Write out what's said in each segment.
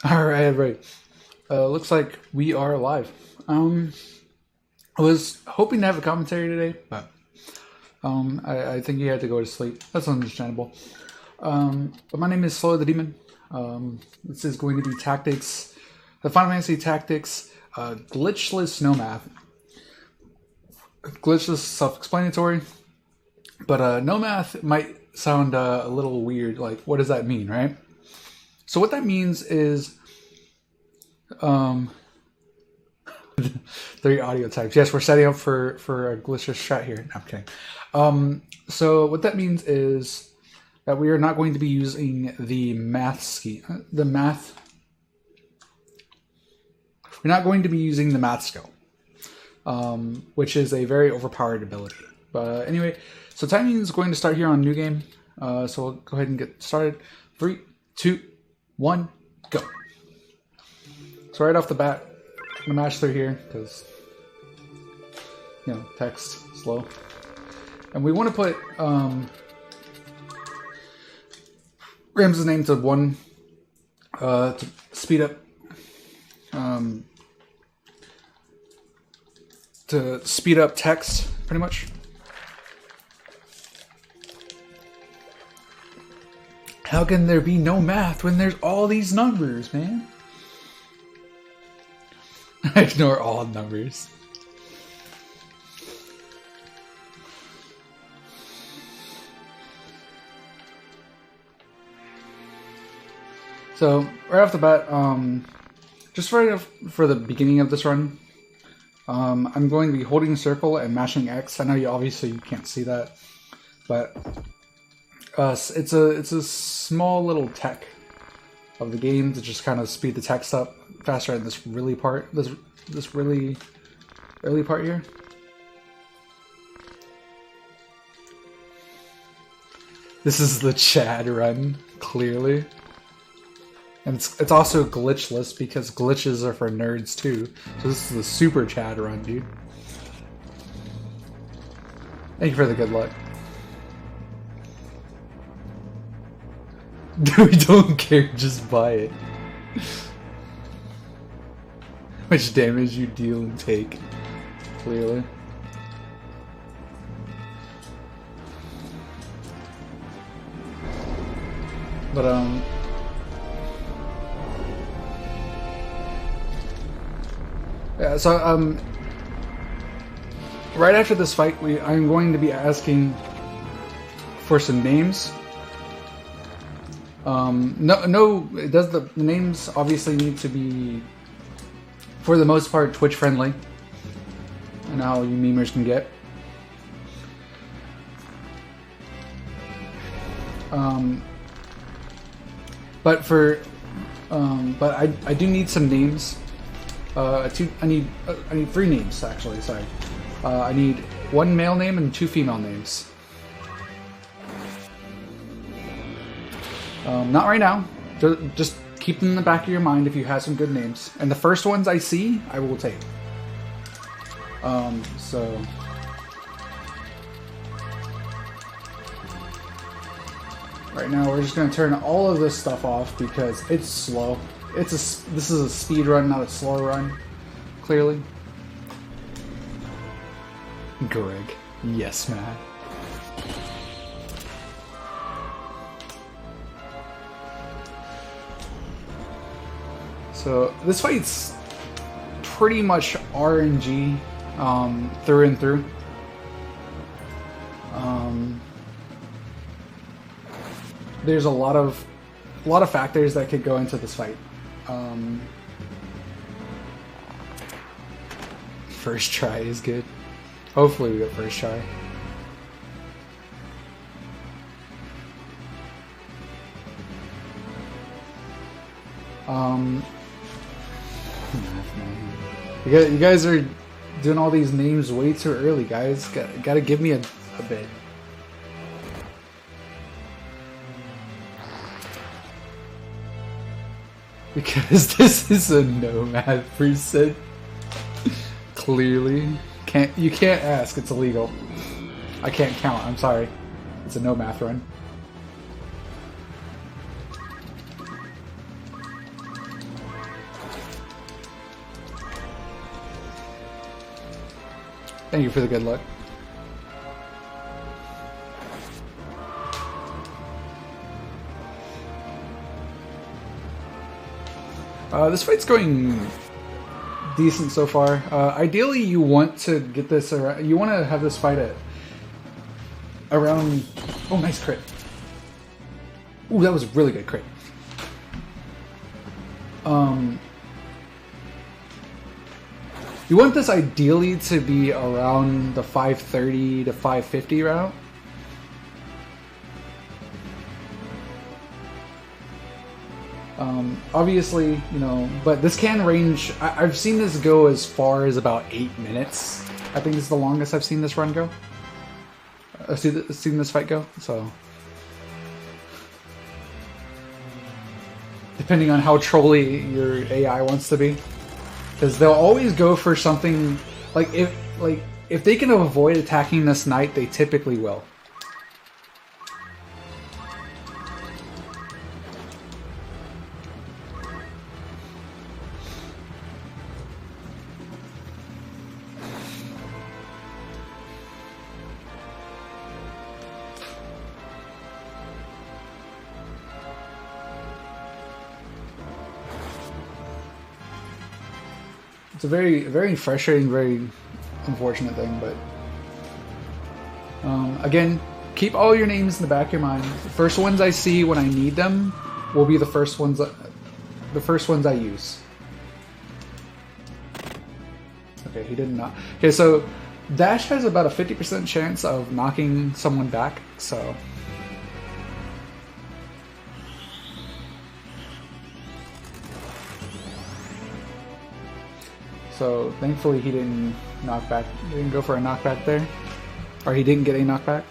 Alright, everybody. Looks like we are live. I was hoping to have a commentary today, but I think he had to go to sleep. That's understandable. But my name is SloaTheDemon. This is going to be Tactics, the Final Fantasy Tactics, Glitchless No Math. Glitchless is self-explanatory, but no math might sound a little weird. Like, what does that mean, right? So what that means is, 3 audio types. Yes, we're setting up for a glitchless chat here. No, I'm kidding. So what that means is that we are not going to be using the math scheme. We're not going to be using the math skill, which is a very overpowered ability. But anyway, so timing is going to start here on New Game. So we'll go ahead and get started. 3, 2, 1, go. So right off the bat, I'm gonna mash through here because, you know, text slow, and we want to put Ram's name to 1 to speed up text pretty much. How can there be no math when there's all these numbers, man? I ignore all numbers. So right off the bat, just for the beginning of this run, I'm going to be holding circle and mashing X. I know you can't see that, but it's a small little tech of the game to just kind of speed the text up faster in this really early part here. This is the Chad run, clearly. And it's also glitchless because glitches are for nerds too. So this is the super Chad run, dude. Thank you for the good luck. We don't care, just buy it. Which damage you deal and take, clearly. But yeah, so right after this fight, I'm going to be asking for some names. The names obviously need to be, for the most part, Twitch friendly, and how you memers can get. But I do need some names. I need 3 names actually. Sorry, I need 1 male name and 2 female names. Not right now. Just keep them in the back of your mind if you have some good names. And the first ones I see, I will take. So... Right now, we're just going to turn all of this stuff off because it's slow. This is a speed run, not a slow run. Clearly. Greg. Yes, man. So this fight's pretty much RNG through and through. There's a lot of factors that could go into this fight. First try is good. Hopefully we get first try. You guys are doing all these names way too early, guys. Gotta give me a bit. Because this is a nomad preset. Clearly. You can't ask, it's illegal. I can't count, I'm sorry. It's a no math run. Thank you for the good luck. This fight's going decent so far. Ideally, you want to get this around. You want to have this fight at around. Oh, nice crit! Ooh, that was a really good crit. You want this ideally to be around the 530 to 550 route. Obviously, you know, but this can range. I've seen this go as far as about 8 minutes. I think this is the longest I've seen this run go. I've seen this fight go. So, depending on how trolly your AI wants to be, because they'll always go for something like if they can avoid attacking this knight, they typically will. It's a very, very frustrating, very unfortunate thing, but again, keep all your names in the back of your mind. The first ones I see when I need them will be the first ones I use. Okay, he did not. Okay, so Dash has about a 50% chance of knocking someone back, so. So thankfully he didn't knock back. He didn't go for a knockback there, or he didn't get a knockback.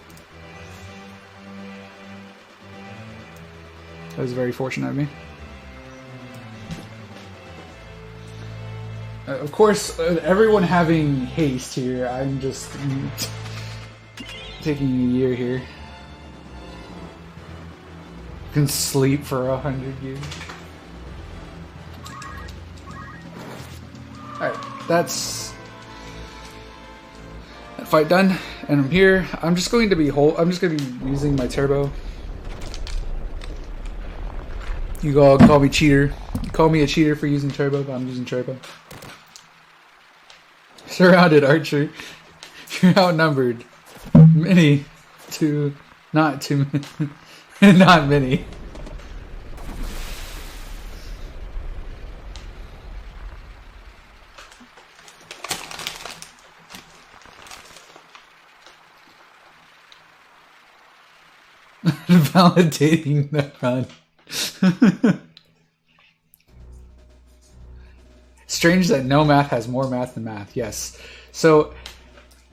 That was very fortunate of me. Of course, everyone having haste here. I'm just taking a year here. You can sleep for 100 years. Alright, that's that fight done, and I'm here. I'm just going to be using my turbo. You all call me cheater. You call me a cheater for using turbo, but I'm using turbo. Surrounded, Archer. You're outnumbered. Many to not too many. Not many. Validating the run. Strange that no math has more math than math. Yes. So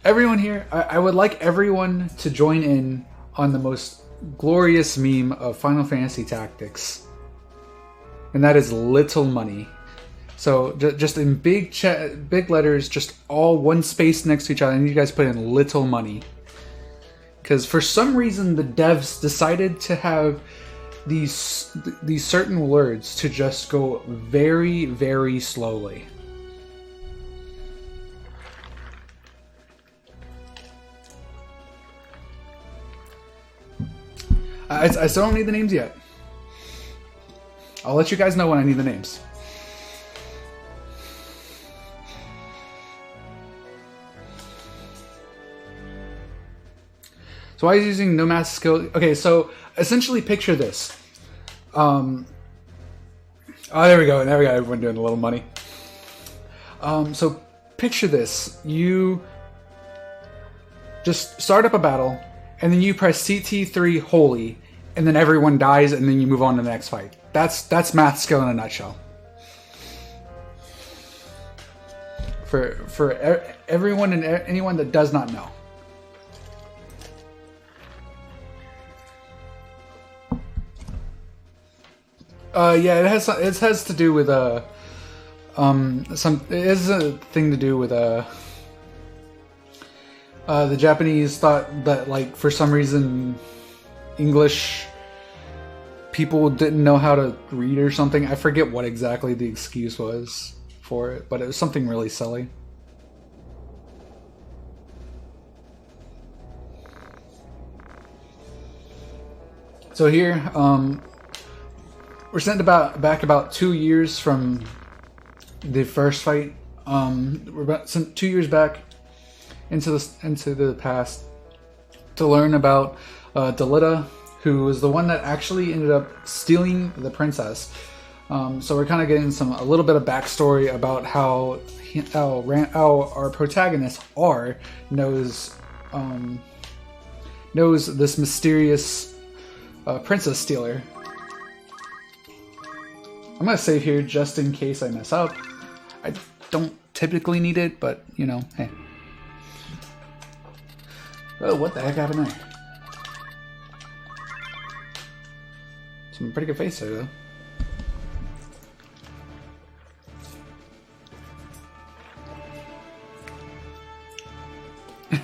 everyone here, I would like everyone to join in on the most glorious meme of Final Fantasy Tactics, and that is little money. So just in big letters, just all one space next to each other, and you guys put in little money. Because for some reason the devs decided to have these certain words to just go very, very slowly. I still don't need the names yet. I'll let you guys know when I need the names. So why is he using no math skill? Okay, so essentially picture this. Oh, there we go. There we go. Everyone doing a little money. So picture this. You just start up a battle, and then you press CT3 holy, and then everyone dies, and then you move on to the next fight. That's math skill in a nutshell. For everyone and anyone that does not know. Yeah, it has to do with it has a thing to do with the Japanese thought that, like, for some reason English people didn't know how to read or something. I forget what exactly the excuse was for it, but it was something really silly. So here, we're sent back about 2 years from the first fight. We're about 2 years back into the past to learn about Delita, who was the one that actually ended up stealing the princess. So we're kind of getting a little bit of backstory about how our protagonist R knows this mysterious princess stealer. I'm gonna save here just in case I mess up. I don't typically need it, but you know, hey. Oh, what the heck happened there? Some pretty good face there, though.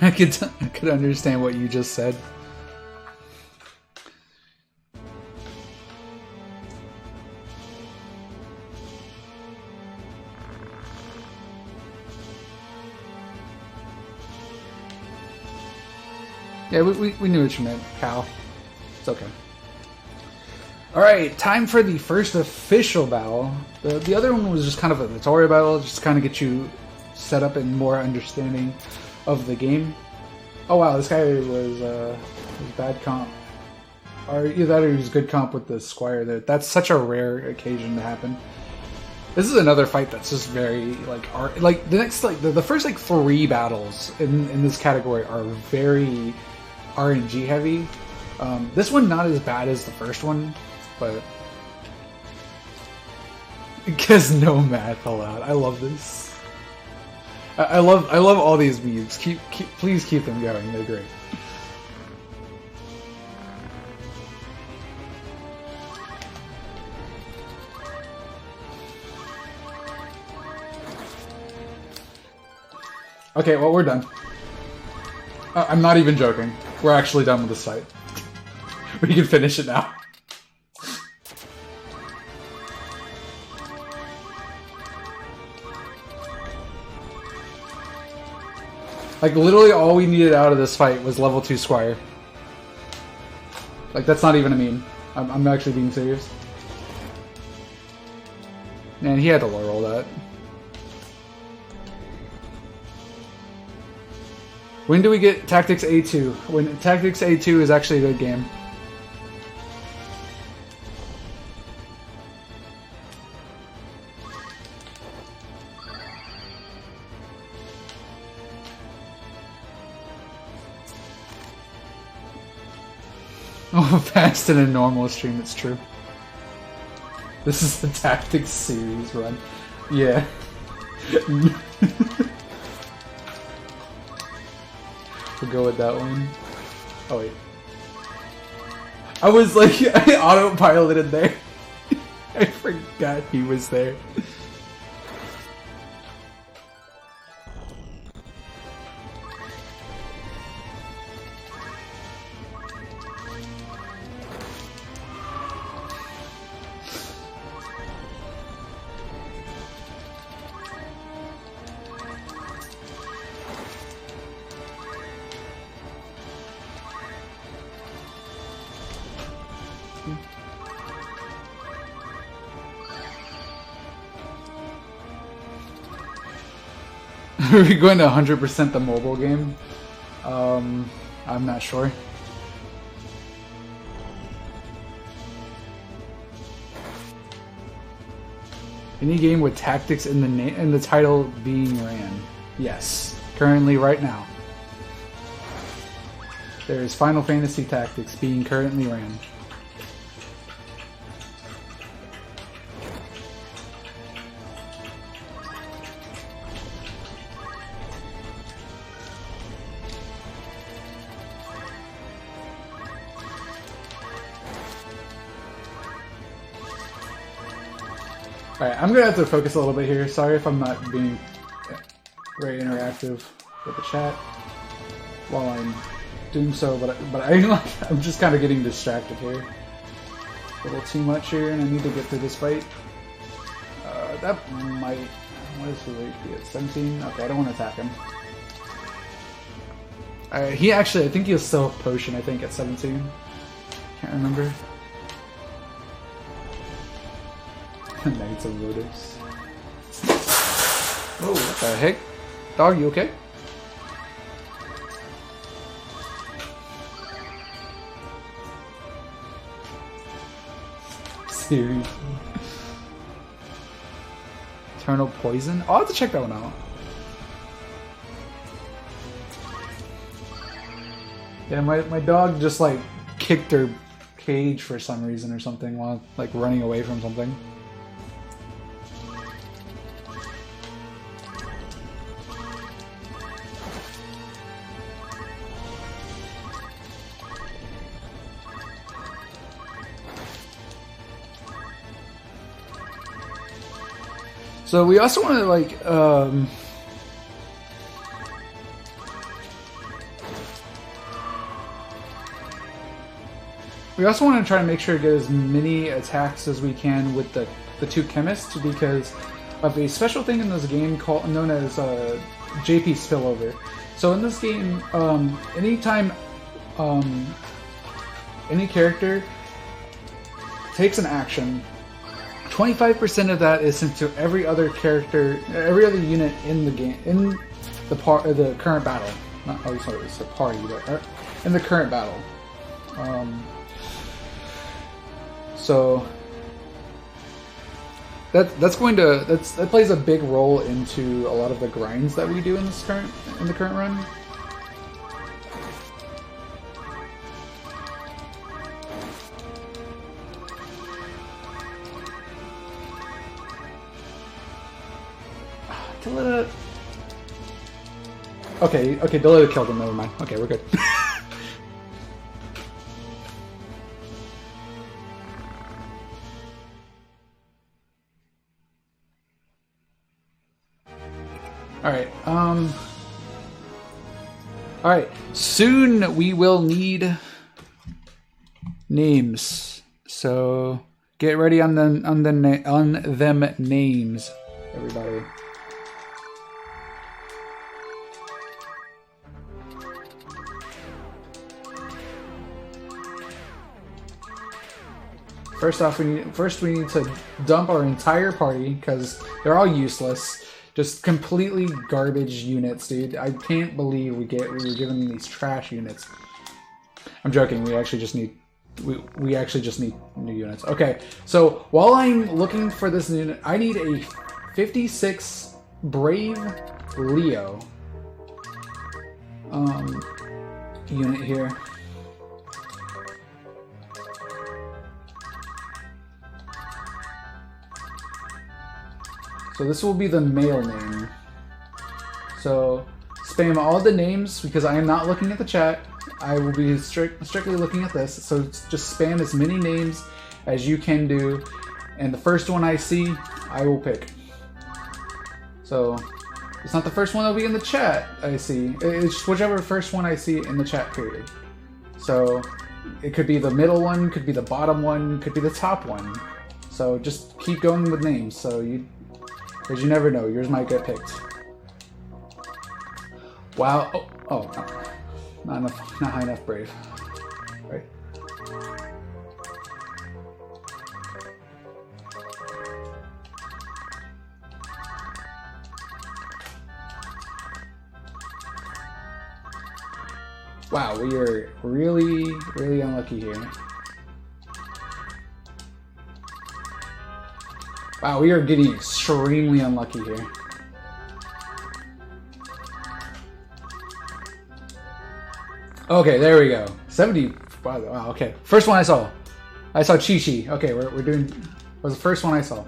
I could understand what you just said. Yeah, we knew what you meant, Cal. It's okay. Alright, time for the first official battle. The other one was just kind of a tutorial battle, just to kind of get you set up and more understanding of the game. Oh wow, this guy was bad comp. Or either that or he was good comp with the Squire there. That's such a rare occasion to happen. This is another fight that's just very like the next the first 3 battles in this category are very RNG heavy. This one not as bad as the first one, but because no math allowed. I love this. I love all these memes. Please keep them going. They're great. Okay, well, we're done. I'm not even joking. We're actually done with this fight. We can finish it now. Like, literally all we needed out of this fight was level 2 Squire. Like, that's not even a meme. I'm actually being serious. Man, he had to lower all that. When do we get Tactics A2? When Tactics A2 is actually a good game. Oh, fast in a normal stream, it's true. This is the Tactics series run. Yeah. We'll go with that one. Oh wait. I was like, I autopiloted there. I forgot he was there. Are we going to 100% the mobile game? I'm not sure. Any game with tactics in the title being ran? Yes, currently right now. There is Final Fantasy Tactics being currently ran. Alright, I'm gonna have to focus a little bit here. Sorry if I'm not being very interactive with the chat while I'm doing so, but I'm just kind of getting distracted here. A little too much here, and I need to get through this fight. That might... What is his HP at 17? Okay, I don't want to attack him. He actually, I think he'll still have potion, I think, at 17. Can't remember. Knights of Lotus. Oh, what the heck? Dog, you okay? Seriously. Eternal Poison? I'll have to check that one out. Yeah, my dog just like kicked her cage for some reason or something while like running away from something. So we also want to like we also want to try to make sure to get as many attacks as we can with the two chemists because of a special thing in this game called known as JP spillover. So in this game, anytime any character takes an action, 25% of that is sent to every other character, every other unit in the game, in the current battle. Not oh, sorry, it's a party, but in the current battle. So that plays a big role into a lot of the grinds that we do in the current run. Okay, Delita killed him, never mind. Okay, we're good. Alright, soon we will need names. So get ready on them names, everybody. First we need to dump our entire party because they're all useless. Just completely garbage units, dude. I can't believe we were given these trash units. I'm joking. We actually just need new units. Okay, so while I'm looking for this unit, I need a 56 Brave Leo unit here. So this will be the male name. So spam all the names because I am not looking at the chat. I will be strictly looking at this. So just spam as many names as you can do. And the first one I see, I will pick. So it's not the first one that'll be in the chat I see. It's just whichever first one I see in the chat period. So it could be the middle one, could be the bottom one, could be the top one. So just keep going with names. Because you never know, yours might get picked. Wow! Not high enough brave. Right. Wow, we are really, really unlucky here. Wow, we are getting extremely unlucky here. Okay, there we go. 70. Wow, okay. First one I saw. I saw Chi-Chi. Okay, we're doing... was the first one I saw.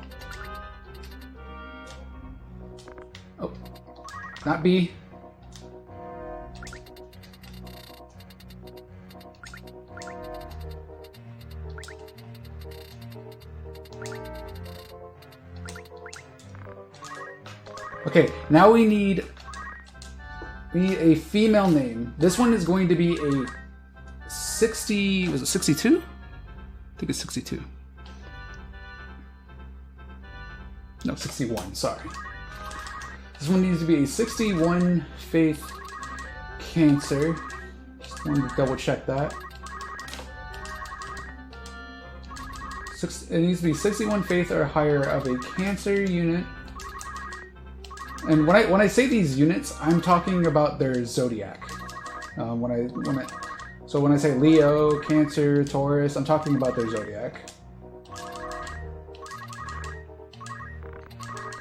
Oh. Not B. Okay, now we need a female name. This one is going to be a 60, was it 62? I think it's 62. No, 61, sorry. This one needs to be a 61 Faith Cancer. Just wanted to double check that. It needs to be 61 faith or higher of a cancer unit. And when I say these units, I'm talking about their zodiac. So when I say Leo, Cancer, Taurus, I'm talking about their zodiac.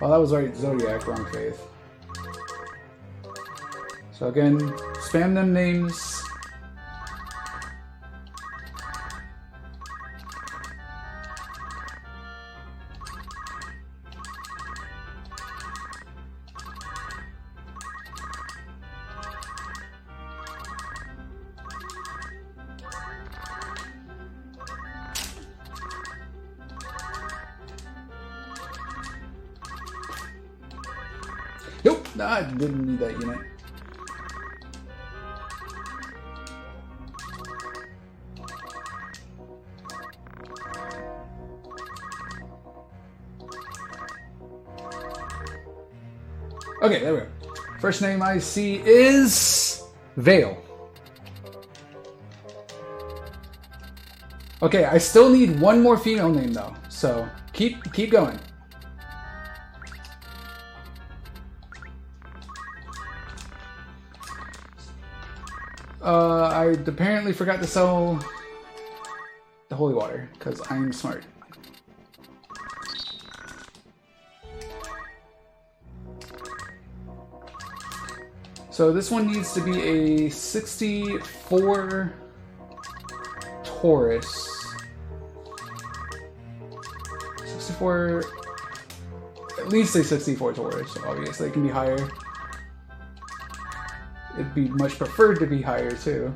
Oh, that was right, zodiac, wrong faith. So again, spam them names. Nope, I didn't need that unit. Okay, there we go. First name I see is Vale. Okay, I still need one more female name though, so keep going. I apparently forgot to sell the holy water because I'm smart. So this one needs to be a 64 Taurus. 64, at least a 64 Taurus, obviously. It can be higher. It'd be much preferred to be higher too.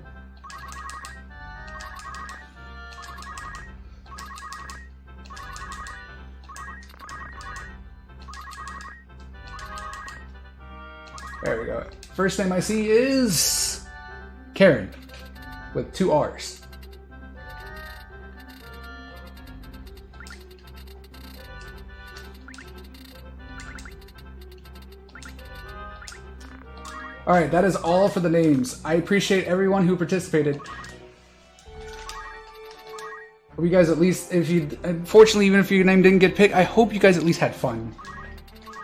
There we go. First name I see is Karen with 2 R's. Alright, that is all for the names. I appreciate everyone who participated. Hope you guys at least, unfortunately, even if your name didn't get picked, I hope you guys at least had fun.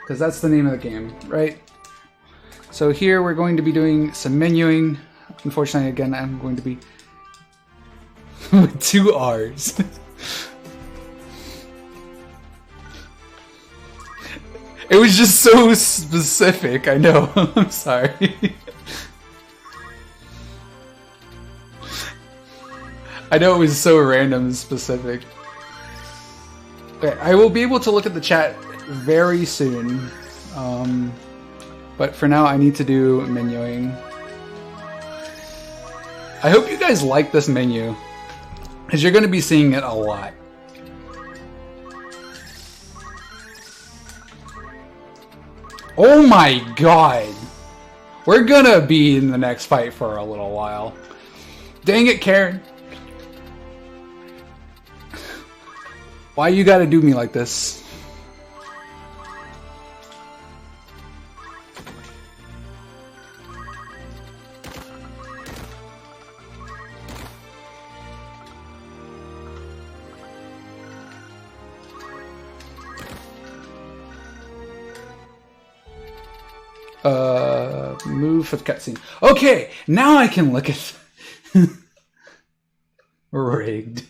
Because that's the name of the game, right? So here we're going to be doing some menuing. Unfortunately, again, I'm going to be with 2 R's. It was just so specific, I know. I'm sorry. I know it was so random and specific. Okay, I will be able to look at the chat very soon. But for now, I need to do menuing. I hope you guys like this menu, because you're going to be seeing it a lot. Oh my god! We're gonna be in the next fight for a little while. Dang it, Karen. Why you gotta do me like this? Move for the cutscene. Okay, now I can look at rigged.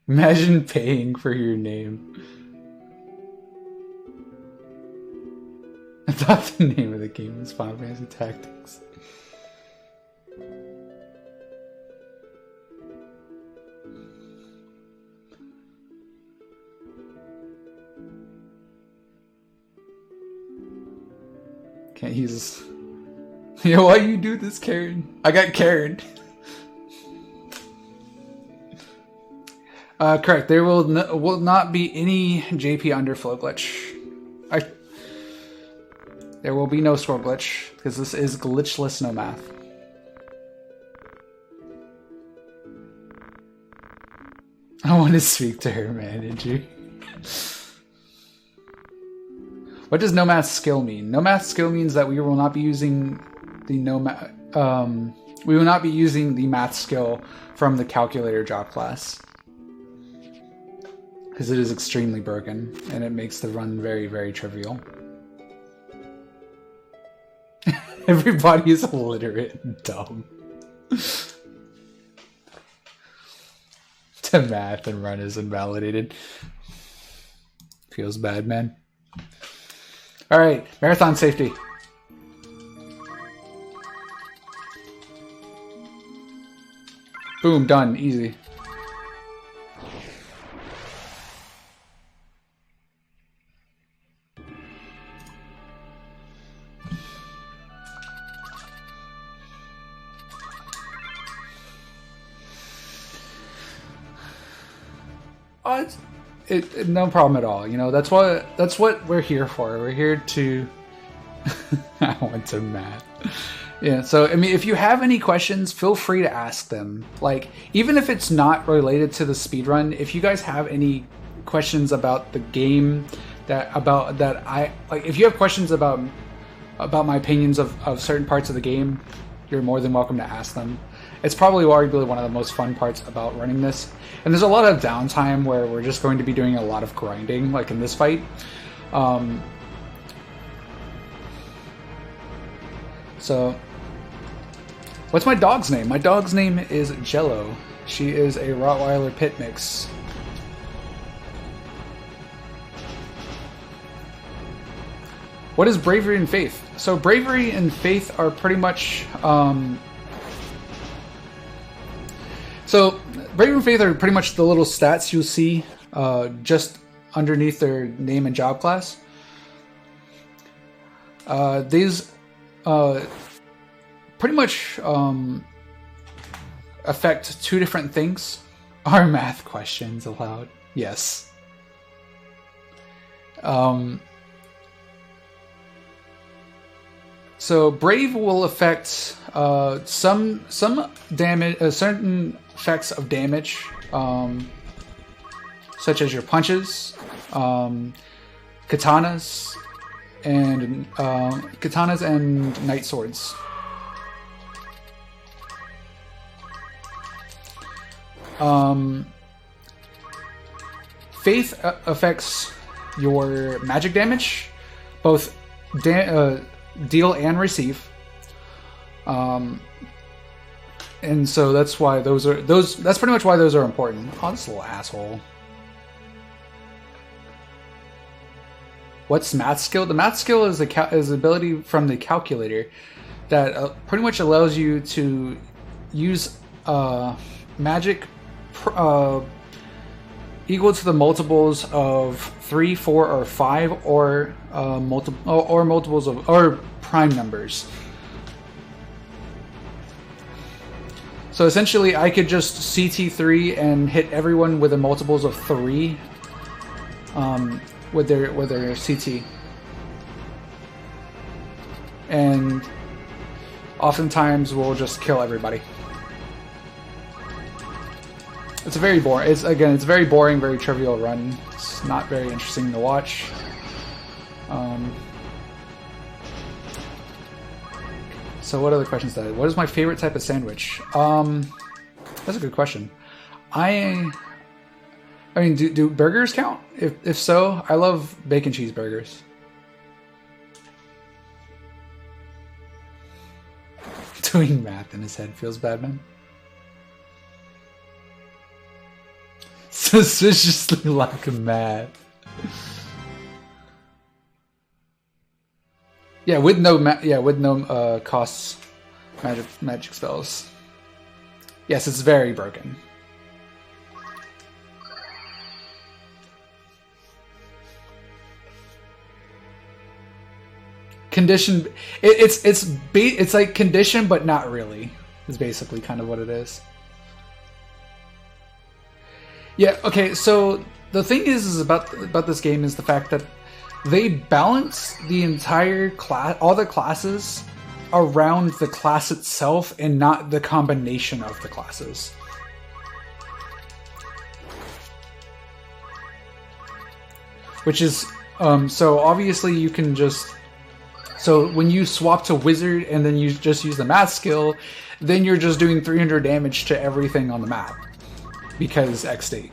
Imagine paying for your name. I thought the name of the game was Final Fantasy Tactics. Can't use. You know why you do this, Karen? I got Karen. Correct. There will not be any JP underflow glitch. There will be no scroll glitch because this is glitchless no math. I want to speak to her manager. What does no math skill mean? No math skill means that we will not be using the no math We will not be using the math skill from the calculator job class, because it is extremely broken and it makes the run very, very trivial. Everybody is illiterate and dumb. To math and run is invalidated. Feels bad, man. Alright, marathon safety. Boom, done, easy. No problem at all. You know, that's what we're here for. We're here to. I went to math. Yeah. So I mean, if you have any questions, feel free to ask them. Like, even if it's not related to the speedrun, if you guys have any questions about the game, if you have questions about my opinions of certain parts of the game, you're more than welcome to ask them. It's probably arguably one of the most fun parts about running this. And there's a lot of downtime where we're just going to be doing a lot of grinding, like in this fight. So, what's my dog's name? My dog's name is Jello. She is a Rottweiler pit mix. What is bravery and faith? So bravery and faith are pretty much... So, bravery and faith are pretty much the little stats you'll see just underneath their name and job class. These pretty much affect two different things. Are math questions allowed? Yes. So, brave will affect some damage, certain effects of damage, such as your punches, katanas, and night swords. Faith affects your magic damage, both deal and receive. And so that's why that's pretty much why those are important. Oh, this little asshole. What's math skill? The math skill is the ability from the calculator that pretty much allows you to use magic equal to the multiples of 3, 4, or 5, or multiples of prime numbers. So essentially, I could just CT3 and hit everyone with the multiples of 3 with their CT, and oftentimes we'll just kill everybody. It's a very boring. It's very boring, very trivial run. It's not very interesting to watch. So what other questions did I have? What is my favorite type of sandwich? That's a good question. I mean, do burgers count? If so, I love bacon cheeseburgers. Doing math in his head feels bad, man. Suspiciously lack of math. Yeah, with no costs, magic spells. Yes, it's very broken. Condition. It's like condition, but not really. Is basically kind of what it is. Yeah. Okay. So the thing is about this game is the fact that they balance the entire class, all the classes, around the class itself, and not the combination of the classes. Which is so obviously you can just So when you swap to wizard and then you just use the math skill, then you're just doing 300 damage to everything on the map because X state.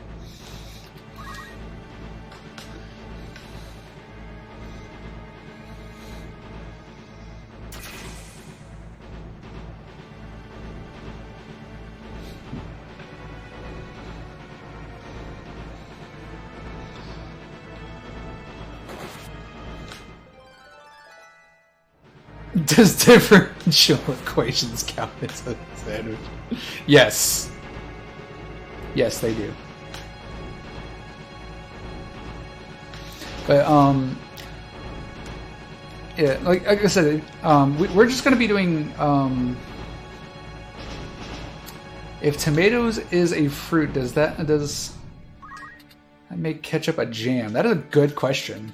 Does differential equations count as a sandwich? Yes. Yes, they do. But, yeah, like I said, we're just going to be doing, if tomatoes is a fruit, does that make ketchup a jam? That is a good question.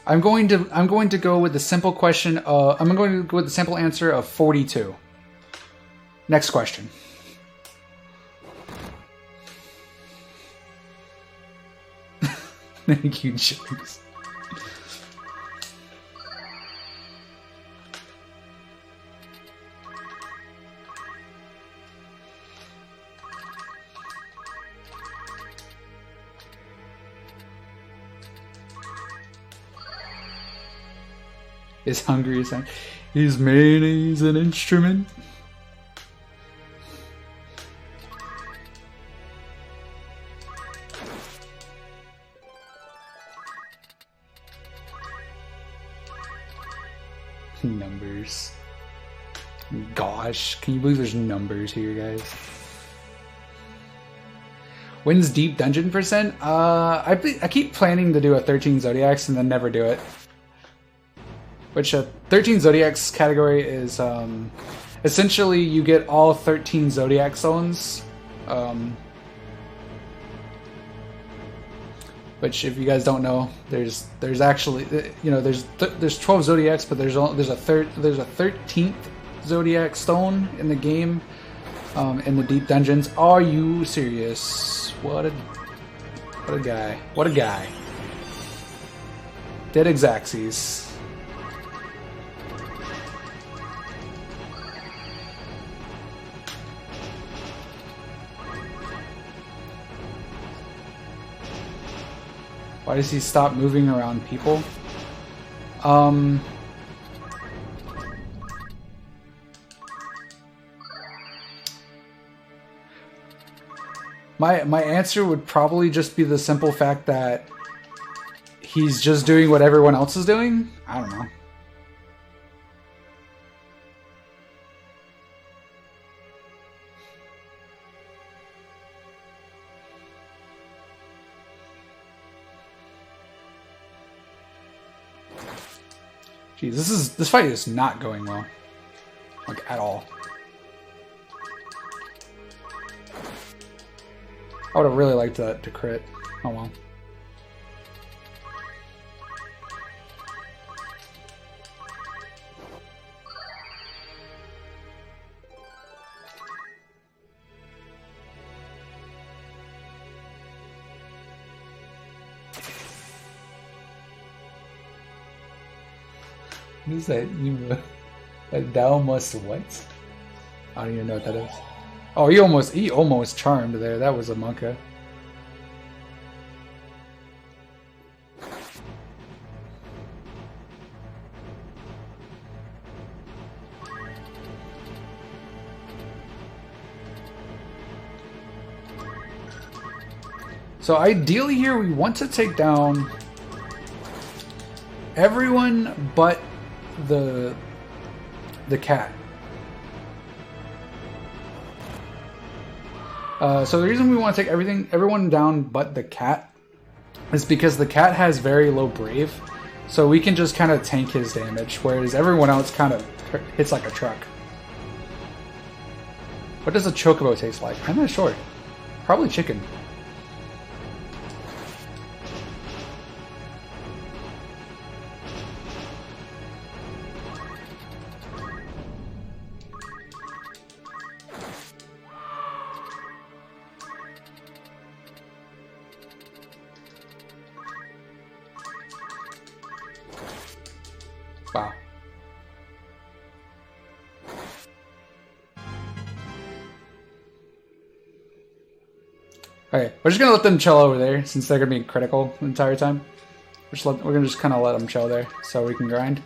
I'm going to go with the simple question. I'm going to go with the simple answer of 42. Next question. Thank you, James. Is hungry as is mayonnaise an instrument? Numbers. Gosh, can you believe there's numbers here, guys? Wins deep dungeon percent? I keep planning to do a 13 Zodiacs and then never do it. Which a 13 Zodiacs category is essentially you get all 13 Zodiac zones. Which, if you guys don't know, there's actually, you know, there's 12 Zodiacs, but there's a 13th Zodiac stone in the game, in the deep dungeons. Are you serious? What a guy! What a guy! Dead Exaxes. Why does he stop moving around people? My answer would probably just be the simple fact that he's just doing what everyone else is doing. I don't know. Jeez, this fight is not going well, like at all. I would have really liked that to crit. Oh well. What is that? That thou must what? I don't even know what that is. Oh, he almost charmed there. That was a monka. So ideally here we want to take down everyone but the cat. So the reason we want to take everyone down but the cat is because the cat has very low brave, so we can just kind of tank his damage, whereas everyone else kind of hits like a truck. What does a chocobo taste like? I'm not sure. Probably chicken. Wow. Okay, we're just gonna let them chill over there since they're gonna be critical the entire time. We're gonna just kind of let them chill there so we can grind.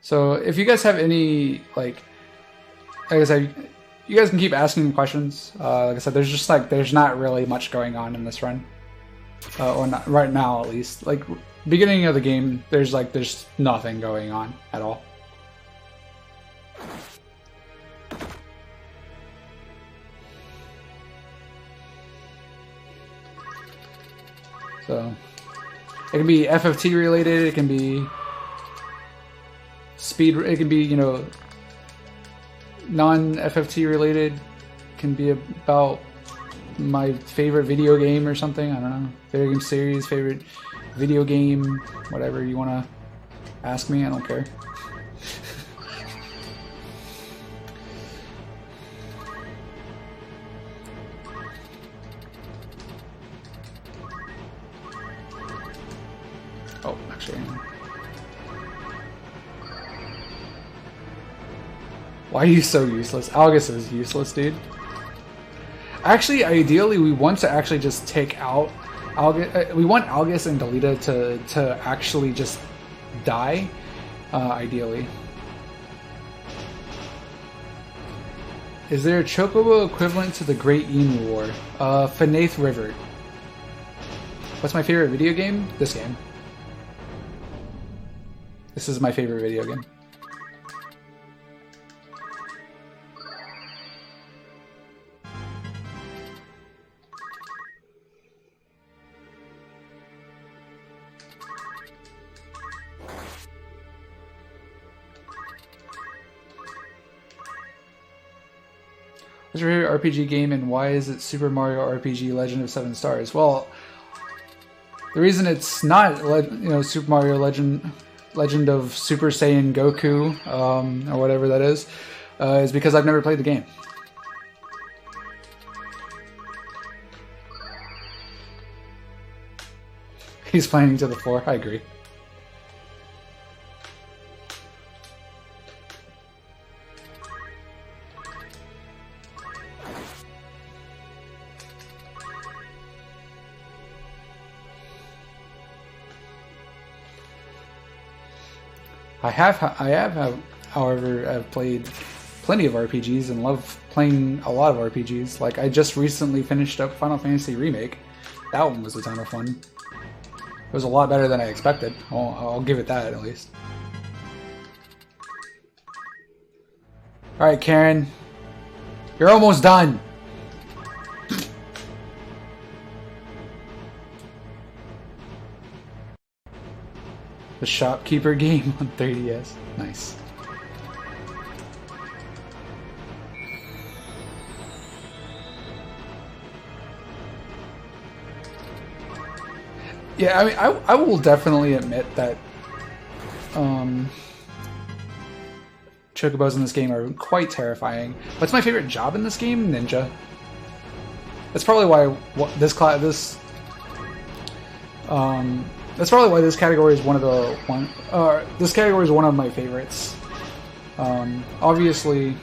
So if you guys have any like I said, you guys can keep asking questions. Like I said, there's not really much going on in this run, or not right now at least. Like beginning of the game, there's nothing going on at all. So it can be FFT related. It can be speed. It can be, you know, non-FFT related. It can be about my favorite video game or something. I don't know. Video game series, favorite video game, whatever you want to ask me. I don't care. Oh, actually. Why are you so useless? Algus is useless, dude. Actually, ideally, we want to actually just take out Algus. We want Algus and Delita to actually just die, ideally. Is there a Chocobo equivalent to the Great Emu War? Fanaith River. What's my favorite video game? This game. This is my favorite video game. What's your favorite RPG game and why is it Super Mario RPG Legend of 7 Stars? Well, the reason it's not, Super Mario Legend of Super Saiyan Goku, or whatever that is because I've never played the game. He's planning to the floor. I agree. However, I've played plenty of RPGs and love playing a lot of RPGs. Like, I just recently finished up Final Fantasy Remake. That one was a ton of fun. It was a lot better than I expected. I'll give it that, at least. Alright, Karen. You're almost done! The Shopkeeper game on 3DS. Nice. Yeah, I mean, I will definitely admit that Chocobos in this game are quite terrifying. What's my favorite job in this game? Ninja. That's probably why this that's probably why this category is one of my favorites. Obviously,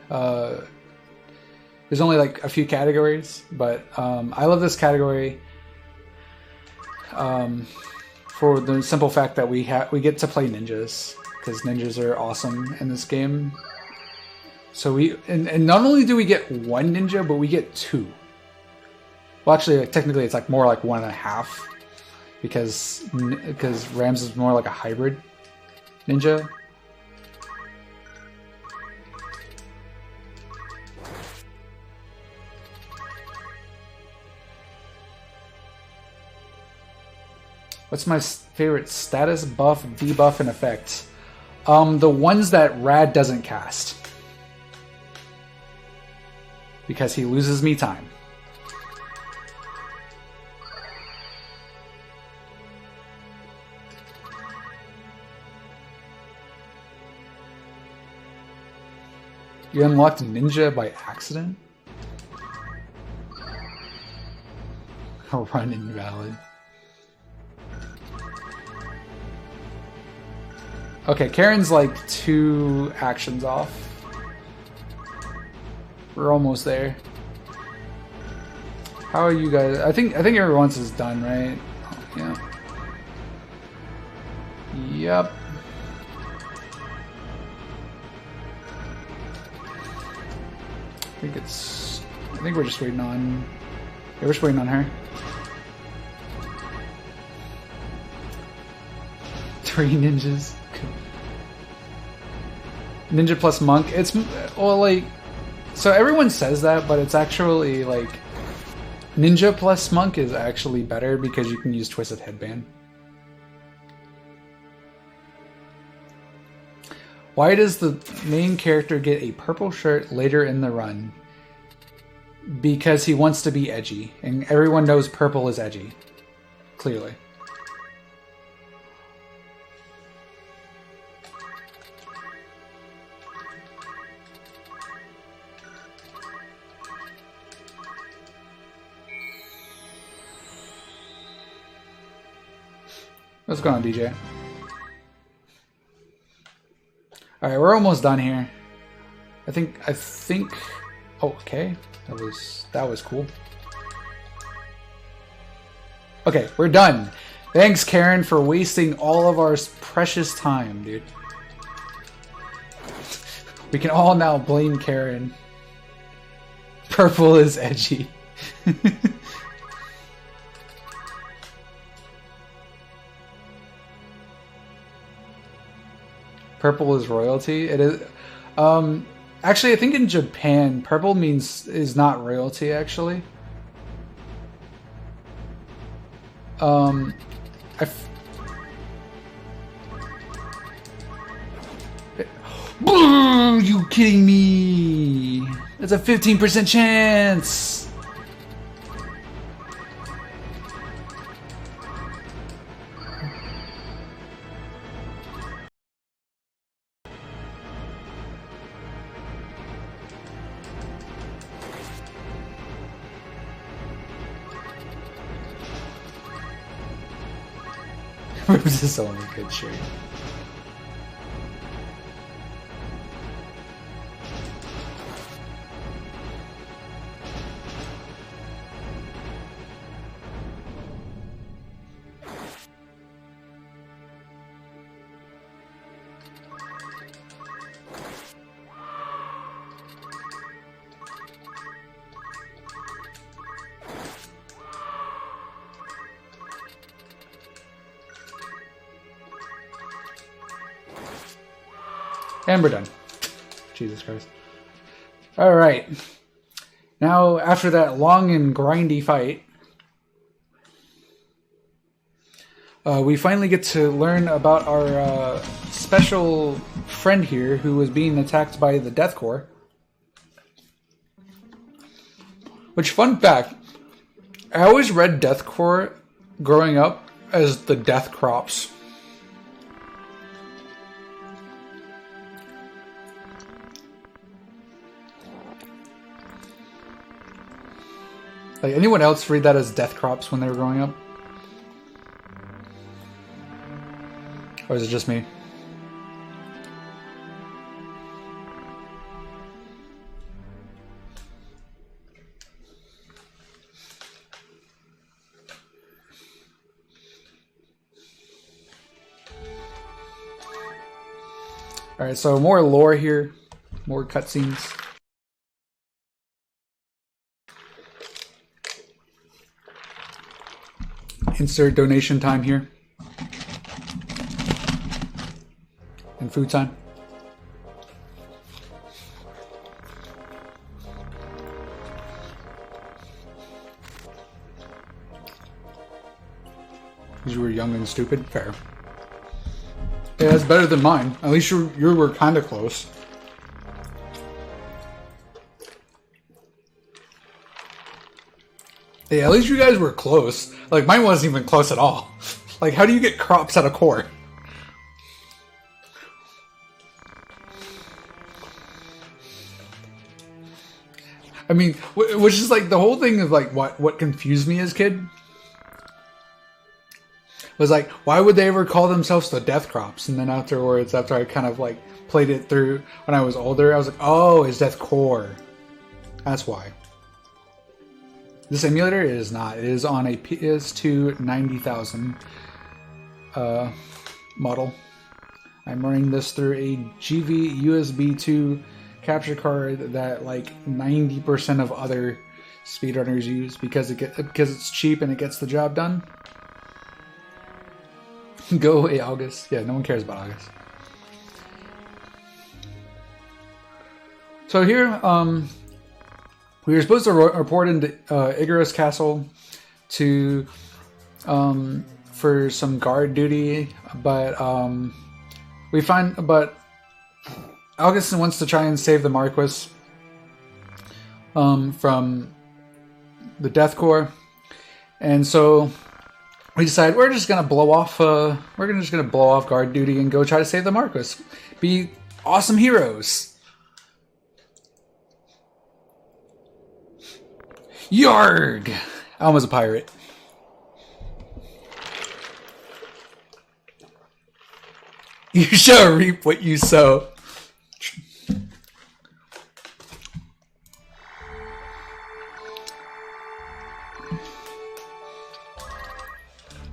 there's only like a few categories, but I love this category for the simple fact that we get to play ninjas, because ninjas are awesome in this game. So and not only do we get one ninja, but we get two. Well, actually, technically, it's like more like 1.5, because Rams is more like a hybrid ninja. What's my favorite status, buff, debuff, and effect? The ones that Rad doesn't cast. Because he loses me time. You unlocked Ninja by accident? A run invalid. Okay, Karen's like 2 actions off. We're almost there. How are you guys? I think everyone's is done, right? Oh, yeah. Yep. I think we're just waiting on. Yeah, we're just waiting on her. 3 ninjas. Ninja plus monk. It's well, like, so everyone says that, but it's actually like ninja plus monk is actually better because you can use twisted headband. Why does the main character get a purple shirt later in the run? Because he wants to be edgy, and everyone knows purple is edgy. Clearly. What's going on, DJ? Alright, we're almost done here. I think oh, okay. That was cool. Okay, we're done. Thanks, Karen, for wasting all of our precious time, dude. We can all now blame Karen. Purple is edgy. Purple is royalty. It is. Actually, I think in Japan, purple is not royalty. Actually, you kidding me? That's a 15% chance. This is only good shirt. And we're done. Jesus Christ. Alright. Now, after that long and grindy fight, we finally get to learn about our special friend here who was being attacked by the Death Corps. Which, fun fact, I always read Death Corps growing up as the Death Crops. Like, anyone else read that as Death Crops when they were growing up? Or is it just me? Alright, so more lore here. More cutscenes. Insert donation time here. And food time. Because you were young and stupid? Fair. Yeah, that's better than mine. At least you were kind of close. Yeah, at least you guys were close. Like, mine wasn't even close at all. Like, how do you get crops out of core? I mean, which is like the whole thing of like what confused me as a kid was like, why would they ever call themselves the Death Crops? And then afterwards, after I kind of like played it through when I was older, I was like, oh, it's Death Core. That's why. This emulator is not. It is on a PS2 90,000 model. I'm running this through a GV USB 2 capture card that like 90% of other speedrunners use because it's cheap and it gets the job done. Go away, August. Yeah, no one cares about August. So here, we were supposed to report into Icarus Castle to for some guard duty, but Augustin wants to try and save the Marquis from the Death Corps, and so we decided we're just gonna blow off guard duty and go try to save the Marquis. Be awesome heroes. Yarg! I was a pirate. You shall reap what you sow.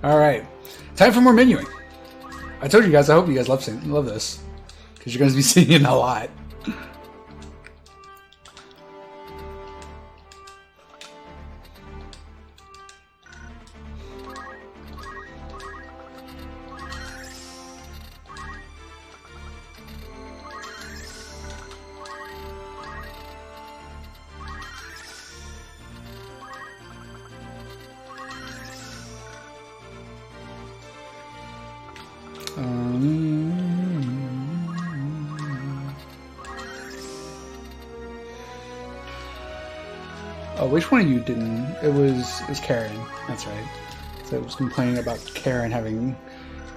Alright. Time for more menuing. I told you guys, I hope you guys love this. Because you're going to be seeing it a lot. Oh, which one of you didn't? It was Karen. That's right. So it was complaining about Karen having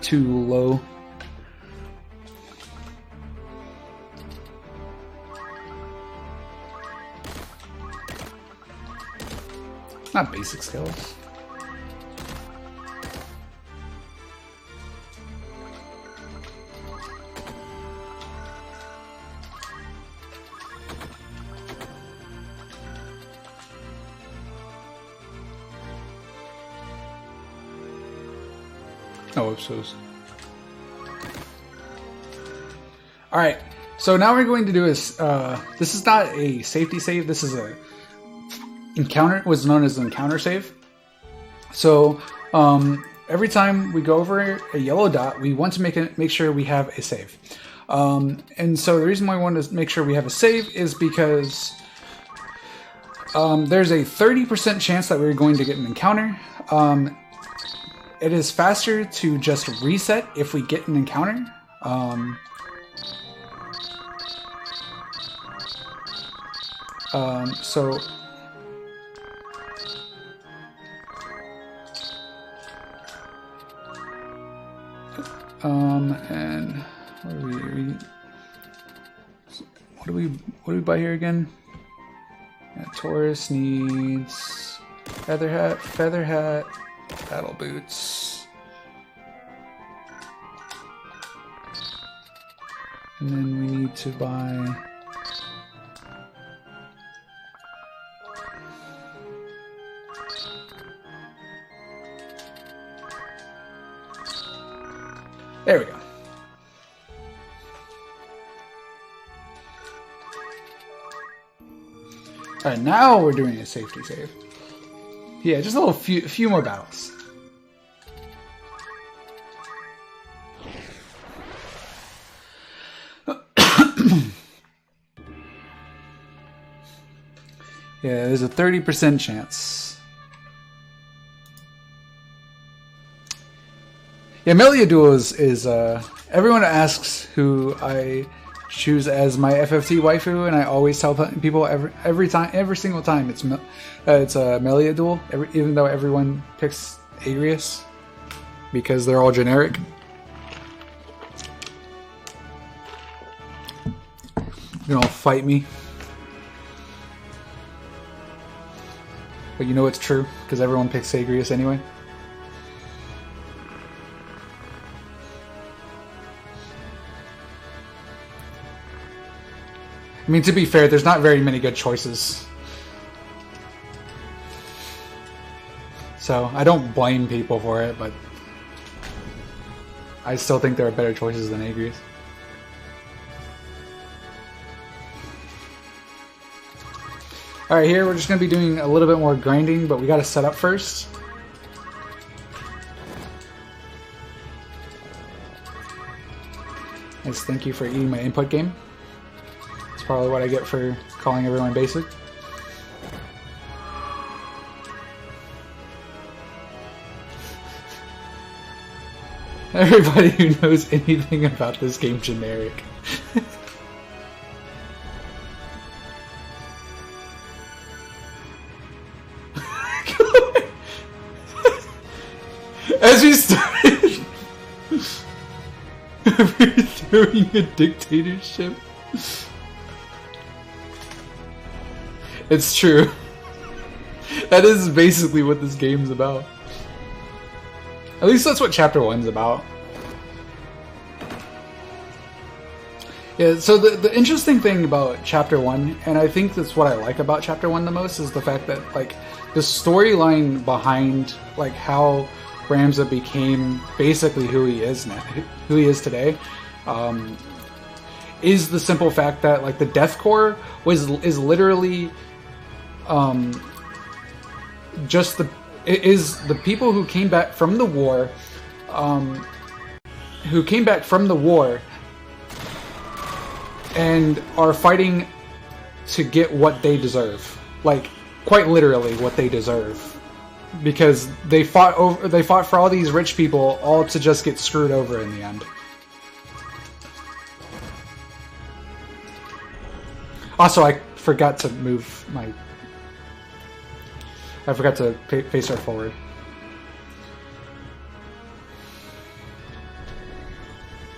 too low. Not basic skills. Oh, whoopsies. Alright, so now we're going to do is, this is not a safety save, this is a encounter, what's known as an encounter save. So, every time we go over a yellow dot, we want to make sure we have a save. And so the reason why we want to make sure we have a save is because there's a 30% chance that we're going to get an encounter. It is faster to just reset if we get an encounter. And what do we buy here again? Yeah, Taurus needs feather hat, battle boots, and then we need to buy there we go. All right, now we're doing a safety save. Yeah, just a few more battles. Yeah, there's a 30% chance. Yeah, Melia Duel is everyone asks who I choose as my FFT waifu, and I always tell people every single time it's Melia Duel, even though everyone picks Agrius because they're all generic. You can all fight me. but you know it's true because everyone picks Agrius anyway. I mean, to be fair, there's not very many good choices. So, I don't blame people for it, but I still think there are better choices than Agrius. Alright, here we're just going to be doing a little bit more grinding, but we got to set up first. Nice, thank you for eating my input game. That's probably what I get for calling everyone basic. Everybody who knows anything about this game generic. As we started overthrowing a dictatorship. It's true. That is basically what this game's about. At least that's what Chapter 1's about. Yeah, so the interesting thing about Chapter 1, and I think that's what I like about Chapter 1 the most, is the fact that, like, the storyline behind, like, how Ramza became basically who he is now, who he is today, is the simple fact that, like, the Death Corps is literally just the people who came back from the war, and are fighting to get what they deserve, like quite literally what they deserve, because they fought for all these rich people, all to just get screwed over in the end. Also, I forgot to move my. I forgot to face her forward.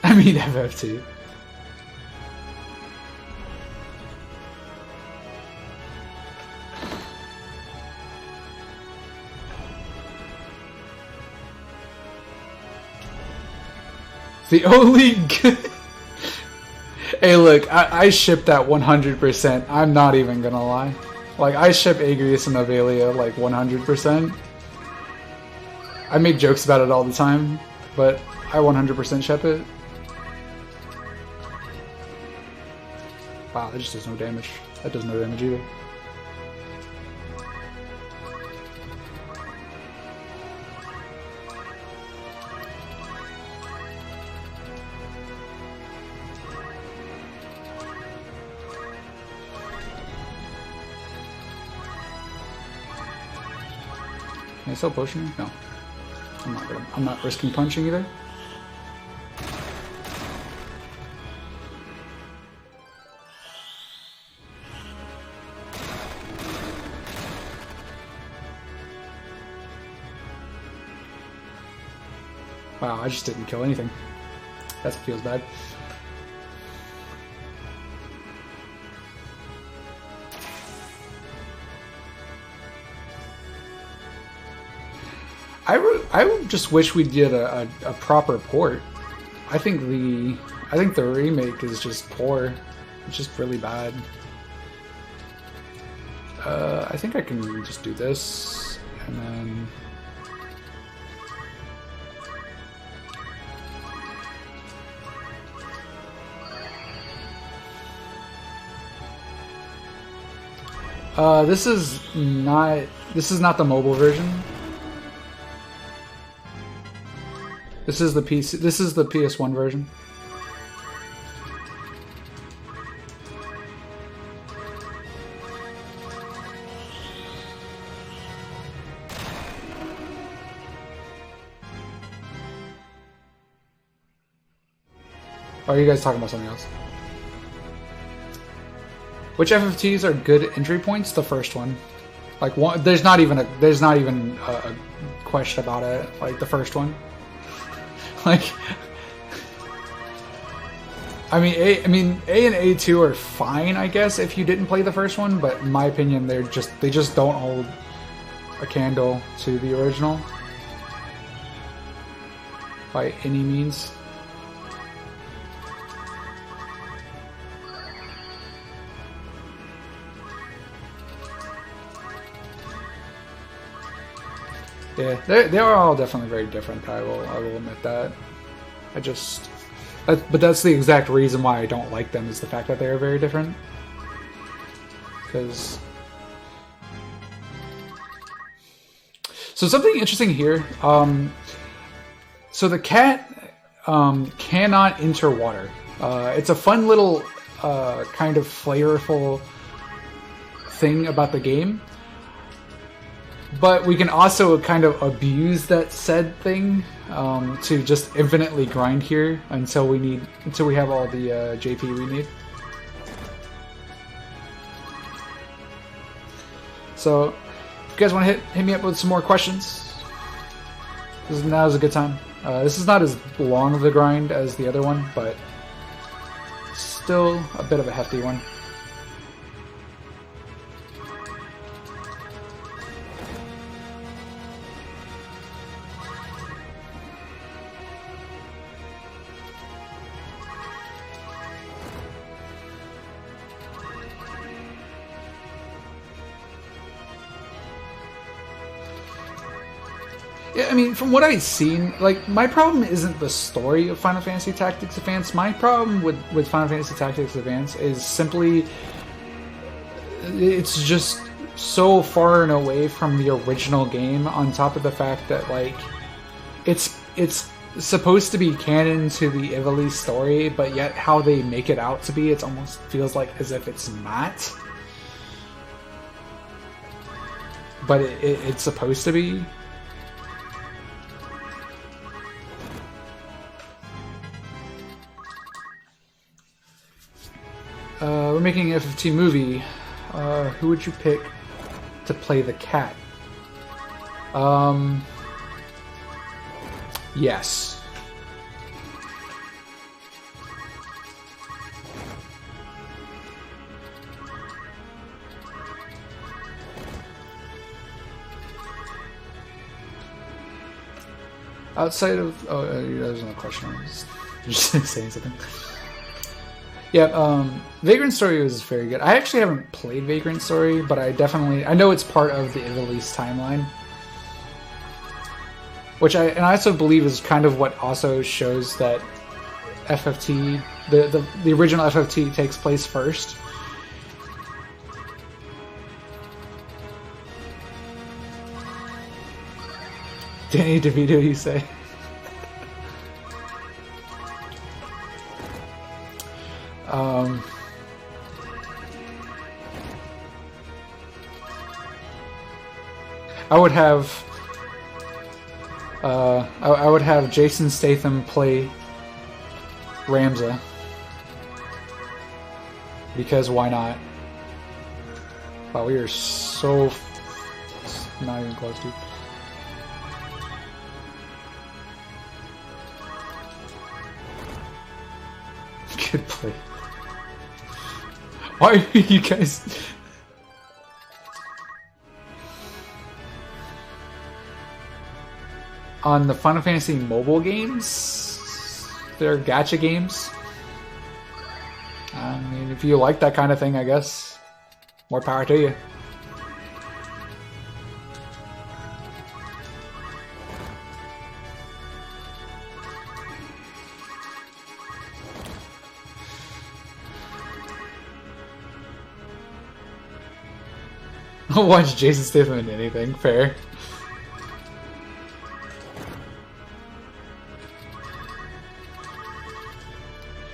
I mean FF2. The only good... Hey look, I ship that 100%. I'm not even gonna lie. Like, I ship Agrius and Avelia, like, 100%. I make jokes about it all the time, but I 100% ship it. Wow, that just does no damage. That does no damage either. Can I still potion? No. I'm not risking punching either. Wow, I just didn't kill anything. That feels bad. I just wish we did a proper port. I think the remake is just poor. It's just really bad. I think I can just do this and then. This is not the mobile version. This is the PC. This is the PS1 version. Or are you guys talking about something else? Which FFTs are good entry points? The first one. Like one, there's not even a question about it. Like the first one. Like, I mean, A and A2 are fine, I guess, if you didn't play the first one. But in my opinion, they just don't hold a candle to the original by any means. Yeah, they are all definitely very different. I will admit that. But that's the exact reason why I don't like them, is the fact that they are very different. Because so something interesting here. So the cat cannot enter water. It's a fun little kind of flavorful thing about the game. But we can also kind of abuse that said thing to just infinitely grind here until we have all the JP we need. So, if you guys want to hit me up with some more questions, now's a good time. This is not as long of a grind as the other one, but still a bit of a hefty one. Yeah, I mean, from what I've seen, like, my problem isn't the story of Final Fantasy Tactics Advance. My problem with Final Fantasy Tactics Advance is simply it's just so far and away from the original game, on top of the fact that, like, it's supposed to be canon to the Ivalice story, but yet how they make it out to be, it almost feels like as if it's not. But it's supposed to be. We're making an FFT movie. Who would you pick to play the cat? Yes. Outside of... Oh, there's no question. I'm just saying something. Yeah, Vagrant Story was very good. I actually haven't played Vagrant Story, but I know it's part of the Ivalice timeline. Which I also believe is kind of what also shows that FFT, the original FFT takes place first. Danny DeVito, you say? I would have Jason Statham play Ramza, because why not? Wow, we are so not even close, dude. Good play. Why are you guys? On the Final Fantasy mobile games, they're gacha games. I mean, if you like that kind of thing, I guess more power to you. I'll watch Jason Statham in anything, fair.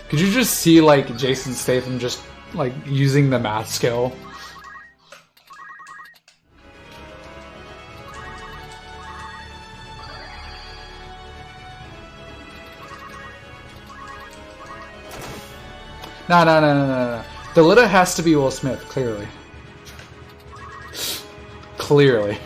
Could you just see, like, Jason Statham just, like, using the math skill? No. Delita has to be Will Smith, clearly. Clearly.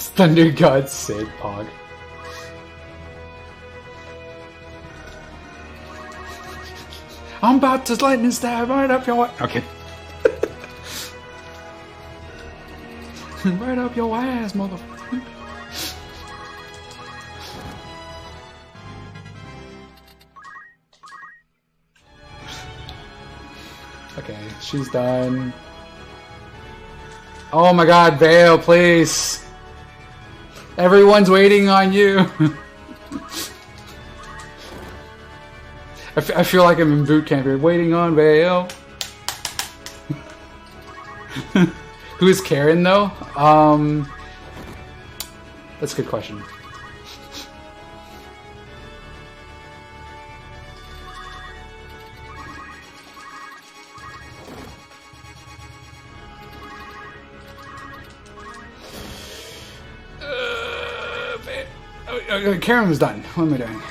Thunder God Sid Pog. I'm about to lightning stab right up your... Okay. Right up your ass, motherfucker. Okay, she's done. Oh my god, Vale, please. Everyone's waiting on you. I feel like I'm in boot camp here. Waiting on Vale. Who is Karen, though? That's a good question. Karen was done. What am I doing?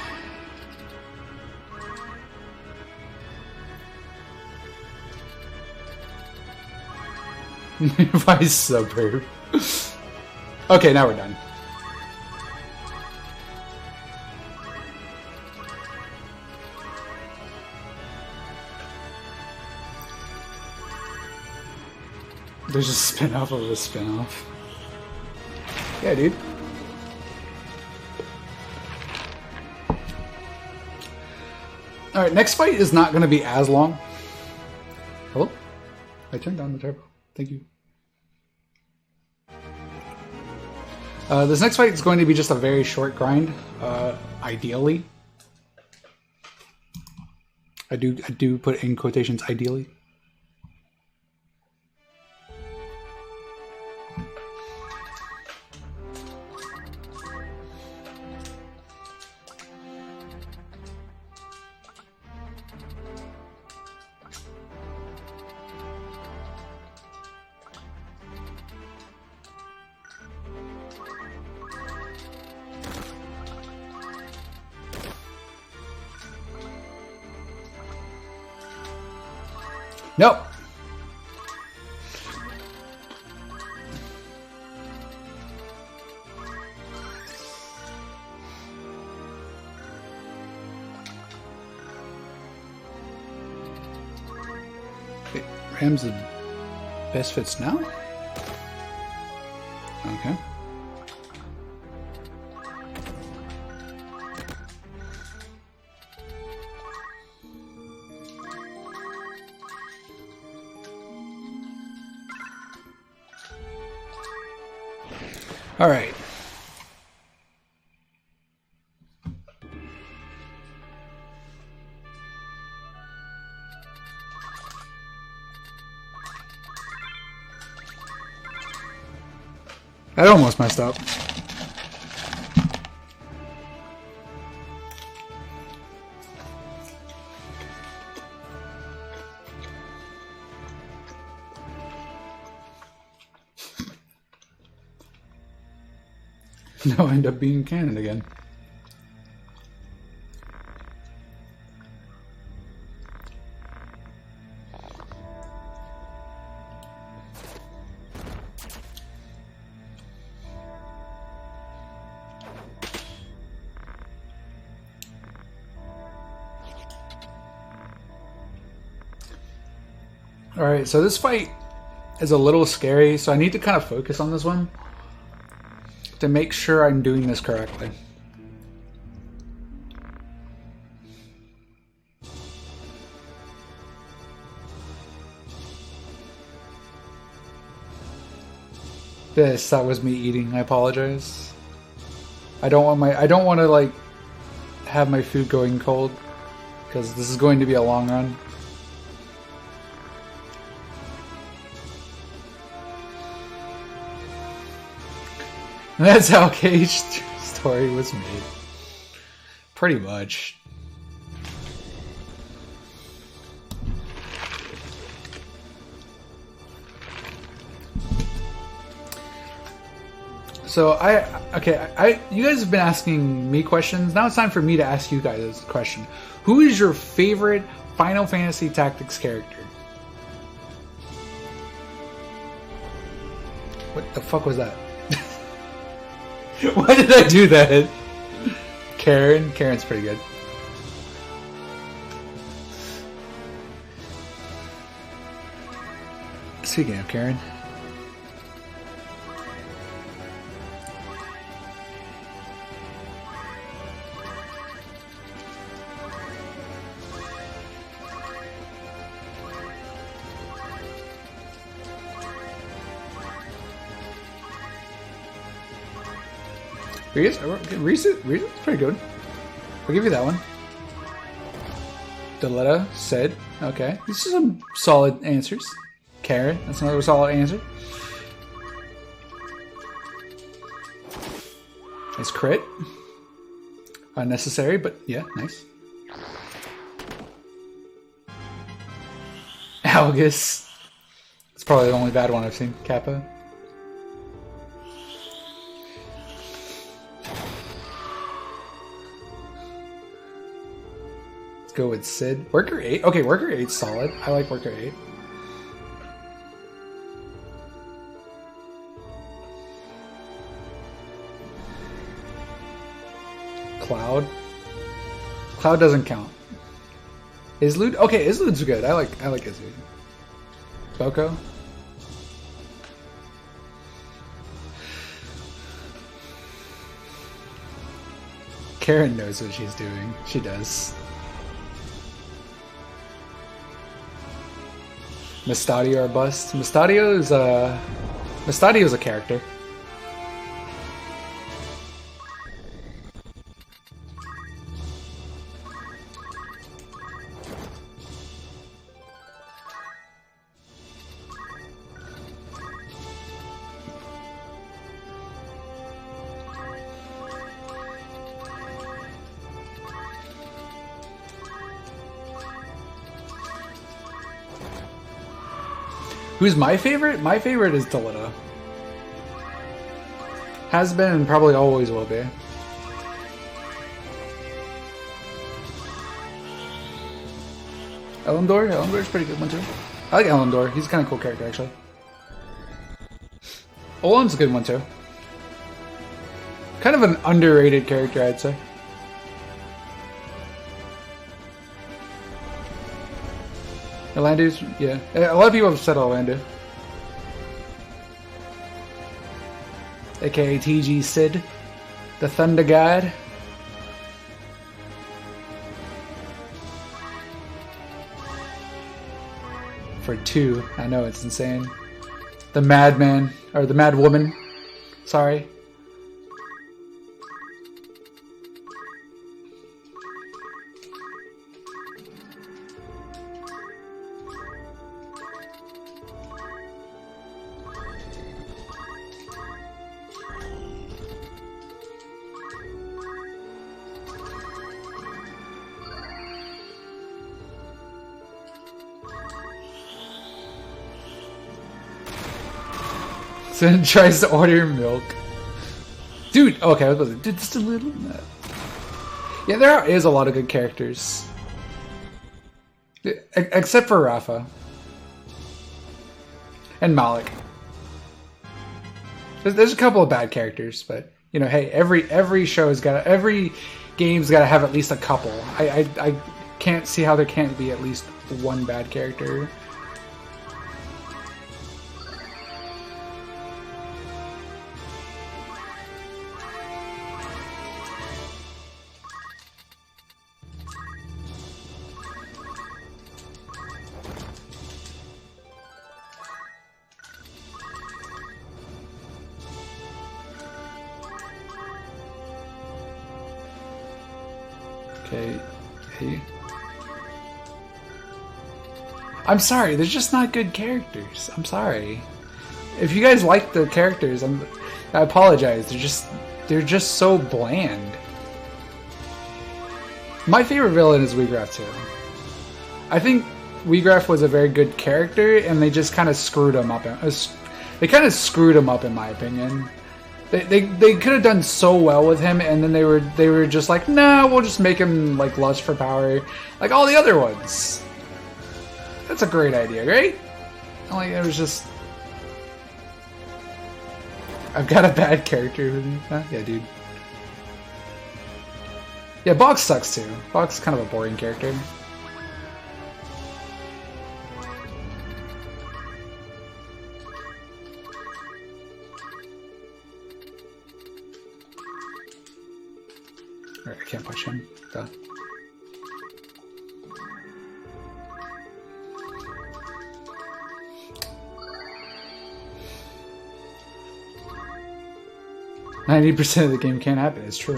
Nearby suburb. Okay, now we're done. There's a spin-off of a spin-off. Yeah, dude. Alright, next fight is not going to be as long. Hello? I turned on the turbo. Thank you. This next fight is going to be just a very short grind, ideally. I do put in quotations, ideally. Nope. Wait, Ram's the best fits now? Okay. All right. That almost messed up. Now I end up being canon again. Alright, so this fight is a little scary, so I need to kind of focus on this one to make sure I'm doing this correctly. That was me eating. I apologize. I don't want to like have my food going cold because this is going to be a long run. And that's how Cage Story was made. Pretty much. So you guys have been asking me questions. Now it's time for me to ask you guys a question. Who is your favorite Final Fantasy Tactics character? What the fuck was that? Why did I do that? Karen? Karen's pretty good. Speaking of Karen. Reese's pretty good. I'll give you that one. Deletta, Sid. Okay. These are some solid answers. Karen, that's another solid answer. Nice crit. Unnecessary, but yeah, nice. Algus. It's probably the only bad one I've seen. Kappa. Let's go with Sid. Worker 8. Okay, Worker 8's solid. I like Worker 8. Cloud. Cloud doesn't count. Islude? Okay, Islude's good. I like Islude. Boko. Karen knows what she's doing. She does. Mustadio or bust? Mustadio's a character. Who's my favorite? My favorite is Delita. Has been and probably always will be. Elendor? Elendor's a pretty good one too. I like Elendor. He's a kind of cool character actually. Olin's a good one too. Kind of an underrated character, I'd say. Orlando's, yeah. A lot of people have said Orlando. AKA TG Sid, the Thunder God. For 2, I know it's insane. The Madman, or the Mad Woman. Sorry. Then tries to order milk. Dude, okay, I was supposed to, just a little. Yeah, there is a lot of good characters. Except for Rafa. And Malik. There's a couple of bad characters, but, you know, hey, every show's got, every game's got to have at least a couple. I can't see how there can't be at least one bad character. Okay, hey. I'm sorry, they're just not good characters. I'm sorry. If you guys like the characters, I apologize. They're just so bland. My favorite villain is Weegraf too. I think Weegraf was a very good character, and they just kind of screwed him up. They kind of screwed him up, in my opinion. They could have done so well with him, and then they were just like, nah, we'll just make him like lust for power, like all the other ones. That's a great idea, right? Like it was just. I've got a bad character with me. Huh? Yeah, dude. Yeah, Bog sucks too. Bog's kind of a boring character. Alright, I can't push him. Duh. %90 of the game can't happen, it's true.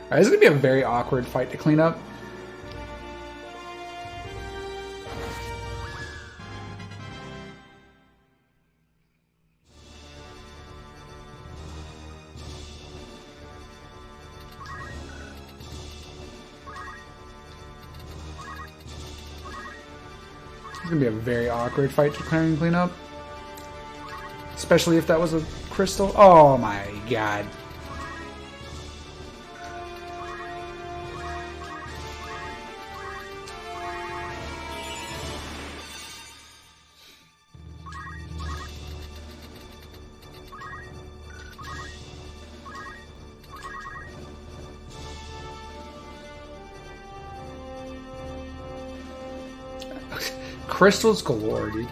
Alright, this is gonna be a very awkward fight to clean up. It's gonna be a very awkward fight to try and clean up. Especially if that was a crystal. Oh my god. Crystals galore, dude.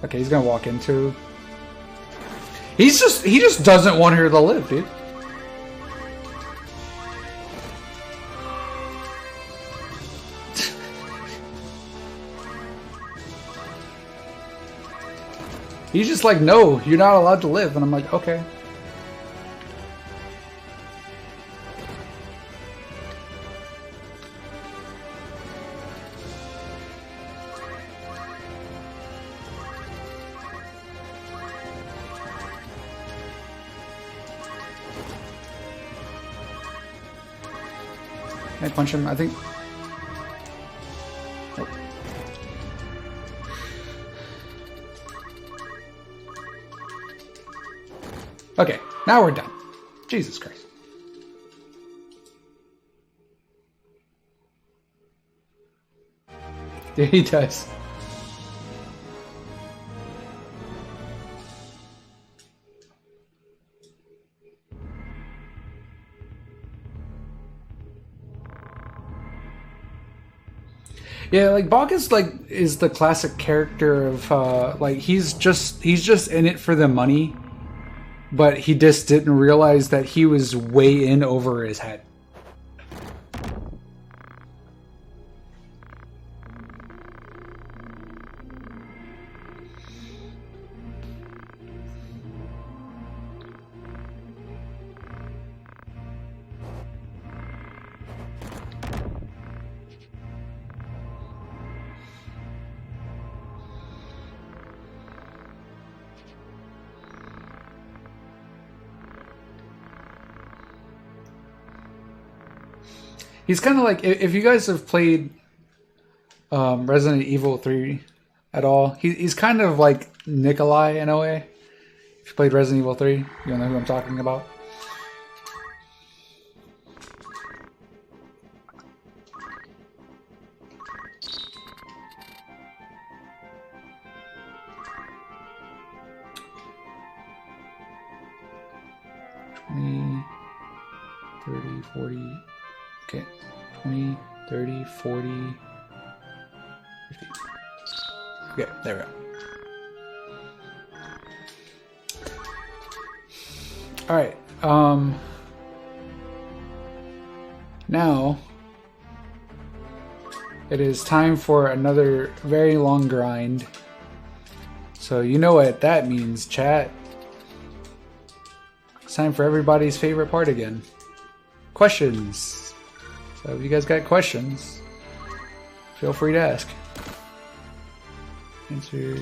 Okay, he's gonna walk into. He just doesn't want her to live, dude. He's just like, no, you're not allowed to live, and I'm like, okay. I punch him, I think. Oh. Okay, now we're done. Jesus Christ. Yeah, he does. Yeah, like Bog is the classic character of like he's just in it for the money, but he just didn't realize that he was way in over his head. He's kind of like, if you guys have played Resident Evil 3 at all, he's kind of like Nikolai in a way. If you played Resident Evil 3, you'll know who I'm talking about. Okay, 20, 30, 40, 50. Okay, there we go. Alright, now it is time for another very long grind. So you know what that means, chat. It's time for everybody's favorite part again. Questions. So if you guys got questions, feel free to ask. Answer.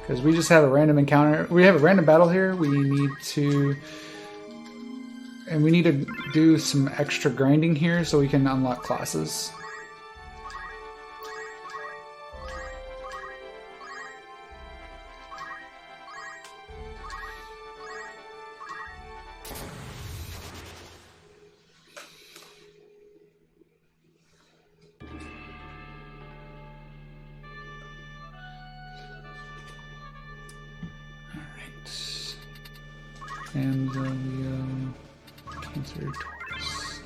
Because we just had a random encounter. We have a random battle here. We need to do some extra grinding here so we can unlock classes. And Cancer Taurus.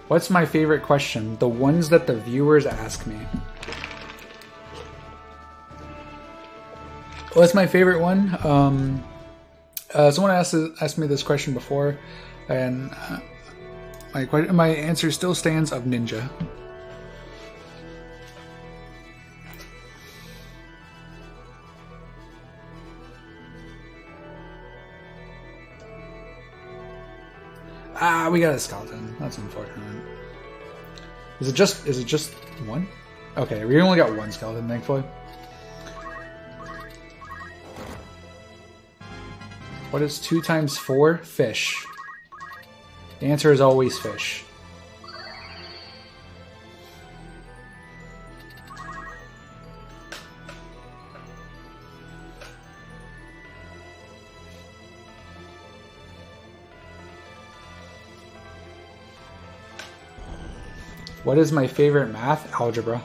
What's my favorite question? The ones that the viewers ask me. What's my favorite one? Someone asked me this question before, and my answer still stands of Ninja. Ah, we got a skeleton. That's unfortunate. Is it just one? Okay, we only got one skeleton, thankfully. What is 2 times 4? Fish. The answer is always fish. What is my favorite math? Algebra.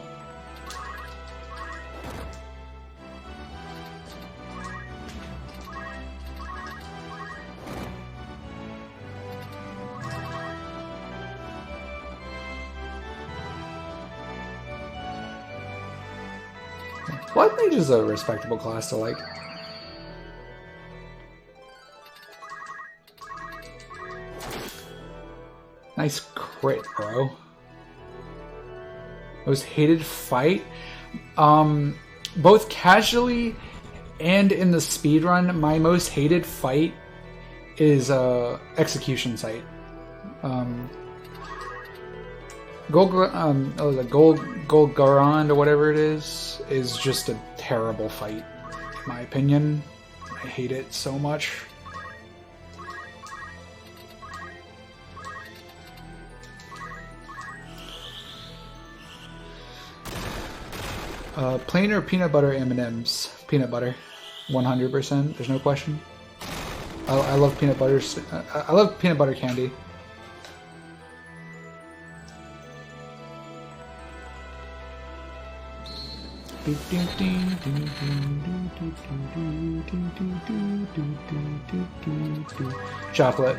Blood Mage is a respectable class to like. Nice crit, bro. Most hated fight? Both casually and in the speedrun, my most hated fight is Execution Site. Golgarand or whatever it is just a terrible fight, in my opinion. I hate it so much. Plain or peanut butter M&Ms? Peanut butter, 100%. There's no question. I love peanut butter. I love peanut butter candy. Chocolate.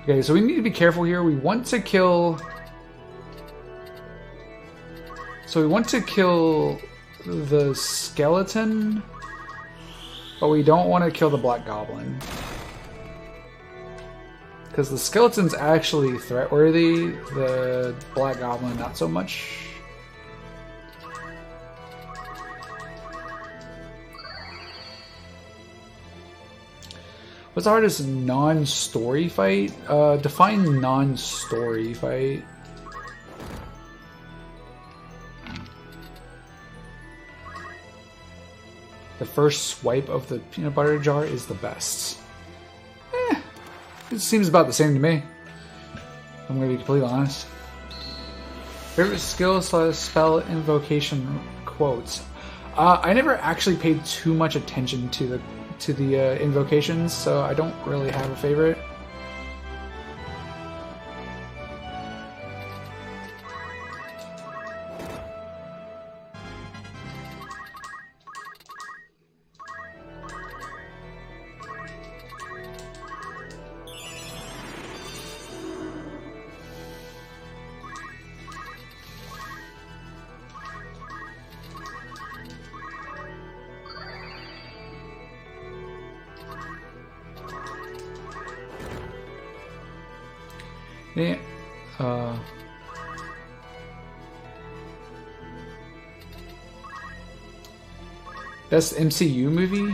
Okay, so we need to be careful here. We want to kill... So we want to kill the skeleton, but we don't want to kill the Black Goblin. Because the skeleton's actually threat-worthy, the Black Goblin not so much. What's the hardest non-story fight? Define non-story fight. The first swipe of the peanut butter jar is the best. It seems about the same to me. I'm gonna be completely honest. Favorite skill / spell invocation quotes. I never actually paid too much attention to the invocations, so I don't really have a favorite. Yeah. Best MCU movie?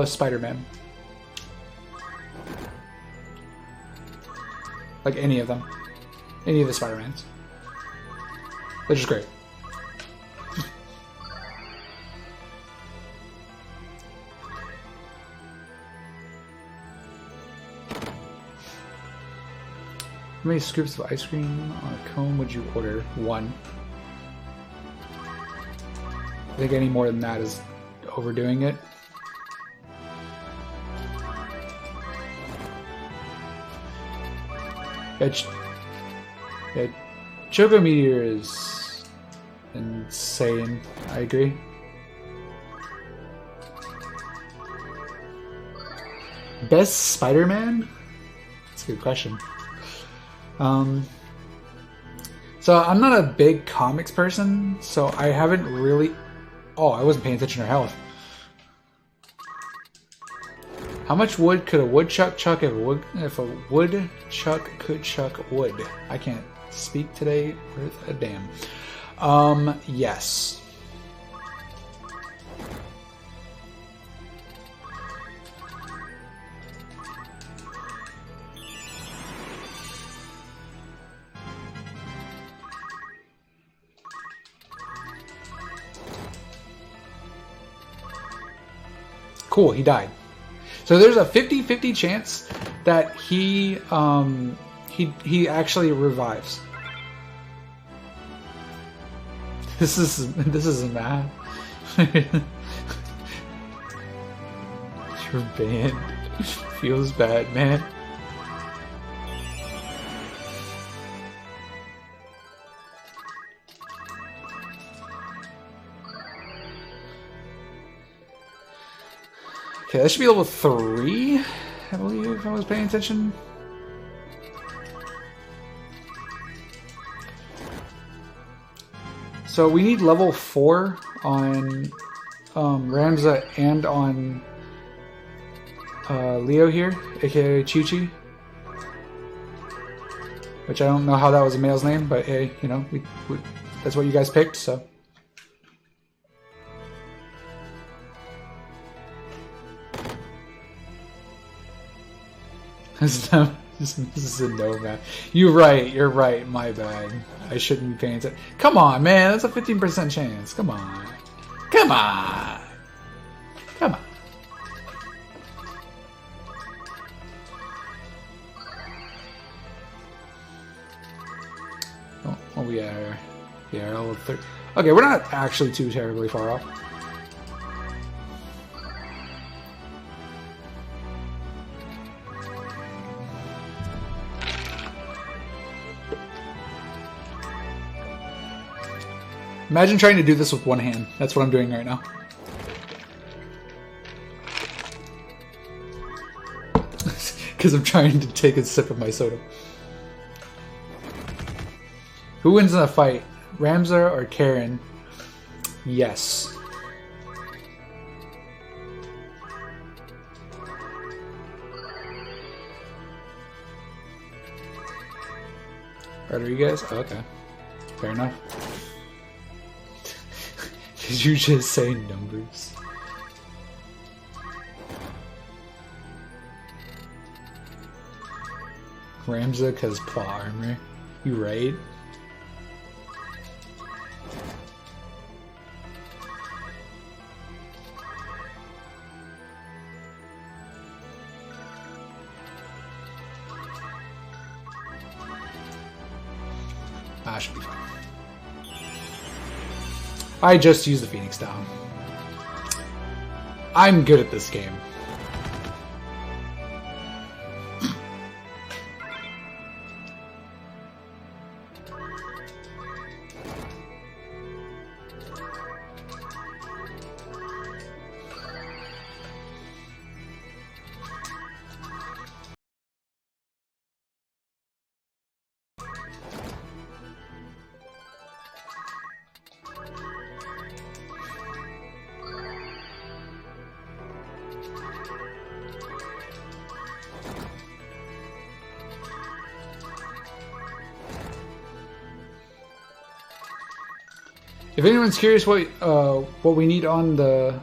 Spider-Man. Like any of them. Any of the Spider-Mans. They're just great. How many scoops of ice cream on a cone would you order? 1. I think any more than that is overdoing it. Yeah, Choco Meteor is insane. I agree. Best Spider-Man? That's a good question. So I'm not a big comics person, so I haven't really... Oh, I wasn't paying attention to her health. How much wood could a woodchuck chuck if a woodchuck could chuck wood? I can't speak today worth a damn. Yes. Cool, he died. So there's a 50-50 chance that he actually revives. This is mad. You're banned. Feels bad, man. Okay, that should be level 3, I believe, if I was paying attention. So we need level 4 on Ramza and on Leo here, aka Chi-Chi. Which I don't know how that was a male's name, but hey, you know, we that's what you guys picked, so. This is a no, man. You're right, my bad. I shouldn't be paying attention. Come on, man, that's a 15% chance. Come on. Come on. Come on. Oh, we are. Yeah, level 3. Okay, we're not actually too terribly far off. Imagine trying to do this with one hand. That's what I'm doing right now. Because I'm trying to take a sip of my soda. Who wins in a fight? Ramza or Karen? Yes. Rodriguez? Oh, okay. Fair enough. Did you just say numbers? Ramza because plot armor. You right? Ah, should be fine. I just used the Phoenix Down. I'm good at this game. If anyone's curious what we need on the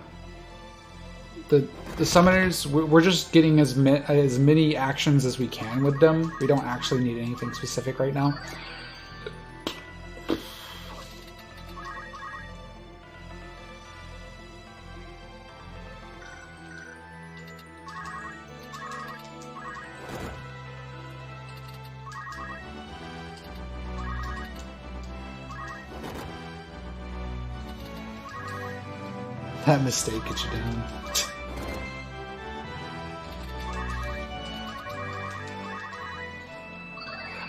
summoners, we're just getting as many actions as we can with them. We don't actually need anything specific right now. That mistake gets you down.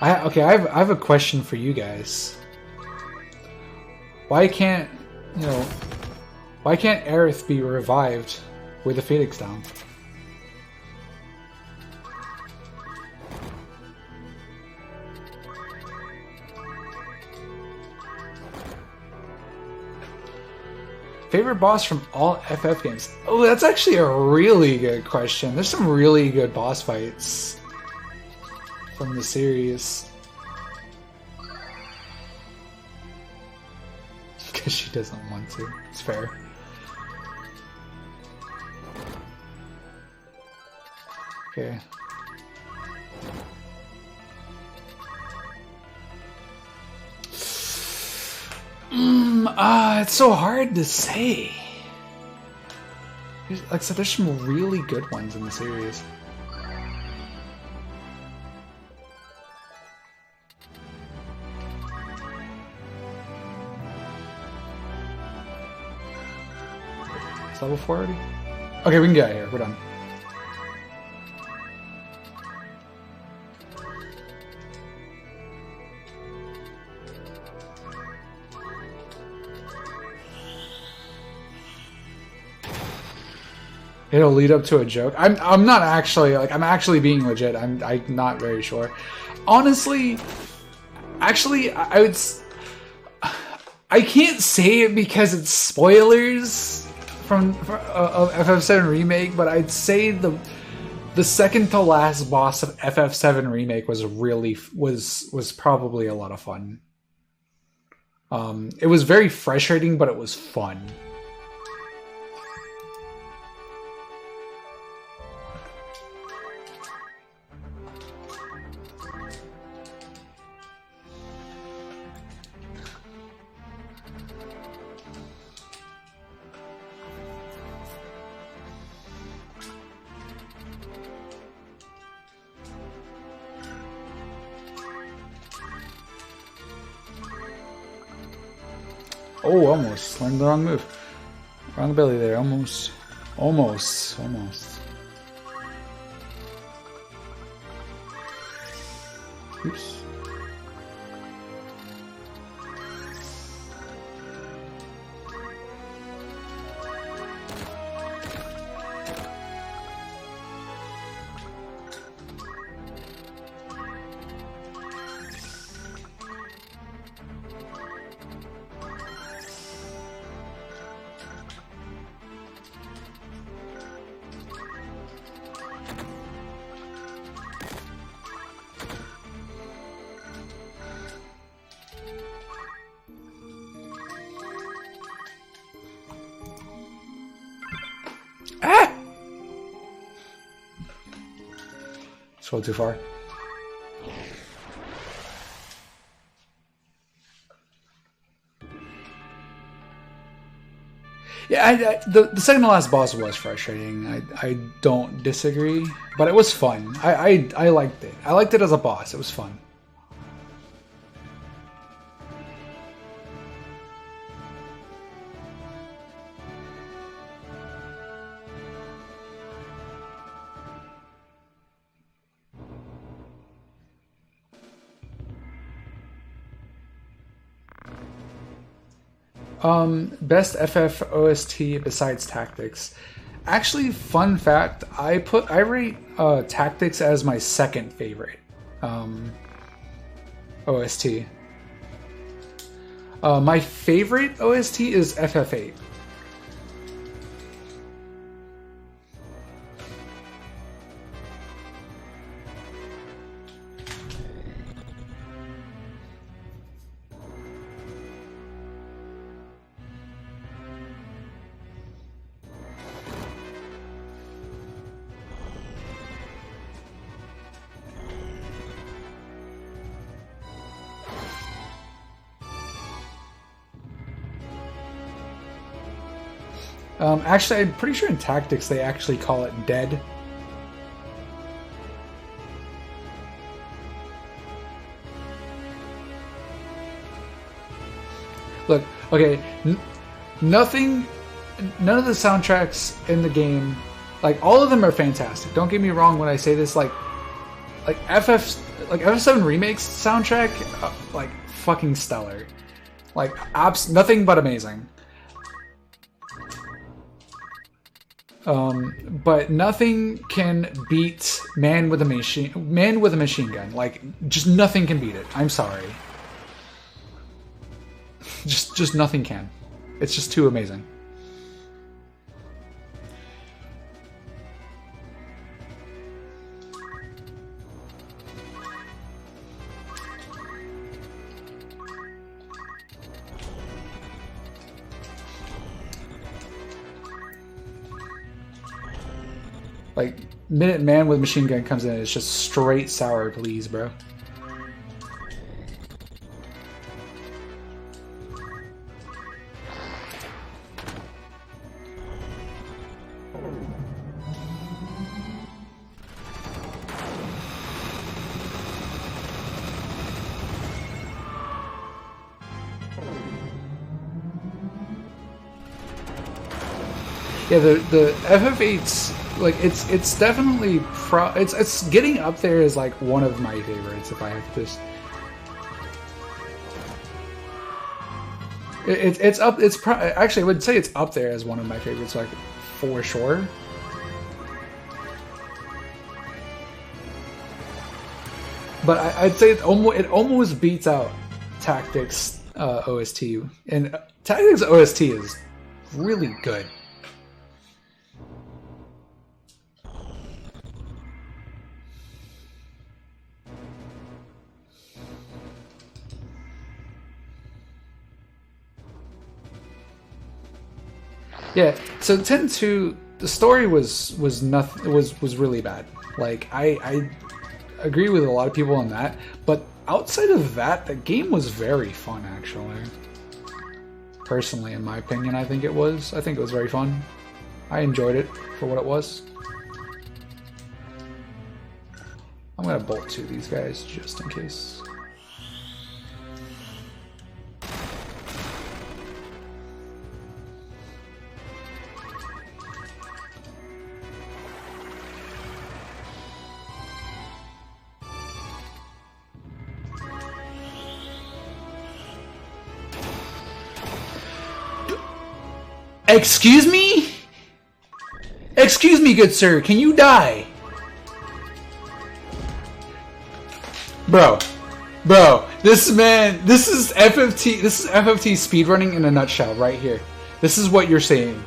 Okay, I have a question for you guys. Why can't, you know, why can't Aerith be revived with the Phoenix down? Favorite boss from all FF games? Oh, that's actually a really good question. There's some really good boss fights from the series. Because she doesn't want to. It's fair. Okay. It's so hard to say. Like I said, there's some really good ones in the series. It's level 4 already? Okay, we can get out of here. We're done. It'll lead up to a joke. I'm not actually, like, I'm actually being legit. I'm not very sure. Honestly, actually, I can't say it because it's spoilers from FF7 Remake, but I'd say the second to last boss of FF7 Remake was probably a lot of fun. It was very frustrating, but it was fun. Oh, almost. Learned the wrong move. Wrong ability there. Almost. Almost. Almost. Oops. Ah! Scrolled too far. Yeah, the second to last boss was frustrating. I don't disagree, but it was fun. I liked it. I liked it as a boss. It was fun. Best FF OST besides Tactics. Actually, fun fact, I rate Tactics as my second favorite OST. My favorite OST is FF8. Actually, I'm pretty sure in Tactics they actually call it Dead. Look, okay, none of the soundtracks in the game, like, all of them are fantastic. Don't get me wrong when I say this, like, like FF7 Remake's soundtrack, like fucking stellar, like nothing but amazing. But nothing can beat Man with a Machine Gun. Like, just nothing can beat it. I'm sorry. Just nothing can. It's just too amazing. Like, minute Man with Machine Gun comes in, it's just straight sour, please, bro. Yeah, the FF8's like it's definitely it's getting up there as like one of my favorites. If I have to just, actually I would say it's up there as one of my favorites, like for sure. But I'd say it almost beats out Tactics OST, and Tactics OST is really good. Yeah, so 10-2, the story was really bad. Like I agree with a lot of people on that, but outside of that, the game was very fun actually. Personally, in my opinion, I think it was very fun. I enjoyed it for what it was. I'm gonna bolt to these guys just in case. Excuse me? Excuse me, good sir, can you die? Bro, this is FFT speedrunning in a nutshell right here. This is what you're saying.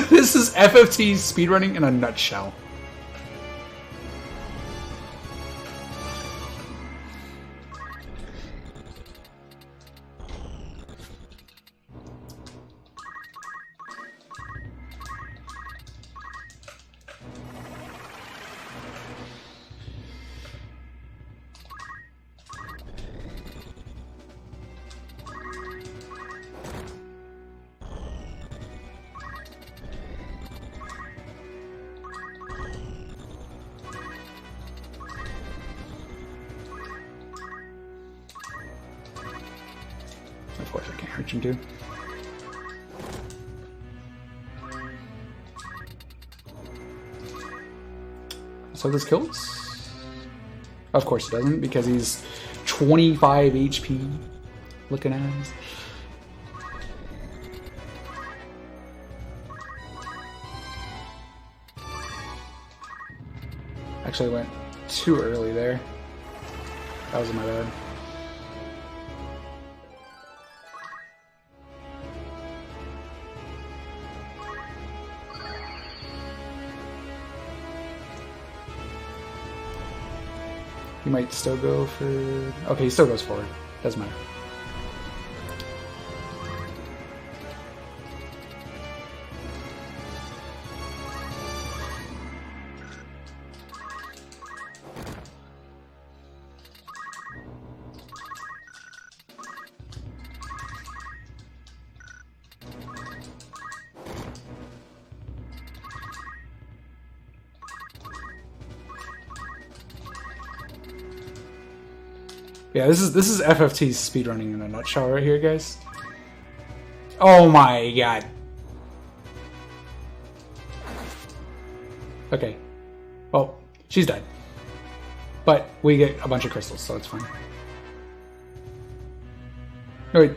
This is FFT speedrunning in a nutshell. Of course I can't hurt him too. So this kills? Of course it doesn't, because he's 25 HP. Looking at him. Actually went too early there. That was my bad. He might still go for... Okay, he still goes forward. Doesn't matter. Yeah, this is FFT speedrunning in a nutshell right here, guys. Oh my god. Okay. Well, she's dead. But we get a bunch of crystals, so it's fine. No, wait.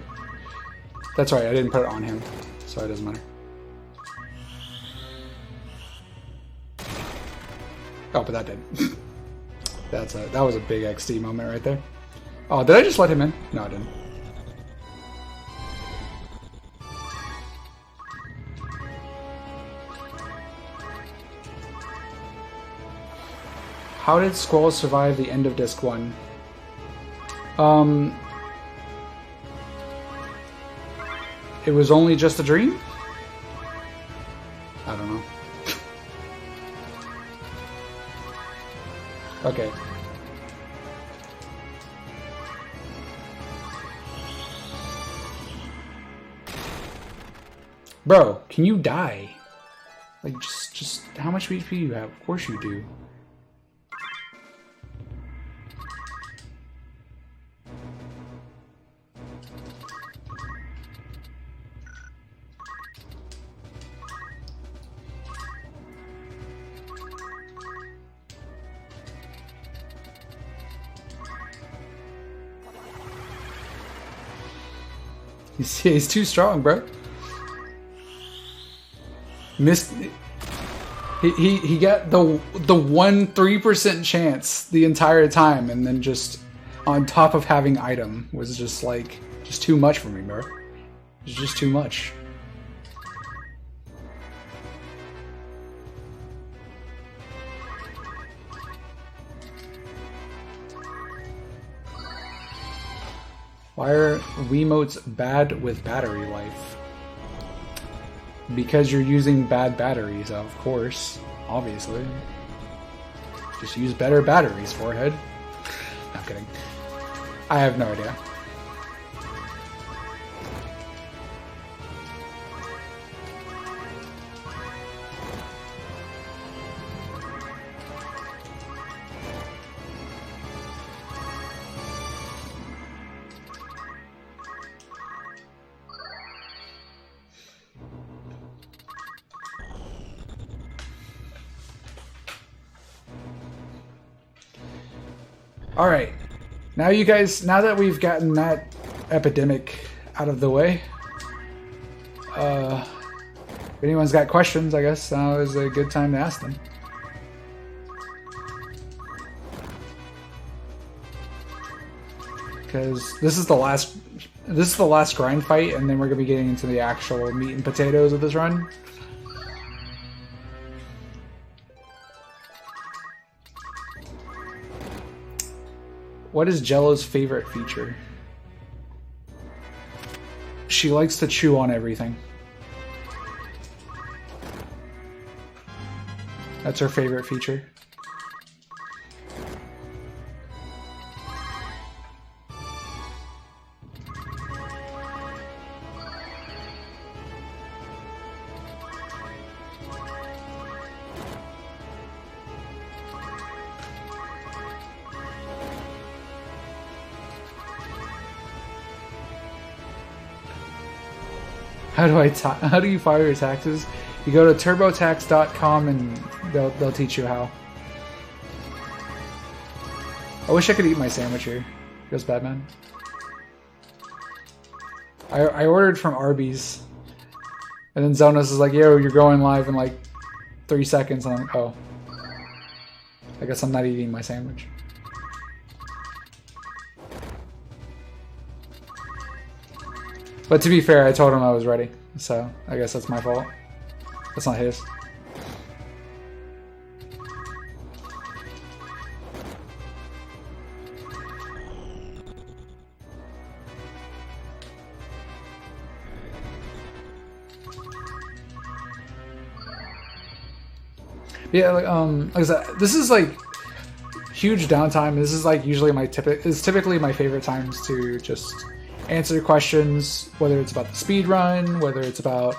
That's right, I didn't put it on him, so it doesn't matter. Oh, but that did. That was a big XD moment right there. Oh, did I just let him in? No, I didn't. How did Squall survive the end of Disc 1? It was only just a dream? I don't know. Okay. Bro, can you die? Like, just how much HP do you have? Of course you do. He's too strong, bro. Missed. He got the 3% chance the entire time, and then just on top of having item was just like too much for me, bro. It's just too much. Why are Wiimotes bad with battery life? Because you're using bad batteries, of course. Obviously. Just use better batteries, forehead. No, I'm kidding. I have no idea. Alright, now that we've gotten that epidemic out of the way, if anyone's got questions, I guess now is a good time to ask them. Because this is the last grind fight, and then we're gonna be getting into the actual meat and potatoes of this run. What is Jello's favorite feature? She likes to chew on everything. That's her favorite feature. How do you file your taxes? You go to turbotax.com and they'll teach you how. I wish I could eat my sandwich here. Goes Batman. I ordered from Arby's, and then Zonas is like, "Yo, you're going live in like 3 seconds." And I'm like, "Oh, I guess I'm not eating my sandwich." But to be fair, I told him I was ready, so I guess that's my fault. That's not his. Yeah, like I said, this is like huge downtime. This is like usually it's typically my favorite times to just answer questions, whether it's about the speed run, whether it's about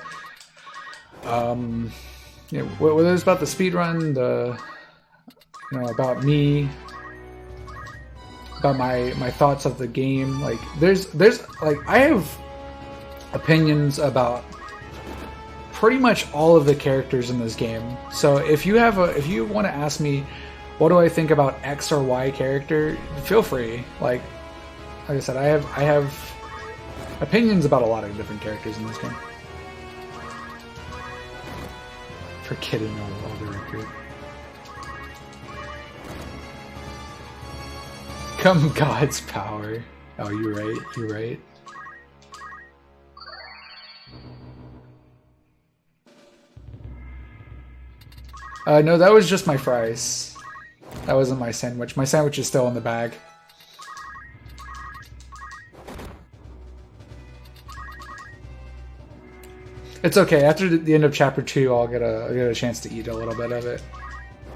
whether it's about the speed run, about me, about my thoughts of the game. Like there's like I have opinions about pretty much all of the characters in this game. So if you want to ask me what do I think about X or Y character? Feel free. Like I said, I have opinions about a lot of different characters in this game. For kidding all the record. Come God's power. Oh, you're right. You're right. No, that was just my fries. That wasn't my sandwich. My sandwich is still in the bag. It's okay. After the end of chapter 2, I'll get a chance to eat a little bit of it.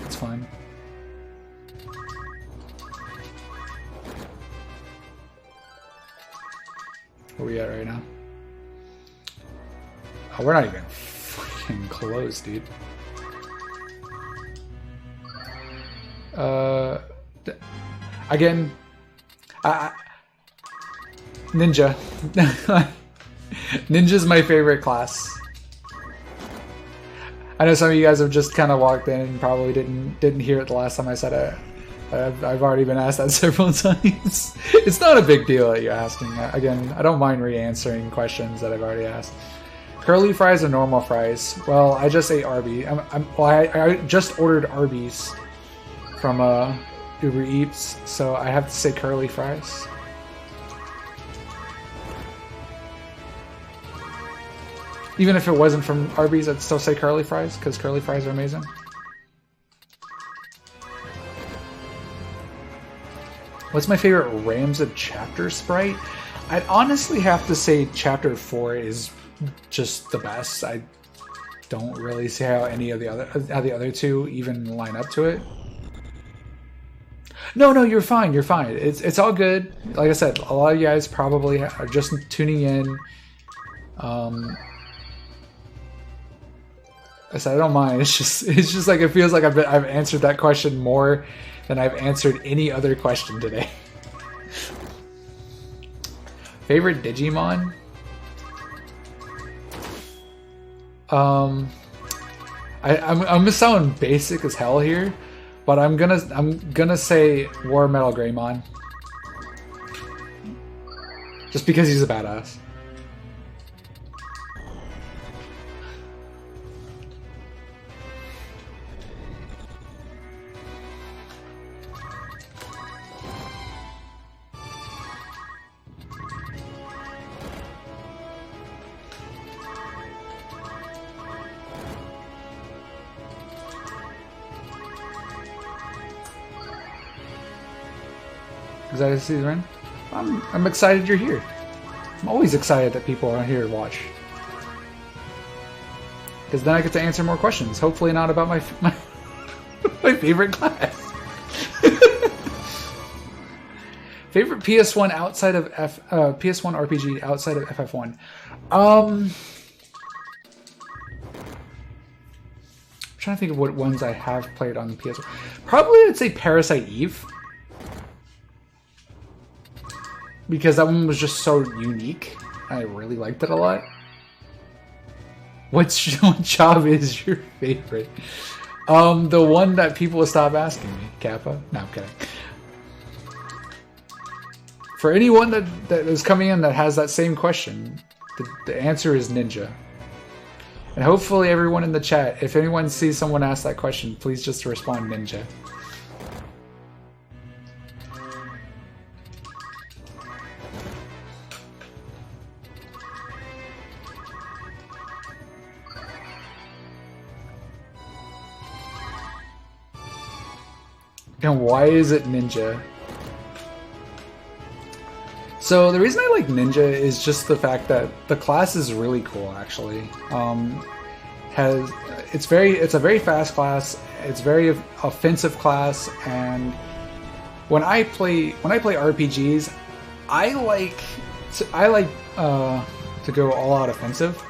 It's fine. Where are we at right now? Oh, we're not even fucking close, dude. Again, Ninja. Ninja's my favorite class. I know some of you guys have just kind of walked in and probably didn't hear it the last time I said it. I've already been asked that several times. It's not a big deal that you're asking. Again, I don't mind re-answering questions that I've already asked. Curly fries or normal fries? Well, I just ate Arby's. I just ordered Arby's from Uber Eats, so I have to say curly fries. Even if it wasn't from Arby's, I'd still say curly fries, because curly fries are amazing. What's my favorite Ramza chapter sprite? I'd honestly have to say chapter 4 is just the best. I don't really see how any of the other two even line up to it. No, you're fine. You're fine. It's all good. Like I said, a lot of you guys probably are just tuning in. I said I don't mind. It's just like it feels like I've answered that question more than I've answered any other question today. Favorite Digimon? I'm gonna sound basic as hell here, but I'm gonna say War Metal Greymon. Just because he's a badass. Excited to see you, Ren? I'm excited you're here. I'm always excited that people are here to watch. Because then I get to answer more questions. Hopefully not about my favorite class. Favorite PS1 outside of PS1 RPG outside of FF1. I'm trying to think of what ones I have played on the PS1. Probably I'd say Parasite Eve. Because that one was just so unique. I really liked it a lot. What job is your favorite? The one that people will stop asking me. Kappa? No, I'm kidding. For anyone that is coming in that has that same question, the answer is Ninja. And hopefully everyone in the chat, if anyone sees someone ask that question, please just respond Ninja. And why is it Ninja? So the reason I like Ninja is just the fact that the class is really cool. Actually, it's a very fast class. It's very offensive class, and when I play RPGs, I like to go all out offensive.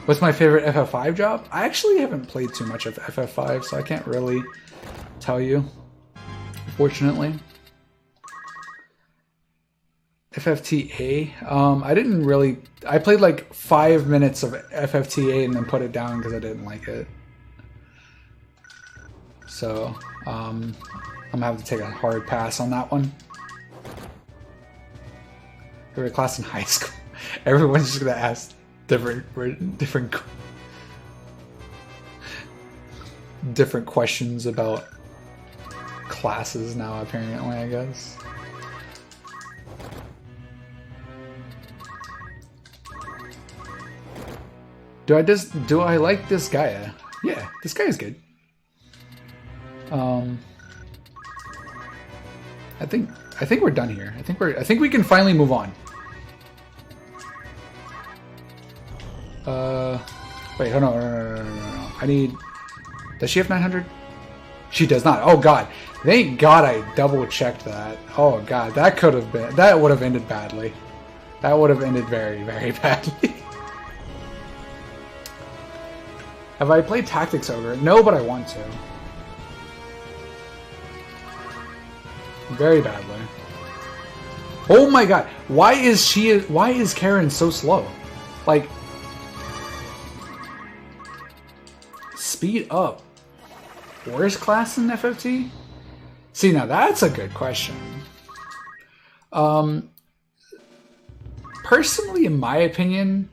What's my favorite FF5 job? I actually haven't played too much of FF5, so I can't really tell you, unfortunately. FFTA? I played like 5 minutes of FFTA and then put it down because I didn't like it. So I'm gonna have to take a hard pass on that one. Every class in high school, everyone's just gonna ask different questions about classes now. Apparently, I guess. Do I like this guy? Yeah, this guy is good. I think we're done here. I think we can finally move on. Wait, hold on, no. I need. Does she have 900? She does not. Oh god, thank God I double checked that. Oh god, that would have ended badly. That would have ended very, very badly. Have I played Tactics Ogre? No, but I want to. Very badly. Oh my god, why is Karen so slow? Like, speed up. Worst class in FFT? See, now that's a good question. Personally, in my opinion,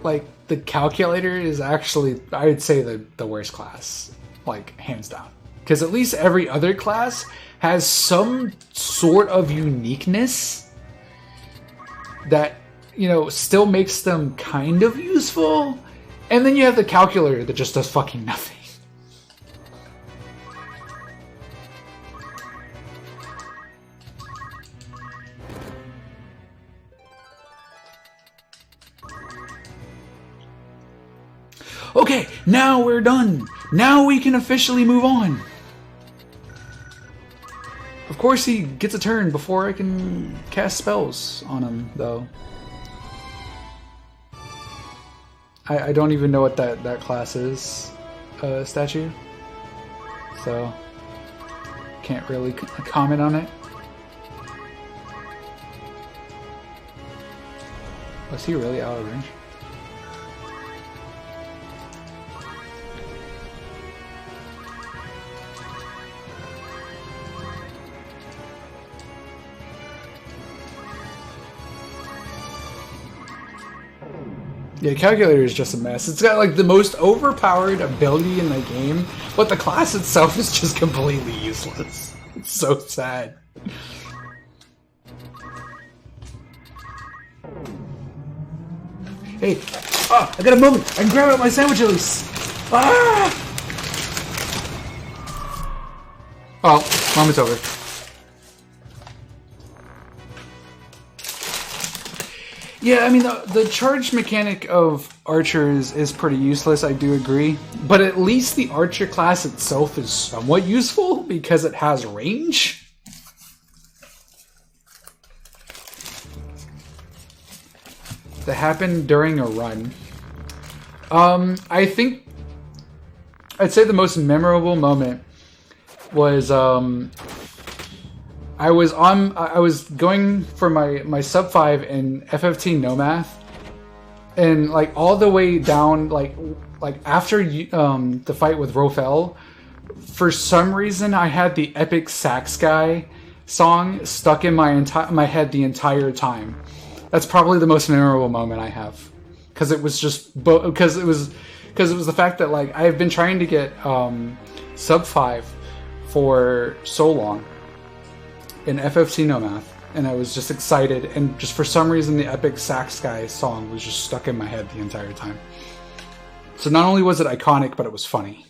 like, the calculator is actually, I would say, the worst class. Like, hands down. Because at least every other class has some sort of uniqueness that, you know, still makes them kind of useful. And then you have the calculator that just does fucking nothing. Okay, now we're done. Now we can officially move on. Of course he gets a turn before I can cast spells on him, though. I don't even know what that class is, statue. So, can't really comment on it. Was he really out of range? Yeah, calculator is just a mess. It's got like the most overpowered ability in the game, but the class itself is just completely useless. It's so sad. Hey, oh, I got a moment. I can grab out my sandwich at least. Ah! Oh, moment's over. Yeah, I mean, the charge mechanic of archers is pretty useless, I do agree. But at least the archer class itself is somewhat useful because it has range. That happened during a run. I think I'd say the most memorable moment was I was going for my sub 5 in FFT no math, and like all the way down, like after the fight with Rofel, for some reason I had the Epic Sax Guy song stuck in my head the entire time. That's probably the most memorable moment I have, because it was just because it was the fact that like I've been trying to get sub 5 for so long in FFC No Math, and I was just excited, and just for some reason the Epic Sax Guy song was just stuck in my head the entire time. So not only was it iconic, but it was funny.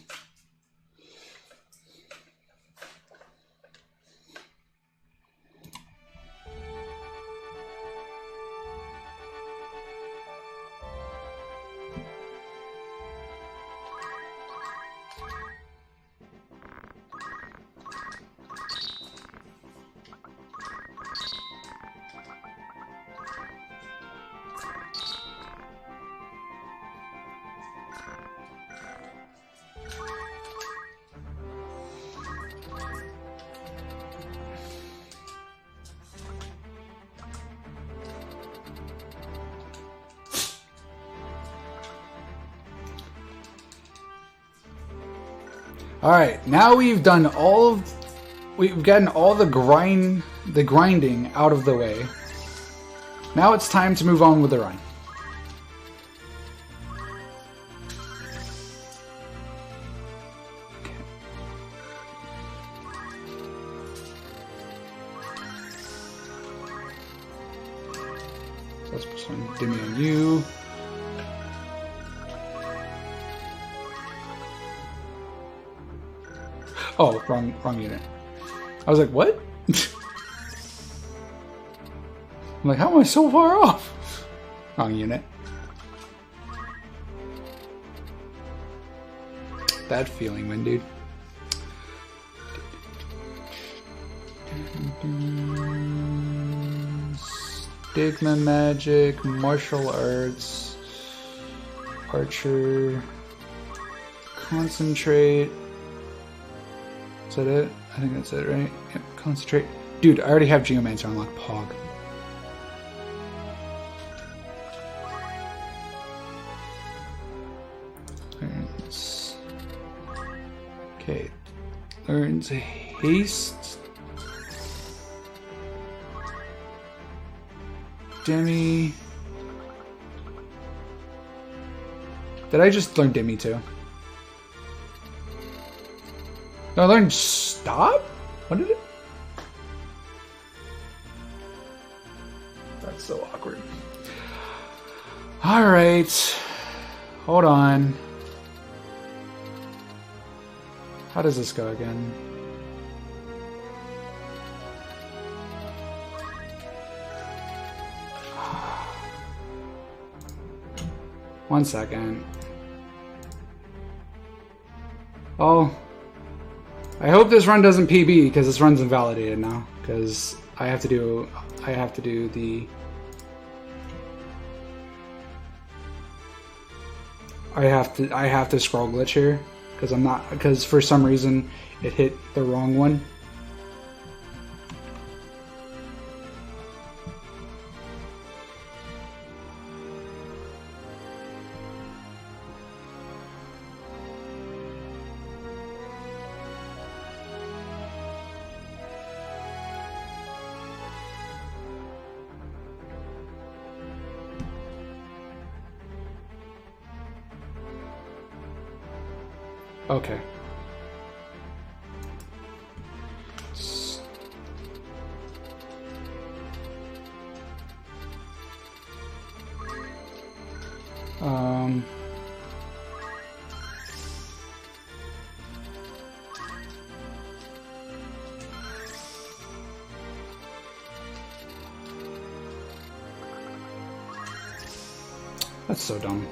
Alright, now we've gotten all the grinding out of the way. Now it's time to move on with the run. So let's put some Demi on you. Oh, wrong unit. I was like, what? I'm like, how am I so far off? Wrong unit. That feeling, man, dude. Stigma magic, martial arts, archer, concentrate. Is that it? I think that's it, right? Yep, concentrate. Dude, I already have Geomancer unlocked. Pog. Learns. Okay. Learns haste. Demi. Did I just learn Demi too? No, I learned stop? What did it? That's so awkward. Alright. Hold on. How does this go again? One second. Oh. I hope this run doesn't PB because this run's invalidated now. Because I have to do the. I have to scroll glitch here because for some reason it hit the wrong one. Okay. That's so dumb.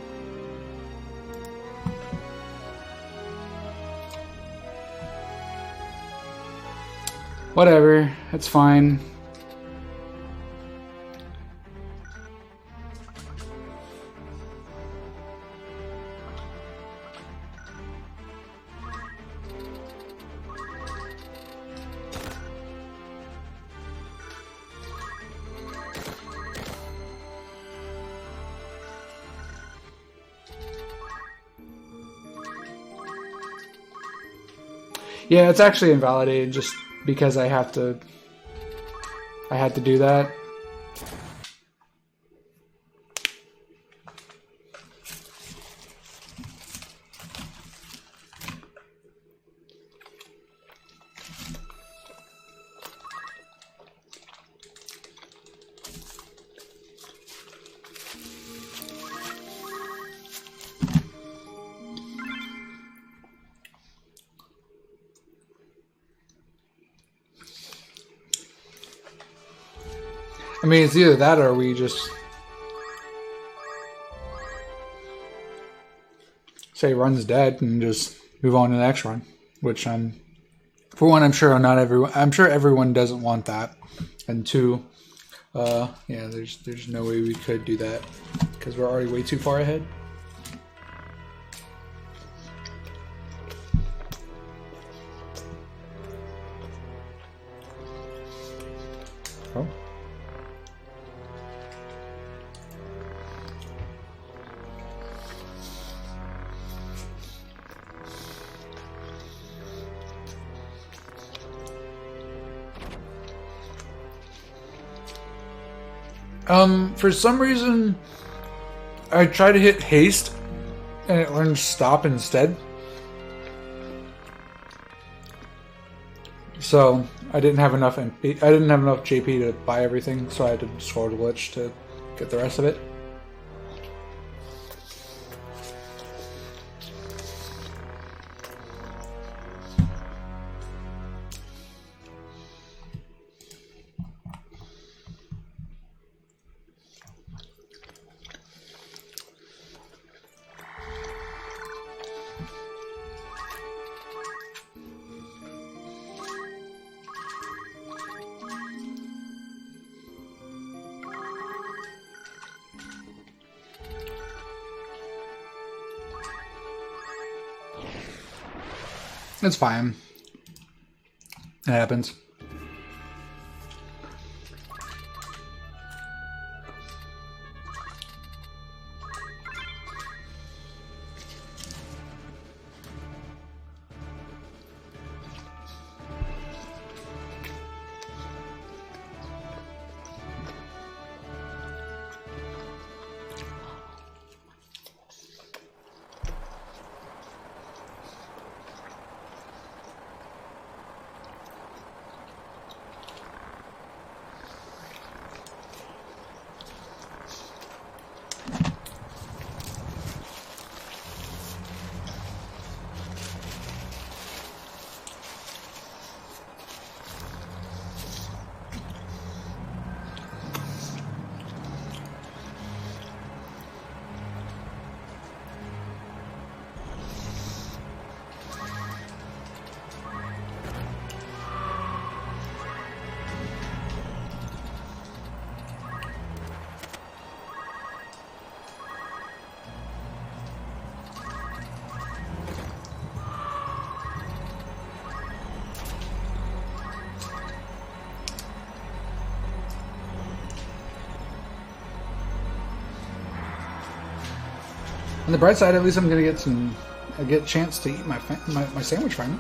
Whatever, it's fine. Yeah, it's actually invalidated just because I had to do that. I mean, it's either that or we just say run's dead and just move on to the next run. Which for one, I'm sure everyone doesn't want that, and two, yeah, there's no way we could do that because we're already way too far ahead. Oh. For some reason, I tried to hit haste, and it learned stop instead. So I didn't have enough MP. I didn't have enough JP to buy everything, so I had to scroll the glitch to get the rest of it. It's fine. It happens. On the bright side, at least I'm gonna get a chance to eat my sandwich finally.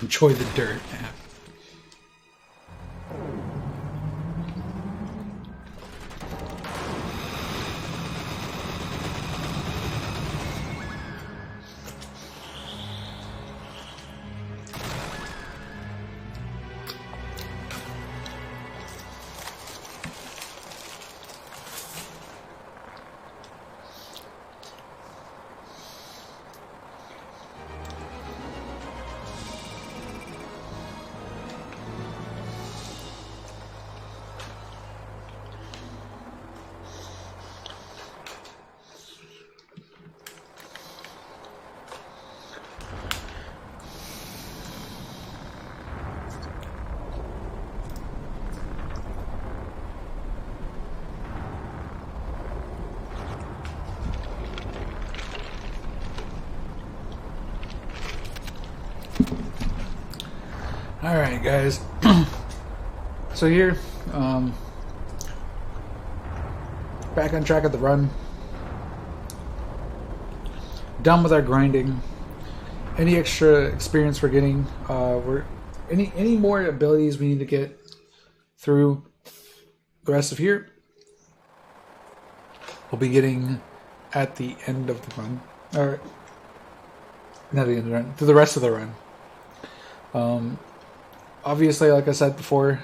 Enjoy the dirt. Alright guys, so here, back on track of the run, done with our grinding. Any extra experience we're getting, any more abilities we need to get through the rest of here, we'll be getting at the end of the run, or not the end of the run, through the rest of the run. Obviously, like I said before,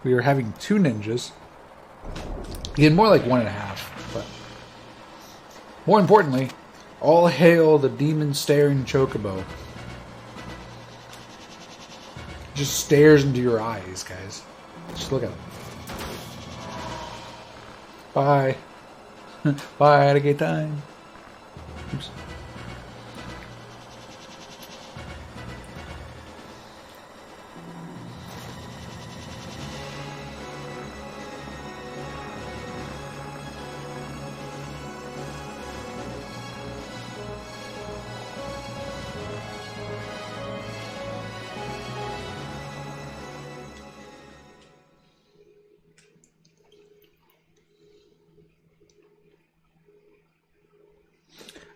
we were having 2 ninjas. Again, more like 1.5. But more importantly, all hail the demon staring chocobo. Just stares into your eyes, guys. Just look at him. Bye. Bye, had a good time.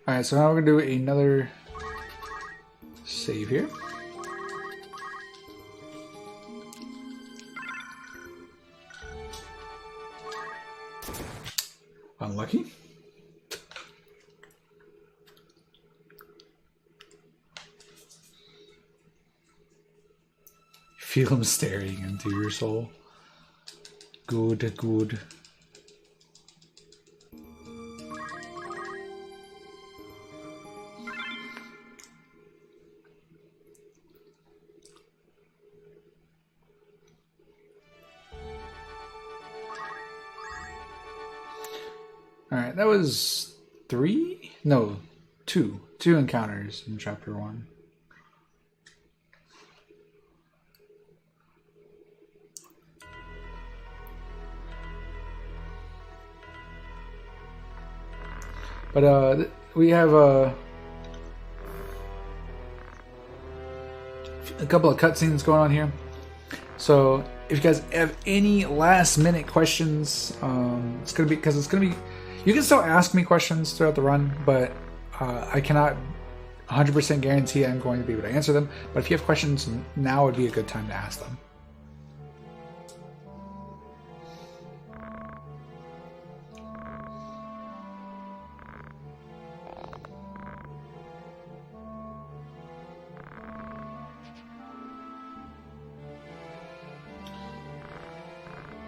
Alright, so now we're going to do another save here. Unlucky. Feel him staring into your soul. Good, good. Alright, that was 3? No, 2. 2 encounters in chapter 1. But we have a couple of cutscenes going on here. So if you guys have any last minute questions, it's gonna be you can still ask me questions throughout the run, but I cannot 100% guarantee I'm going to be able to answer them. But if you have questions, now would be a good time to ask them.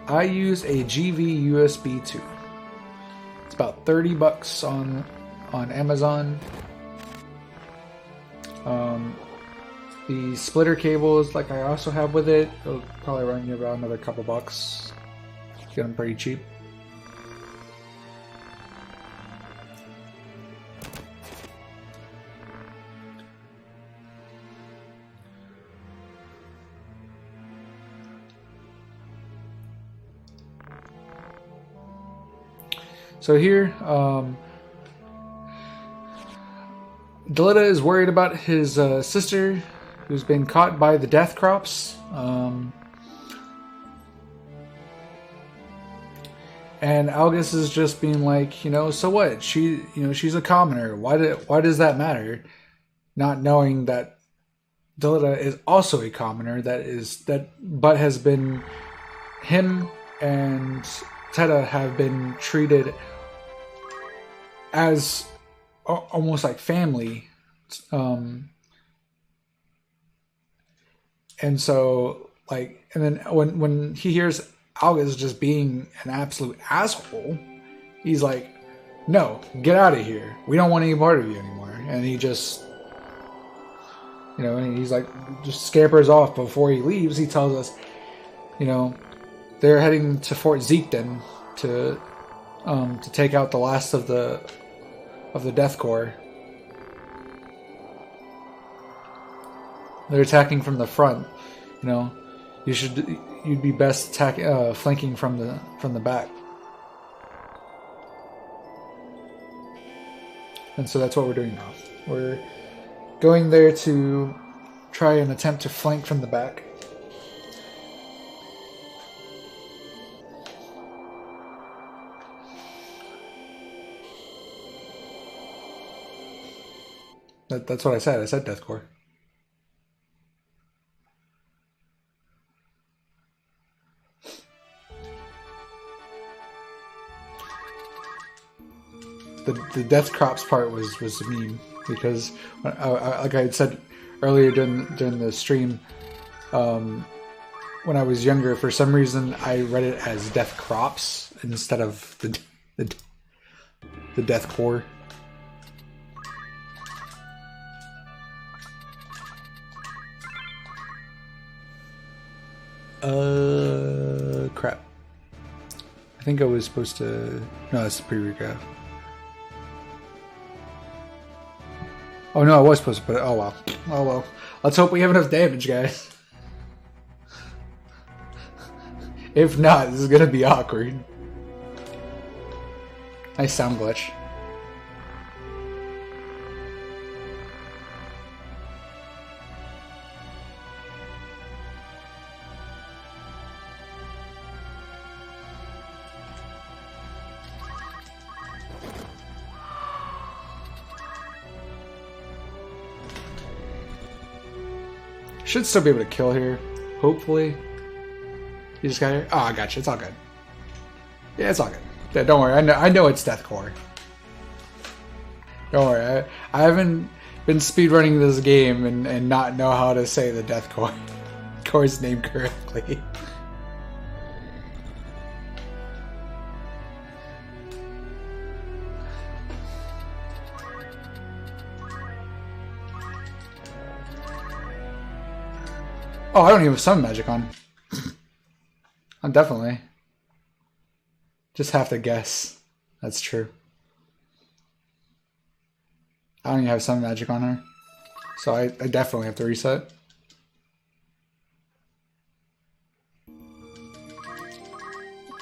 I use a GV USB 2. It's about $30 on Amazon. The splitter cables, like I also have with it, it'll probably run you about another couple bucks. Get them pretty cheap. So here, Delita is worried about his sister, who's been caught by the death crops. And Algus is just being like, you know, so what? She's a commoner. Why does that matter? Not knowing that Delita is also a commoner. But has been him and Teta have been treated as almost like family, and so like, and then when he hears Algus just being an absolute asshole, he's like, no, get out of here, we don't want any part of you anymore. And he just, you know, and he's like, just scampers off. Before he leaves, he tells us, you know, they're heading to Fort Zeekden to take out the last of the Death Corps. They're attacking from the front. You know, you'd be best flanking from the back. And so that's what we're doing now. We're going there to try and attempt to flank from the back. That's what I said. I said Death Corps. The Death Crops part was a meme, because like I had said earlier during the stream, when I was younger, for some reason I read it as Death Crops instead of the Death Corps. Crap. I think I was supposed to... No, that's the pre-recap. Oh no, I was supposed to put it... Oh well. Oh well. Let's hope we have enough damage, guys. If not, this is gonna be awkward. Nice sound glitch. Should still be able to kill here, hopefully. You just got here. Oh, I got you. It's all good. Yeah, it's all good. Yeah, don't worry. I know it's deathcore. Don't worry. I haven't been speedrunning this game and not know how to say the deathcore's name correctly. Oh, I don't even have summon magic on. I'm definitely. Just have to guess. That's true. I don't even have summon magic on her. So I definitely have to reset.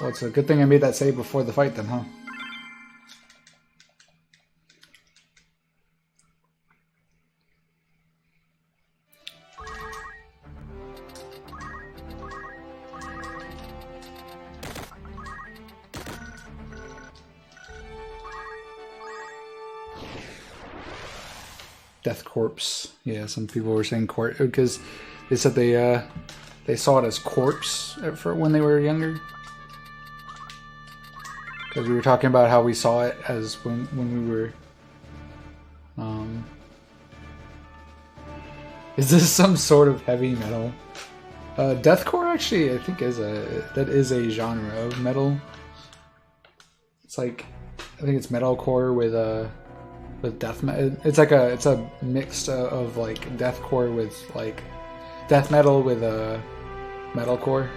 Well, it's a good thing I made that save before the fight then, huh? Death corpse. Yeah, some people were saying corpse because they said they saw it as corpse for when they were younger. Because we were talking about how we saw it as when we were. Is this some sort of heavy metal? Deathcore actually, I think that is a genre of metal. It's like, I think it's metalcore with death metal. It's a mix of like deathcore with like death metal with metalcore.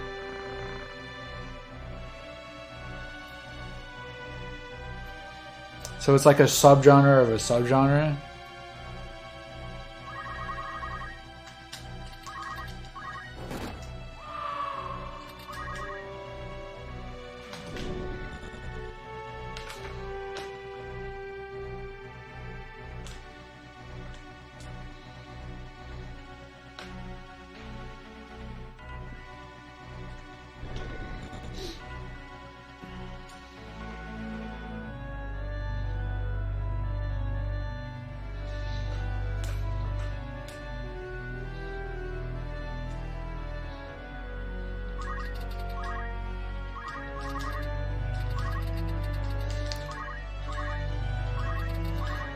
So it's like a subgenre of a subgenre.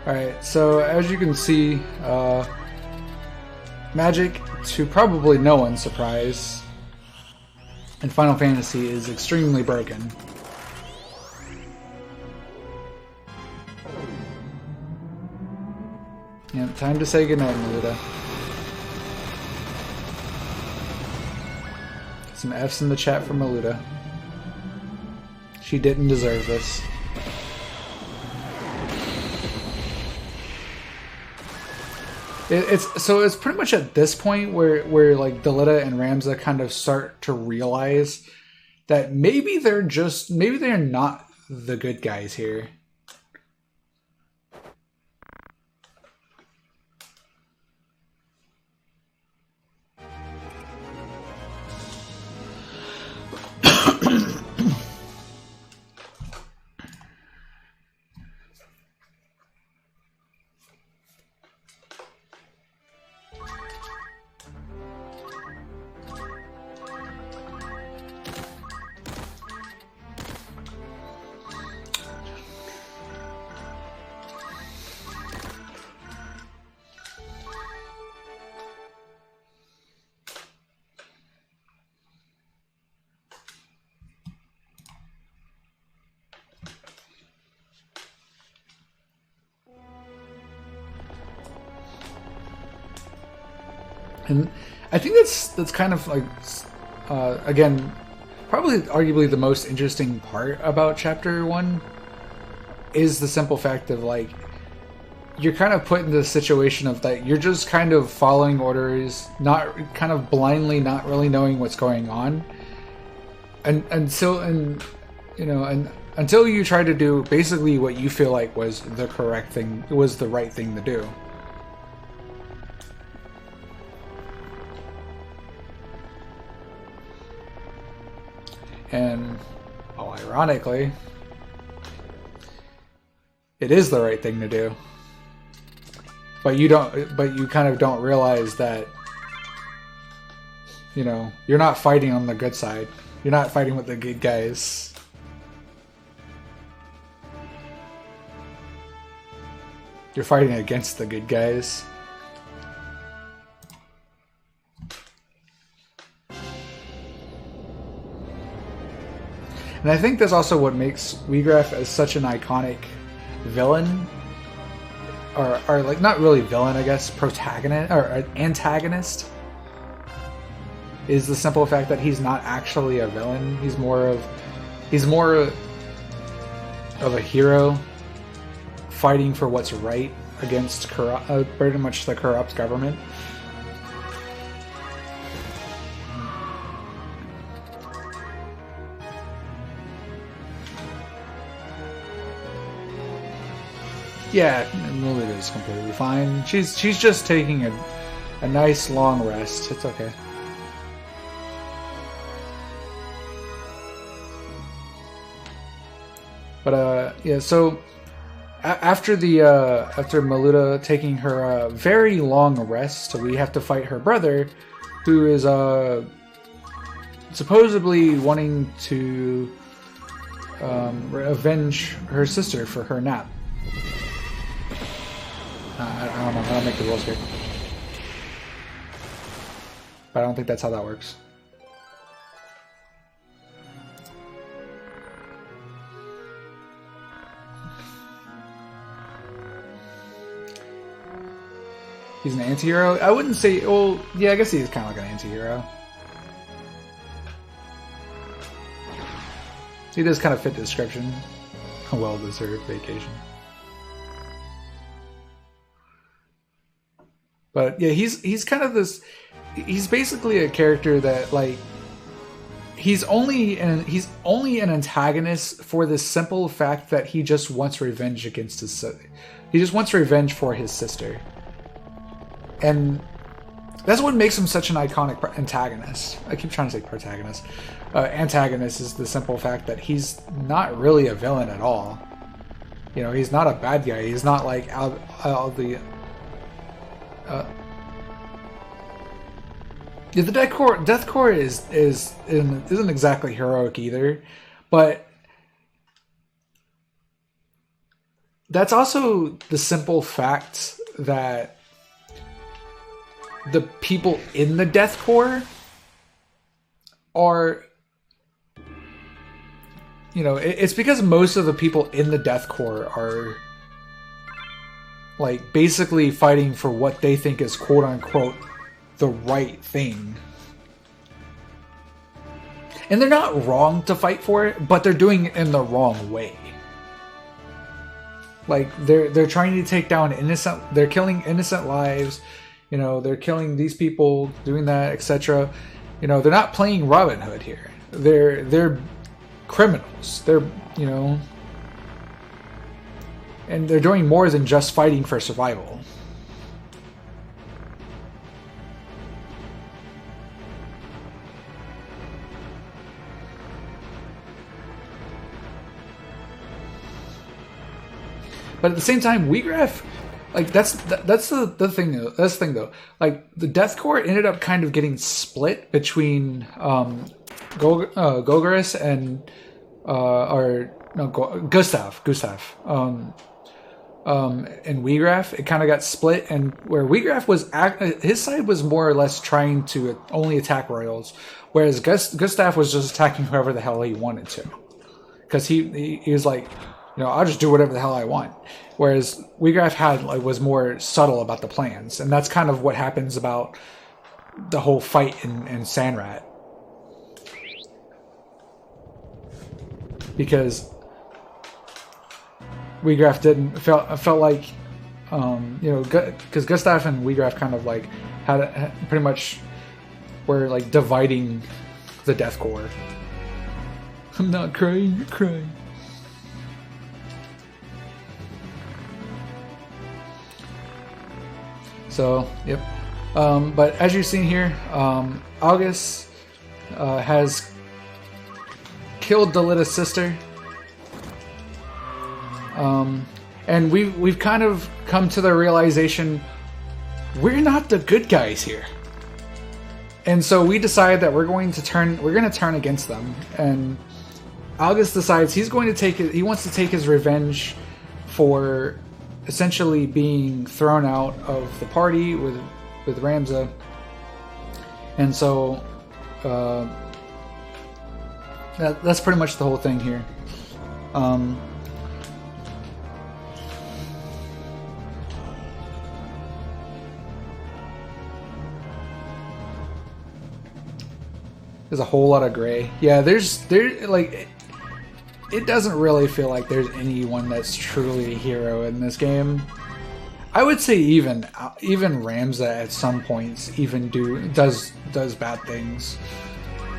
Alright, so as you can see, magic, to probably no one's surprise, in Final Fantasy is extremely broken. Yeah, time to say goodnight, Melita. Some F's in the chat for Melita. She didn't deserve this. It's pretty much at this point where like Delita and Ramza kind of start to realize that maybe they're not the good guys here. And I think that's kind of like, again, probably arguably the most interesting part about Chapter 1 is the simple fact of like, you're kind of put in the situation of that you're just kind of following orders, not kind of blindly, not really knowing what's going on. Until you try to do basically what you feel like was the correct thing, it was the right thing to do. And, oh, ironically, it is the right thing to do. But you kind of don't realize that you know, you're not fighting on the good side. You're not fighting with the good guys. You're fighting against the good guys. And I think that's also what makes Wheatgraph as such an iconic villain. Or like, not really villain, I guess, protagonist, or antagonist. Is the simple fact that he's not actually a villain. He's more of a hero fighting for what's right against pretty much the corrupt government. Yeah, Lilith is completely fine. She's just taking a nice long rest. It's okay. But yeah, so after Maluda taking her very long rest, we have to fight her brother, who is supposedly wanting to avenge her sister for her nap. I don't know. I don't make the rules here, but I don't think that's how that works. He's an anti-hero? I wouldn't say... Well, yeah, I guess he's kind of like an anti-hero. He does kind of fit the description. A well-deserved vacation. But yeah, he's kind of this... He's basically a character that, like... He's only an antagonist for the simple fact that he just wants revenge against his... He just wants revenge for his sister. And that's what makes him such an iconic antagonist. I keep trying to say protagonist. Antagonist is the simple fact that he's not really a villain at all. You know, he's not a bad guy. He's not like out the... Yeah, the Death Corps isn't exactly heroic either, but that's also the simple fact that the people in the Death Corps are, you know, it's because most of the people in the Death Corps are like basically fighting for what they think is quote unquote the right thing. And they're not wrong to fight for it, but they're doing it in the wrong way. Like they're trying to take down they're killing innocent lives. You know, they're killing these people, doing that, etc. You know, they're not playing Robin Hood here. They're criminals. They're, you know, and they're doing more than just fighting for survival. But at the same time, Wheatgraph, like that's the thing though. That's the thing though. Like the Death Corps ended up kind of getting split between Golgoris and Gustav. And Wheatgraph, it kind of got split, and where Wheatgraph was his side was more or less trying to only attack royals, whereas Gustav was just attacking whoever the hell he wanted to, because he was like, you know, I'll just do whatever the hell I want. Whereas Wheatgraph was more subtle about the plans, and that's kind of what happens about the whole fight in Sandrat. Because Wheatgraph felt like, you know, because Gustav and Wheatgraph kind of like had pretty much were like dividing the Death Corps. I'm not crying, you're crying. So, yep. But as you've seen here, August has killed Delita's sister. And we've kind of come to the realization we're not the good guys here. And so we decide that we're going to turn against them. And August decides he wants to take his revenge for essentially being thrown out of the party with Ramza. And so that's pretty much the whole thing here. There's a whole lot of gray. Yeah, it doesn't really feel like there's anyone that's truly a hero in this game. I would say even Ramza at some points even does bad things.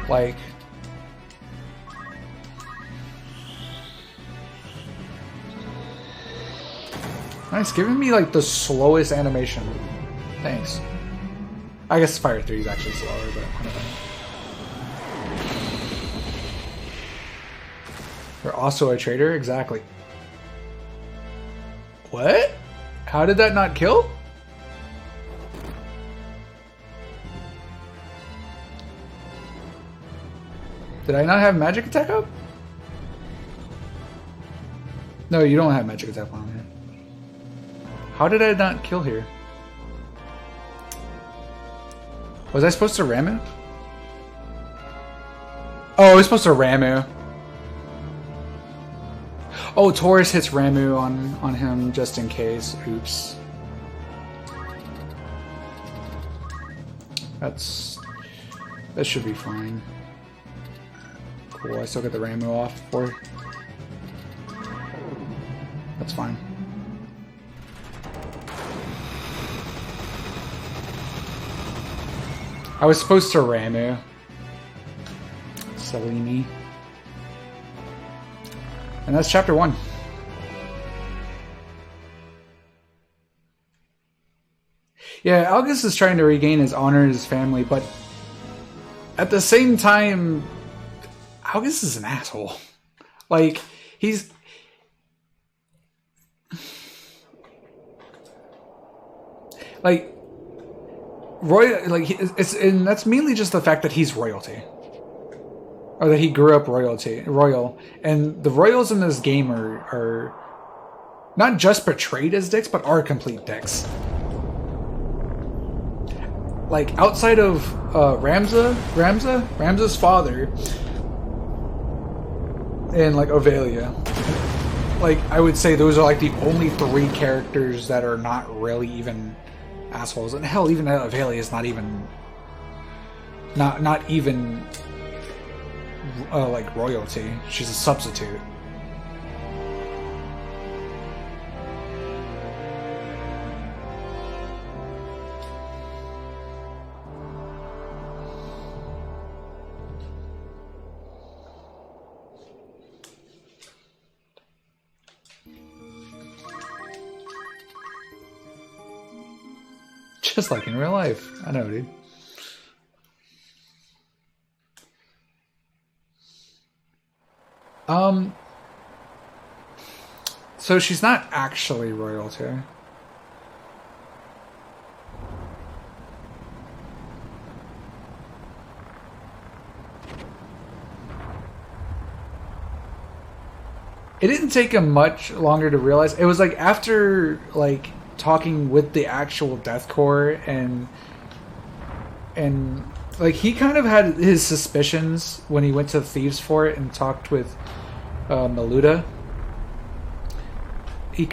Like, nice, giving me like the slowest animation. Thanks. I guess Fire 3 is actually slower, but whatever. You're also a traitor? Exactly. What? How did that not kill? Did I not have magic attack up? No, you don't have magic attack on here. How did I not kill here? Was I supposed to Ramu? Oh, I was supposed to Ramu. Oh, Taurus hits Ramu on him just in case. Oops. That should be fine. Cool, I still get the Ramu off for. That's fine. I was supposed to Ramu. Silly me. And that's chapter 1. Yeah, August is trying to regain his honor and his family, but at the same time, August is an asshole. Like, he's... Like, and that's mainly just the fact that he's royalty. Or that he grew up royal. And the royals in this game are not just portrayed as dicks, but are complete dicks. Like, outside of Ramza's father, and like Ovelia, like, I would say those are like the only 3 characters that are not really even assholes. And hell, even Ovelia is not even like royalty. She's a substitute. Just like in real life. I know, dude. So she's not actually royalty. It didn't take him much longer to realize. It was like after like talking with the actual Death Corps and like he kind of had his suspicions when he went to the Thieves Fort and talked with Maluda. You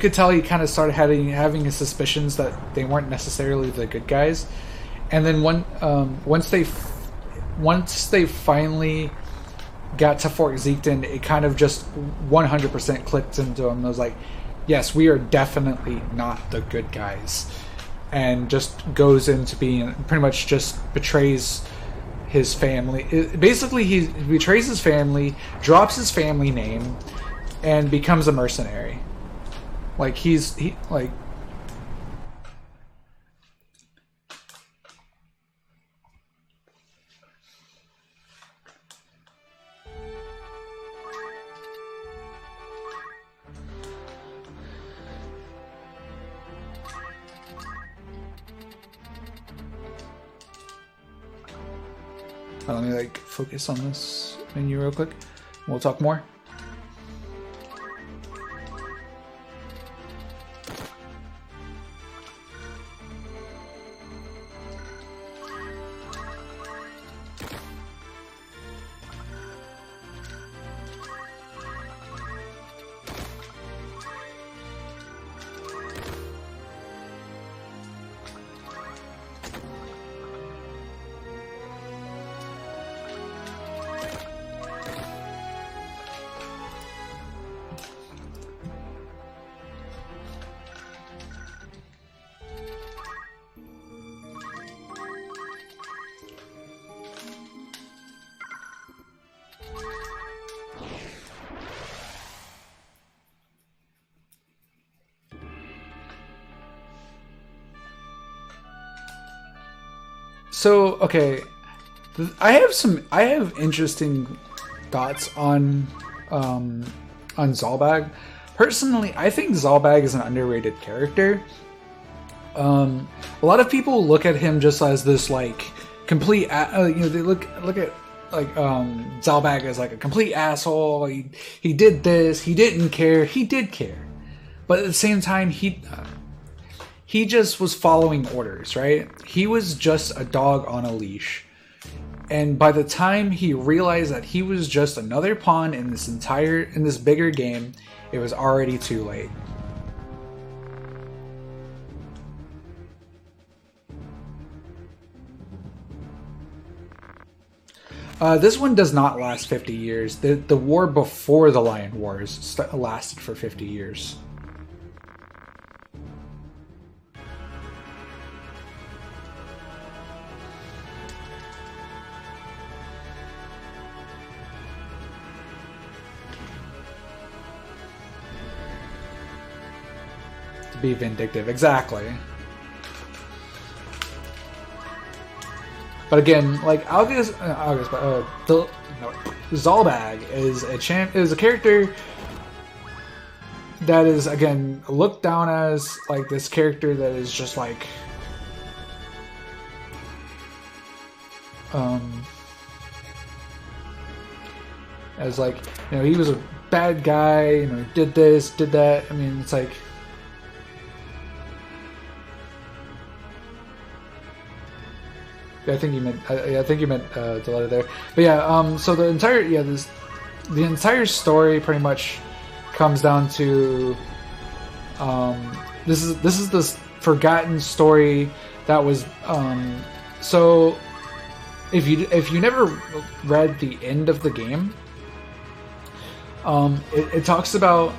could tell he kind of started having his suspicions that they weren't necessarily the good guys, and then once they finally got to Fort Zeekton, it kind of just 100% clicked into him. It was like, yes, we are definitely not the good guys, and just goes into being pretty much just betrays his family. Basically, he betrays his family, drops his family name, and becomes a mercenary. Like like. Let me like focus on this menu real quick. We'll talk more. So, okay, I have interesting thoughts on Zalbag. Personally, I think Zalbag is an underrated character. A lot of people look at him just as this like complete, they look at like Zalbag as like a complete asshole. He did this, he didn't care, he did care, but at the same time he just was following orders, right? He was just a dog on a leash. And by the time he realized that he was just another pawn in this bigger game, it was already too late. This one does not last 50 years. The war before the Lion Wars lasted for 50 years. Be vindictive, exactly. But again, like Zalbag is a character that is again looked down as like this character that is just like as like, you know, he was a bad guy, you know, did this, did that. I mean, it's like, I think you meant the letter there, but yeah. So the entire story pretty much comes down to this is this forgotten story that was so if you never read the end of the game, it talks about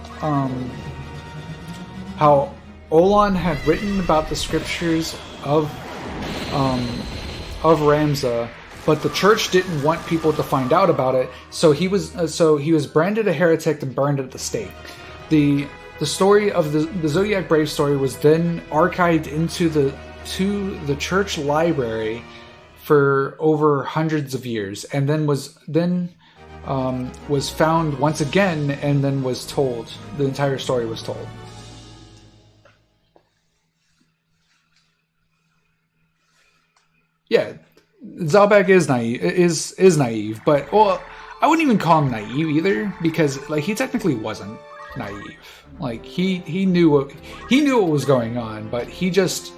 how Olan had written about the scriptures of Ramza, but the church didn't want people to find out about it, so he was branded a heretic and burned at the stake. The story of the Zodiac Brave story was then archived into the church library for over hundreds of years, and then was found once again, and then was told. The entire story was told. Yeah, Zalbag is naive, but well, I wouldn't even call him naive either, because like he technically wasn't naive. Like he knew what was going on, but he just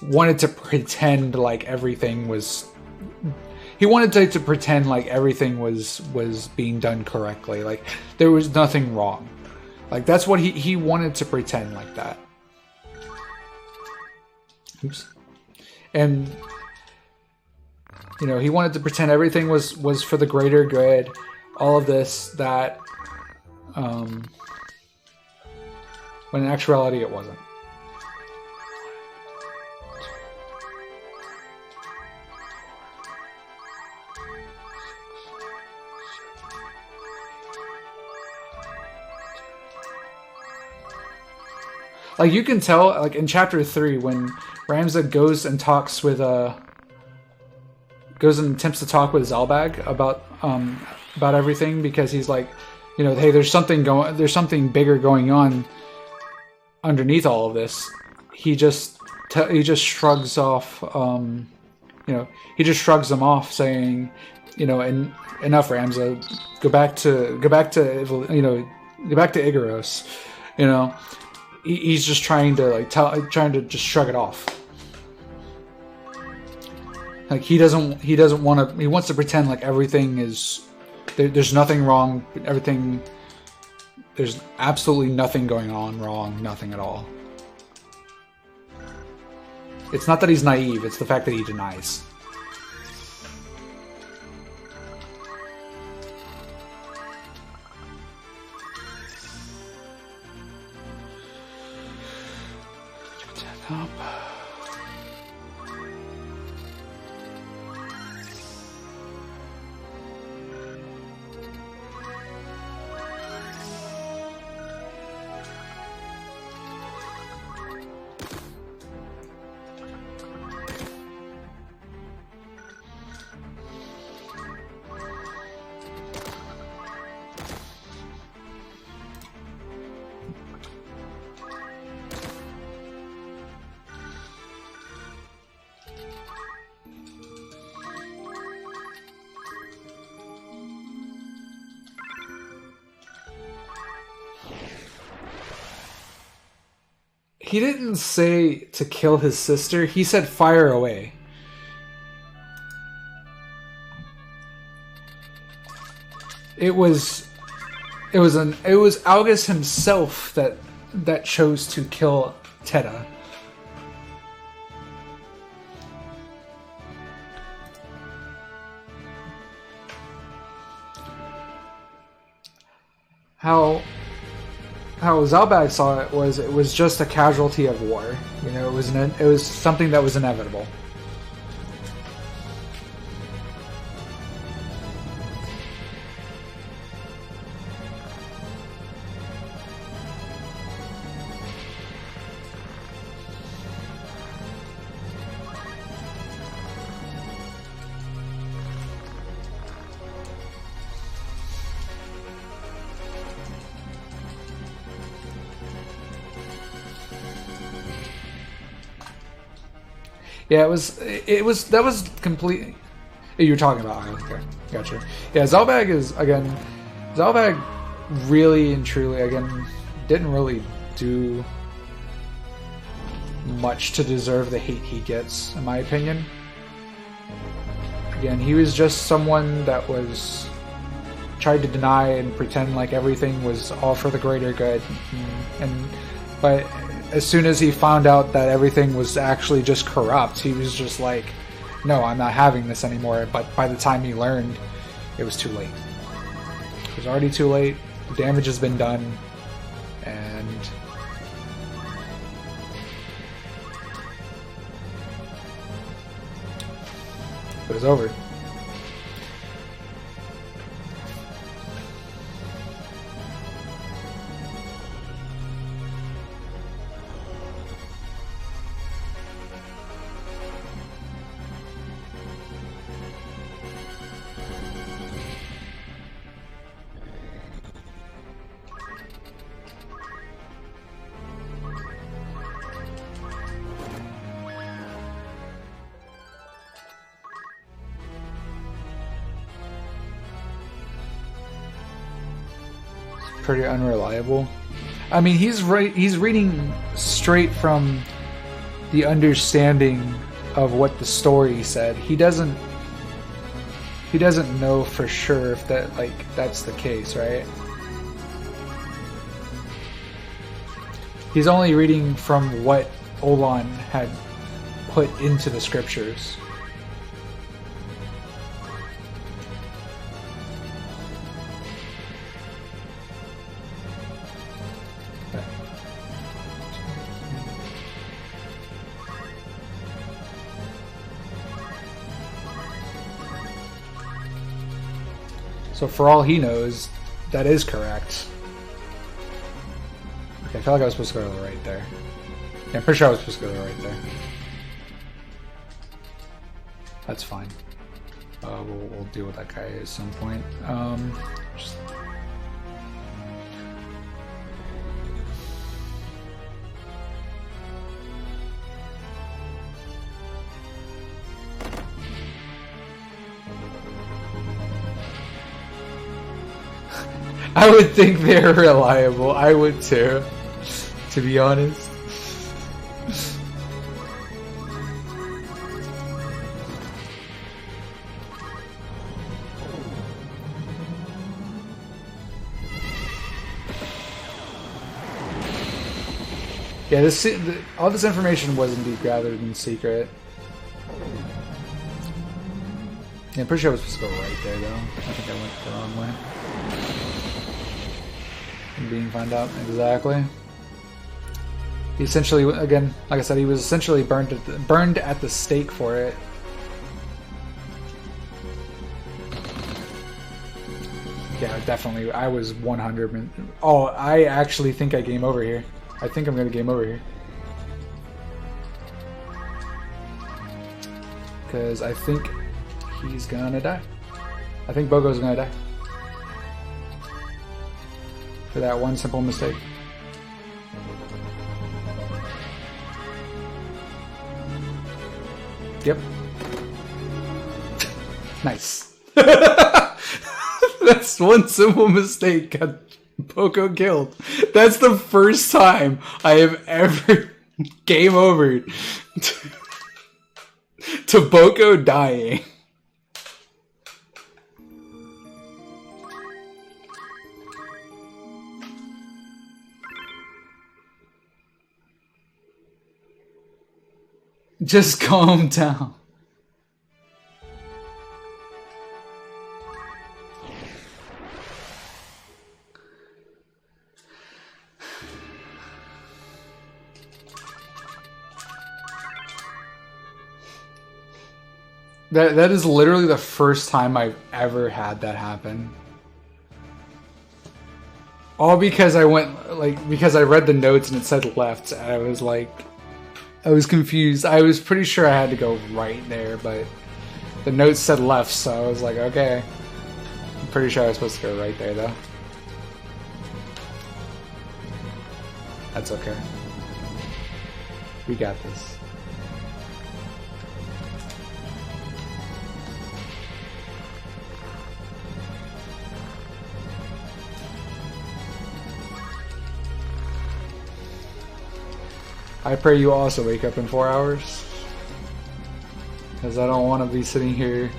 wanted to pretend like everything was. He wanted to pretend like everything was being done correctly, like there was nothing wrong. Like that's what he wanted to pretend like that. Oops. And you know, he wanted to pretend everything was for the greater good, all of this, that, when in actuality it wasn't. Like, you can tell, like, in Chapter 3, when Ramza goes and talks with, goes and attempts to talk with Zalbag about everything, because he's like, you know, hey, there's something bigger going on underneath all of this. He just shrugs off he just shrugs them off, saying, and enough, Ramza, go back to Igaros. He's just trying to just shrug it off. Like he doesn't want to. He wants to pretend like everything is. There's nothing wrong. Everything. There's absolutely nothing going on wrong. Nothing at all. It's not that he's naive. It's the fact that he denies. Up. He didn't say to kill his sister. He said fire away. It was August himself that chose to kill Teta. How Zalbag saw it was just a casualty of war. It was something that was inevitable. Yeah, that was complete. You're talking about okay, gotcha. Yeah, Zalbag really and truly didn't really do much to deserve the hate he gets, in my opinion. Again, he was just someone that was tried to deny and pretend like everything was all for the greater good, but as soon as he found out that everything was actually just corrupt, he was just like, no, I'm not having this anymore. But by the time he learned, it was too late. It was already too late. The damage has been done. And it was over. Pretty unreliable. I mean, he's reading straight from the understanding of what the story said. He doesn't know for sure if that's the case, right? He's only reading from what Olan had put into the scriptures. So for all he knows, that is correct. Okay, I felt like I was supposed to go to the right there. Yeah, I'm pretty sure I was supposed to go to the right there. That's fine. We'll deal with that guy at some point. Just... I would think they're reliable. I would too, to be honest. Yeah, all this information was indeed gathered in secret. Yeah, I'm pretty sure I was supposed to go right there, though. I think I went the wrong way. I'm being found out, exactly. He essentially, again, like I said, he was essentially burned at the stake for it. Yeah, definitely. I was 100. Oh, I actually think I game over here. I think I'm gonna game over here. Because I think he's gonna die. I think Bogo's gonna die. For that one simple mistake. Yep. Nice. That's one simple mistake. Got Bogo killed. That's the first time I have ever game overed to Bogo dying. Just calm down. That is literally the first time I've ever had that happen. All because I because I read the notes and it said left, and I was like, I was confused. I was pretty sure I had to go right there, but the notes said left, so I was like, okay. I'm pretty sure I was supposed to go right there, though. That's okay. We got this. I pray you also wake up in 4 hours. Because I don't want to be sitting here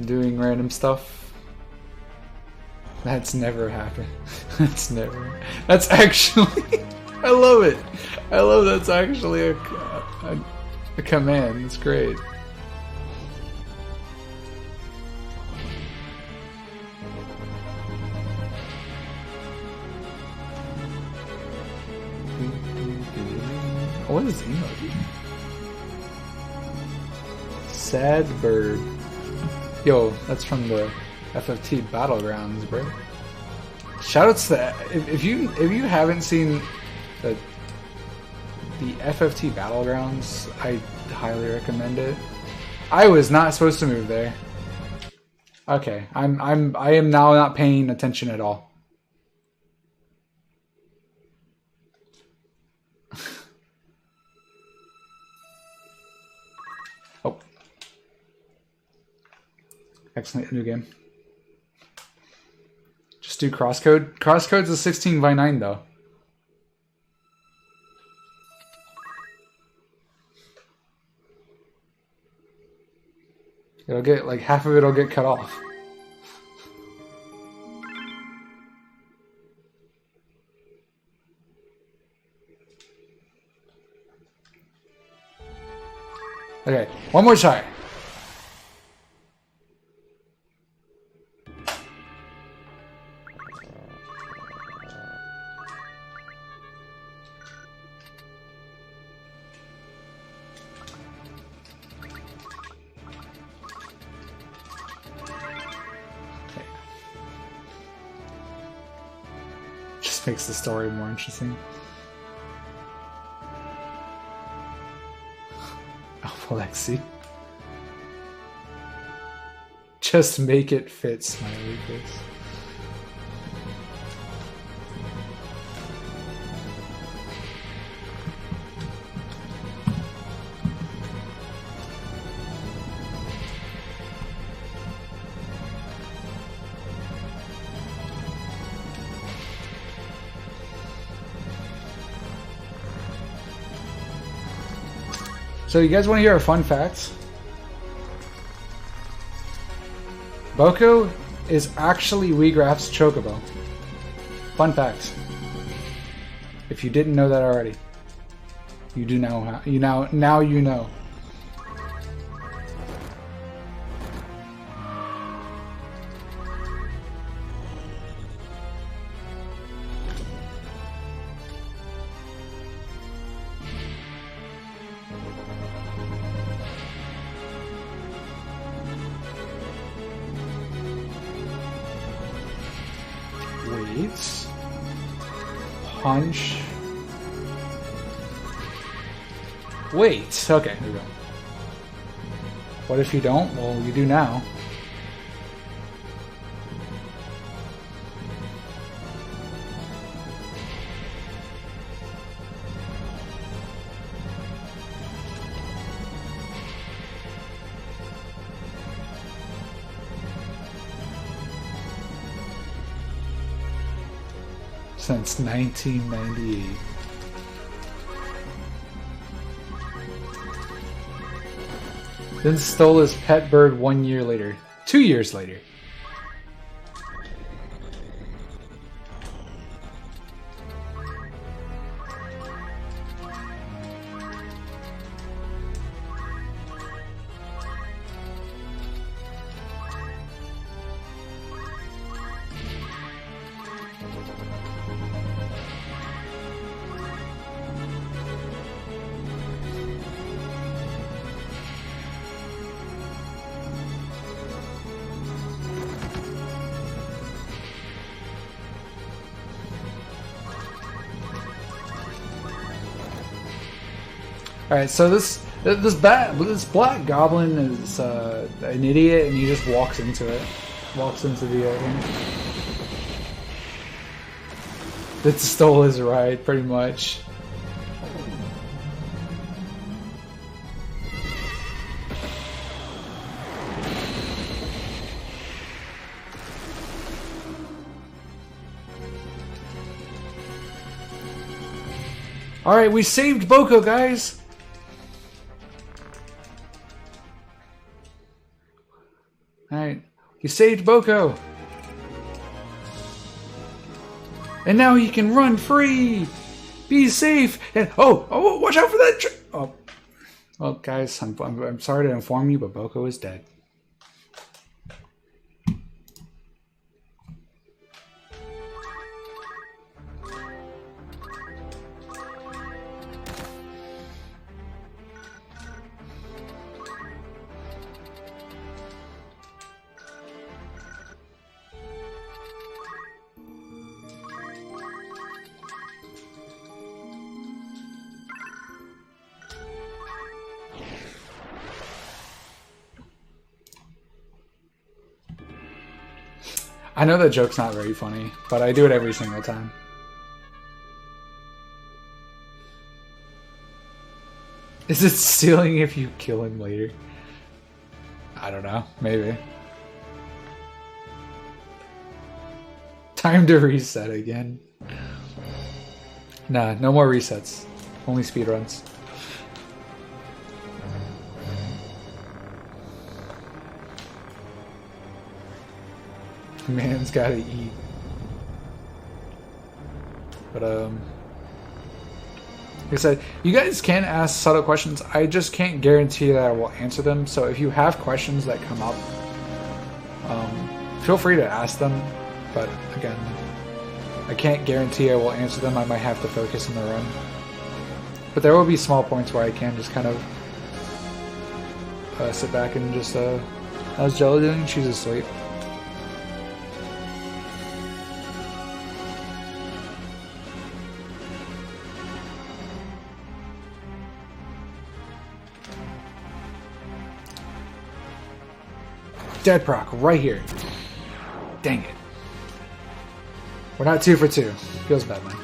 doing random stuff. That's never happened. That's never. That's actually. I love it. I love that's actually a command. It's great. What is emoji? Sad bird. Yo, that's from the FFT Battlegrounds, bro. Shoutouts to that. If you haven't seen the FFT Battlegrounds, I highly recommend it. I was not supposed to move there. Okay, I am now not paying attention at all. Oh. Excellent new game. Just do crosscode. Crosscode's a 16x9 though. It'll get like half of it'll get cut off. Okay, one more try. Just makes the story more interesting. Alexi. Just make it fit, smiley face. So you guys want to hear a fun fact? Boko is actually Wheatgrass's Chocobo. Fun fact. If you didn't know that already, you do know. Now you know. Wait. Punch. Wait. Okay, here we go. What if you don't? Well, you do now. Since 1998. Then stole his pet bird 1 year later. 2 years later. Alright, so this black goblin is an idiot, and he just walks into it. Walks into the game. That stole his ride, pretty much. Alright, we saved Boko, guys! Alright, you saved Boko! And now he can run free! Be safe! And oh, watch out for that oh. Well, guys, I'm sorry to inform you, but Boko is dead. I know that joke's not very funny, but I do it every single time. Is it stealing if you kill him later? I don't know. Maybe. Time to reset again. Nah, no more resets. Only speedruns. Man's gotta eat. But like I said, you guys can ask subtle questions. I just can't guarantee that I will answer them. So if you have questions that come up, feel free to ask them. But again, I can't guarantee I will answer them. I might have to focus in the run. But there will be small points where I can just kind of sit back and just how's Jello doing? She's asleep. Dead proc right here. Dang it. We're not 2 for 2. Feels bad, man.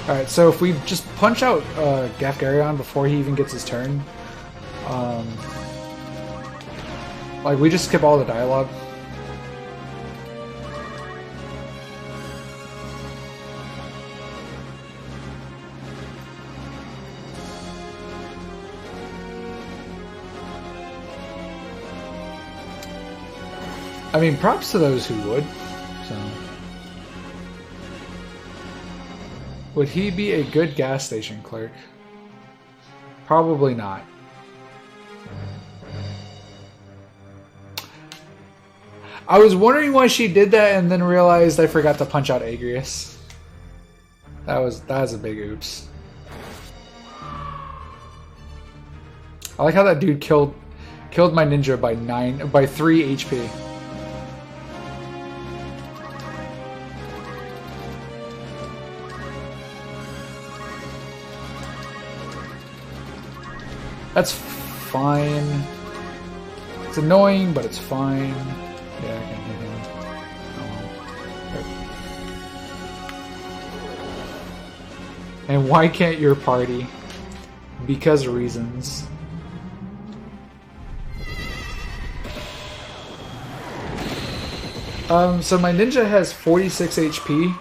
Alright, so if we just punch out Gafgarion before he even gets his turn, like we just skip all the dialogue. I mean, props to those who would. So, would he be a good gas station clerk? Probably not. I was wondering why she did that, and then realized I forgot to punch out Agrius. That was a big oops. I like how that dude killed my ninja by 3 HP. That's fine. It's annoying, but it's fine. Yeah, I can hit him. Oh. And why can't your party? Because reasons. So my ninja has 46 HP.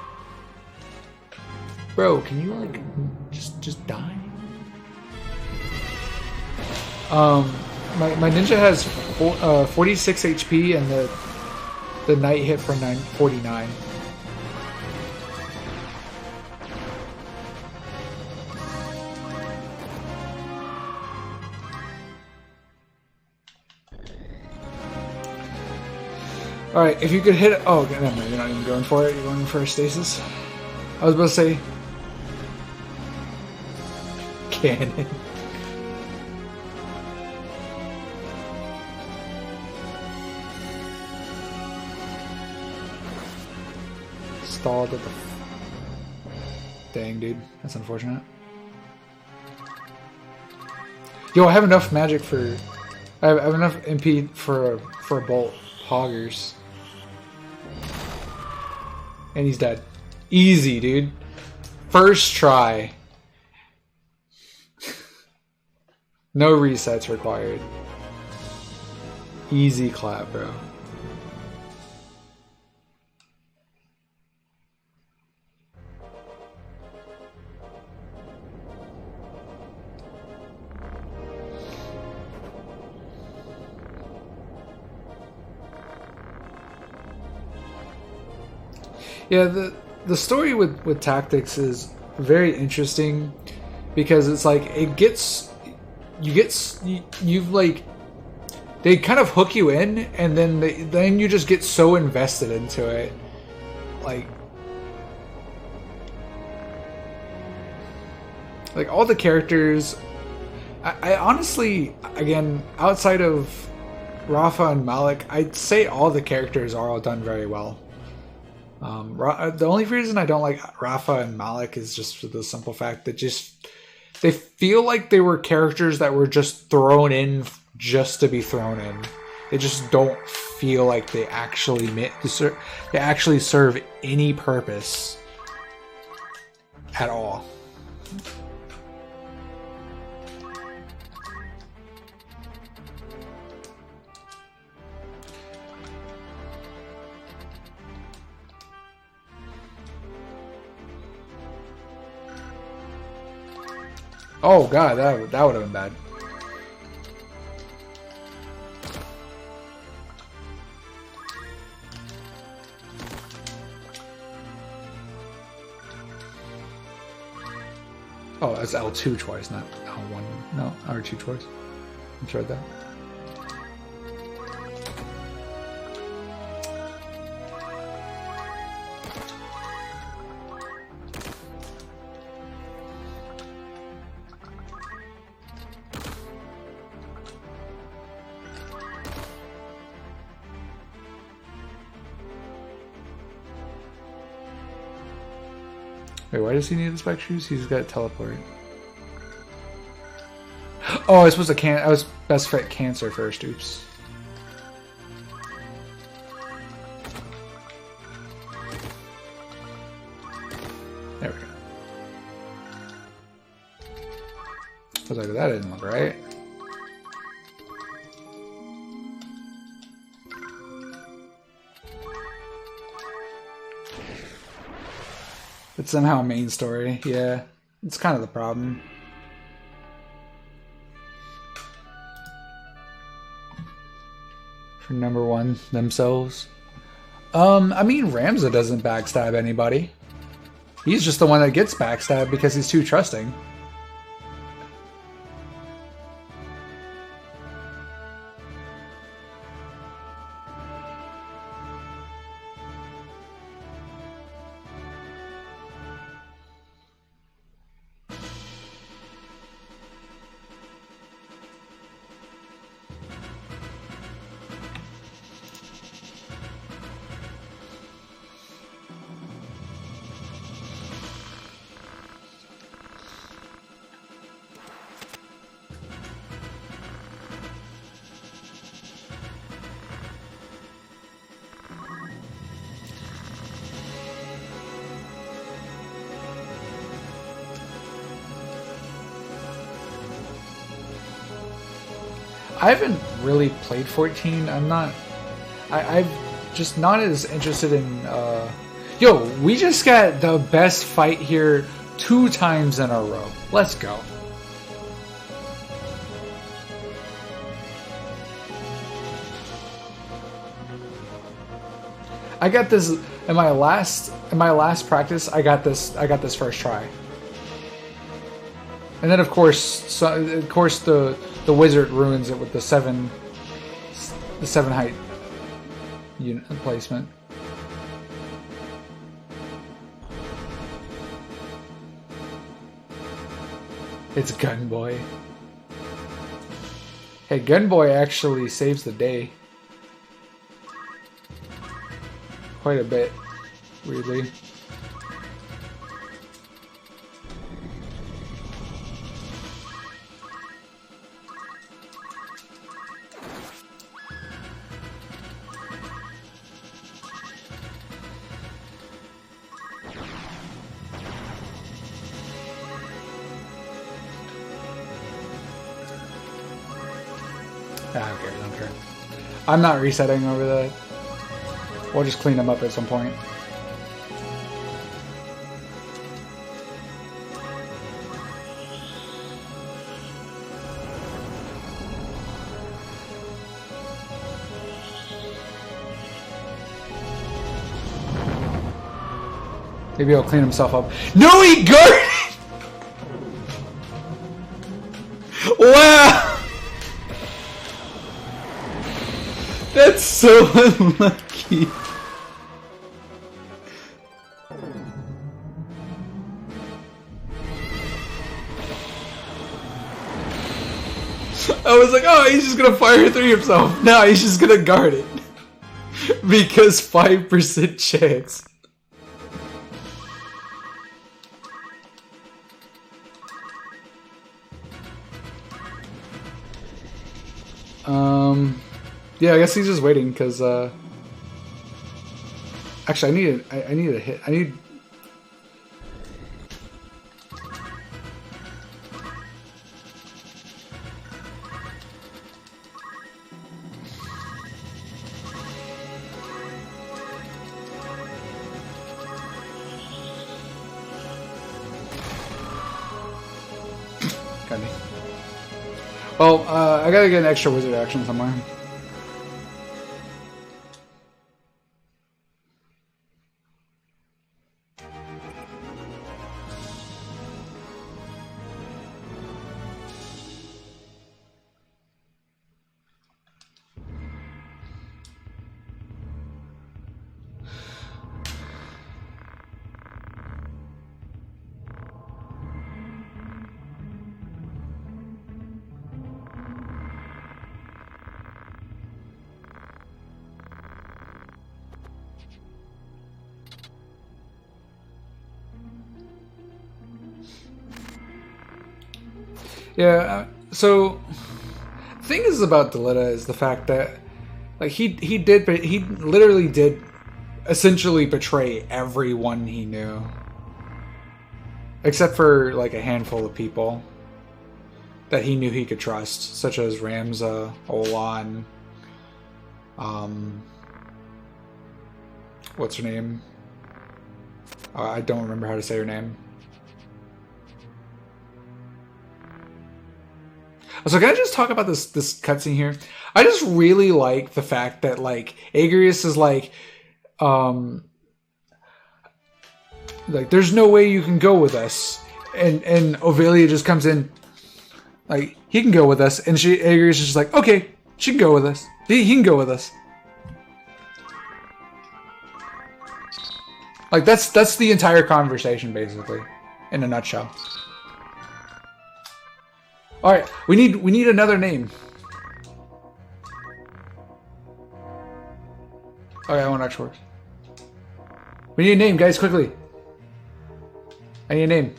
Bro, can you like just die? My ninja has 46 HP and the knight hit for 49. Alright, if you could hit it. Oh, never mind, you're not even going for it. You're going for a stasis. I was about to say. Cannon. Stalled at the. Dang, dude. That's unfortunate. Yo, I have enough magic for. I have enough MP for a bolt. Hoggers. And he's dead. Easy, dude. First try. No resets required. Easy clap, bro. Yeah, the story with tactics is very interesting because it's like you've like they kind of hook you in and then you just get so invested into it, like all the characters. I honestly, again, outside of Rafa and Malik, I'd say all the characters are all done very well. The only reason I don't like Rafa and Malik is just for the simple fact that they feel like they were characters that were just thrown in just to be thrown in. They just don't feel like they actually serve any purpose at all. Oh god, that would have been bad. Oh, that's L2 twice, not L1. No, R2 twice. I tried that. Wait, why does he need the spike shoes? He's got teleport. Oh, I was supposed to I was best fit cancer first. Oops. There we go. I was like, that didn't look right. It's somehow a main story. Yeah, it's kind of the problem. for #1 themselves. I mean, Ramza doesn't backstab anybody. He's just the one that gets backstabbed because he's too trusting. I haven't really played 14. I'm just not as interested in, Yo, we just got the best fight here 2 times in a row. Let's go. I got this in my last practice. I got this first try. And then of course the wizard ruins it with the 7 height unit placement. It's Gunboy. Hey, Gunboy actually saves the day. Quite a bit, weirdly. I don't care. I'm not resetting over that. We'll just clean them up at some point. Maybe he'll clean himself up. No, he guarded! Wow! That's so unlucky. I was like, oh, he's just gonna fire through himself. No, he's just gonna guard it. Because 5% chance. Yeah, I guess he's just waiting because actually I need a hit. I need got me. Well, I gotta get an extra wizard action somewhere. Yeah, so the thing is about Delita is the fact that like he literally did essentially betray everyone he knew. Except for like a handful of people that he knew he could trust, such as Ramza, Olan, what's her name? I don't remember how to say her name. So can I just talk about this cutscene here? I just really like the fact that like Agrius is like there's no way you can go with us, and Ovelia just comes in like he can go with us, and Agrius is just like, okay, she can go with us. He can go with us. Like that's the entire conversation basically, in a nutshell. All right, we need another name. Okay, I want X-Force. We need a name, guys, quickly. I need a name.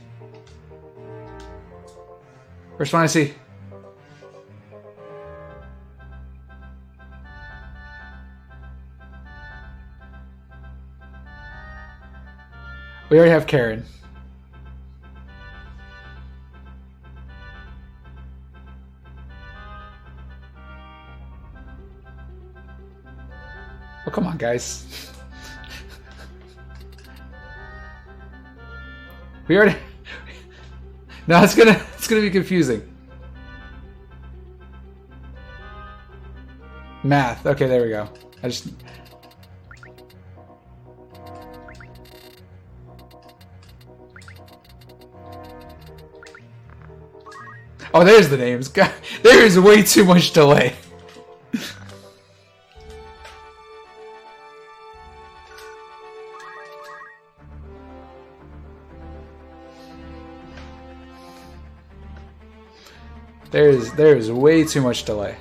First one I see. We already have Karen. Oh, come on, guys. We already... No, it's gonna be confusing. Math. Okay, there we go. Oh, there's the names. God, there is way too much delay. There is way too much delay.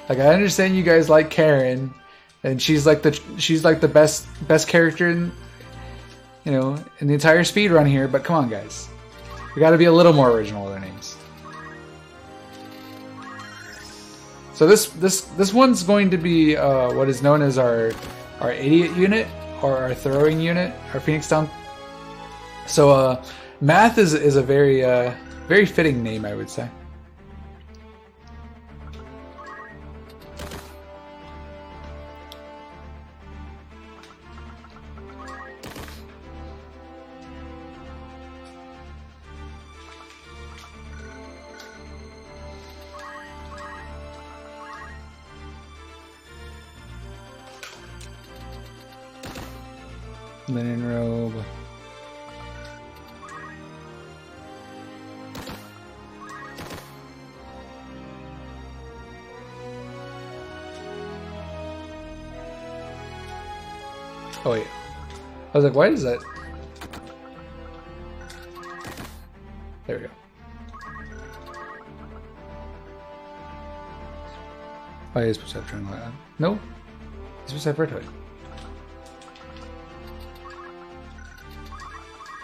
Like, I understand you guys like Karen, and she's like the best character in, you know, in the entire speedrun here. But come on, guys, we got to be a little more original with our names. So this one's going to be what is known as our idiot unit, or our throwing unit, our Phoenix Down. So Math is a very fitting name, I would say. Linen robe. Oh wait, I was like, why is that? There we go. Oh, he's supposed to have triangle. No, he's supposed to have red hood.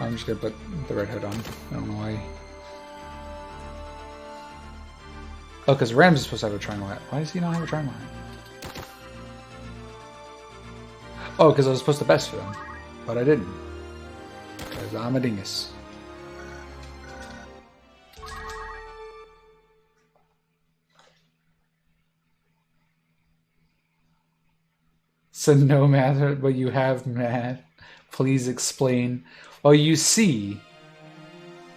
I'm just gonna put the red hood on. I don't know why. Oh, because Rams is supposed to have a triangle hat. Why does he not have a triangle hat? Oh, because I was supposed to best for them, but I didn't. Because I'm a dingus. So no matter, but you have math. Please explain. Well, you see,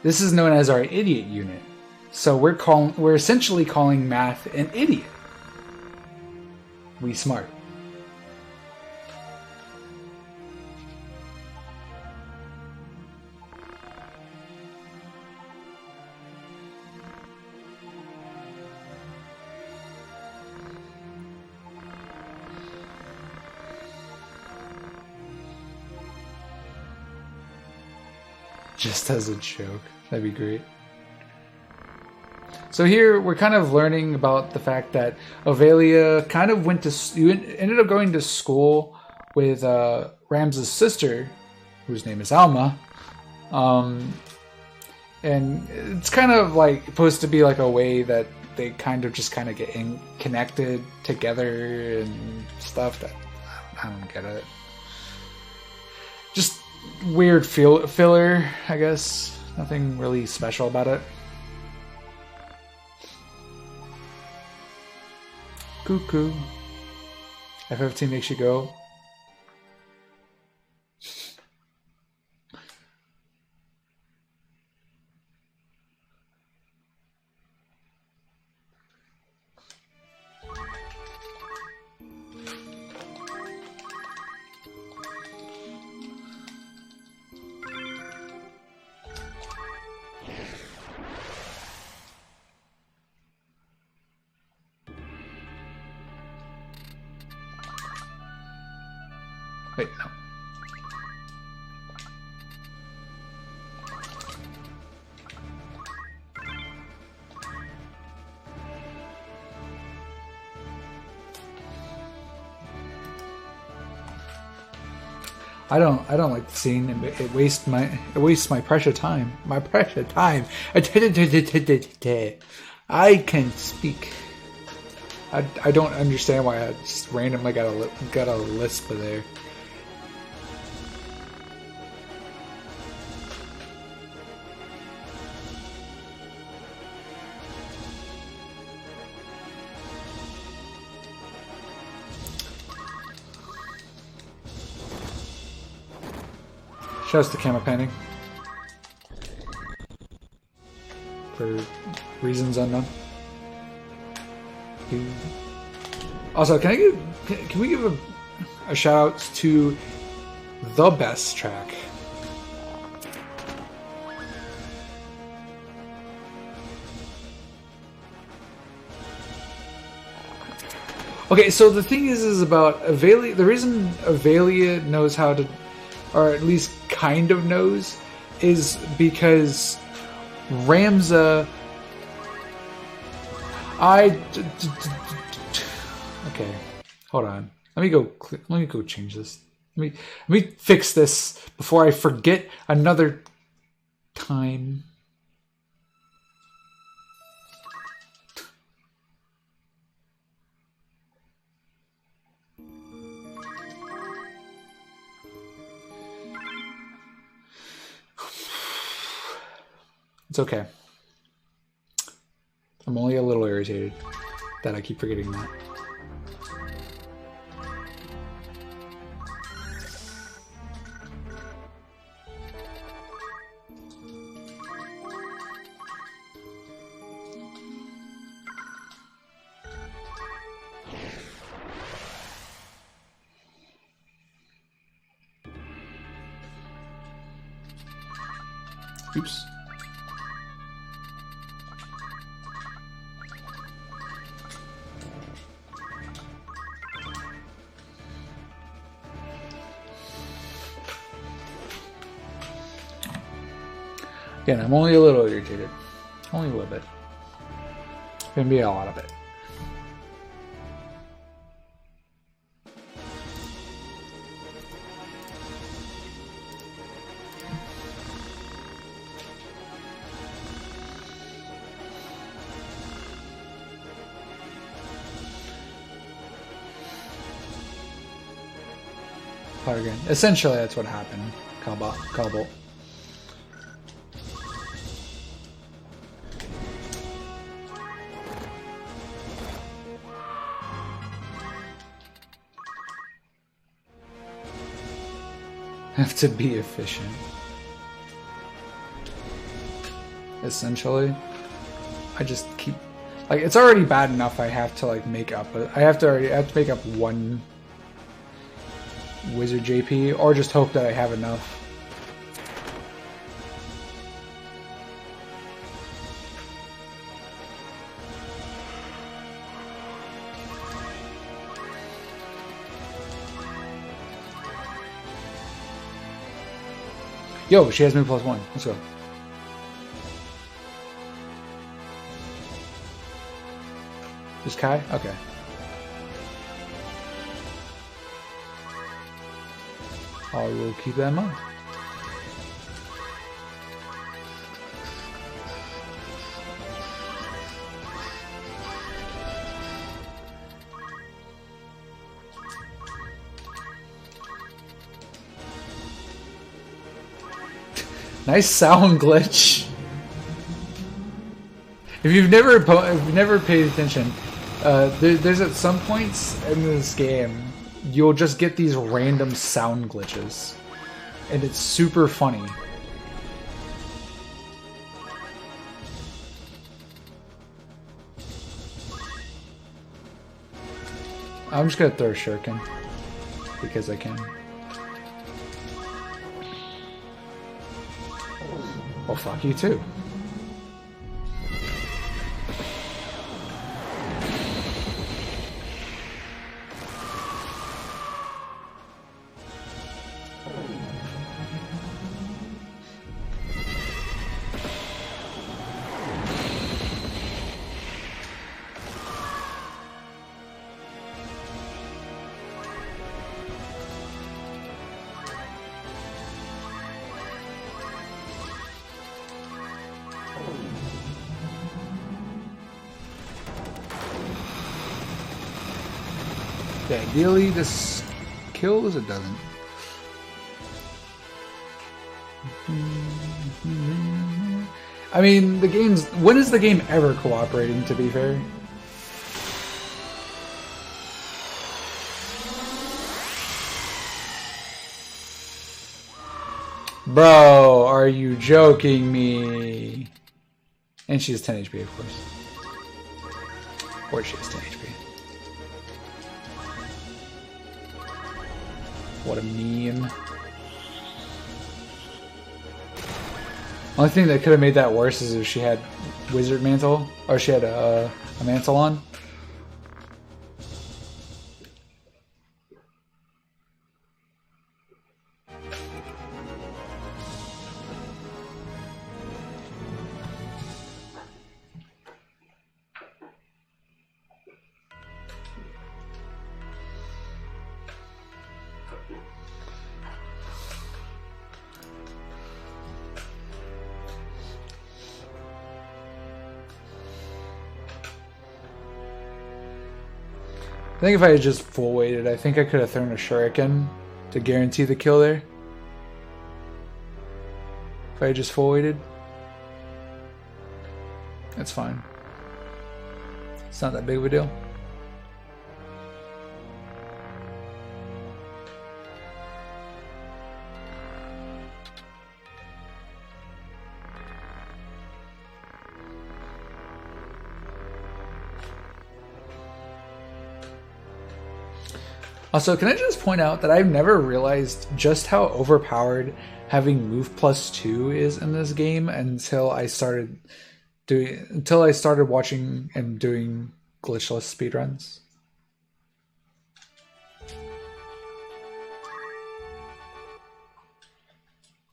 this is known as our idiot unit. So we're essentially calling Math an idiot. We smart. Just as a joke. That'd be great. So here we're kind of learning about the fact that Ovelia kind of ended up going to school with Rams's sister, whose name is Alma. And it's kind of like supposed to be like a way that they kind of get connected together and stuff. That I don't get it. Just weird filler, I guess. Nothing really special about it. Cuckoo. F15 makes you go. Wait, no. I don't like the scene. It wastes my precious time. My precious time. I can speak. I don't understand why I just randomly got a lisp there. Shouts to camera panning. For reasons unknown. Also, can we give a shout out to the best track? Okay, so the thing is about Avelia. The reason Avelia knows how to, or at least kind of knows, is because Ramza. Okay, hold on. Let me go change this. Let me fix this before I forget another time. It's okay. I'm only a little irritated that I keep forgetting that. Oops. Again, I'm only a little irritated. Only a little bit. Gonna be a lot of it. Again. Essentially, that's what happened. Cobalt. Have to be efficient. Essentially, I just keep like it's already bad enough. I have to like make up. I have to make up one Wizard JP, or just hope that I have enough. Yo, she has me +1. Let's go. Just Kai? Okay. I will keep that in mind. Nice sound glitch. If you've never paid attention, there's at some points in this game you'll just get these random sound glitches. And it's super funny. I'm just gonna throw a shuriken because I can. Well, fuck you too. Ideally, this kills, it doesn't. I mean, the game's... When is the game ever cooperating, to be fair? Bro, are you joking me? And she has 10 HP, of course. Or she has 10 HP. What a meme. Only thing that could have made that worse is if she had Wizard Mantle, or she had a Mantle on. I think if I had just full weighted, I think I could have thrown a shuriken to guarantee the kill there. If I had just full weighted. That's fine. It's not that big of a deal. Also, can I just point out that I've never realized just how overpowered having move +2 is in this game until I started watching and doing glitchless speedruns.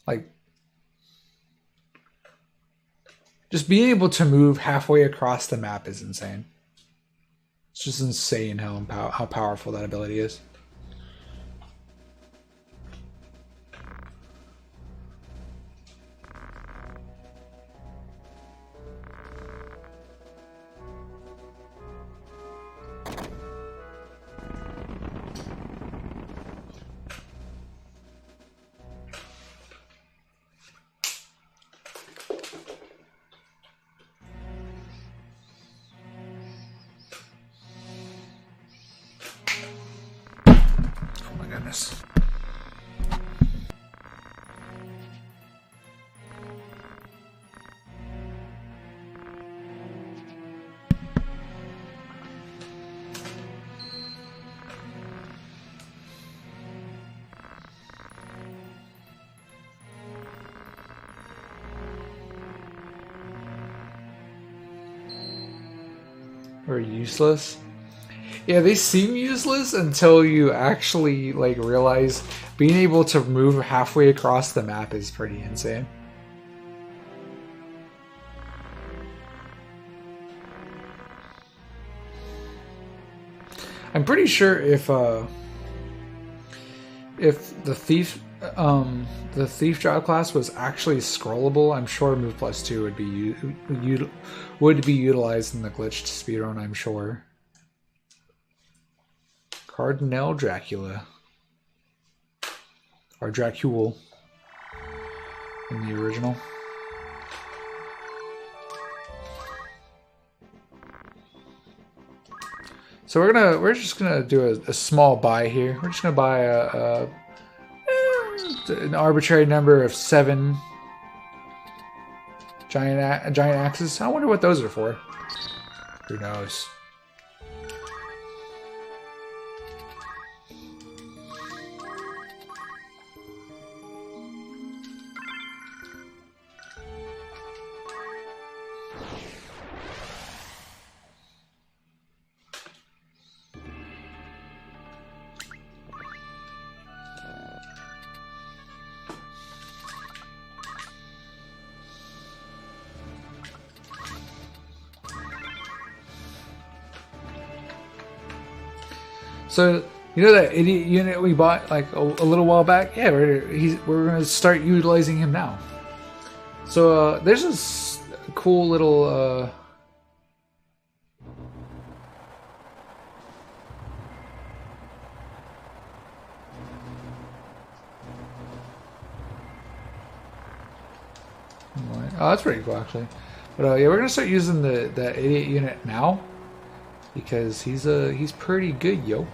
Like, just being able to move halfway across the map is insane. It's just insane how powerful that ability is. Or useless. Yeah, they seem useless until you actually like realize being able to move halfway across the map is pretty insane. I'm pretty sure if the thief job class was actually scrollable, I'm sure move +2 would be utilized in the glitched speedrun. I'm sure. Cardinal Dracula or Dracule in the original. So we're just gonna do a small buy here. We're just gonna buy an arbitrary number of 7 giant axes. I wonder what those are for. Who knows? So, you know that idiot unit we bought like a little while back? Yeah, we're going to start utilizing him now. So, there's this cool little... Oh, that's pretty cool, actually. But yeah, we're going to start using that idiot unit now. Because he's pretty good, yo.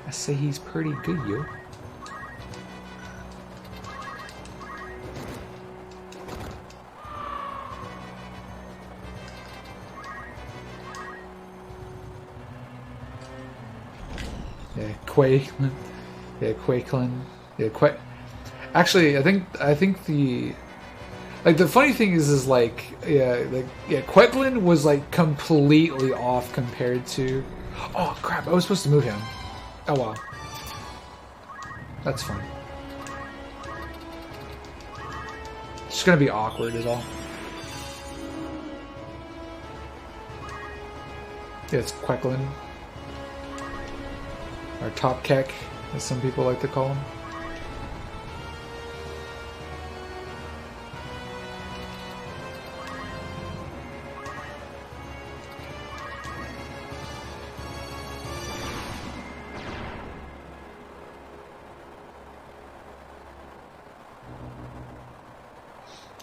I say he's pretty good, yo. Yeah, Quakelin. Yeah, Quakelin. Yeah, Actually, I think the funny thing is like Quakelin was like completely off compared to. Oh crap! I was supposed to move him. Oh wow. That's fine. It's just gonna be awkward is all. Yeah, it's Quakelin. Or Top Keck, as some people like to call him.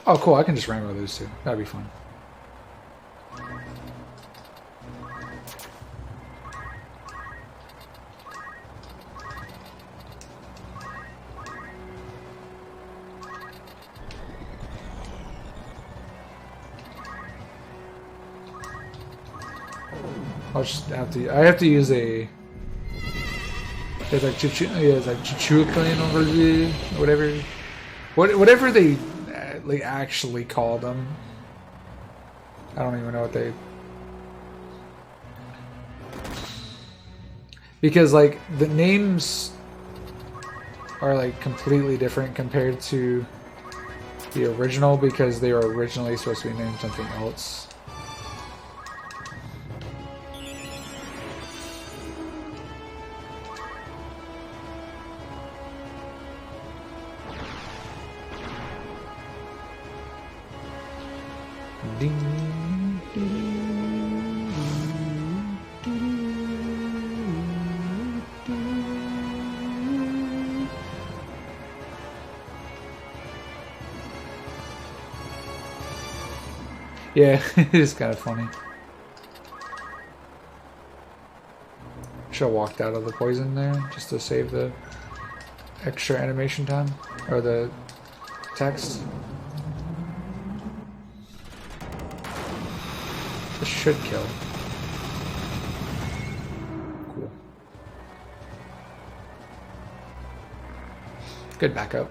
Oh, cool. I can just rainbow those two. That'd be fun. I'll just have to. I have to use a. It's like Chichuclan or whatever. Whatever they like actually call them. I don't even know what they. Because like the names are like completely different compared to the original because they were originally supposed to be named something else. Yeah, it is kind of funny. Should have walked out of the poison there just to save the extra animation time or the text. This should kill. Cool. Good backup.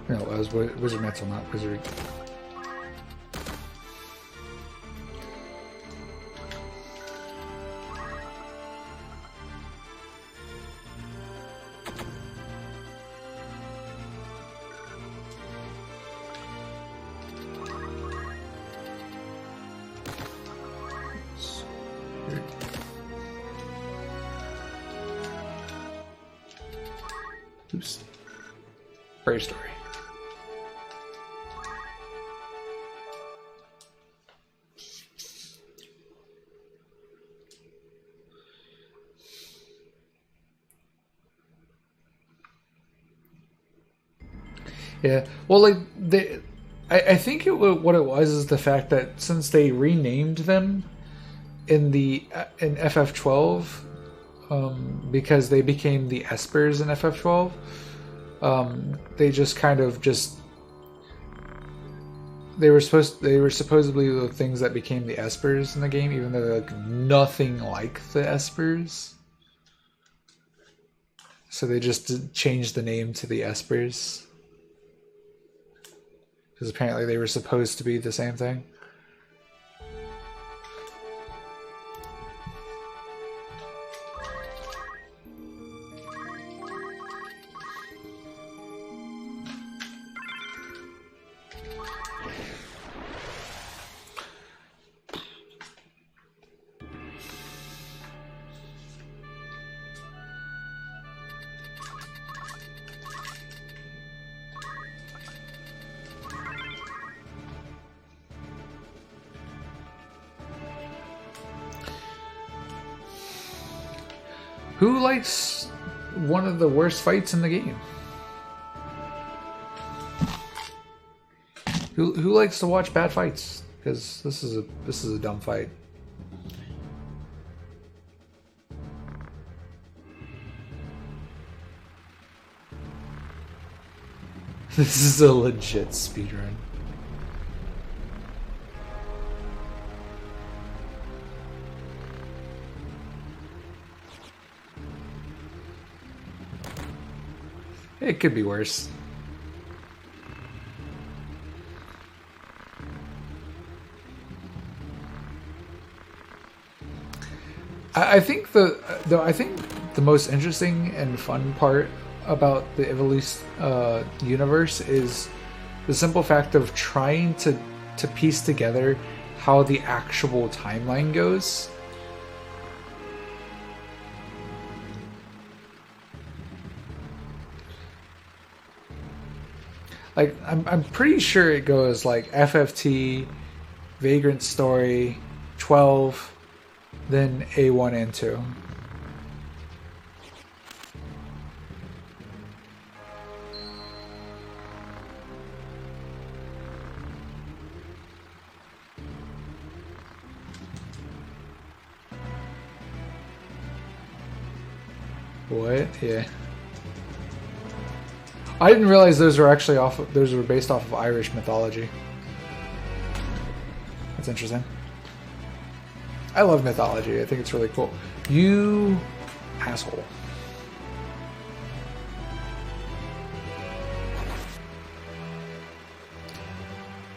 No, it was Wizard Metal, not Wizard. Great story. Yeah, well, like I think what it was is the fact that since they renamed them in FF12, because they became the Espers in FF12, they just kind of they were supposedly the things that became the Espers in the game, even though they're like nothing like the Espers. So they just changed the name to the Espers. Because apparently they were supposed to be the same thing. Who likes one of the worst fights in the game? Who likes to watch bad fights? Because this is a dumb fight. This is a legit speedrun. It could be worse. I think the most interesting and fun part about the Ivalice universe is the simple fact of trying to piece together how the actual timeline goes. Like, I'm pretty sure it goes like FFT, Vagrant Story, 12, then A1 and 2. What? Yeah. I didn't realize those were actually those were based off of Irish mythology. That's interesting. I love mythology. I think it's really cool. You asshole.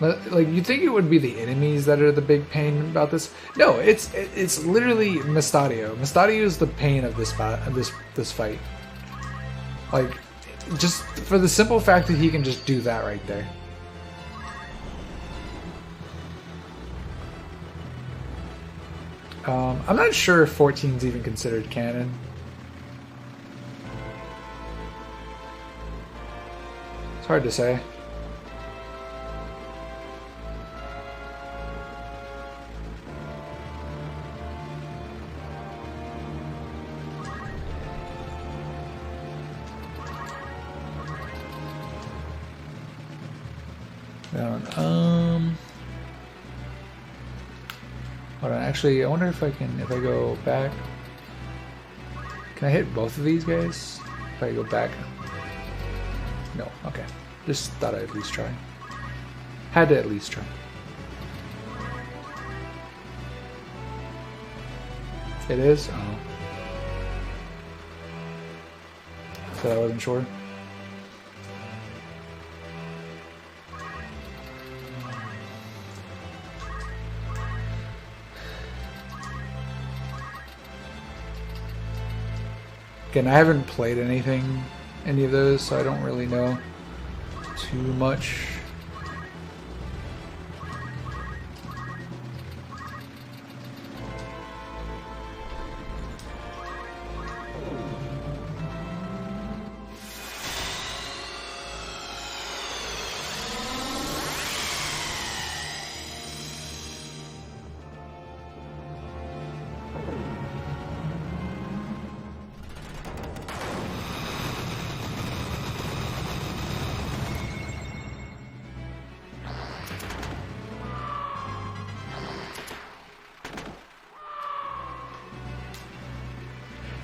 Like, you'd think it would be the enemies that are the big pain about this. No, it's literally Mustadio. Mustadio is the pain of this fight. Like, just for the simple fact that he can just do that right there. I'm not sure if 14 is even considered canon. It's hard to say. Hold on, actually, I wonder if I go back. Can I hit both of these guys? If I go back? No, okay. Just thought I'd at least try. Had to at least try. It is? Oh. So I wasn't sure. Again, I haven't played any of those, so I don't really know too much.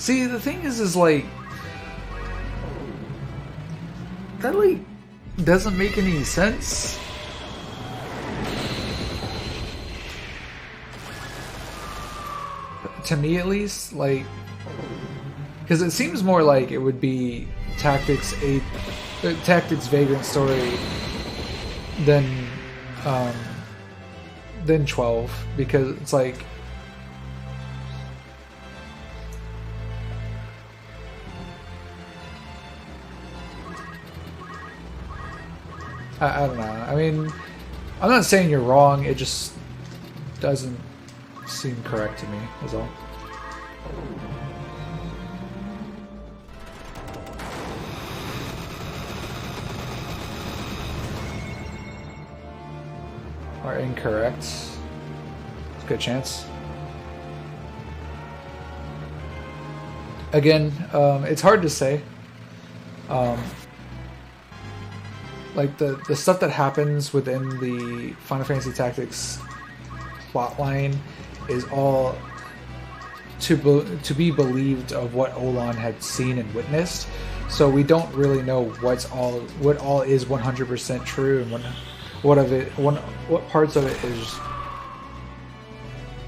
See, the thing is like that like doesn't make any sense. To me, at least, like, because it seems more like it would be Tactics Vagrant Story than 12, because it's like I don't know. I mean, I'm not saying you're wrong. It just doesn't seem correct to me, is all. Or incorrect. It's a good chance. Again, it's hard to say. Like the stuff that happens within the Final Fantasy Tactics plotline is all to be believed of what Olan had seen and witnessed. So we don't really know what all is 100% true and what parts of it is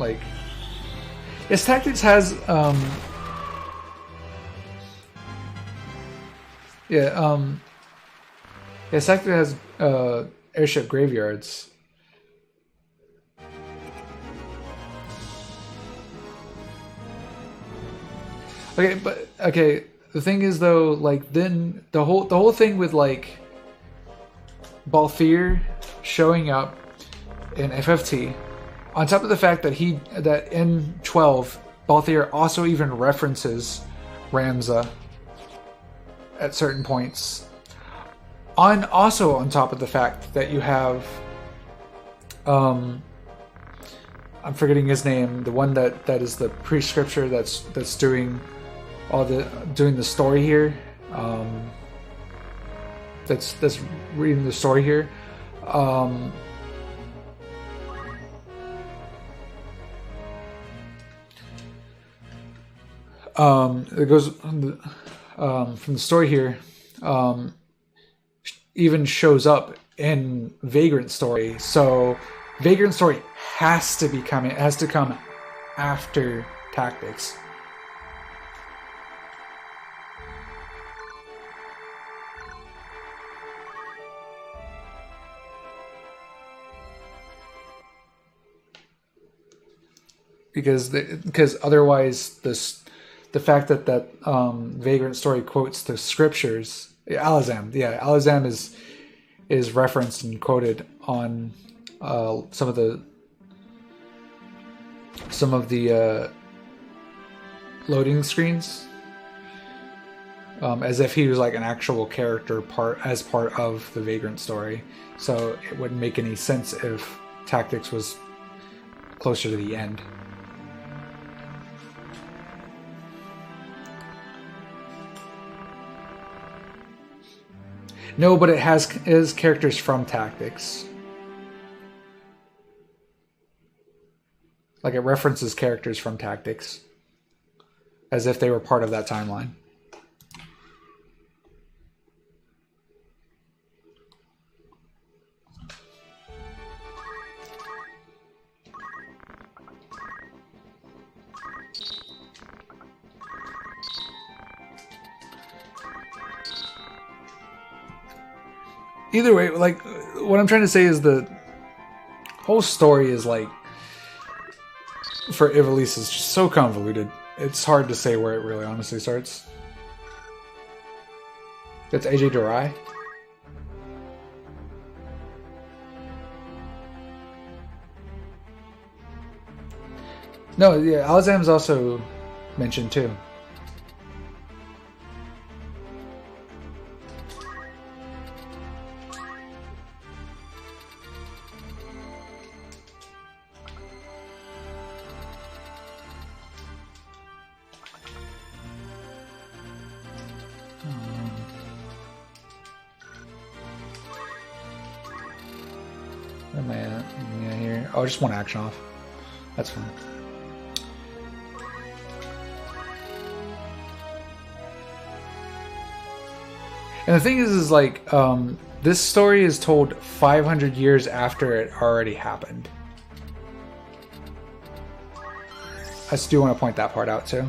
like. Yes, Tactics has Yes, Tactics has airship graveyards. Okay, the thing is though, like, then the whole thing with like Balthier showing up in FFT, on top of the fact that that in 12 Balthier also even references Ramza at certain points. Also on top of the fact that you have I'm forgetting his name, the one that is the pre-scripture that's doing the story here, that's reading the story here, it goes from the story here, even shows up in Vagrant Story. So Vagrant Story has to come after Tactics. Because otherwise the fact that Vagrant Story quotes the scriptures, Alazam is referenced and quoted on some of the loading screens, as if he was like an actual character part of the Vagrant Story. So it wouldn't make any sense if Tactics was closer to the end. No, but it has characters from Tactics. Like, it references characters from Tactics as if they were part of that timeline. Either way, like, what I'm trying to say is the whole story is like, for Ivalice, is just so convoluted. It's hard to say where it really honestly starts. That's AJ Durai. No, yeah, Alazam's also mentioned too. Where am I at? Yeah, here. Oh, just one action off. That's fine. And the thing is like, this story is told 500 years after it already happened. I just do want to point that part out too.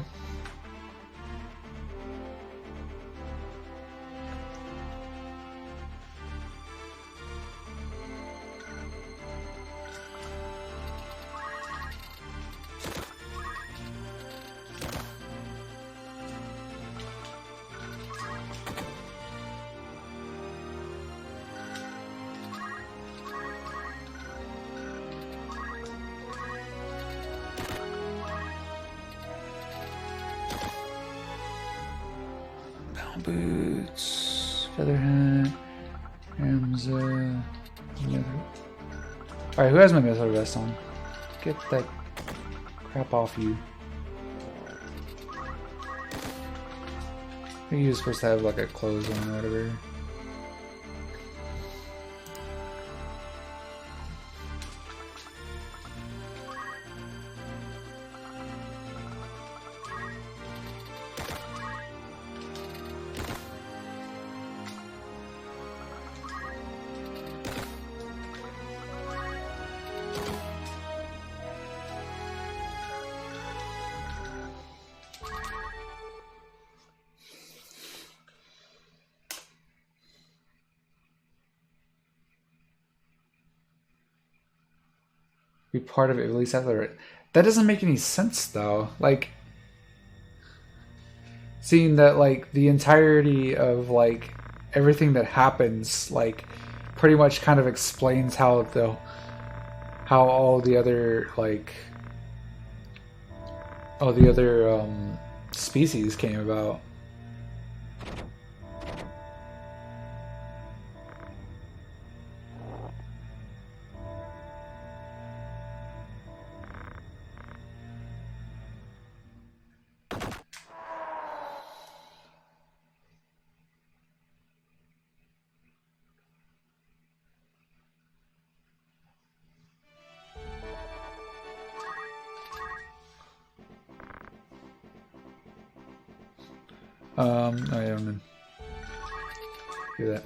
Boots, feather hat, Ramza. Alright, who has my metal vest on? Get that crap off you. I think he was supposed to have like a clothes on or whatever. Be part of it, at least after it. That doesn't make any sense though. Like, seeing that like the entirety of like everything that happens like pretty much kind of explains how all the other like species came about. No, I don't do that.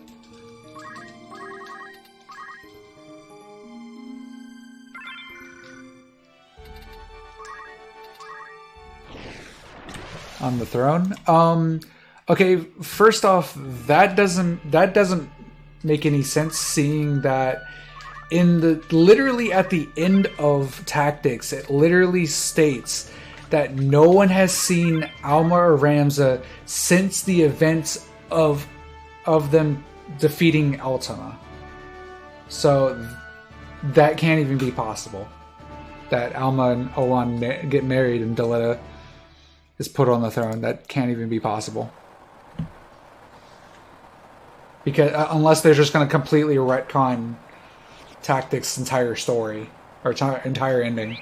On the throne? Okay, first off, that doesn't make any sense, seeing that in the literally at the end of Tactics, it literally states that no one has seen Alma or Ramza since the events of them defeating Altona. So that can't even be possible. That Alma and Olan get married and Deletta is put on the throne. That can't even be possible. Because unless they're just going to completely retcon Tactics' entire story or entire ending.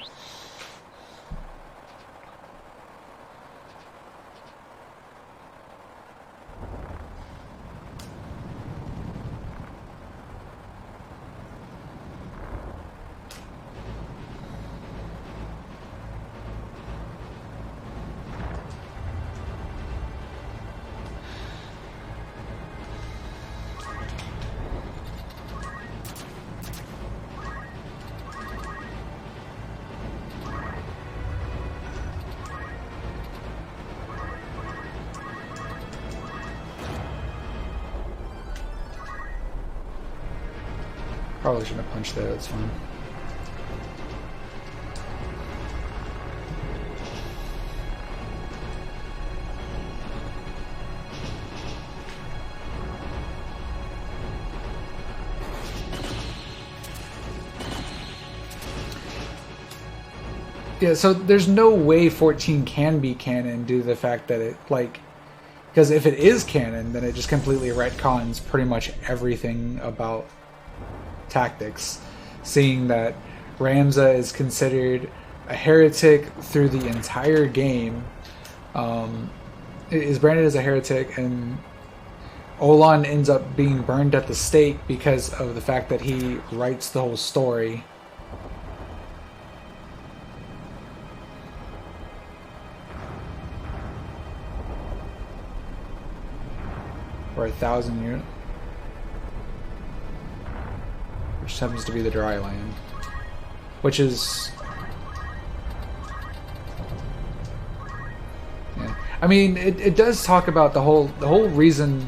Probably shouldn't have punched there, that's fine. Yeah, so there's no way 14 can be canon due to the fact that it, like, because if it is canon, then it just completely retcons pretty much everything about Tactics, seeing that Ramza is considered a heretic through the entire game, is branded as a heretic, and Olan ends up being burned at the stake because of the fact that he writes the whole story. Or I 1,000 units. Which happens to be the dry land. Which is... yeah. I mean, it does talk about the whole reason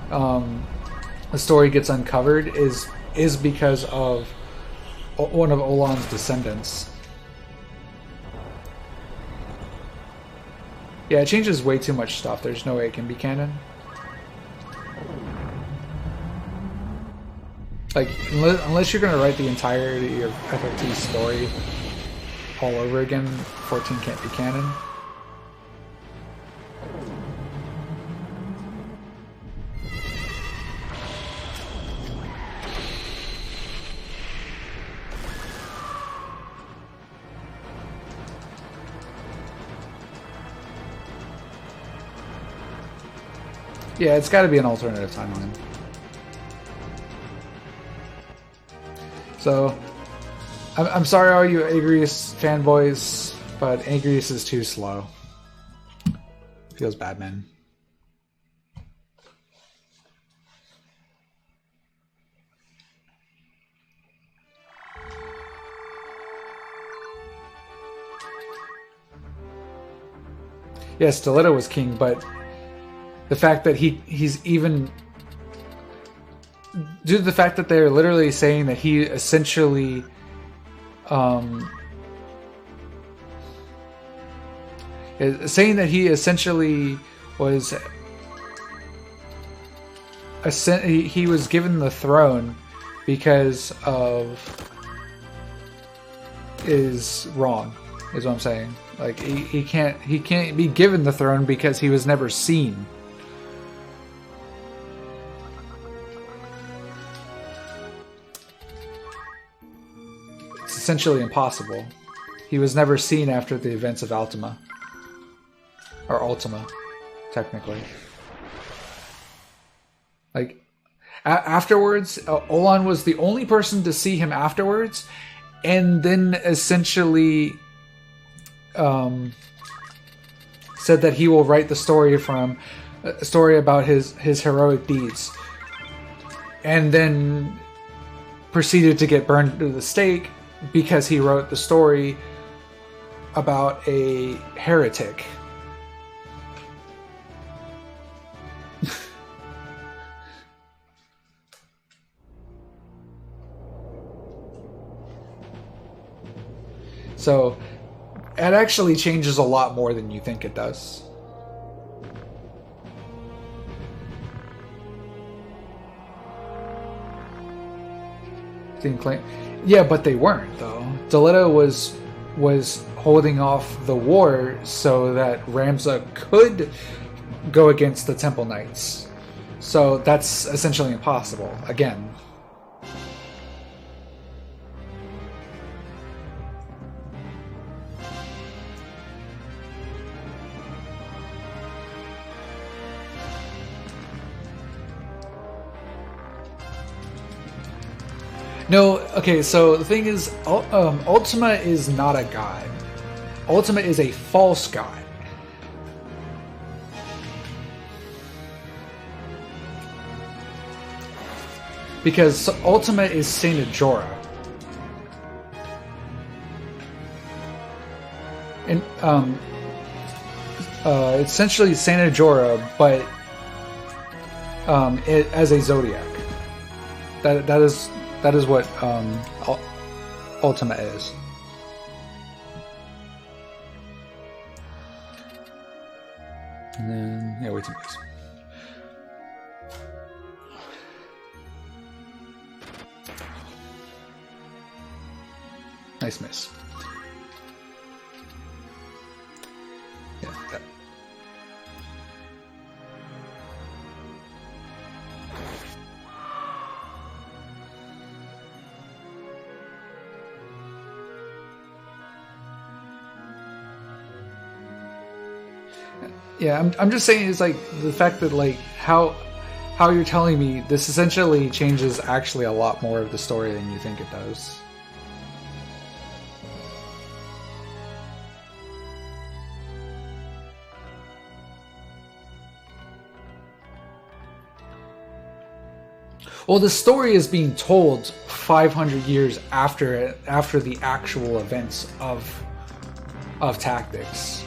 the story gets uncovered is because of one of Olan's descendants. Yeah, it changes way too much stuff. There's no way it can be canon. Like, unless you're going to write the entirety of FFT's story all over again, 14 can't be canon. Yeah, it's got to be an alternative timeline. So, I'm sorry all you Agrius fanboys, but Agrius is too slow. Feels bad, man. Yeah, Stiletto was king, but the fact that he's even... due to the fact that they're literally saying that he essentially was he was given the throne because of is wrong, is what I'm saying. Like he can't be given the throne because he was never seen. Essentially impossible. He was never seen after the events of Ultima. Or Ultima, technically. Like, afterwards, Olan was the only person to see him afterwards, and then essentially said that he will write the story a story about his heroic deeds. And then proceeded to get burned to the stake because he wrote the story about a heretic. So, it actually changes a lot more than you think it does. Yeah, but they weren't, though. Stiletto was holding off the war so that Ramza could go against the Temple Knights. So that's essentially impossible, again. No, okay, so the thing is, Ultima is not a god. Ultima is a false god. Because Ultima is Saint Jorah. And, essentially Saint Jorah, but, as a Zodiac. That is what Ultima is. And then, yeah, wait till this. Nice miss. Yeah, that. Yeah, I'm just saying it's like the fact that like how you're telling me this essentially changes actually a lot more of the story than you think it does. Well, the story is being told 500 years after the actual events of Tactics.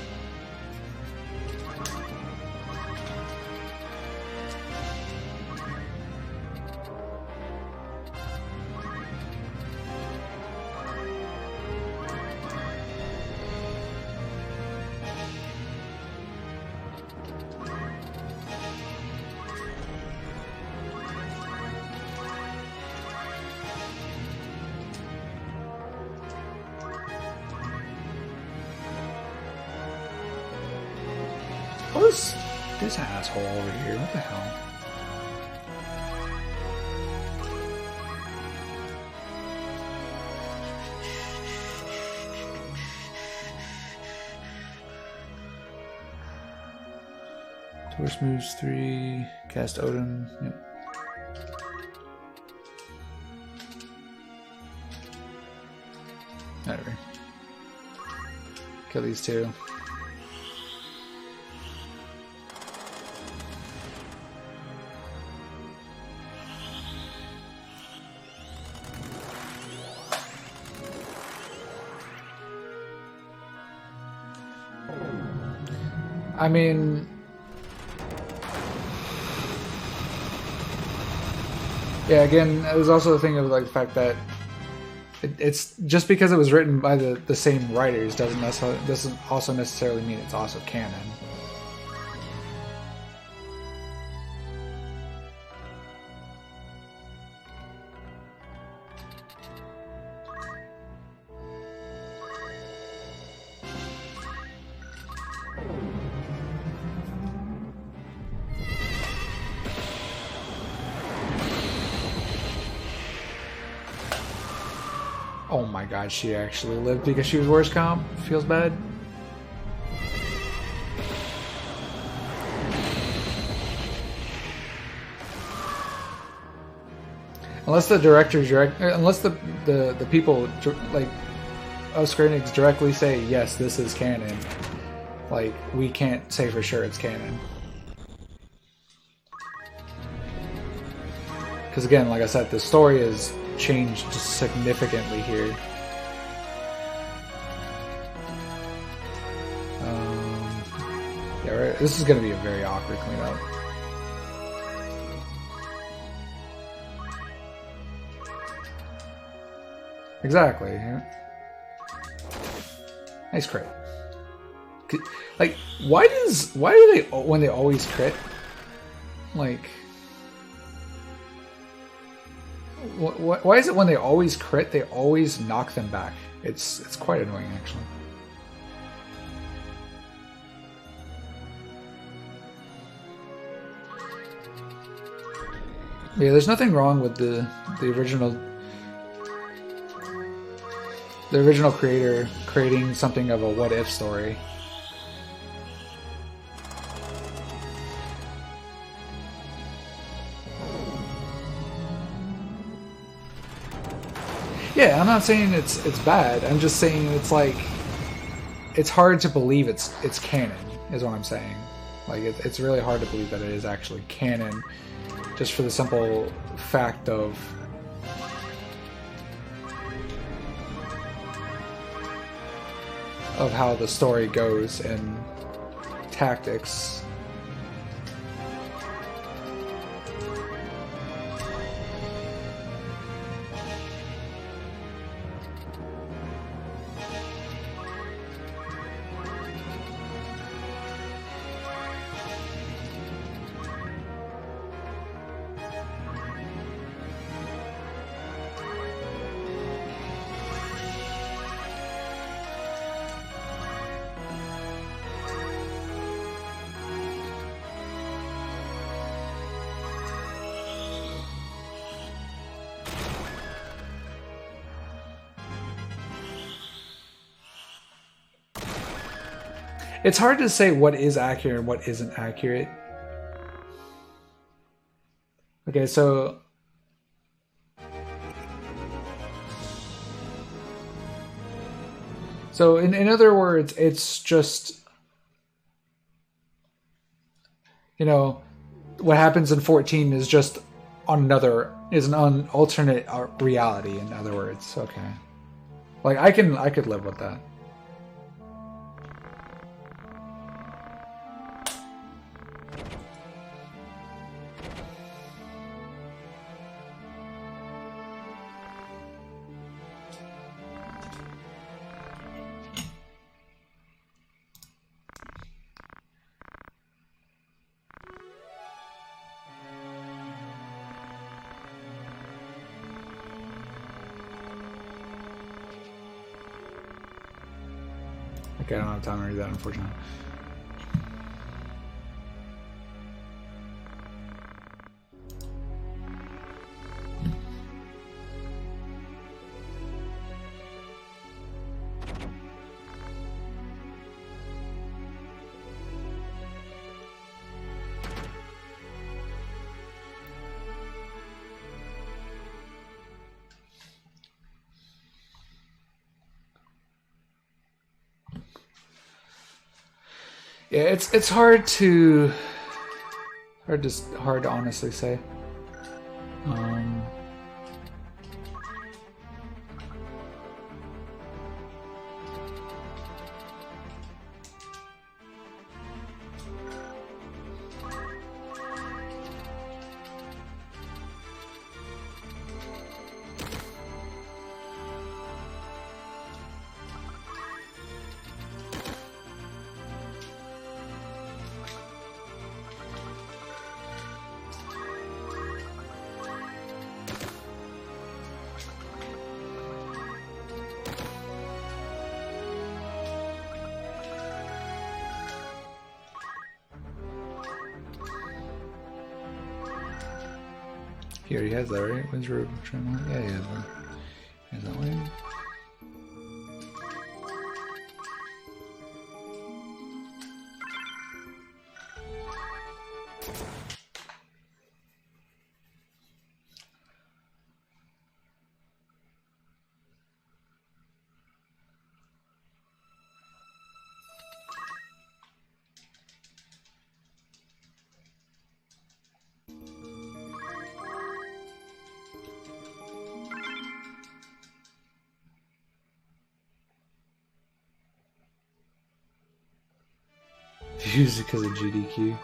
What's this asshole over here? What the hell? Torch moves 3, cast Odin. Yep. Whatever. Kill these two. I mean, yeah, again, there's also the thing of like the fact that it's just because it was written by the same writers doesn't also necessarily mean it's also canon. Oh my god, she actually lived because she was worst comp? Feels bad. Unless the directors unless the people like us Square Enix directly say yes, this is canon. Like, we can't say for sure it's canon. Because again, like I said, the story is changed significantly here. Yeah, right. This is going to be a very awkward cleanup. Exactly. Yeah. Nice crit. Like, why do they when they always crit? Like, why is it when they always crit, they always knock them back? It's quite annoying, actually. Yeah, there's nothing wrong with the original creator creating something of a what if story. Yeah, I'm not saying it's bad. I'm just saying it's like, it's hard to believe it's canon, is what I'm saying. Like, it's really hard to believe that it is actually canon, just for the simple fact of how the story goes in Tactics. It's hard to say what is accurate and what isn't accurate. Okay, so in other words, it's just, you know, what happens in 14 is just an alternate reality. In other words, okay. Like I could live with that. Okay, I don't have time to read that, unfortunately. Yeah, it's hard to honestly say. He already has that, right? When's Road? Yeah, he has one. He has that one. Used because of GDQ.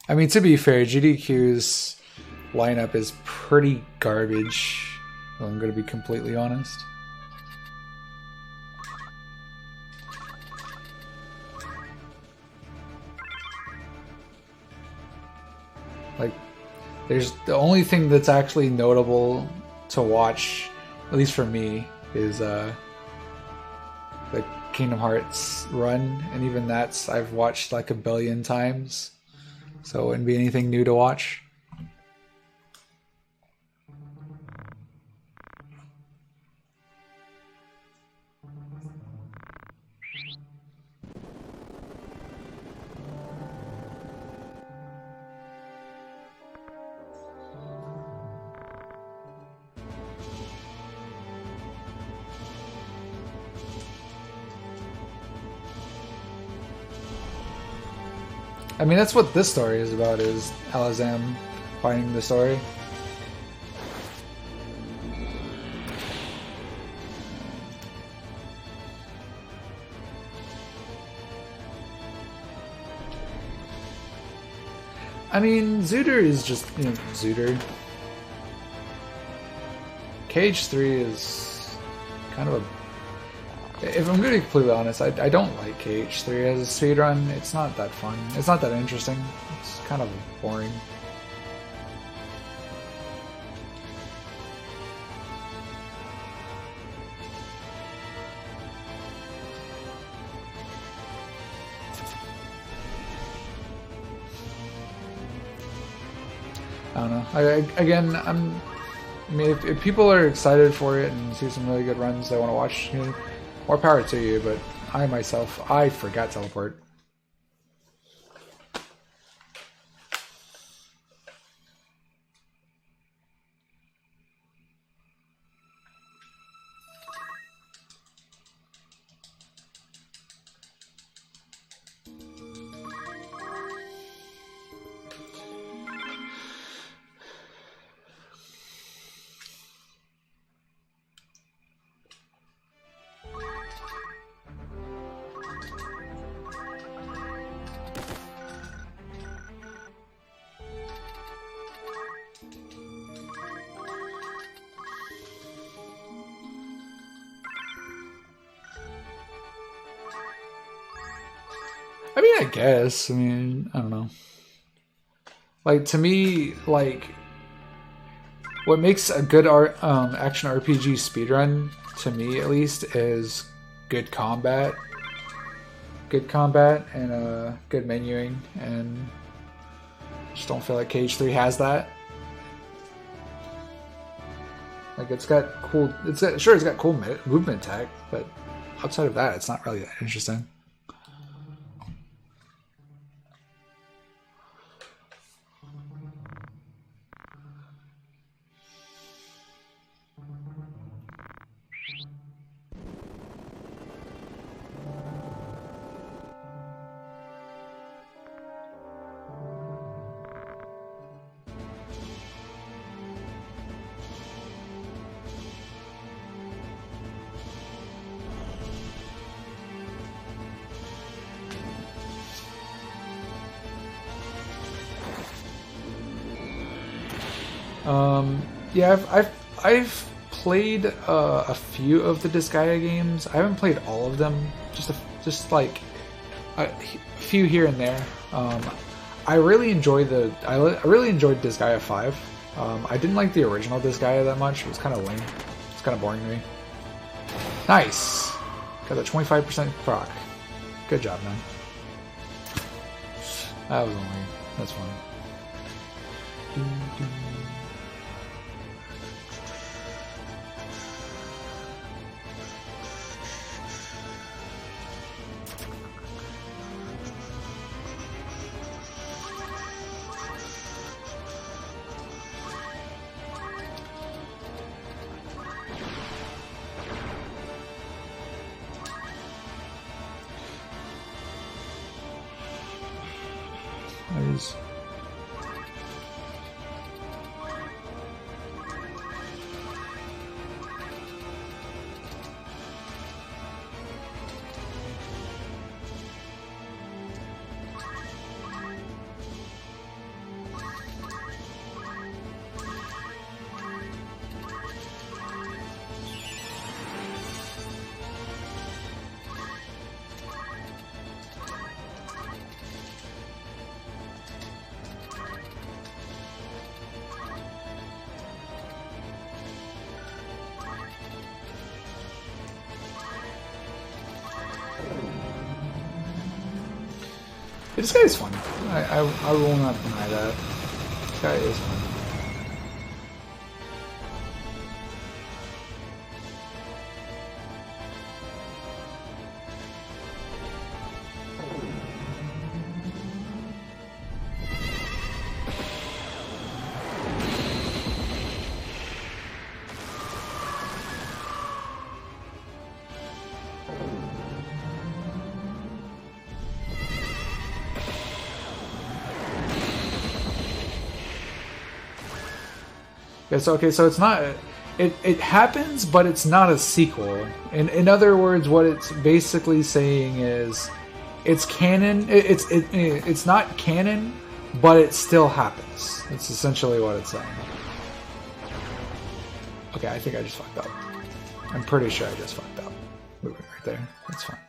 I mean, to be fair, GDQ's lineup is pretty garbage. I'm going to be completely honest. Like, there's the only thing that's actually notable to watch, at least for me, is the Kingdom Hearts run, and even that's I've watched like 1 billion times, so it wouldn't be anything new to watch. I mean, that's what this story is about, is Alazam finding the story. I mean, Zooter is just, you know, Zooter. KH3 is kind of a... If I'm going to be completely honest, I don't like KH3 as a speedrun. It's not that fun. It's not that interesting. It's kind of boring. I don't know. I mean, if people are excited for it and see some really good runs they want to watch, you know, more power to you, but I myself, I forgot teleport. I mean, I guess. I mean, I don't know. Like, to me, like, what makes a good action RPG speedrun, to me at least, is good combat. Good combat and good menuing, and just don't feel like KH3 has that. Like, it's got cool, it's got cool movement tech, but outside of that, it's not really that interesting. Yeah, I've played a few of the Disgaea games. I haven't played all of them. Just like a few here and there. I really enjoyed Disgaea 5. I didn't like the original Disgaea that much. It was kind of lame. It's kind of boring to me. Nice, got that 25% proc. Good job, man. That's fine. Nice. This guy is fun. I will not deny that. This guy is fun. So it's not. It happens, but it's not a sequel. In other words, what it's basically saying is, it's canon. It's not canon, but it still happens. That's essentially what it's saying. Okay, I think I just fucked up. I'm pretty sure I just fucked up. Moving right there. That's fine.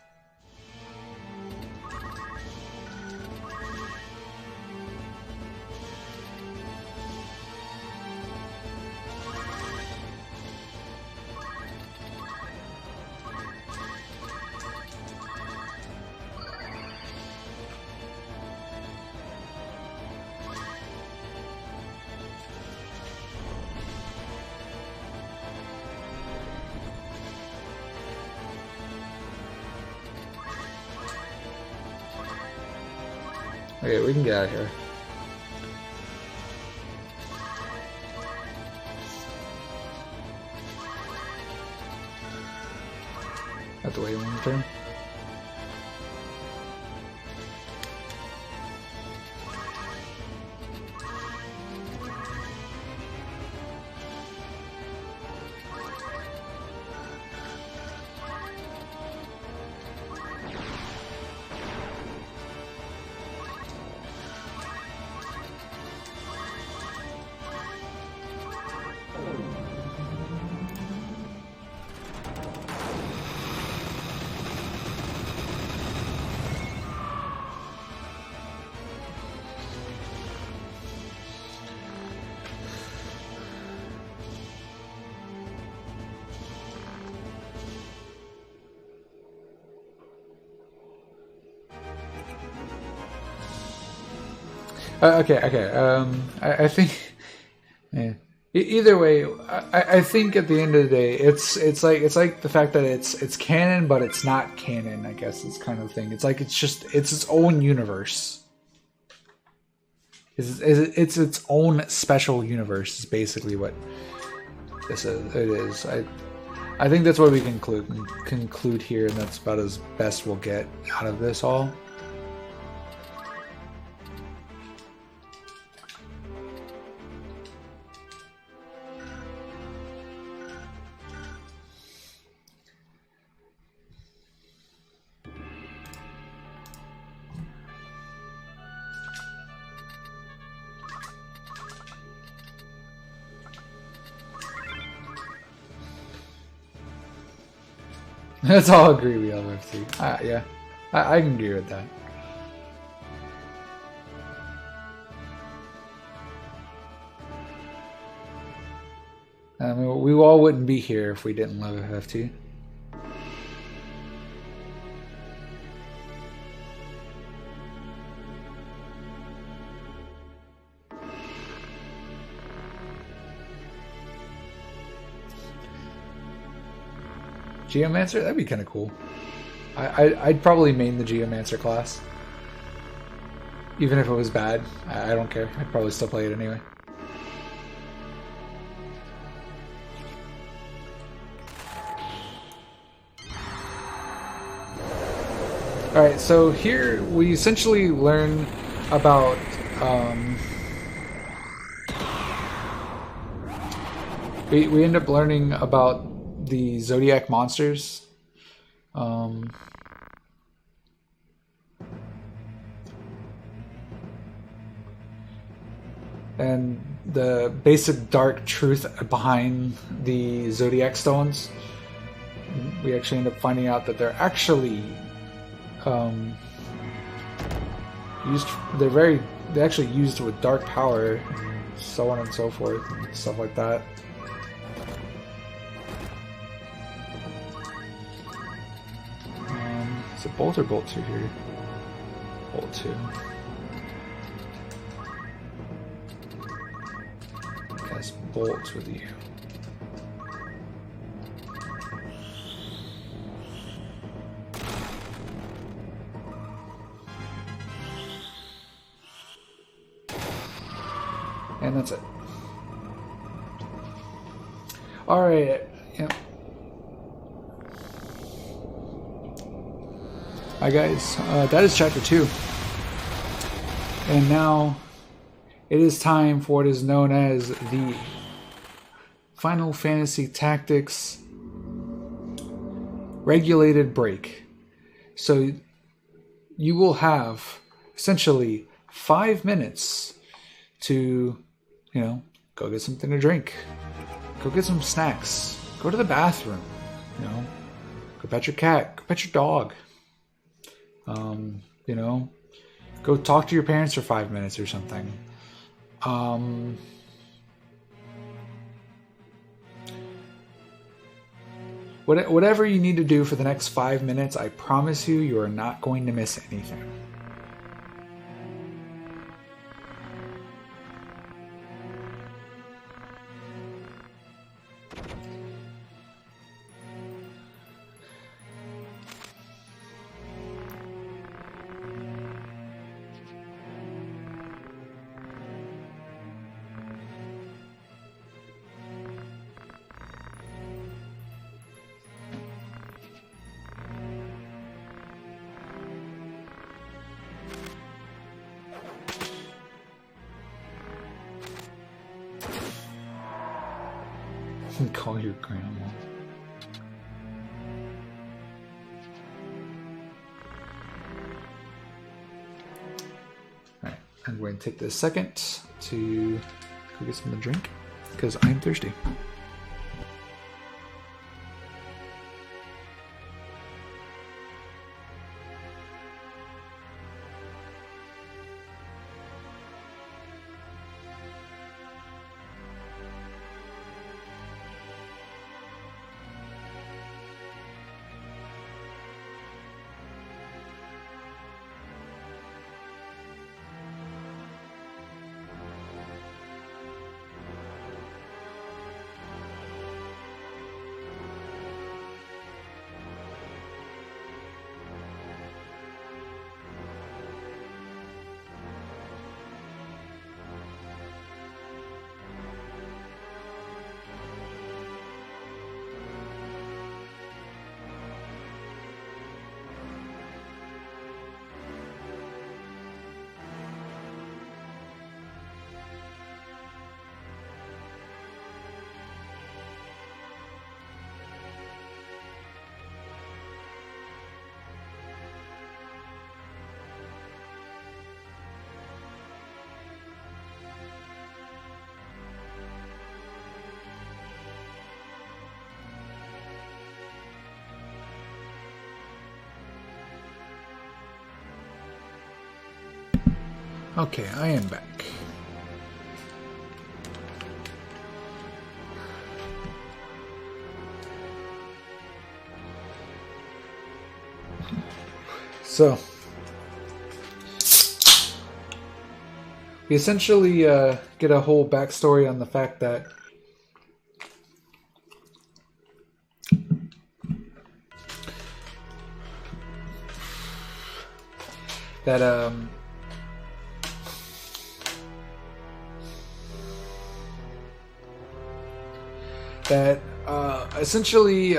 Okay, we can get out of here. Have to wait one more turn. Okay. I think. Yeah. Either way, I think at the end of the day, it's like the fact that it's canon, but it's not canon. I guess it's kind of thing. It's like it's its own universe. It's its own special universe. Is basically what this is. It is. I think that's what we conclude here, and that's about as best we'll get out of this all. Let's all agree we all have to. Yeah, I can agree with that. I mean, we all wouldn't be here if we didn't love FFT. Geomancer? That'd be kind of cool. I'd probably main the Geomancer class. Even if it was bad, I don't care. I'd probably still play it anyway. Alright, so here we essentially learn about we end up learning about the Zodiac monsters. And the basic dark truth behind the Zodiac stones. We actually end up finding out that they're actually they're actually used with dark power, so on and so forth, and stuff like that. Is it Bolt or Bolt 2 here? Bolt 2. Guess Bolt with you. And that's it. Alright, yeah. Hi guys, that is chapter 2. And now it is time for what is known as the Final Fantasy Tactics Regulated Break. So you will have essentially 5 minutes to, go get something to drink, go get some snacks, go to the bathroom, go pet your cat, go pet your dog. Go talk to your parents for 5 minutes or something. Whatever you need to do for the next 5 minutes, I promise you are not going to miss anything. Call your grandma. Alright, I'm going to take this second to go get something to drink because I'm thirsty. Okay, I am back. So, we essentially get a whole backstory on the fact that essentially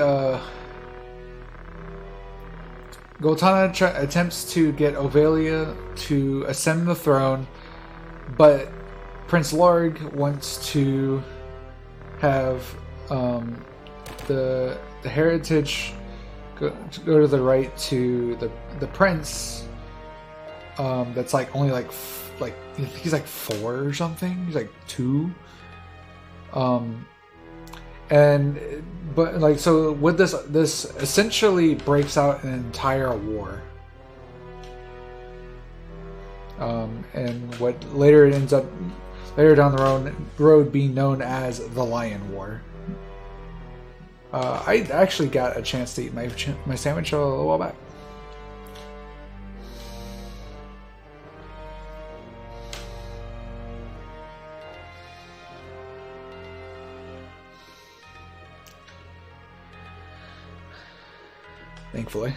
Goltana attempts to get Ovalia to ascend the throne, but Prince Larg wants to have the heritage go to the right to the prince. That's like only like he's like 4 or something. He's like 2. But like, so with this essentially breaks out an entire war. And what later it ends up later down the road being known as the Lion War. I actually got a chance to eat my sandwich a little while back. Thankfully.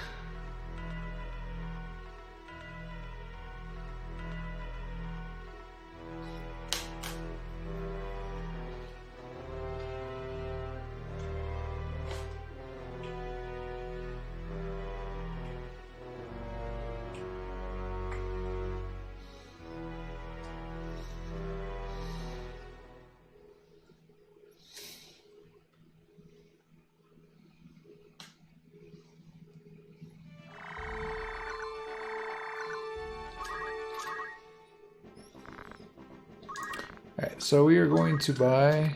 Alright, so we are going to buy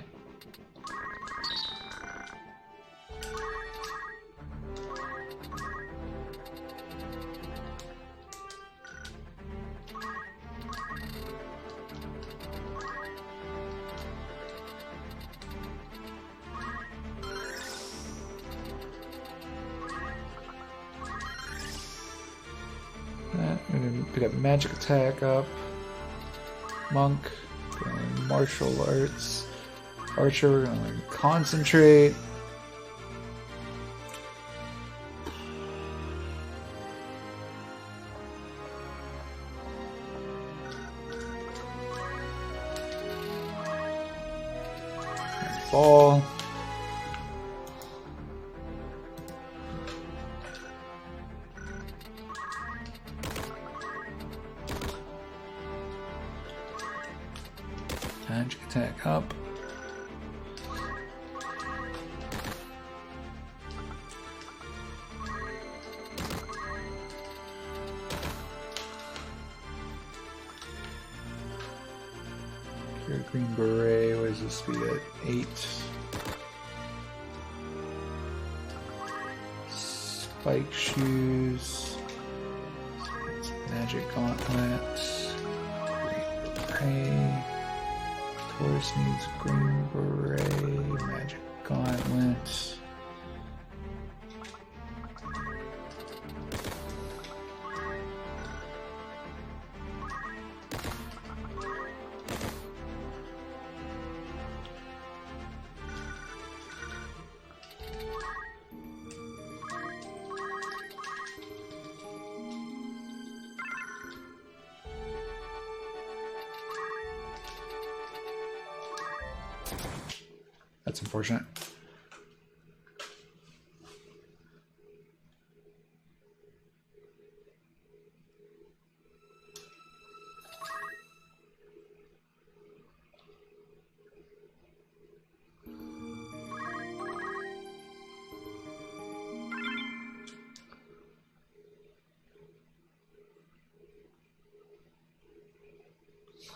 that. We're going to pick up magic attack up, monk. Martial arts, archer, we're going to learn concentrate. And ball. Magic attack up. Your green beret, what is this speed at? 8. Spike shoes. Magic gauntlet. Green beret. Horse needs green beret, magic gauntlet. That's unfortunate.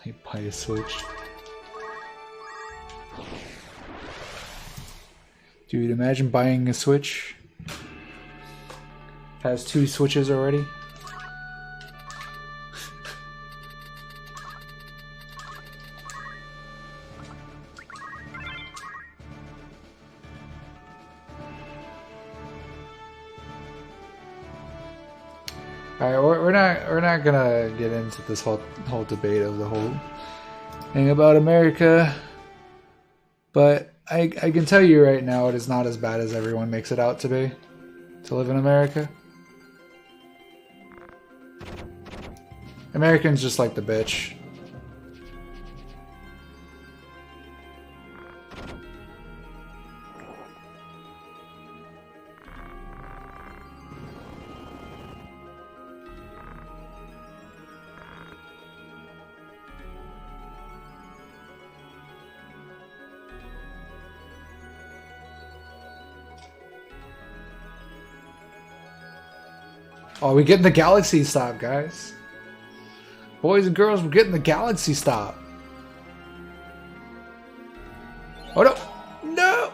I buy a Switch. Dude, imagine buying a Switch. Has 2 Switches already. Alright, we're not gonna get into this whole debate of the whole thing about America, but I can tell you right now it is not as bad as everyone makes it out to be to live in America. Americans just like the bitch. Oh, we're getting the galaxy stop, guys. Boys and girls, we're getting the galaxy stop. Oh no! No!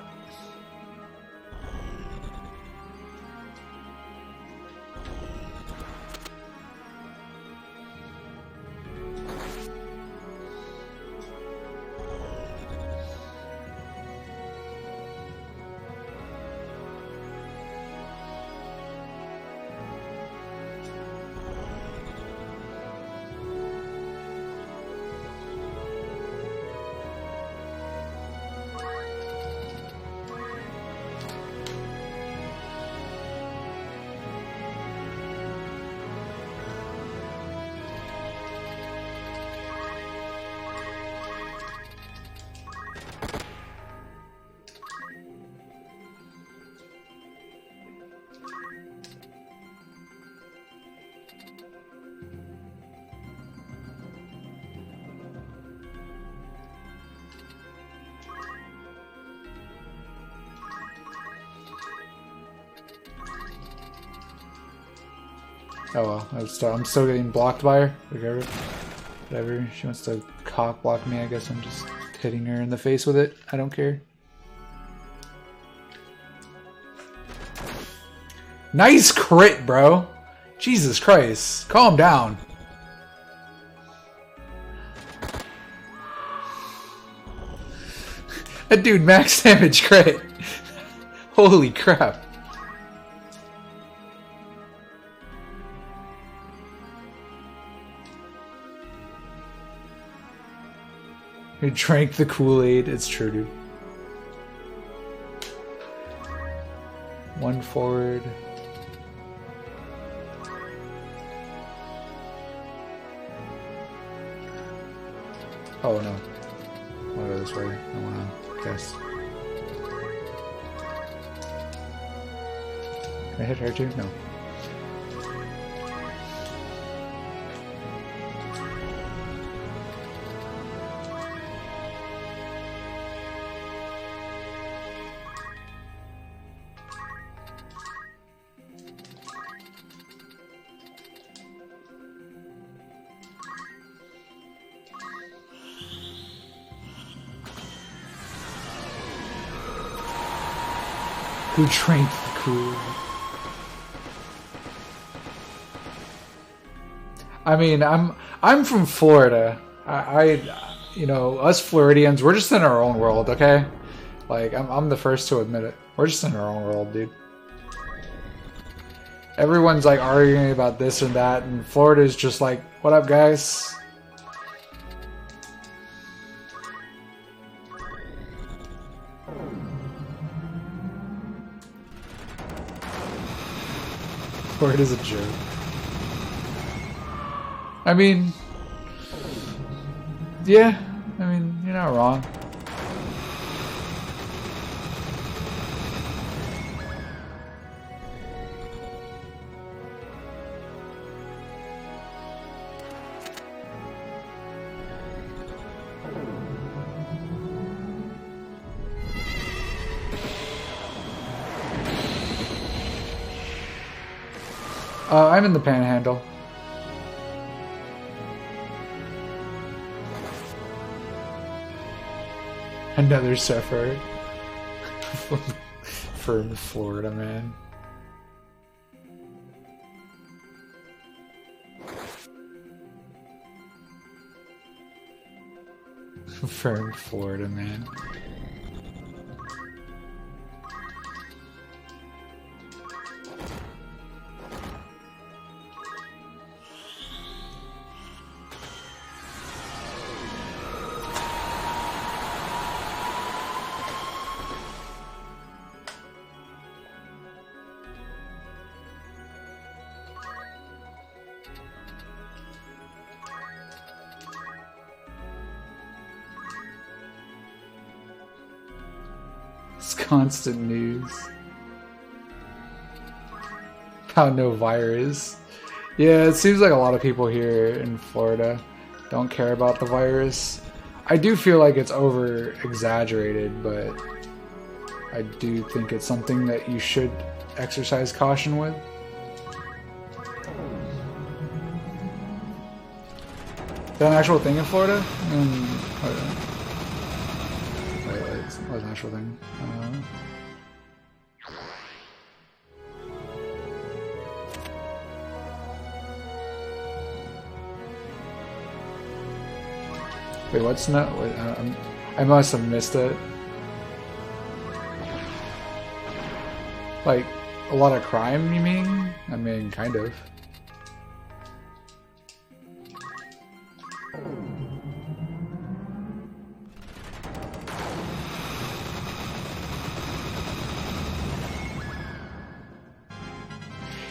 Oh well, I'm still getting blocked by her. Whatever. She wants to cock block me, I guess I'm just hitting her in the face with it. I don't care. Nice crit, bro! Jesus Christ. Calm down. That dude max damage crit. Holy crap. He drank the Kool-Aid. It's true, dude. One forward. Oh no. I wanna go this way. I wanna guess. Can I hit her too? No. Who drank the Kool-Aid? I mean, I'm from Florida. You know, us Floridians, we're just in our own world, okay? Like, I'm the first to admit it. We're just in our own world, dude. Everyone's like arguing about this and that, and Florida's just like, what up, guys? Florida's a joke. I mean, yeah, I mean, you're not wrong. I'm in the Panhandle. Another surfer from Florida, man. From Florida, man. It's constant news. How no virus. Yeah, it seems like a lot of people here in Florida don't care about the virus. I do feel like it's over exaggerated, but I do think it's something that you should exercise caution with. Is that an actual thing in Florida? Wait, what's an actual thing? Wait, what's not? Wait, I must have missed it. Like, a lot of crime, you mean? I mean, kind of.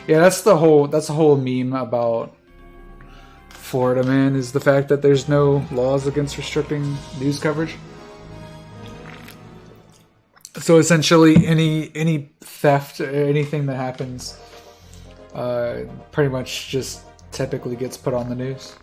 Yeah, that's the whole meme about Florida, man, is the fact that there's no laws against restricting news coverage. So essentially, any theft or anything that happens, pretty much just typically gets put on the news.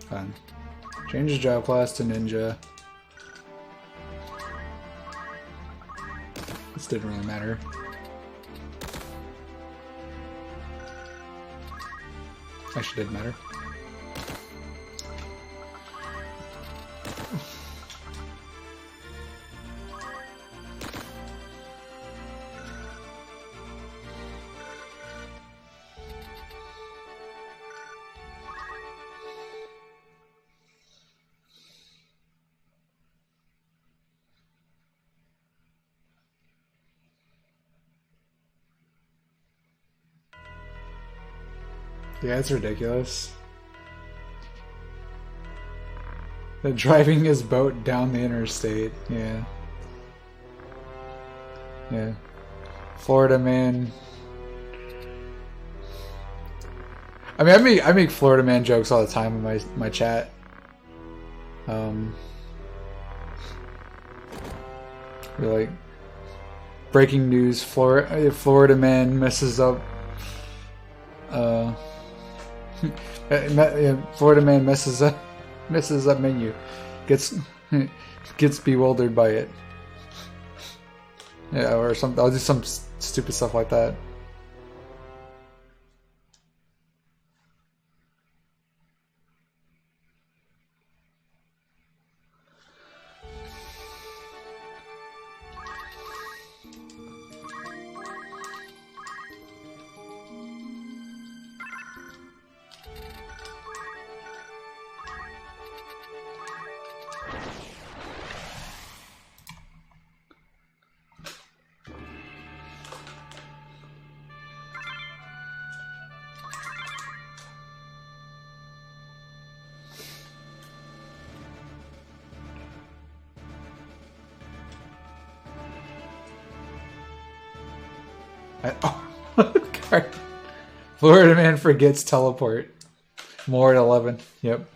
Fine. Change his job class to ninja. This didn't really matter. Actually, didn't matter. Yeah, it's ridiculous. The driving his boat down the interstate. Yeah. Yeah. Florida man. I mean, I make Florida man jokes all the time in my chat. You're like, breaking news: Florida man messes up. Florida man messes up menu, gets bewildered by it. Yeah, or something. I'll do some stupid stuff like that. Oh, Florida man forgets teleport. More at 11. Yep.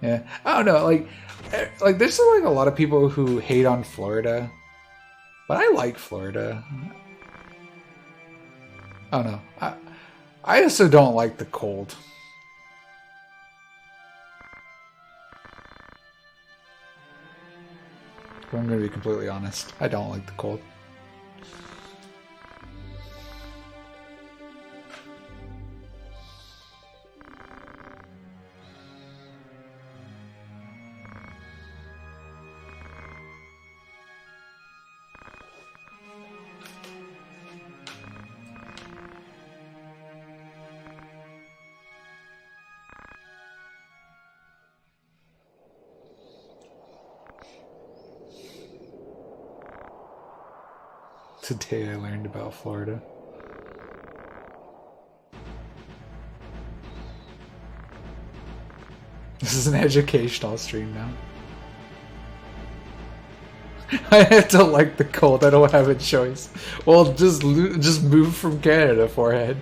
Yeah, I don't know. Like there's like a lot of people who hate on Florida, but I like Florida. I don't know. I also don't like the cold. I'm gonna be completely honest. I don't like the cold. Today I learned about Florida. This is an educational stream now. I don't like the cold. I don't have a choice. Well, just move from Canada, forehead.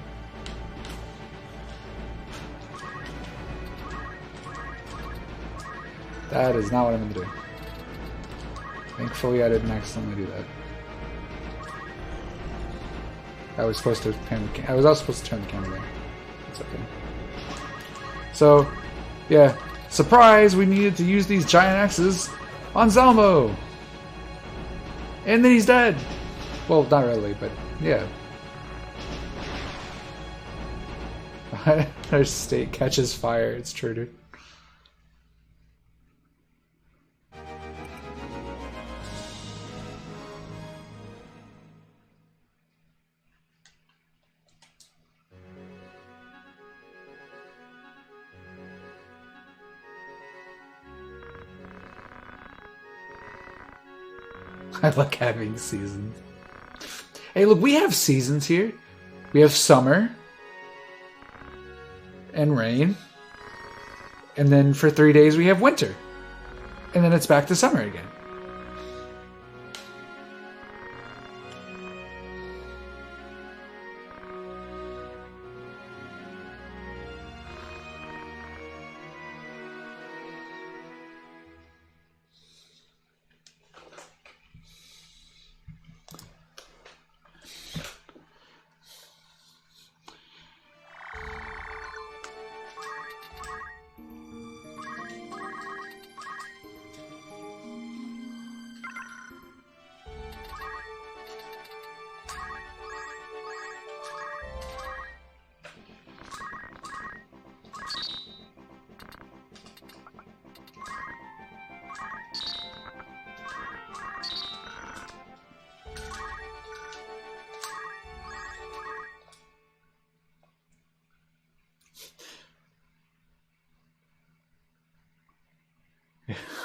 That is not what I'm gonna do. Thankfully, I didn't accidentally do that. I was supposed to turn the I was also supposed to turn the camera there. It's okay. So, yeah, surprise! We needed to use these giant axes on Zalmo, and then he's dead. Well, not really, but yeah. Our state catches fire. It's true, dude. I like having seasons. Hey, look, we have seasons here. We have summer and rain. And then for 3 days we have winter. And then it's back to summer again.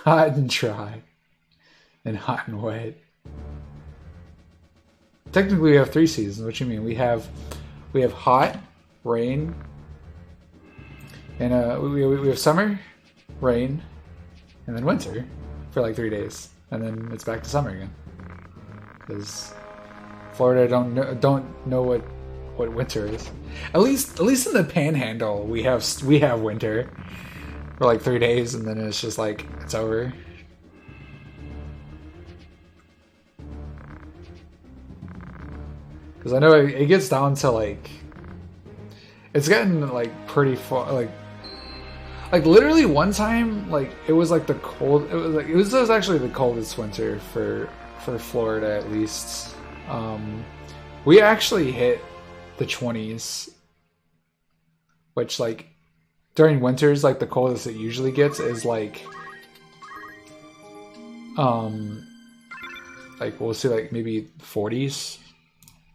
Hot and dry, and hot and wet. Technically, we have 3 seasons. What you mean? We have hot, rain, and we have summer, rain, and then winter for like 3 days, and then it's back to summer again. Because Florida don't know what winter is. At least in the Panhandle, we have winter for like 3 days, and then it's just like it's over. Because I know it gets down to like it's getting like pretty far. Like literally one time, like it was like the cold. It was actually the coldest winter for Florida at least. We actually hit the 20s, which like during winters, like the coldest it usually gets is like we'll see like maybe 40s,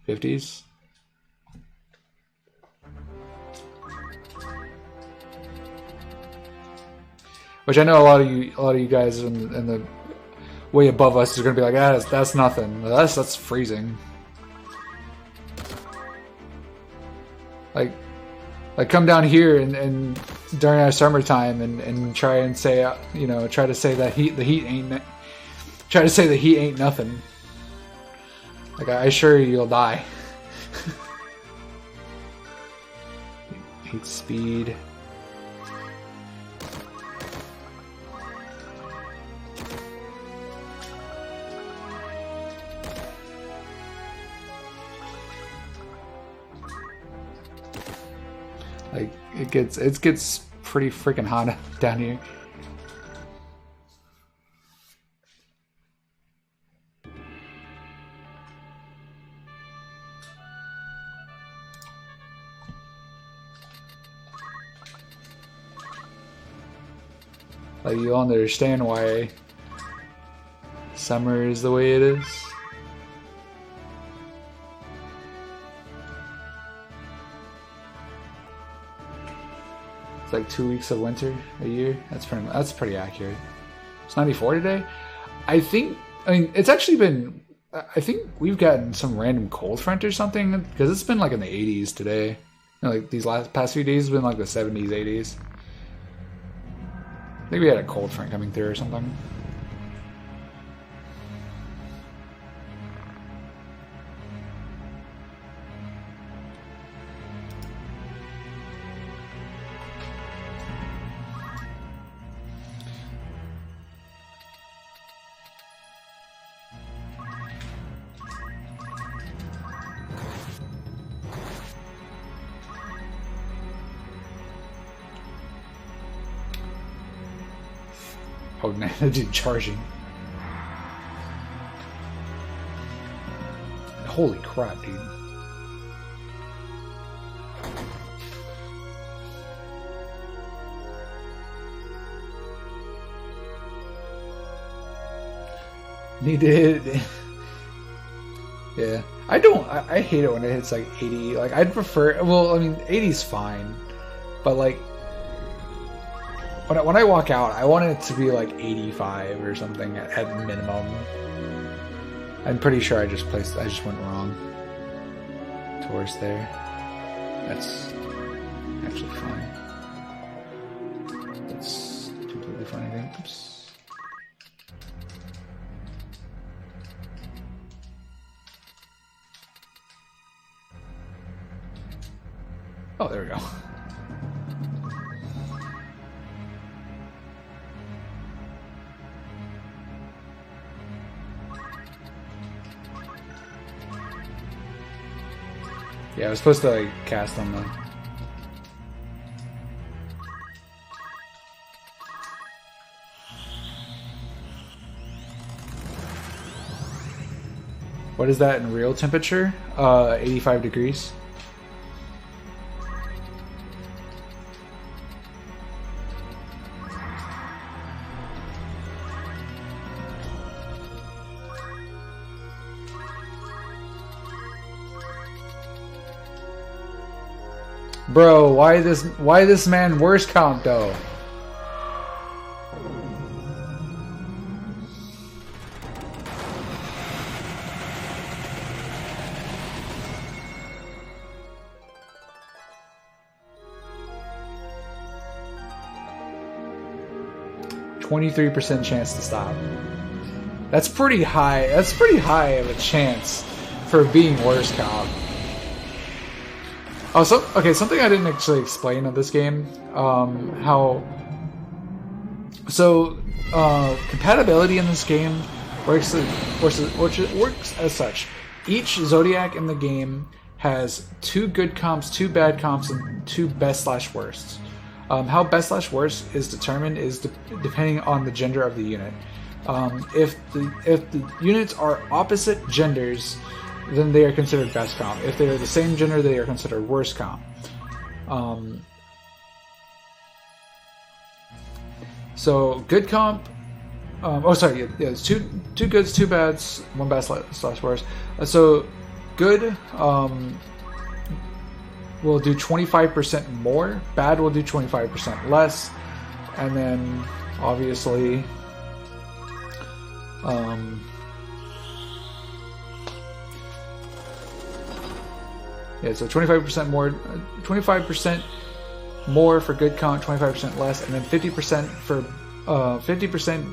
50s. Which I know a lot of you guys in the way above us are gonna be like, that's nothing. That's freezing. Like come down here and during our summertime and try and say try to say that the heat ain't nothing. Like I assure you, you'll die. Heat speed. Like it gets pretty freaking hot down here. Like you'll understand why summer is the way it is. It's like 2 weeks of winter a year. That's pretty accurate. It's 94 today. I mean, it's actually been I think we've gotten some random cold front or something because it's been like in the 80s today. You know, like these past few days have been like the 70s, 80s. I think we had a cold front coming through or something. Oh, dude, charging. Holy crap, dude. Needed. Yeah. I hate it when it hits like 80. Like, I'd prefer, well, I mean, 80's fine. But like, when I walk out, I want it to be like 85 or something at minimum. I'm pretty sure I just went wrong. Towards there. That's actually fine. That's completely fine, I think. Oops. Oh, there we go. Yeah, I was supposed to like cast on the. What is that in real temperature? 85 degrees. Bro, why this man worst count though? %23 chance to stop. That's pretty high. That's pretty high of a chance for being worst count. Oh, okay, something I didn't actually explain of this game, compatibility in this game works as such. Each Zodiac in the game has 2 good comps, 2 bad comps, and 2 best/worsts. How best/worst is determined is depending on the gender of the unit. If the units are opposite genders, then they are considered best comp. If they are the same gender, they are considered worst comp. So good comp. It's two goods, 2 bads, 1 best/worst. So good will do 25% more. Bad will do 25% less, and then obviously. Yeah, so 25% more, 25% more for good count, 25% less, and then 50% for 50%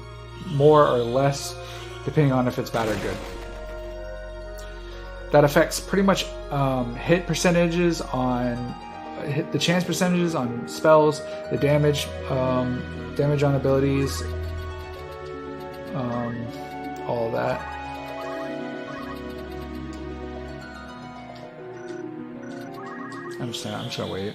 more or less, depending on if it's bad or good. That affects pretty much hit percentages on the chance percentages on spells, the damage on abilities, all of that. I'm just gonna wait.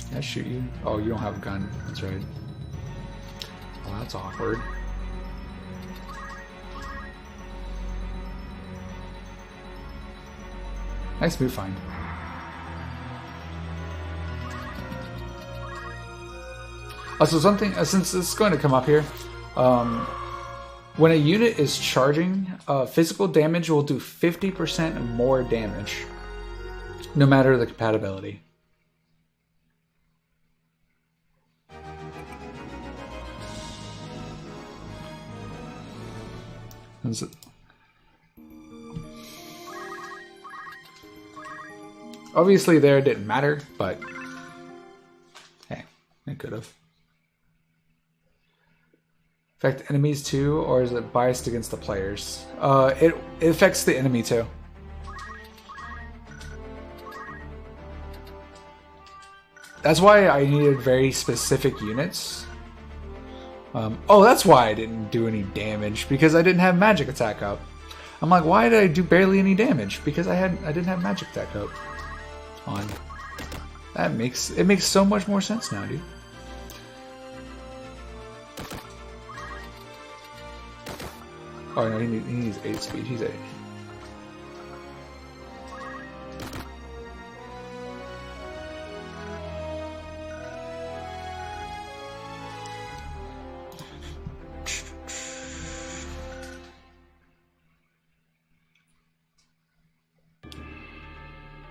Can I shoot you? Oh, you don't have a gun. That's right. Well, that's awkward. Nice move find. Also, something since it's going to come up here, when a unit is charging, physical damage will do 50% more damage, no matter the compatibility. Obviously, there it didn't matter, but hey, it could have. Affect enemies too, or is it biased against the players? It affects the enemy too. That's why I needed very specific units. Oh, that's why I didn't do any damage, because I didn't have magic attack up. I'm like, why did I do barely any damage? Because I didn't have magic attack up on. It makes so much more sense now, dude. Oh no, he needs 8 speed. He's 8.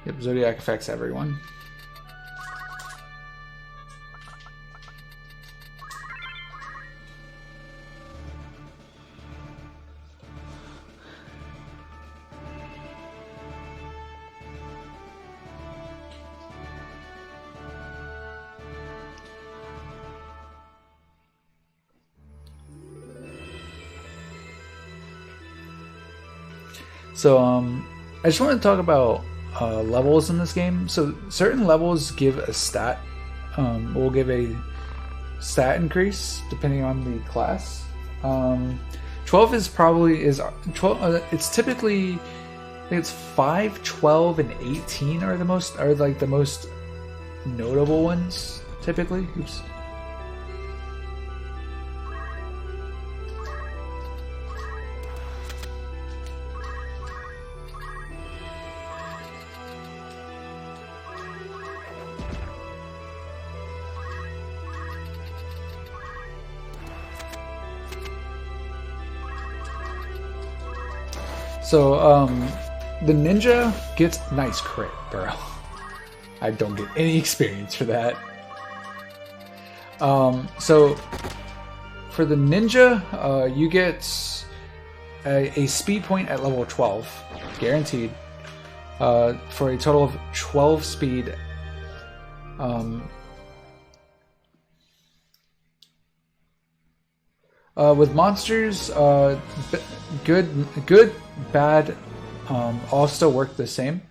Yep, Zodiac affects everyone. So, I just want to talk about levels in this game. So, certain levels give a stat. Will give a stat increase depending on the class. 12 is probably 12. It's typically, I think it's 5, 12, and 18 are the most notable ones typically. Oops. So, the ninja gets nice crit, bro. I don't get any experience for that. So, for the ninja, you get a speed point at level 12, guaranteed, for a total of 12 speed. With monsters, good, bad, all still work the same.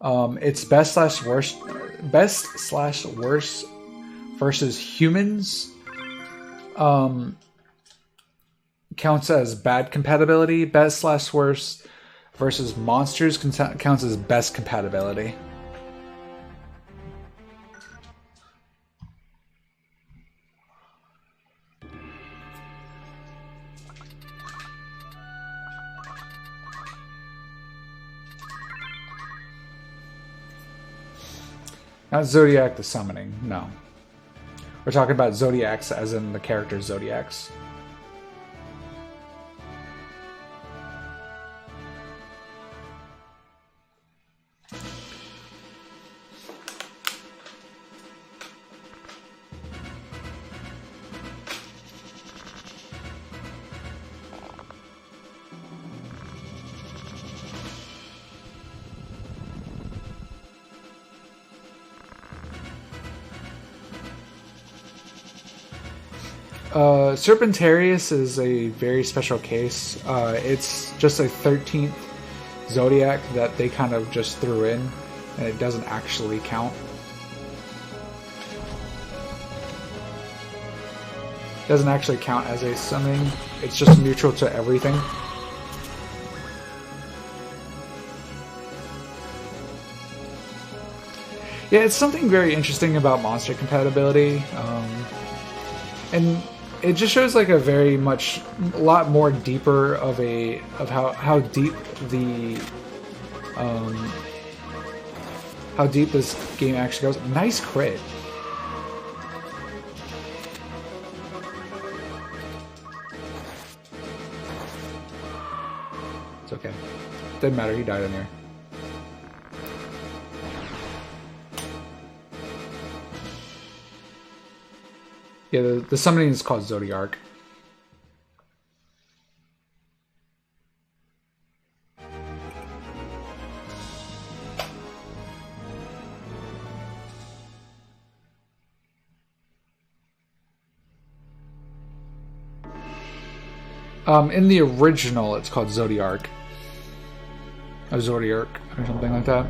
It's best slash worst versus humans. Counts as bad compatibility. Best slash worst versus monsters counts as best compatibility. Not Zodiac the summoning, no. We're talking about Zodiacs as in the character Zodiacs. Serpentarius is a very special case. It's just a 13th Zodiac that they kind of just threw in, and it doesn't actually count. Doesn't actually count as a summoning. It's just neutral to everything. Yeah, it's something very interesting about monster compatibility, and it just shows like a lot more deeper of how deep the how deep this game actually goes. Nice crit. It's okay. Didn't matter, he died in there. Yeah, the summoning is called Zodiac. In the original, it's called Zodiac. Or Zodiac, or something like that.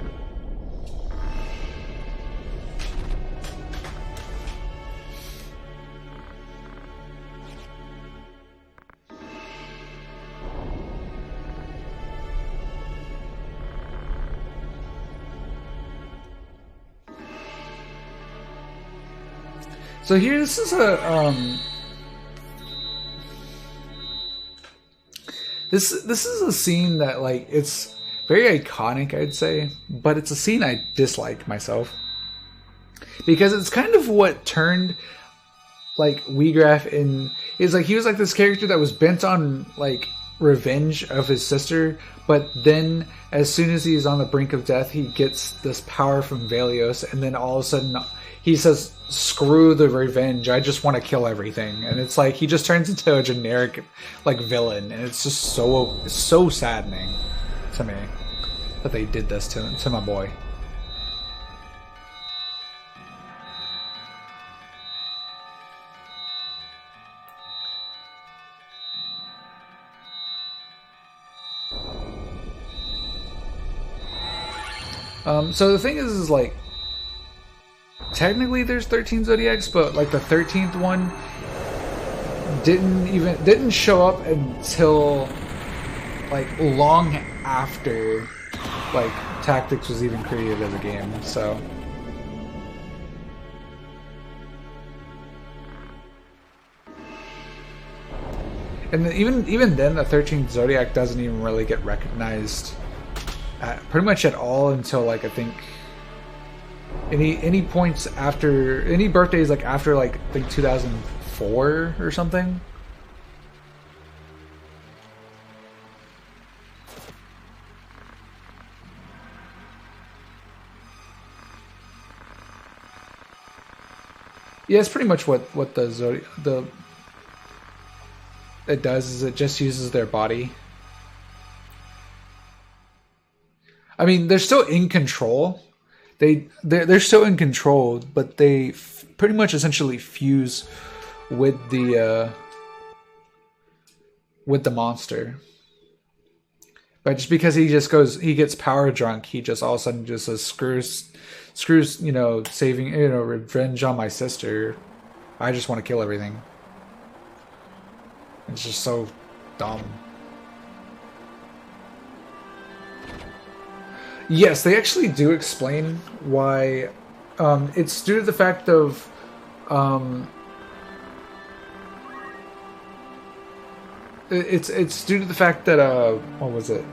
So here, this is a this is a scene that, like, it's very iconic, I'd say, but it's a scene I dislike myself because it's kind of what turned, like, Wheatgraph in is like he was like this character that was bent on, like, revenge of his sister, but then as soon as he's on the brink of death, he gets this power from Velios, and then all of a sudden he says, screw the revenge, I just want to kill everything. And it's like he just turns into a generic, like, villain, and it's just so saddening to me that they did this to my boy. So the thing is like, technically there's 13 Zodiacs, but like the 13th one didn't show up until like long after like Tactics was even created as a game. So and even then the 13th Zodiac doesn't even really get recognized pretty much at all until, like, I think any points after any birthdays, like after, like, I think 2004 or something. Yeah, it's pretty much what the it does is it just uses their body. I mean, they're still in control. They're still in control, but they pretty much essentially fuse with the monster. But just because he gets power drunk, he just all of a sudden just says screws, you know, saving, you know, revenge on my sister. I just want to kill everything. It's just so dumb. Yes, they actually do explain why. It's due to the fact of it's due to the fact that what was it?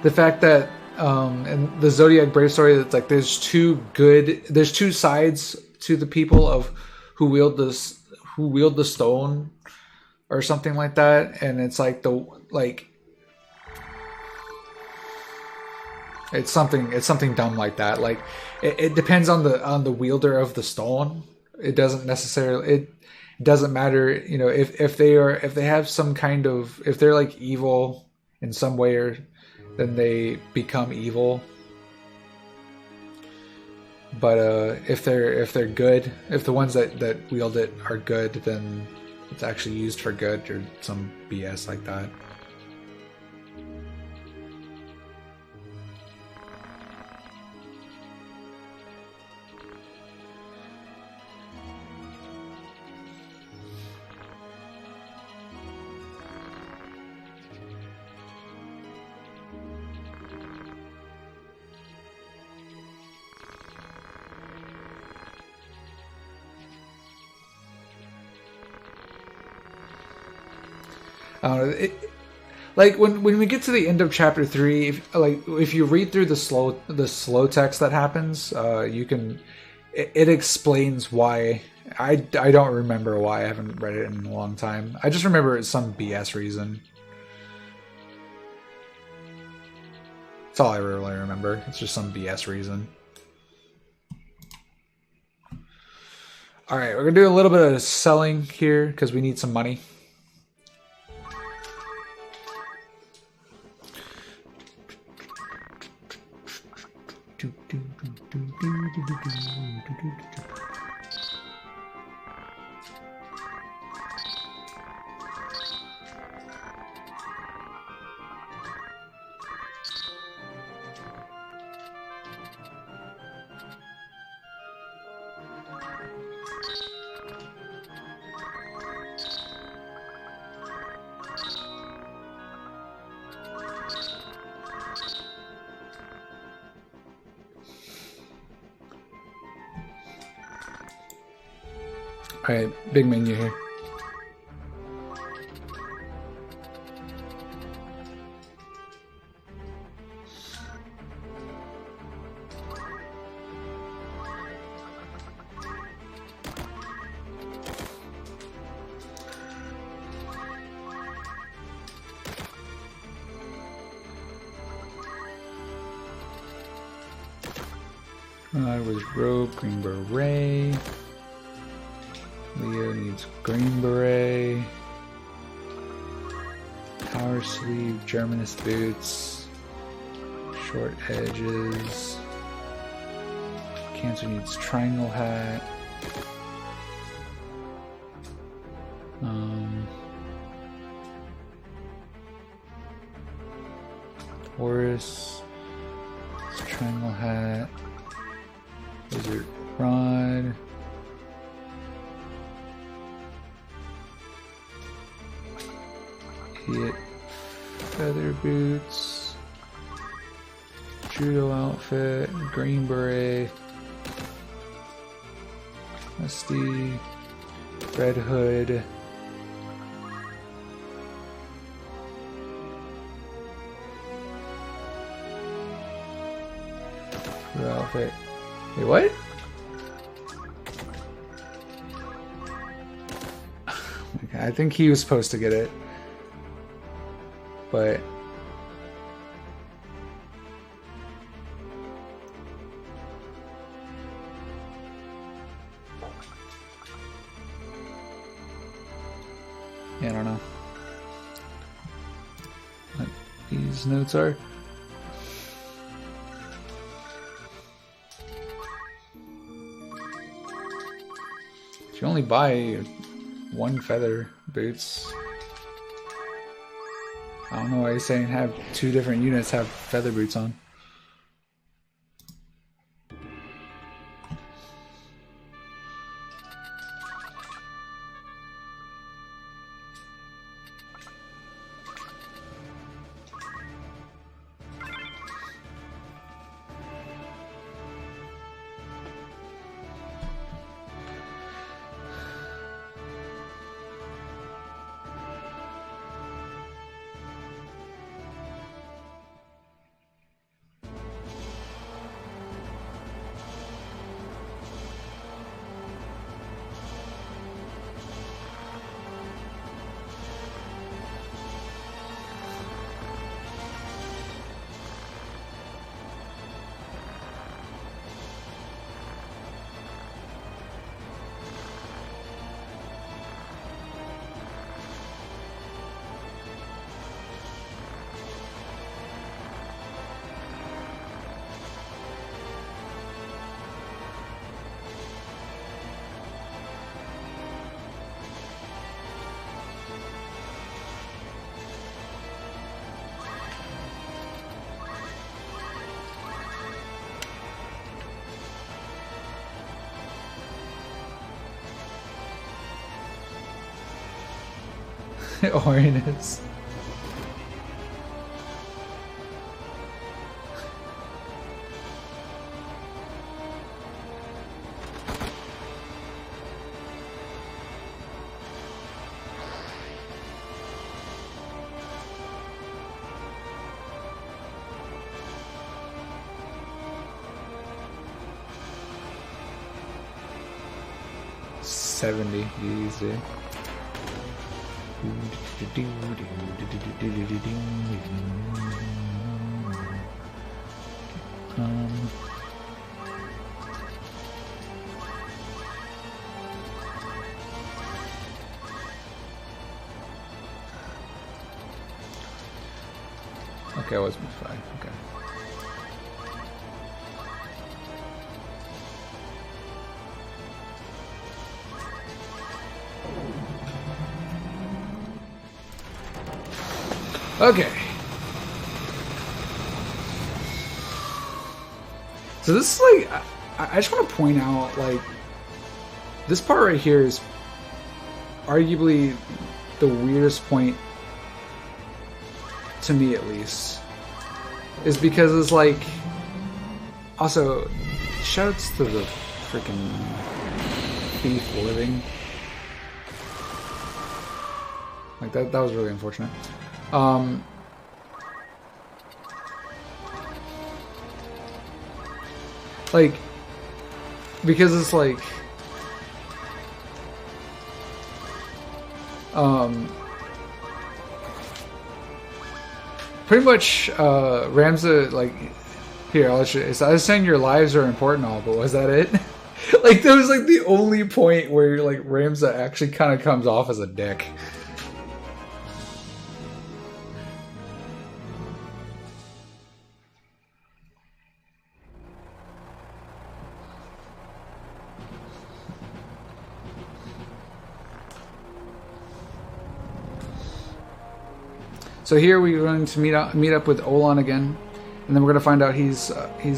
The fact that in the Zodiac Brave story, it's like there's two sides to the people of who wield the stone or something like that, and it's like it's something dumb like that. Like it depends on the wielder of the stone. It doesn't matter, you know, if they have some kind of, if they're like evil in some way, or then they become evil. But if they're good, if the ones that wield it are good, then it's actually used for good or some BS like that. like when we get to the end of chapter 3, if you read through the slow text that happens, you can it explains why. I don't remember why. I haven't read it in a long time. I just remember it's some BS reason. That's all I really remember. It's just some BS reason. Alright, we're going to do a little bit of selling here because we need some money. Alright, big menu here. Was rope, green beret. Leo needs green beret. Power sleeve, Germanist boots. Short edges. Cancer needs triangle hat. Taurus. Triangle hat. Wizard rod. Idiot feather boots. Judo outfit. Green beret. Musty. Red hood. Judo outfit. Wait, what? Okay, I think he was supposed to get it. But yeah, I don't know what these notes are. If you only buy one feather boots, I don't know why he's saying have two different units have feather boots on. Orinus. 70. Easy. Okay, I was fine. Okay. Okay. So this is like, I just want to point out, like, this part right here is arguably the weirdest point, to me at least, is because it's like, also, shouts to the freaking thief living. Like, that was really unfortunate. Like, because it's like, pretty much, Ramza, like, here, I'll let you, I was saying your lives are important, all, but was that it? Like, that was like the only point where, like, Ramza actually kind of comes off as a dick. So here we're going to meet up with Olan again, and then we're going to find out he's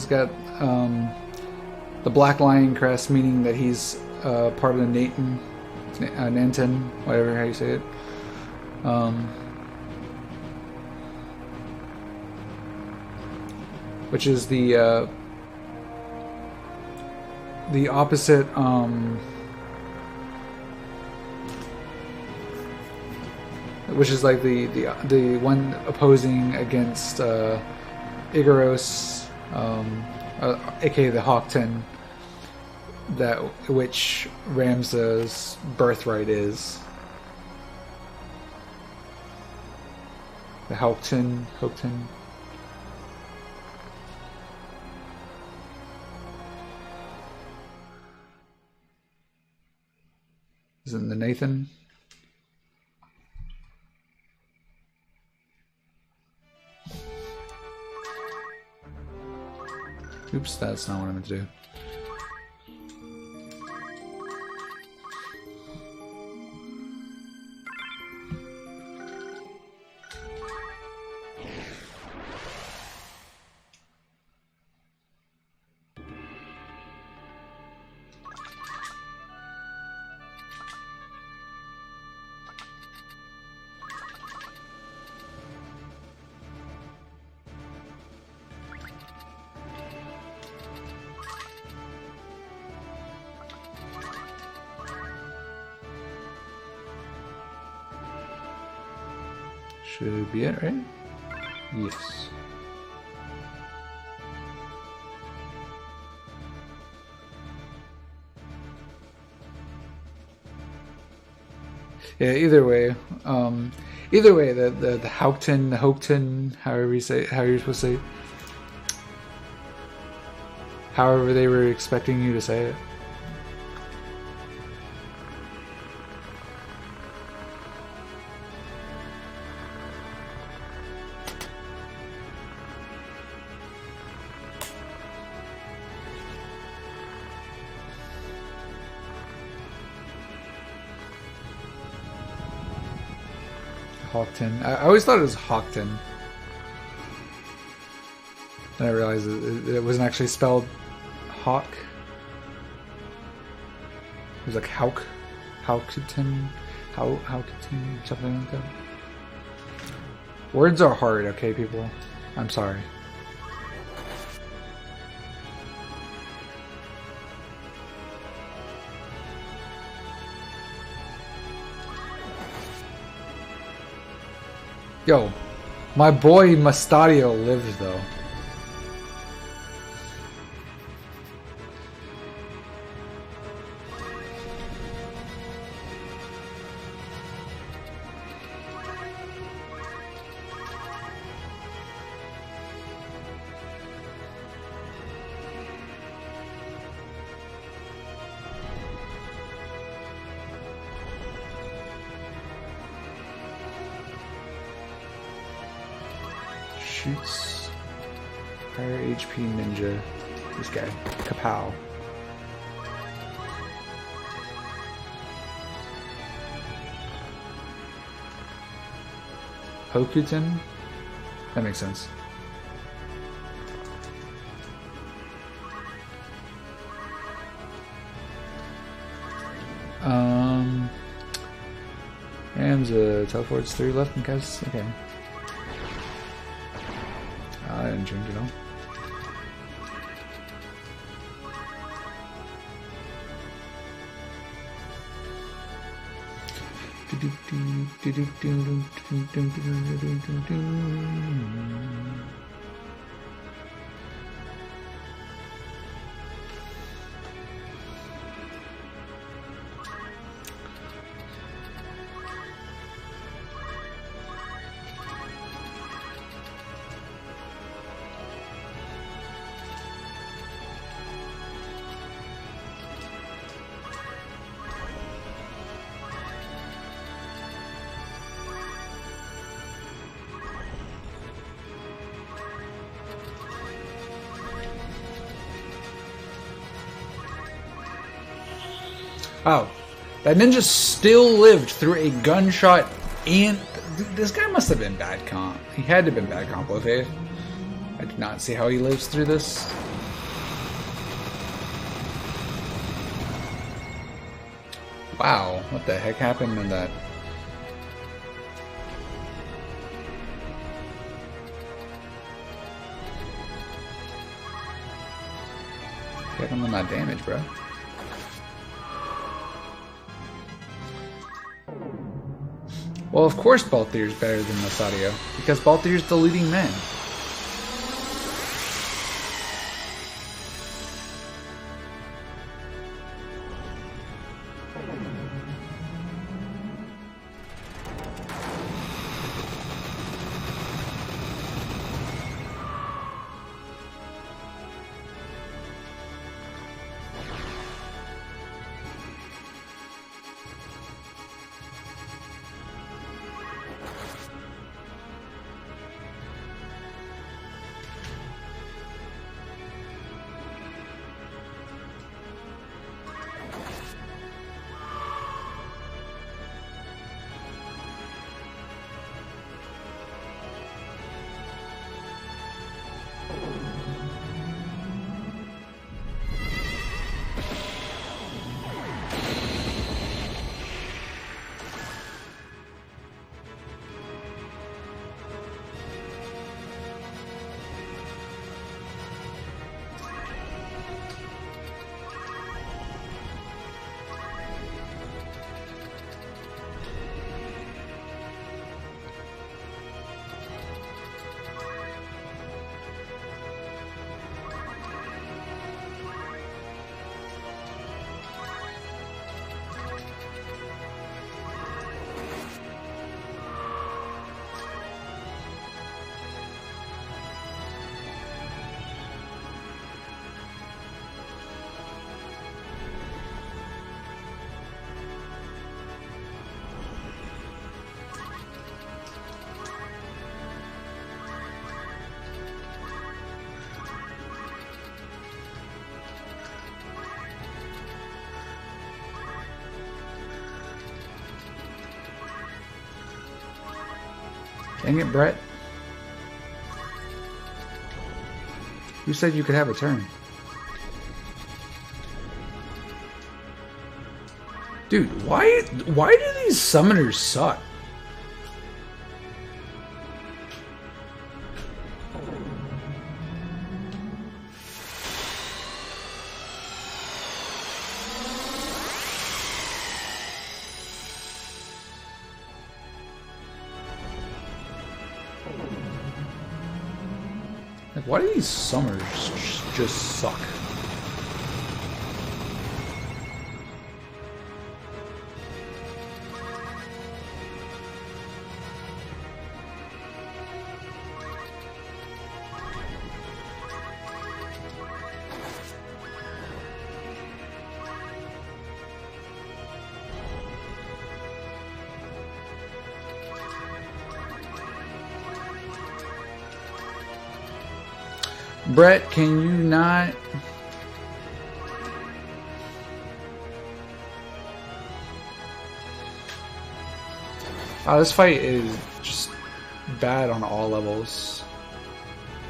got the Black Lion crest, meaning that he's part of the Nantan, whatever how you say it. Which is the opposite. Which is like the one opposing against Igaros, aka the Hawkton, that which Ramza's birthright is. The Hawkton. Isn't the Nathan? Oops, that's not what I meant to do. Should be it, right? Yes. Yeah, either way, the Houghton, however you say, how you're supposed to say it, however they were expecting you to say it. Hawkton. I always thought it was Hawkton. Then I realized it wasn't actually spelled Hawk. It was like Hawkton, something like that. Words are hard, okay, people? I'm sorry. Yo, my boy Mustadio lives though. shoots higher HP ninja. This guy, Kapow. Hokuten? That makes sense. Hamza teleports 3 left and casts. Okay. I didn't change it all. Wow, that ninja still lived through a gunshot, and this guy must have been bad comp. He had to have been bad comp, okay? I do not see how he lives through this. Wow, what the heck happened in that? Get him on that damage, bro. Well, of course Balthier's better than Masadio, because Balthier's the leading man. Dang it, Brett. You said you could have a turn. Dude, why do these summoners suck? Like, why do these summers just suck? Brett, can you not? This fight is just bad on all levels.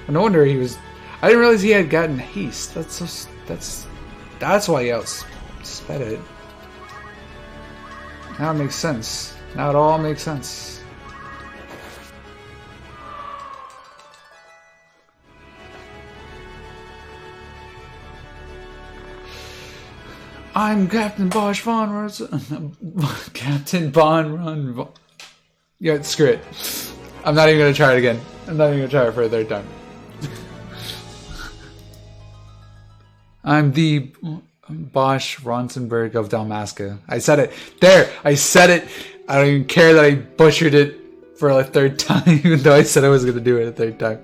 No wonder he was. I didn't realize he had gotten haste. That's why he outsped it. Now it makes sense. Now it all makes sense. I'm Captain Bosch Von Rose. Captain Von Run. Yeah, screw it. I'm not even gonna try it again. I'm not even gonna try it for a third time. I'm the Bosch Ronsenberg of Dalmasca. I said it. There! I said it! I don't even care that I butchered it for a third time, even though I said I was gonna do it a third time.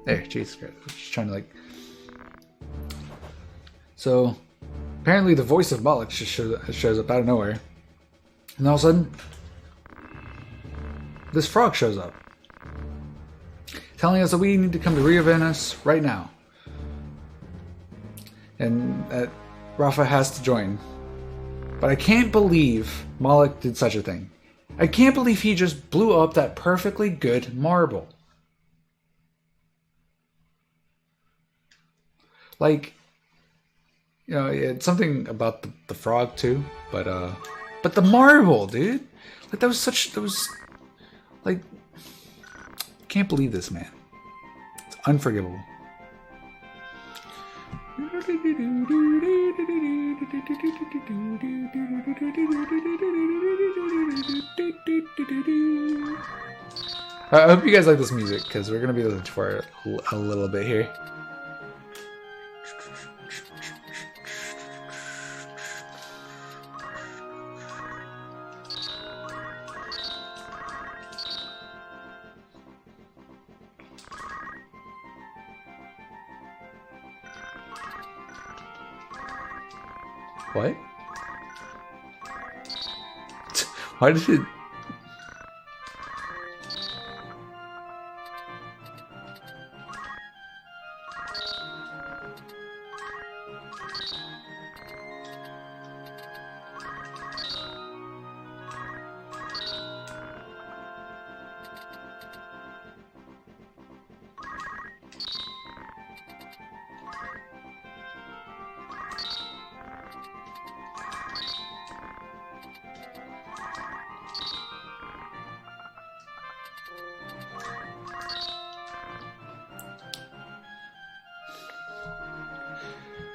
There, Jesus Christ. I'm just trying to like. So, apparently the voice of Moloch just shows up out of nowhere. And all of a sudden, this frog shows up. Telling us that we need to come to Rio Venice right now. And that Rafa has to join. But I can't believe Moloch did such a thing. I can't believe he just blew up that perfectly good marble. Like, you know, it's something about the frog too, but the marble, dude, like that was like, can't believe this, man. It's unforgivable. I hope you guys like this music because we're gonna be listening for it a little bit here. What? Why did it...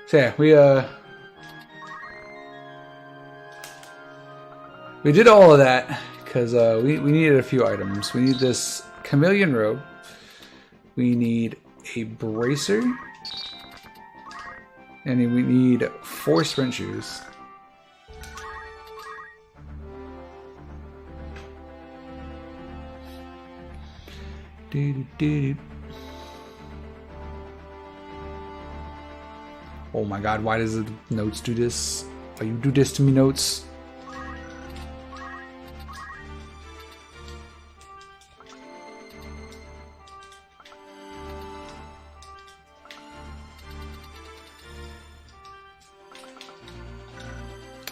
So yeah, we did all of that because we needed a few items. We need this chameleon robe. We need a bracer, and we need 4 sprint shoes. Oh my god, why does the notes do this? Why you do this to me, notes?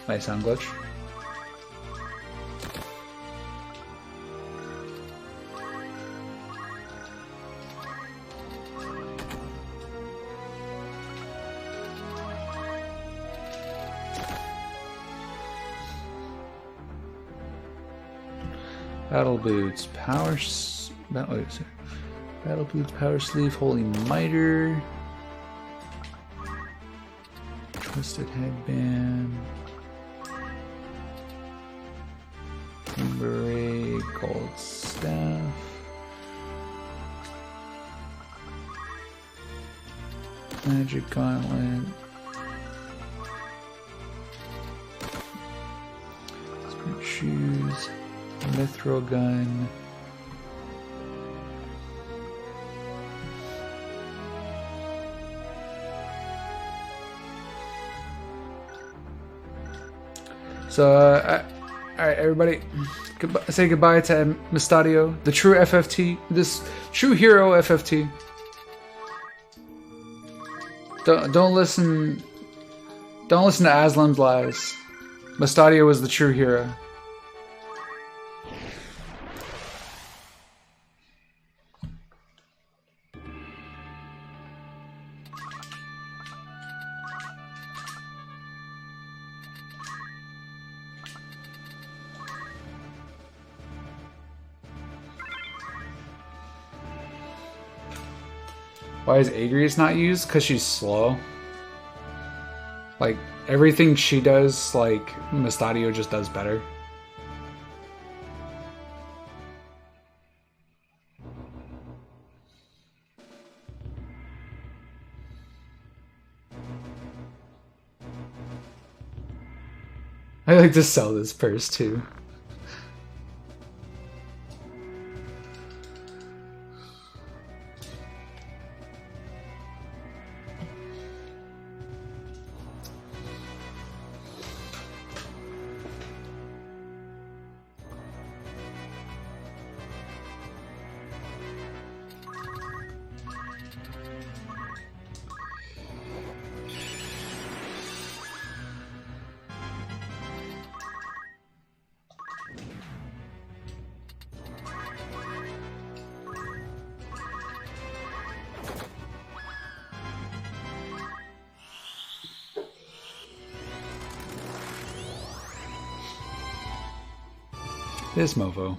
Nice sound glitch. Battle boots, battle boots, power sleeve, holy miter, twisted headband, beret, gold staff, magic gauntlet, sprint shoes, mithril gun, So, alright, everybody, say goodbye to Mystadio, the true FFT, this true hero FFT. Don't listen to Aslan's lies. Mystadio was the true hero. Why is Agrius not used? Because she's slow. Like, everything she does, like, Mystadio just does better. I like to sell this purse, too. This mofo.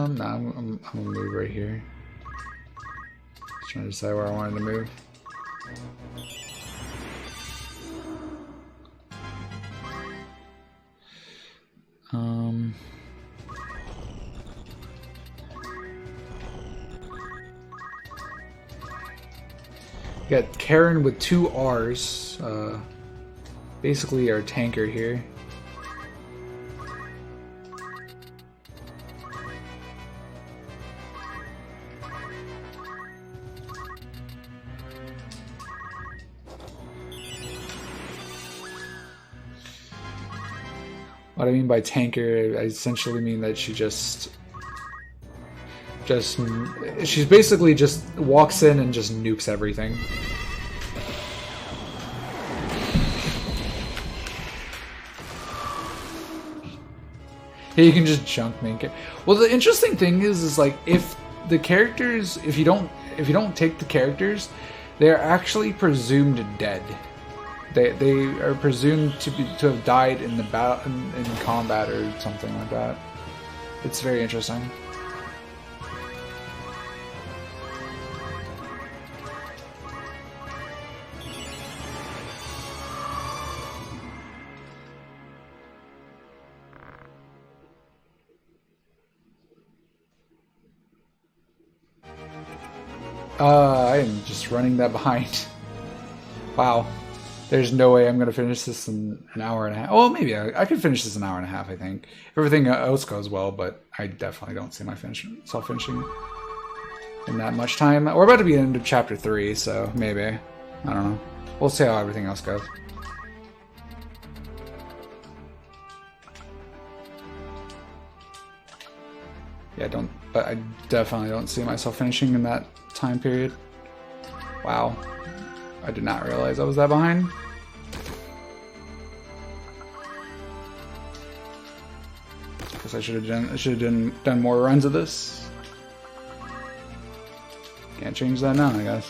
Nah, I'm gonna move right here. Just trying to decide where I wanted to move. Got Karen with 2 R's, basically our tanker here. What I mean by tanker, I essentially mean that she she's basically just walks in and just nukes everything. Yeah, you can just junk make it. Well, the interesting thing is like if the characters, if you don't take the characters, they're actually presumed dead. They are presumed to have died in the in combat or something like that. It's very interesting. I am just running that behind. Wow. There's no way I'm going to finish this in an hour and a half. Well, maybe I could finish this in an hour and a half, I think. If everything else goes well, but I definitely don't see myself finishing in that much time. We're about to be into chapter 3, so maybe. I don't know. We'll see how everything else goes. Yeah, but I definitely don't see myself finishing in that time period. Wow. I did not realize I was that behind. Guess I should have done more runs of this. Can't change that now, I guess.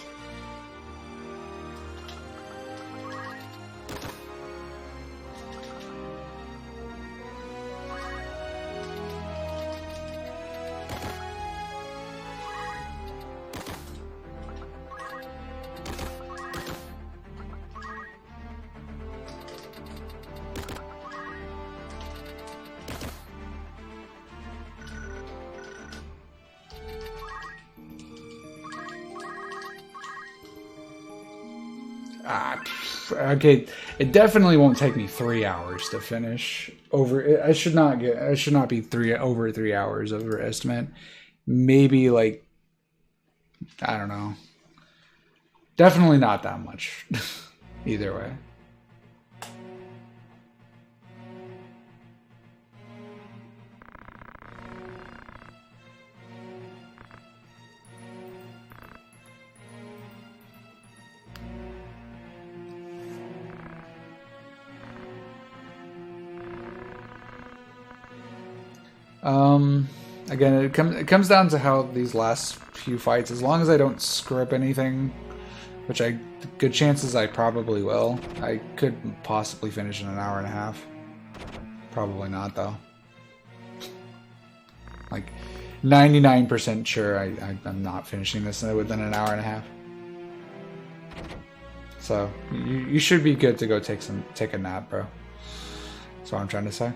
Okay, it definitely won't take me 3 hours to finish. I should not be over 3 hours overestimate. Maybe like, I don't know. Definitely not that much. Either way. Again, it comes down to how these last few fights, as long as I don't screw up anything, which good chances I probably will. I could possibly finish in an hour and a half. Probably not, though. Like, 99% sure I'm not finishing this within an hour and a half. So, you should be good to go take a nap, bro. That's what I'm trying to say.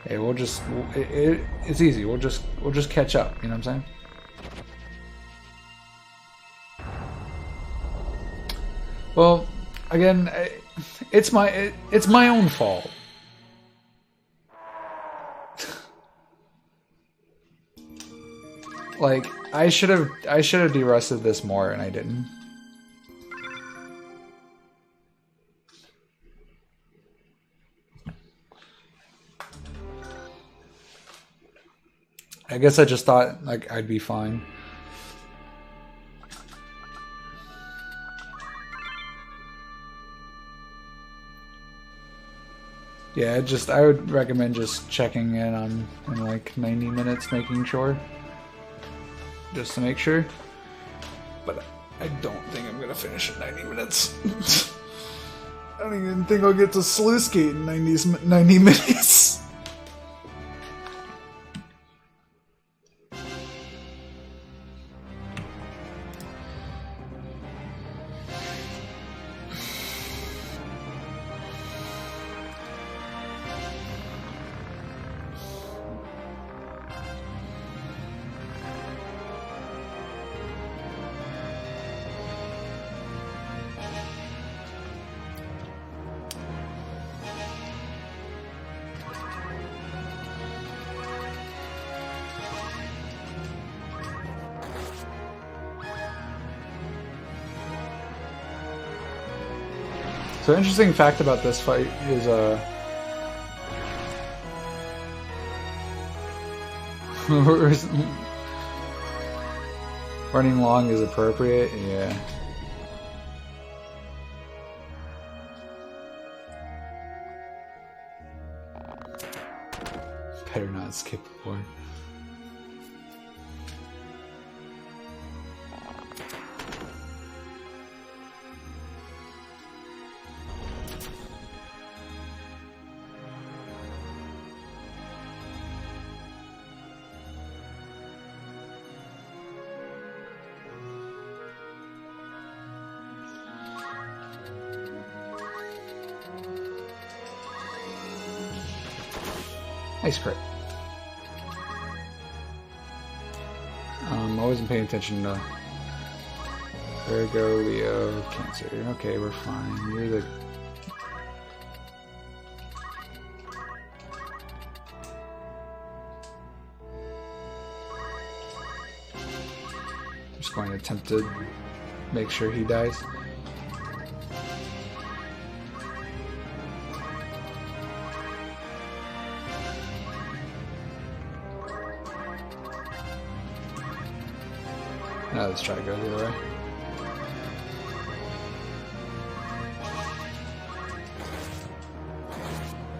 Hey, it's easy. We'll just catch up. You know what I'm saying? Well, again, it's my own fault. Like, I should have de-rusted this more, and I didn't. I guess I just thought like I'd be fine. Yeah, I would recommend just checking in like 90 minutes, making sure. Just to make sure. But I don't think I'm gonna finish in 90 minutes. I don't even think I'll get to sluice gate in 90 minutes. So, interesting fact about this fight is, running long is appropriate, yeah. Better not skip the board. Nice crit. I wasn't paying attention to Virgo, Leo, Cancer. Okay, we're fine. You're the... Just going to attempt to make sure he dies. Now let's try to go the other way.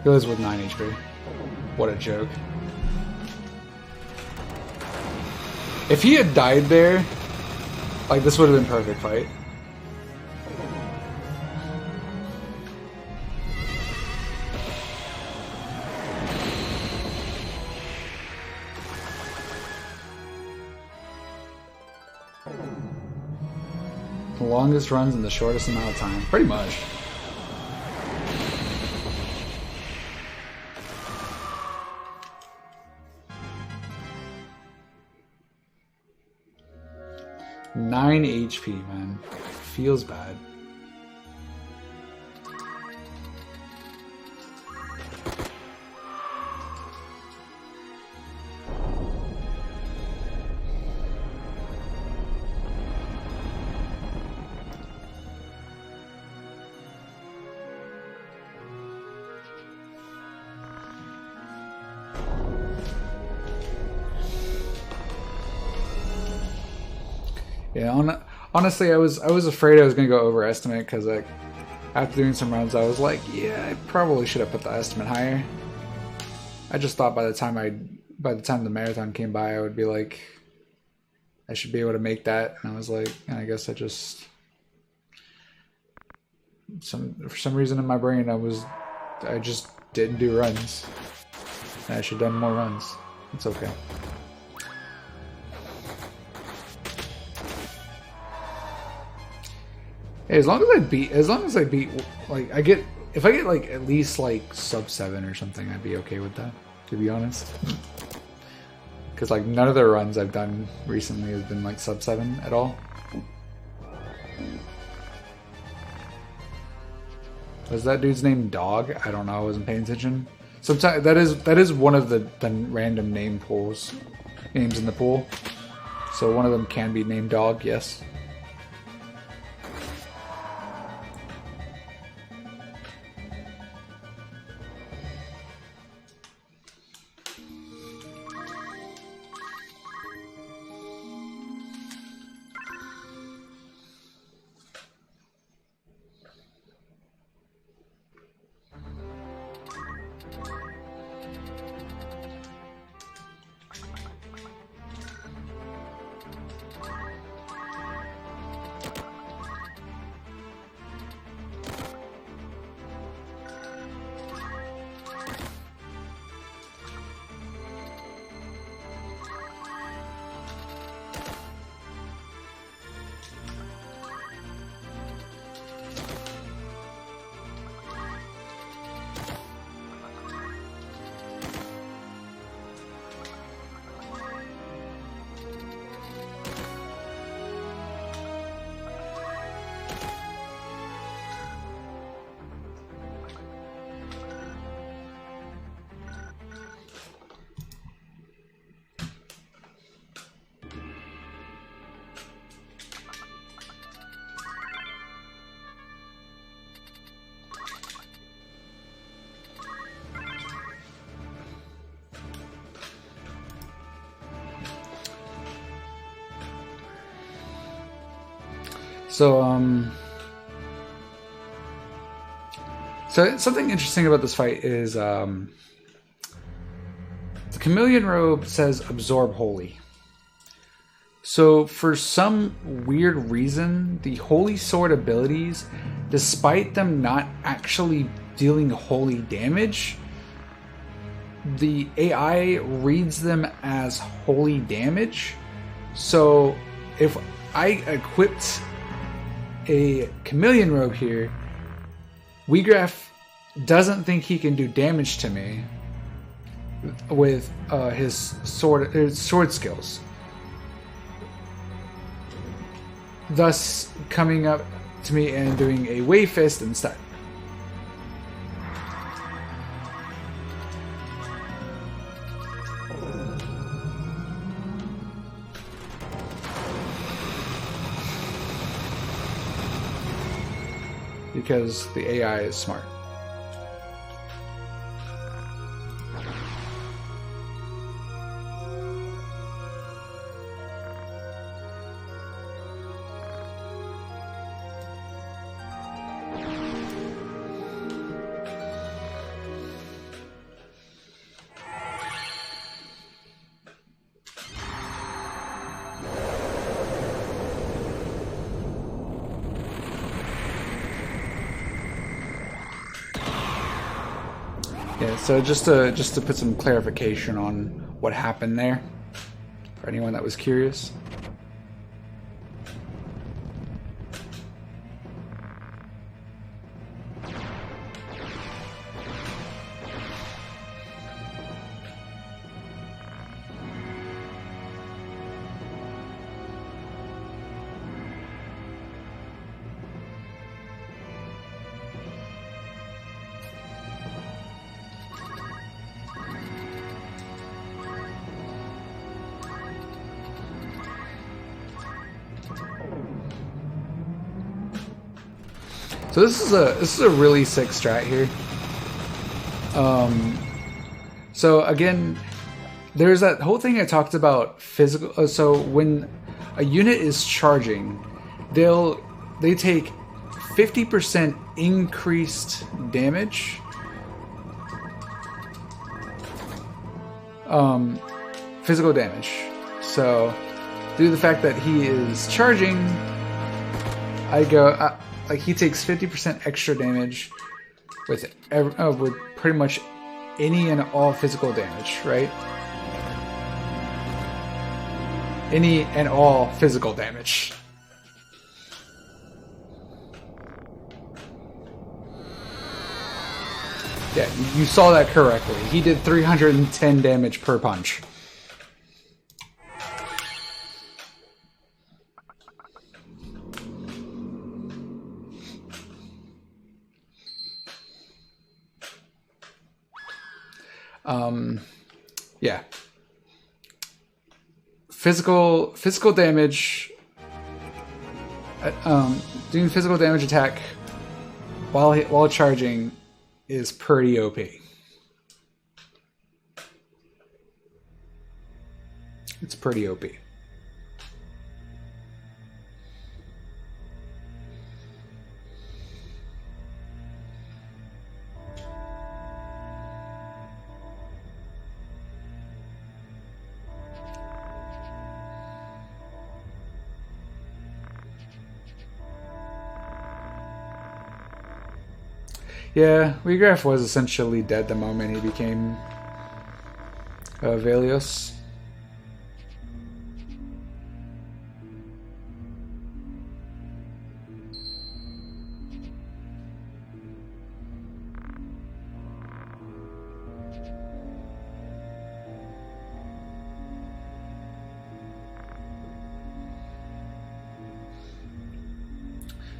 Goes with 9 HP. What a joke. If he had died there, like, this would have been perfect fight. The longest runs in the shortest amount of time. Pretty much. Nine HP, man. Feels bad. Yeah, honestly, I was afraid I was gonna go overestimate because like after doing some runs, I was like, yeah, I probably should have put the estimate higher. I just thought by the time the marathon came by, I would be like, I should be able to make that, and I was like, and I guess I just for some reason in my brain I just didn't do runs. And I should have done more runs. It's okay. Hey, as long as I beat, like, if I get like at least like sub 7 or something, I'd be okay with that, to be honest. Because like none of the runs I've done recently has been like sub 7 at all. Was that dude's name Dog? I don't know. I wasn't paying attention. Sometimes that is one of the random names in the pool. So one of them can be named Dog. Yes. So something interesting about this fight is the chameleon robe says absorb holy. So for some weird reason, the holy sword abilities, despite them not actually dealing holy damage, the AI reads them as holy damage. So if I equipped a chameleon robe here, Wheatgraph doesn't think he can do damage to me with his sword skills, thus coming up to me and doing a wave fist instead. Because the AI is smart. Yeah, so just to put some clarification on what happened there, for anyone that was curious. So this is a really sick strat here. So again, there's that whole thing I talked about physical. So when a unit is charging, they take 50% increased damage. Physical damage. So due to the fact that he is charging, like he takes 50% extra damage with pretty much any and all physical damage, right? Any and all physical damage. Yeah, you saw that correctly. He did 310 damage per punch. Yeah. Physical damage. Doing physical damage attack while charging is pretty OP. It's pretty OP. Yeah, Weegraph was essentially dead the moment he became Velios.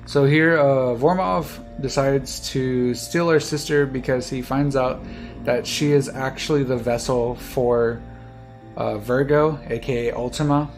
So here, Vormov decides to steal our sister because he finds out that she is actually the vessel for Virgo, aka Ultima.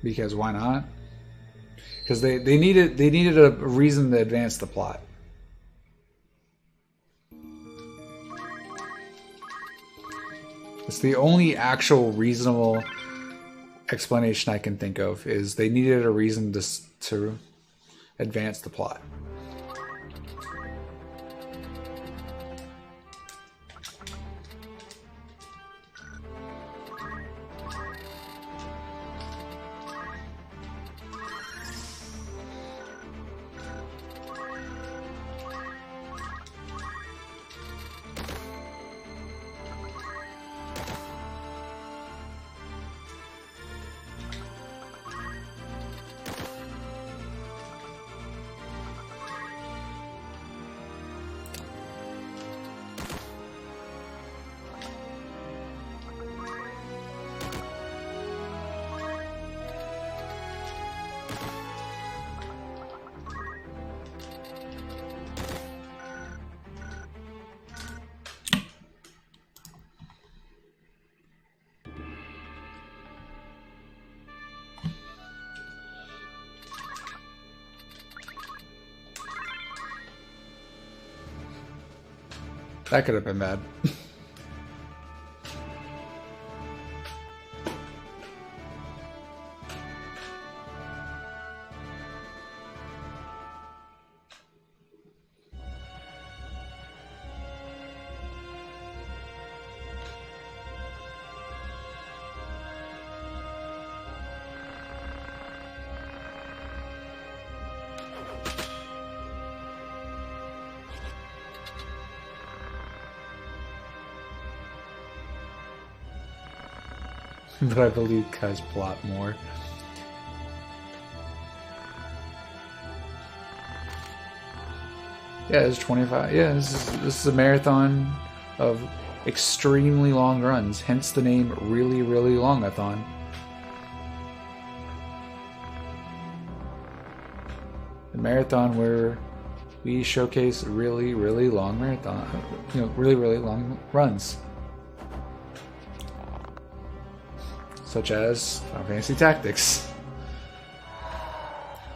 Because why not? Because they needed a reason to advance the plot. It's the only actual reasonable explanation I can think of, is they needed a reason to advance the plot. That could have been bad. But I believe Kai's plot more. Yeah, it's 25. Yeah, this is a marathon of extremely long runs, hence the name Really, Really Longathon. marathon where we showcase really, really long really, really long runs. Such as Final Fantasy Tactics.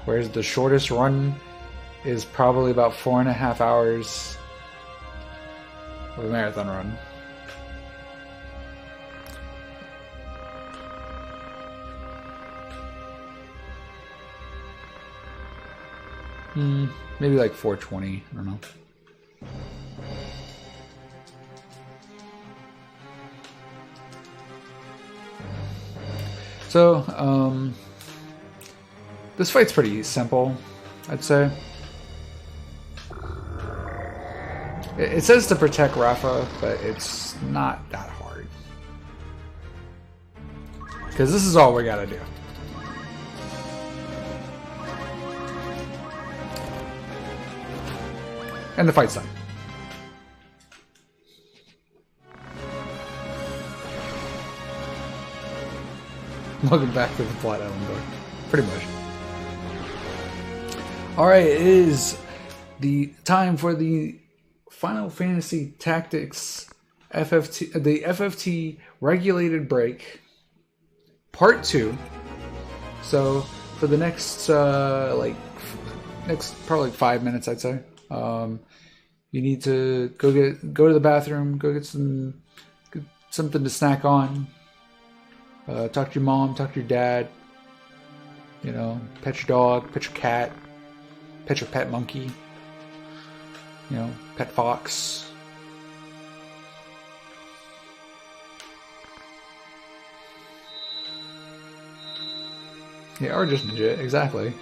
Whereas the shortest run is probably about 4.5 hours of a marathon run. Maybe like 420, I don't know. So, this fight's pretty simple, I'd say. It says to protect Rafa, but it's not that hard. Because this is all we gotta do. And the fight's done. Welcome back to the Plot Island door. Pretty much. Alright, it is the time for the Final Fantasy Tactics the FFT Regulated Break Part 2. So, for the next, probably 5 minutes, I'd say. You need to go to the bathroom, go get something to snack on. Talk to your mom, talk to your dad. You know, pet your dog, pet your cat, pet your pet monkey. You know, pet fox. Yeah, or just ninja, exactly.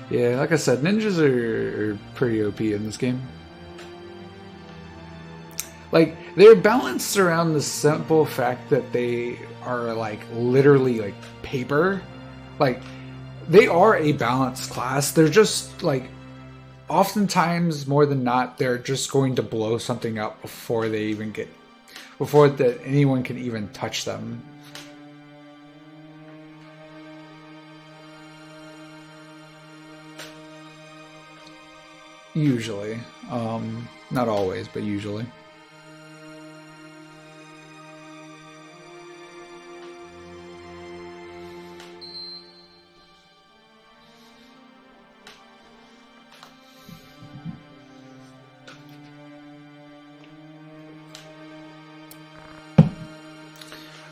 Yeah, like I said, ninjas are pretty OP in this game. Like, they're balanced around the simple fact that they are, like, literally, like, paper. Like, they are a balanced class. They're just, like, oftentimes, more than not, they're just going to blow something up before anyone can even touch them. Usually. Not always, but usually.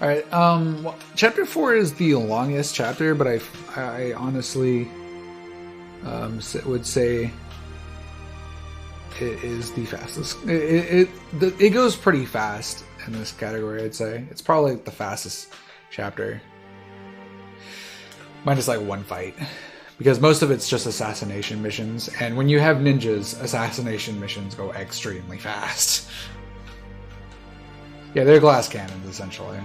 Alright, well, chapter 4 is the longest chapter, but I honestly would say it is the fastest. It goes pretty fast in this category, I'd say. It's probably the fastest chapter. Minus like one fight. Because most of it's just assassination missions, and when you have ninjas, assassination missions go extremely fast. Yeah, they're glass cannons, essentially.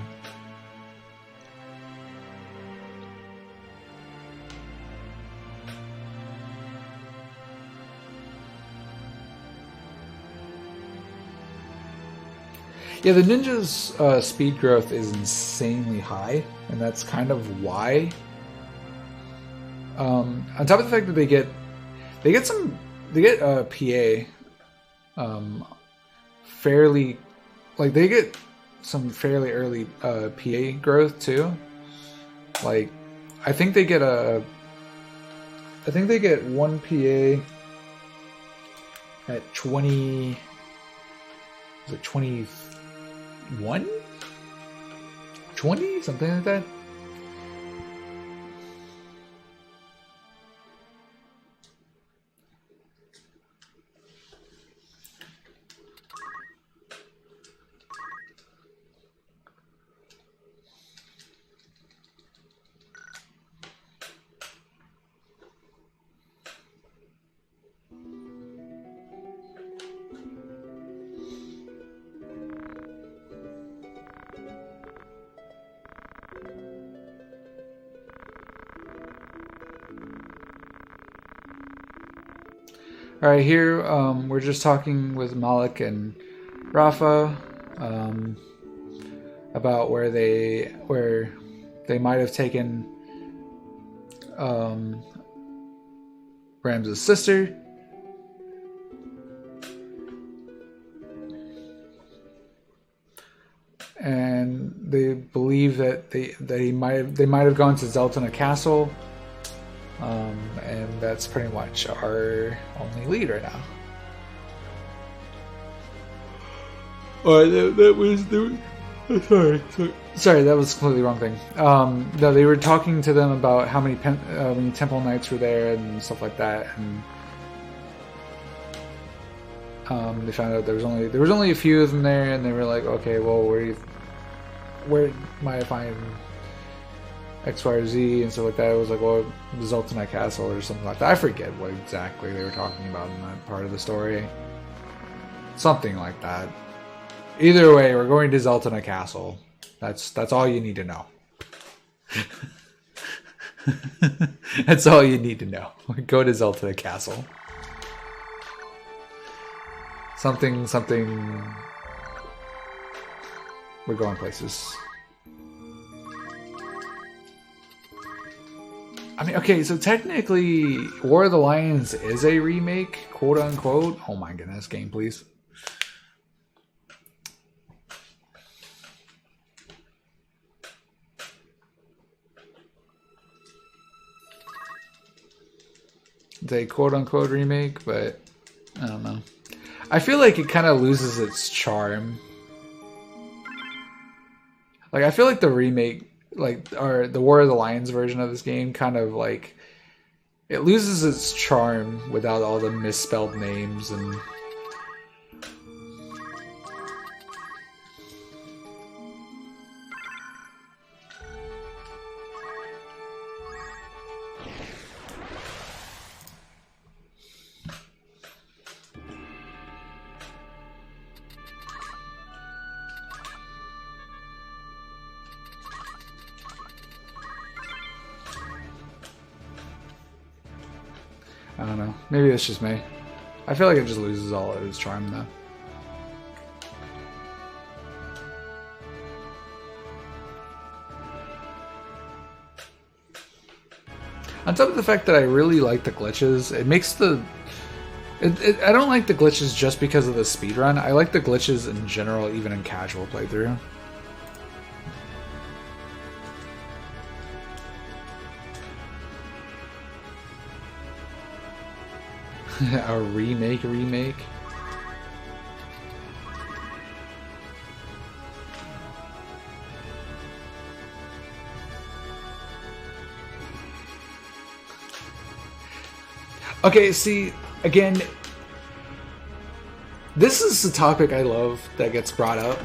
Yeah, the ninja's speed growth is insanely high, and that's kind of why. On top of the fact that they get PA, fairly, like they get some fairly early PA growth too. Like, I think they get 1 PA at 20. Is it 21? 20, something like that. All right, here we're just talking with Malik and Rafa about where they might have taken Ram's sister. And they believe that they might have gone to Zeltana Castle. And that's pretty much our only lead right now. Oh, sorry, that was a completely wrong thing. No, they were talking to them about how many temple knights were there and stuff like that, and they found out there was only a few of them there, and they were like, okay, well, where might I find X, Y, or Z and stuff like that. It was like, well, Zeltana Castle or something like that. I forget what exactly they were talking about in that part of the story. Something like that. Either way, we're going to Zeltana Castle. That's all you need to know. That's all you need to know. Go to Zeltana Castle. Something. We're going places. I mean, okay, so technically, War of the Lions is a remake, quote unquote. Oh my goodness, game, please. It's a quote unquote remake, but I don't know. I feel like it kind of loses its charm. Like, I feel like the remake, or the War of the Lions version of this game, kind of like, it loses its charm without all the misspelled names and I don't know. Maybe it's just me. I feel like it just loses all of its charm, though. On top of the fact that I really like the glitches, it makes the... I don't like the glitches just because of the speedrun. I like the glitches in general, even in casual playthrough. A remake. Okay, see, again, this is a topic I love that gets brought up.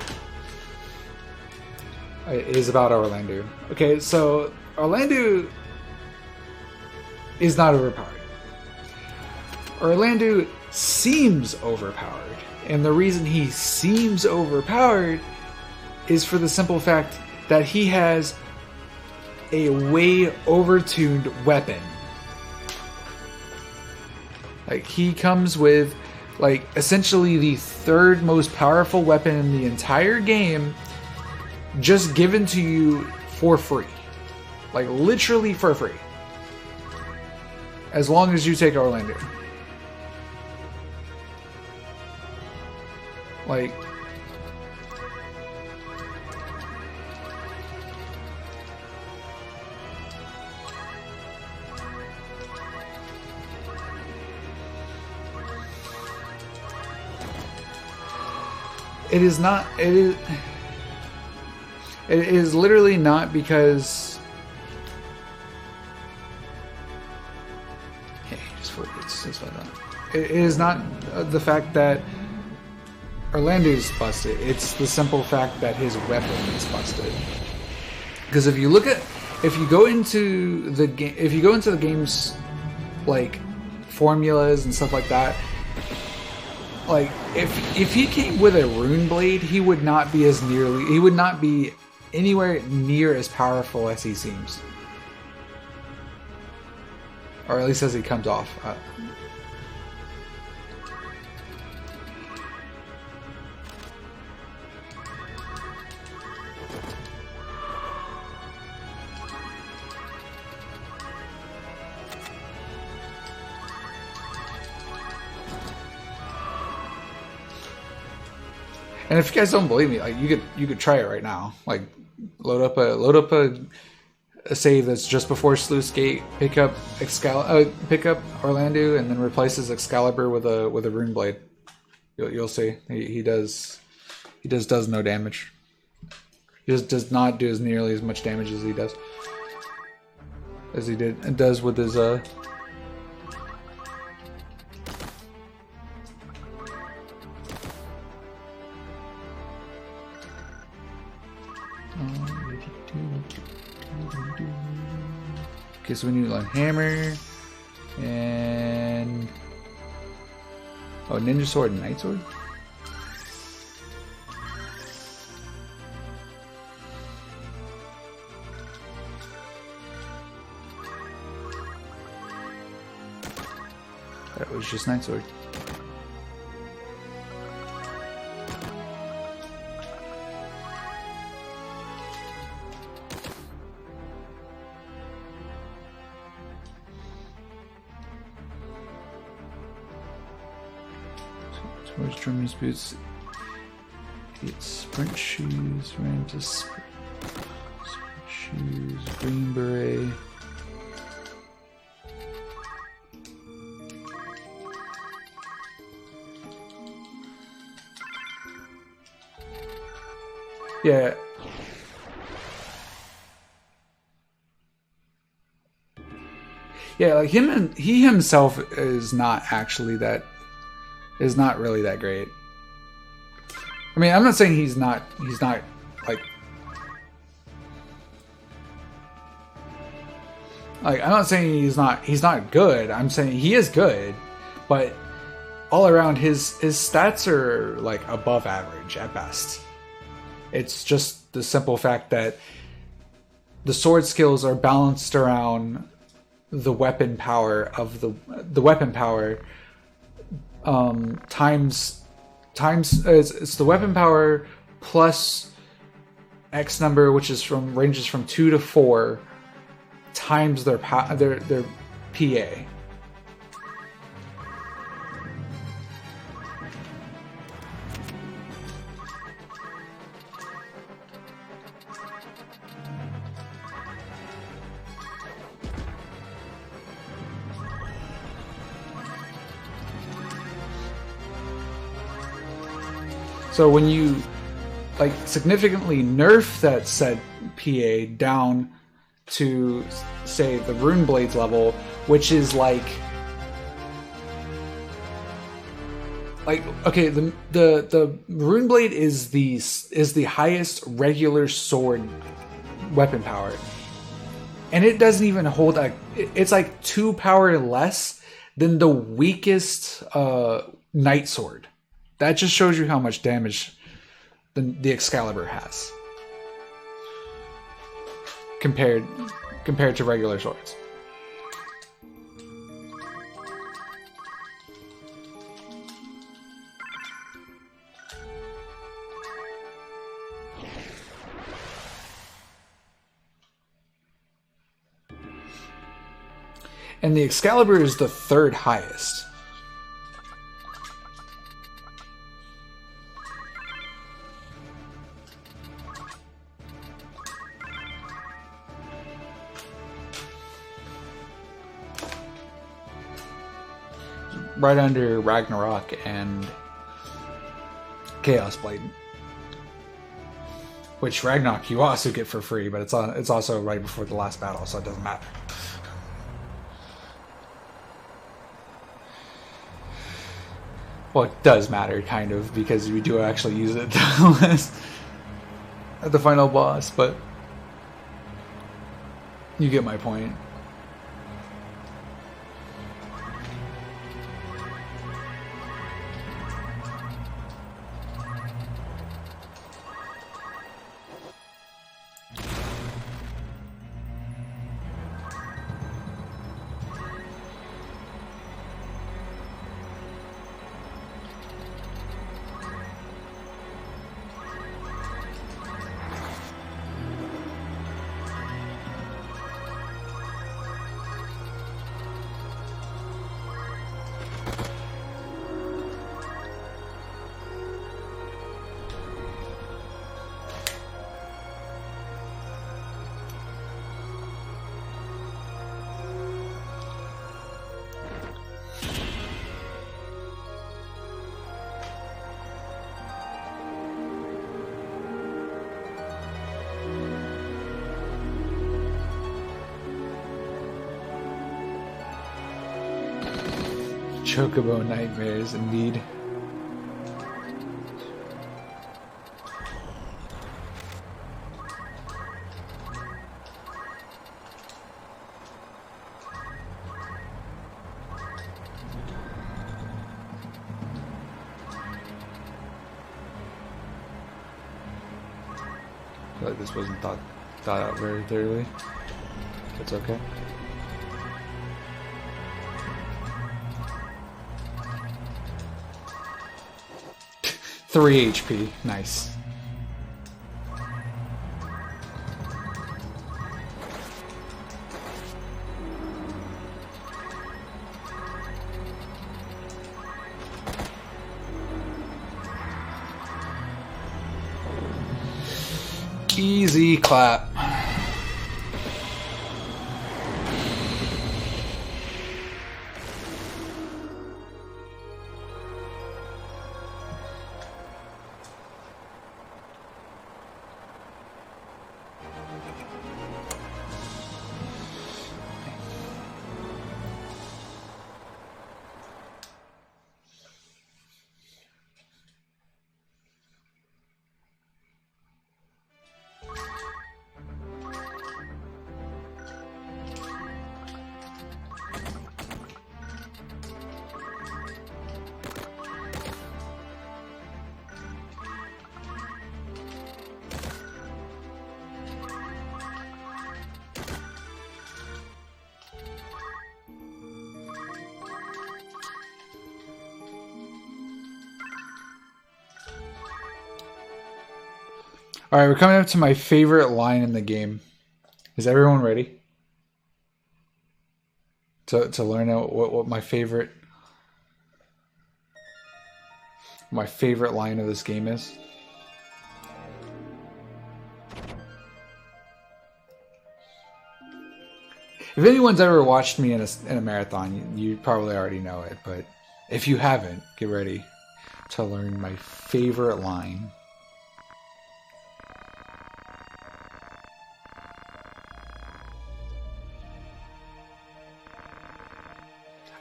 It is about Orlando. Okay, so Orlando is not overpowered. Orlando seems overpowered, and the reason he seems overpowered is for the simple fact that he has a way overtuned weapon. Like, he comes with, like, essentially the third most powerful weapon in the entire game, just given to you for free. Like, literally for free. As long as you take Orlando. Like, it is not, it is, It is literally not because... Yeah, it is not the fact that Orlando's busted. It's the simple fact that his weapon is busted. Because if you go into the game's like formulas and stuff like that, like if he came with a rune blade, he would not be anywhere near as powerful as he seems, or at least as he comes off. And if you guys don't believe me, like you could try it right now. Like load up a save that's just before Sluice Gate, pick up Orlando, and then replace his Excalibur with a rune blade. You'll see he does no damage. He just does not do nearly as much damage as he does with his Okay, so we need like hammer and ninja sword and night sword. That was just night sword. Where's Drummond's boots? 8 sprint shoes, ran to sprint shoes, green beret. Yeah. Yeah, like he himself is not really that great. I mean, I'm not saying he's not like I'm not saying he's not good. I'm saying he is good, but all around his stats are like above average at best. It's just the simple fact that the sword skills are balanced around the weapon power of the weapon power times it's the weapon power plus X number, which is ranges from 2 to 4 times their PA. So when you like significantly nerf that said PA down to say the Rune Blades level, which is like okay, the Rune Blade is the highest regular sword weapon power, and it doesn't even hold it's like 2 power less than the weakest Night Sword. That just shows you how much damage the Excalibur has compared to regular swords. And the Excalibur is the 3rd highest. Right under Ragnarok and Chaos Blade. which Ragnarok you also get for free, but it's also right before the last battle, so it doesn't matter. Well, it does matter, kind of, because we do actually use it at the final boss, but you get my point. Chocobo nightmares, indeed. I feel like this wasn't thought out very thoroughly. It's okay. Three HP, nice. Easy clap. Alright, we're coming up to my favorite line in the game. Is everyone ready? To learn out what my favorite line of this game is? If anyone's ever watched me in a marathon, you probably already know it, but if you haven't, get ready to learn my favorite line.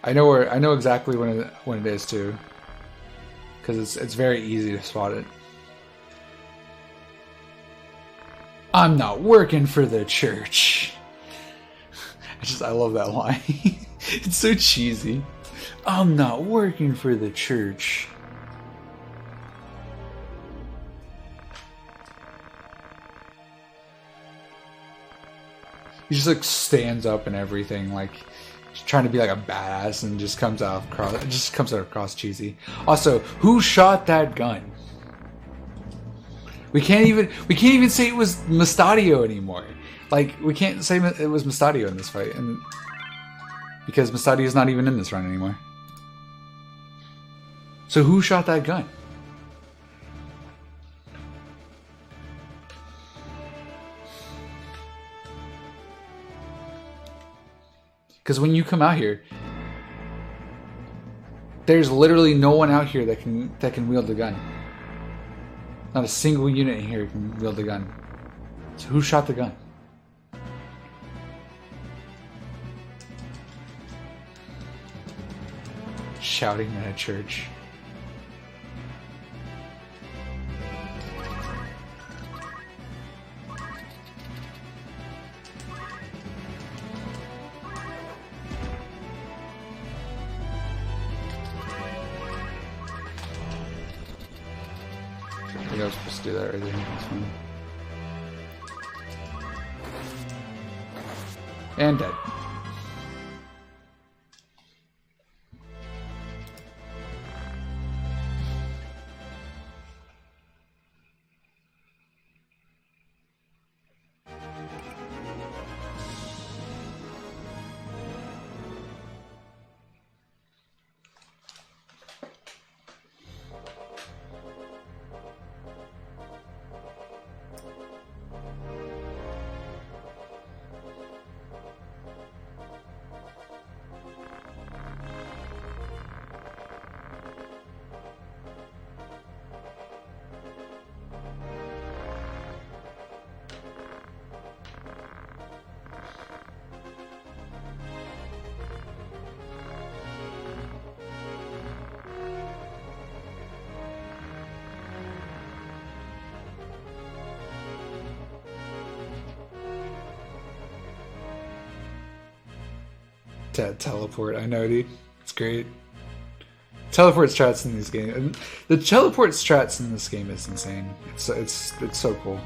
I know exactly when it is too, because it's very easy to spot it. I'm not working for the church. I love that line. It's so cheesy. I'm not working for the church. He just like stands up and everything, like trying to be like a badass, and just comes out across cheesy. Also, who shot that gun? We can't even say it was Mustadio anymore. Like, we can't say it was Mustadio in this fight, and because Mustadio's not even in this run anymore. So who shot that gun? Because when you come out here, there's literally no one out here that can wield the gun. Not a single unit in here can wield a gun. So who shot the gun? Shouting in a church. I think I was supposed to do that right there. That's fine. And dead. Teleport, I know, dude. It's great. Teleport strats in these games. The teleport strats in this game is insane. It's so cool.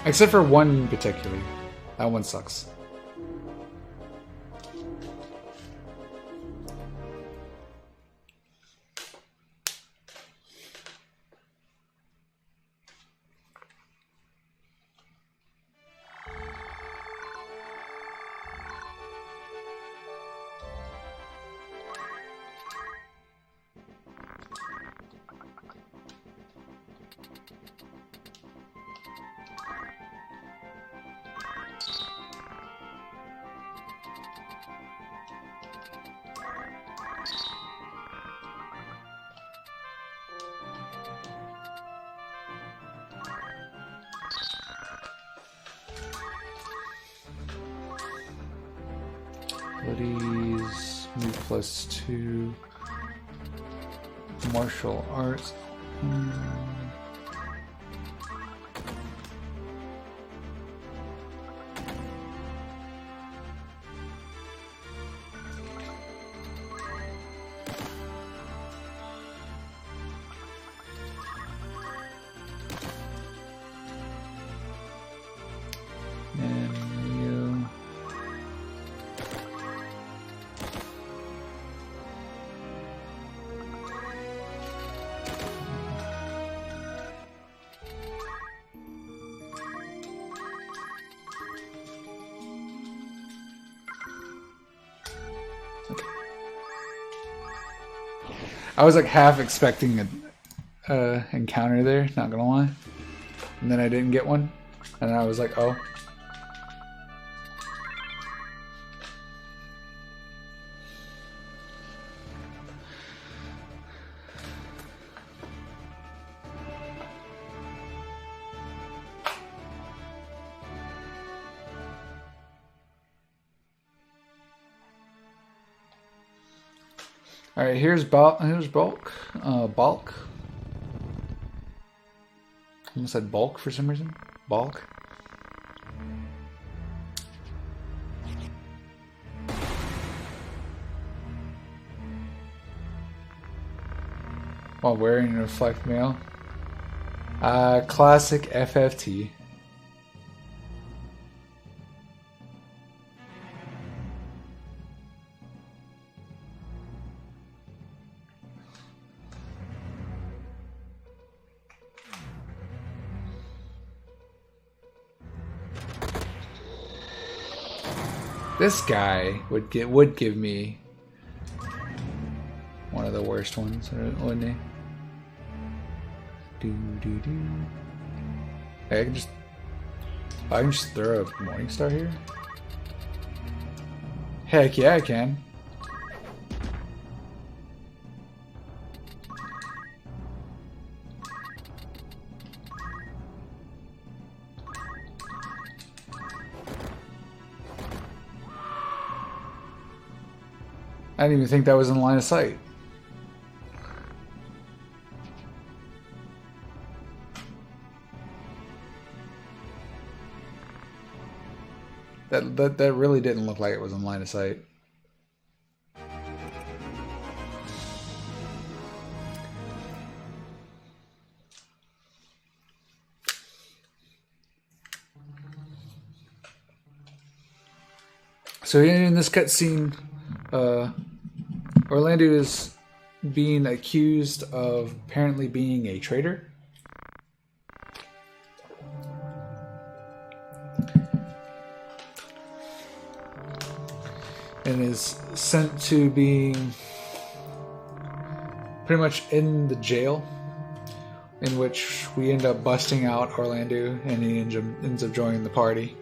Except for one particularly. That one sucks. Abilities, move +2, martial arts. I was like half expecting a encounter there, not gonna lie. And then I didn't get one. And I was like, oh. All right, here's bulk. Bulk. I almost said bulk for some reason. Bulk. While wearing a reflect mail. Classic FFT. This guy would give me one of the worst ones, wouldn't he? Hey, I can just throw a Morningstar here. Heck yeah, I can. I didn't even think that was in line of sight. That really didn't look like it was in line of sight. So in this cutscene, Orlando is being accused of apparently being a traitor. And is sent to being pretty much in the jail, in which we end up busting out Orlando and he ends up joining the party.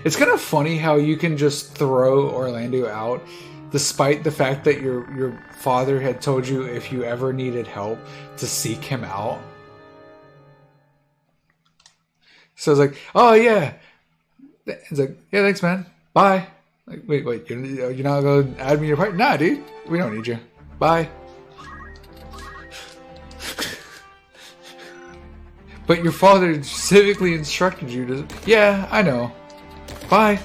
It's kind of funny how you can just throw Orlando out despite the fact that your father had told you if you ever needed help to seek him out. So it's like, oh yeah. It's like, yeah, thanks man. Bye. Like, wait, you're not going to add me to your party? Nah, dude. We don't need you. Bye. But your father specifically instructed you to... Yeah, I know. Bye.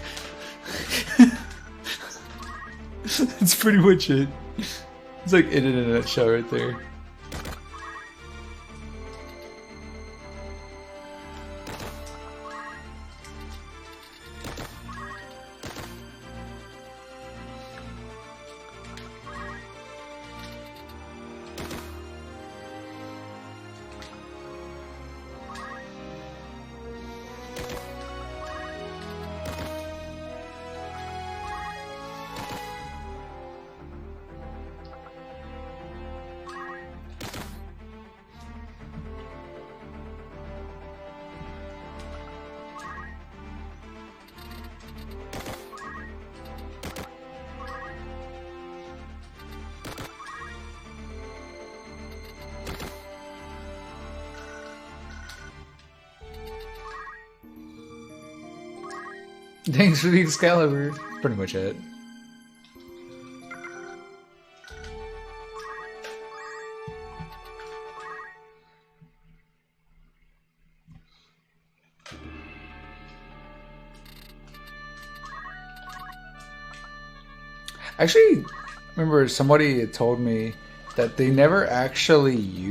That's pretty much it. It's like it in a nutshell right there. Thanks for the Excalibur. Pretty much it. Actually, remember somebody had told me that they never actually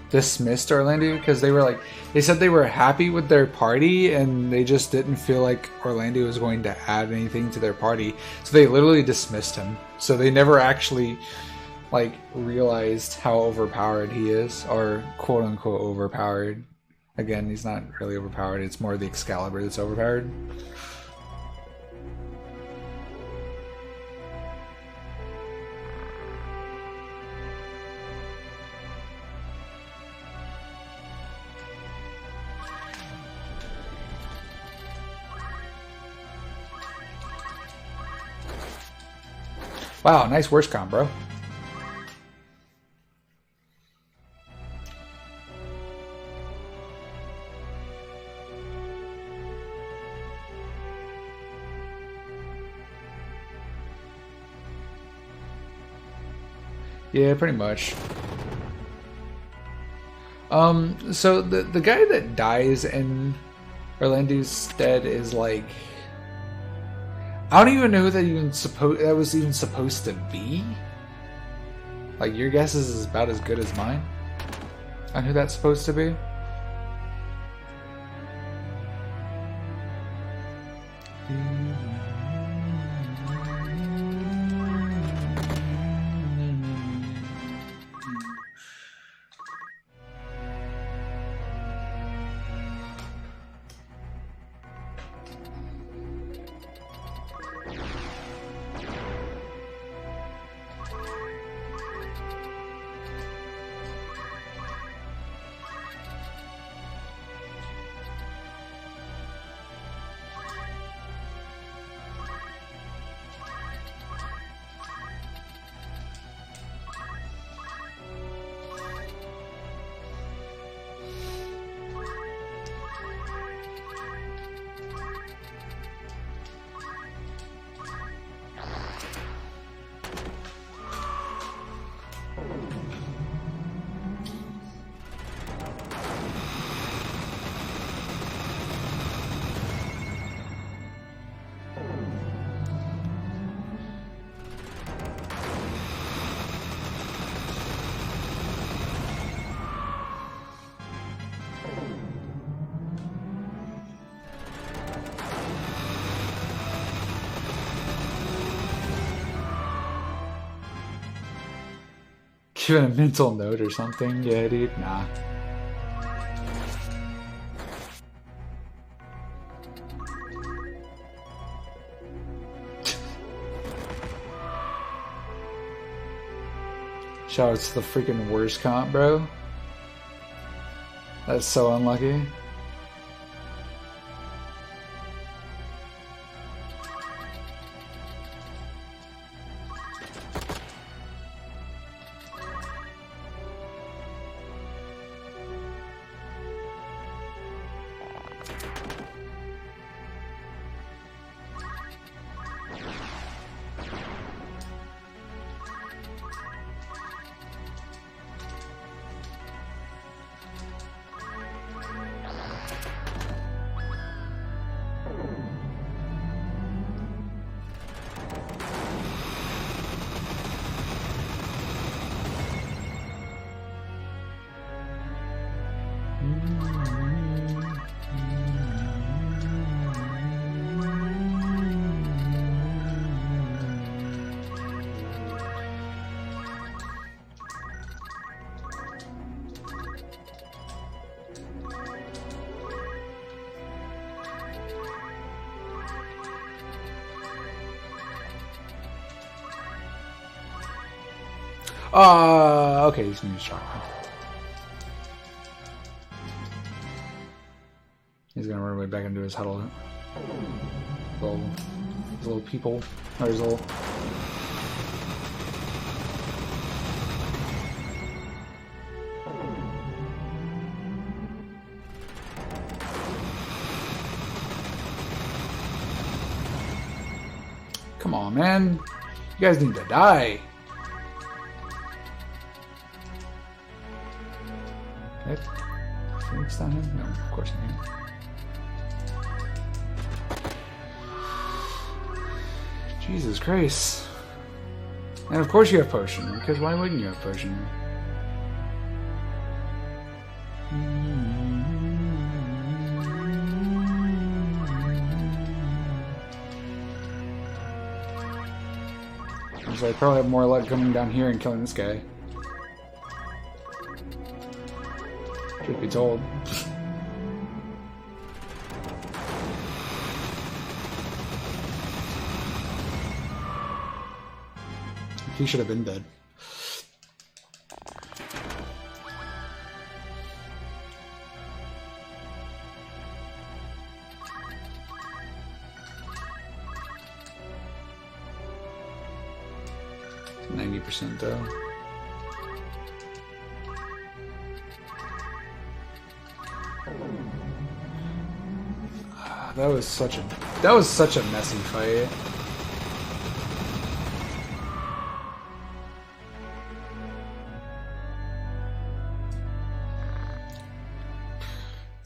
dismissed Orlando because they said they were happy with their party and they just didn't feel like Orlando was going to add anything to their party, so they literally dismissed him. So they never actually realized how overpowered he is, or quote unquote overpowered. Again, he's not really overpowered, it's more the Excalibur that's overpowered. Wow, nice worst comp, bro. Yeah, pretty much. So the guy that dies in Orlando's stead is like, I don't even know who that was even supposed to be. Like, your guess is about as good as mine on who that's supposed to be. Even a mental note or something? Yeah, dude. Nah. Shoutouts to the freaking worst comp, bro. That's so unlucky. Okay, he's gonna use shotgun. He's gonna run way back into his huddle. Little people. Or his little. Come on, man. You guys need to die. Phoenix down him? No, of course I can't. Jesus Christ. And of course you have potion, because why wouldn't you have potion? So I probably have more luck coming down here and killing this guy. Truth be told. He should have been dead. It's 90% though. That was such a messy fight.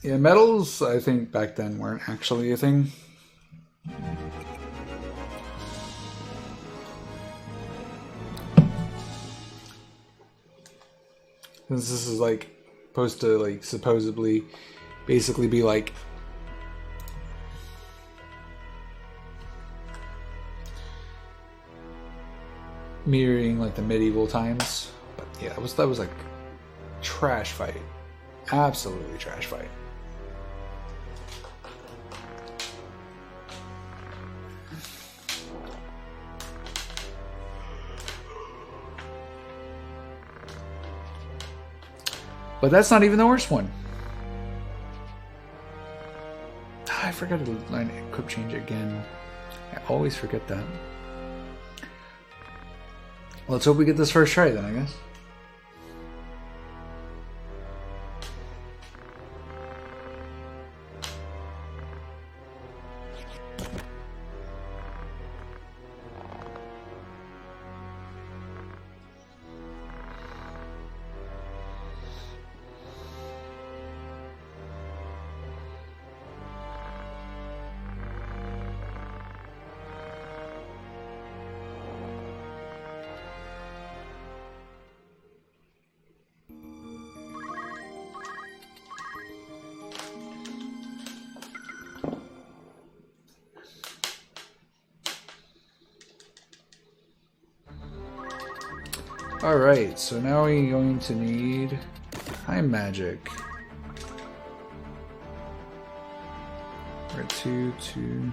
Yeah, medals I think back then weren't actually a thing. This is like supposed to like supposedly basically be like mirroring like the medieval times. But yeah, that was like trash fight. Absolutely trash fight. But that's not even the worst one. I forgot to learn equip change again. I always forget that. Let's hope we get this first try then, I guess. Alright, so now we're going to need time magic. We're at 2, 2.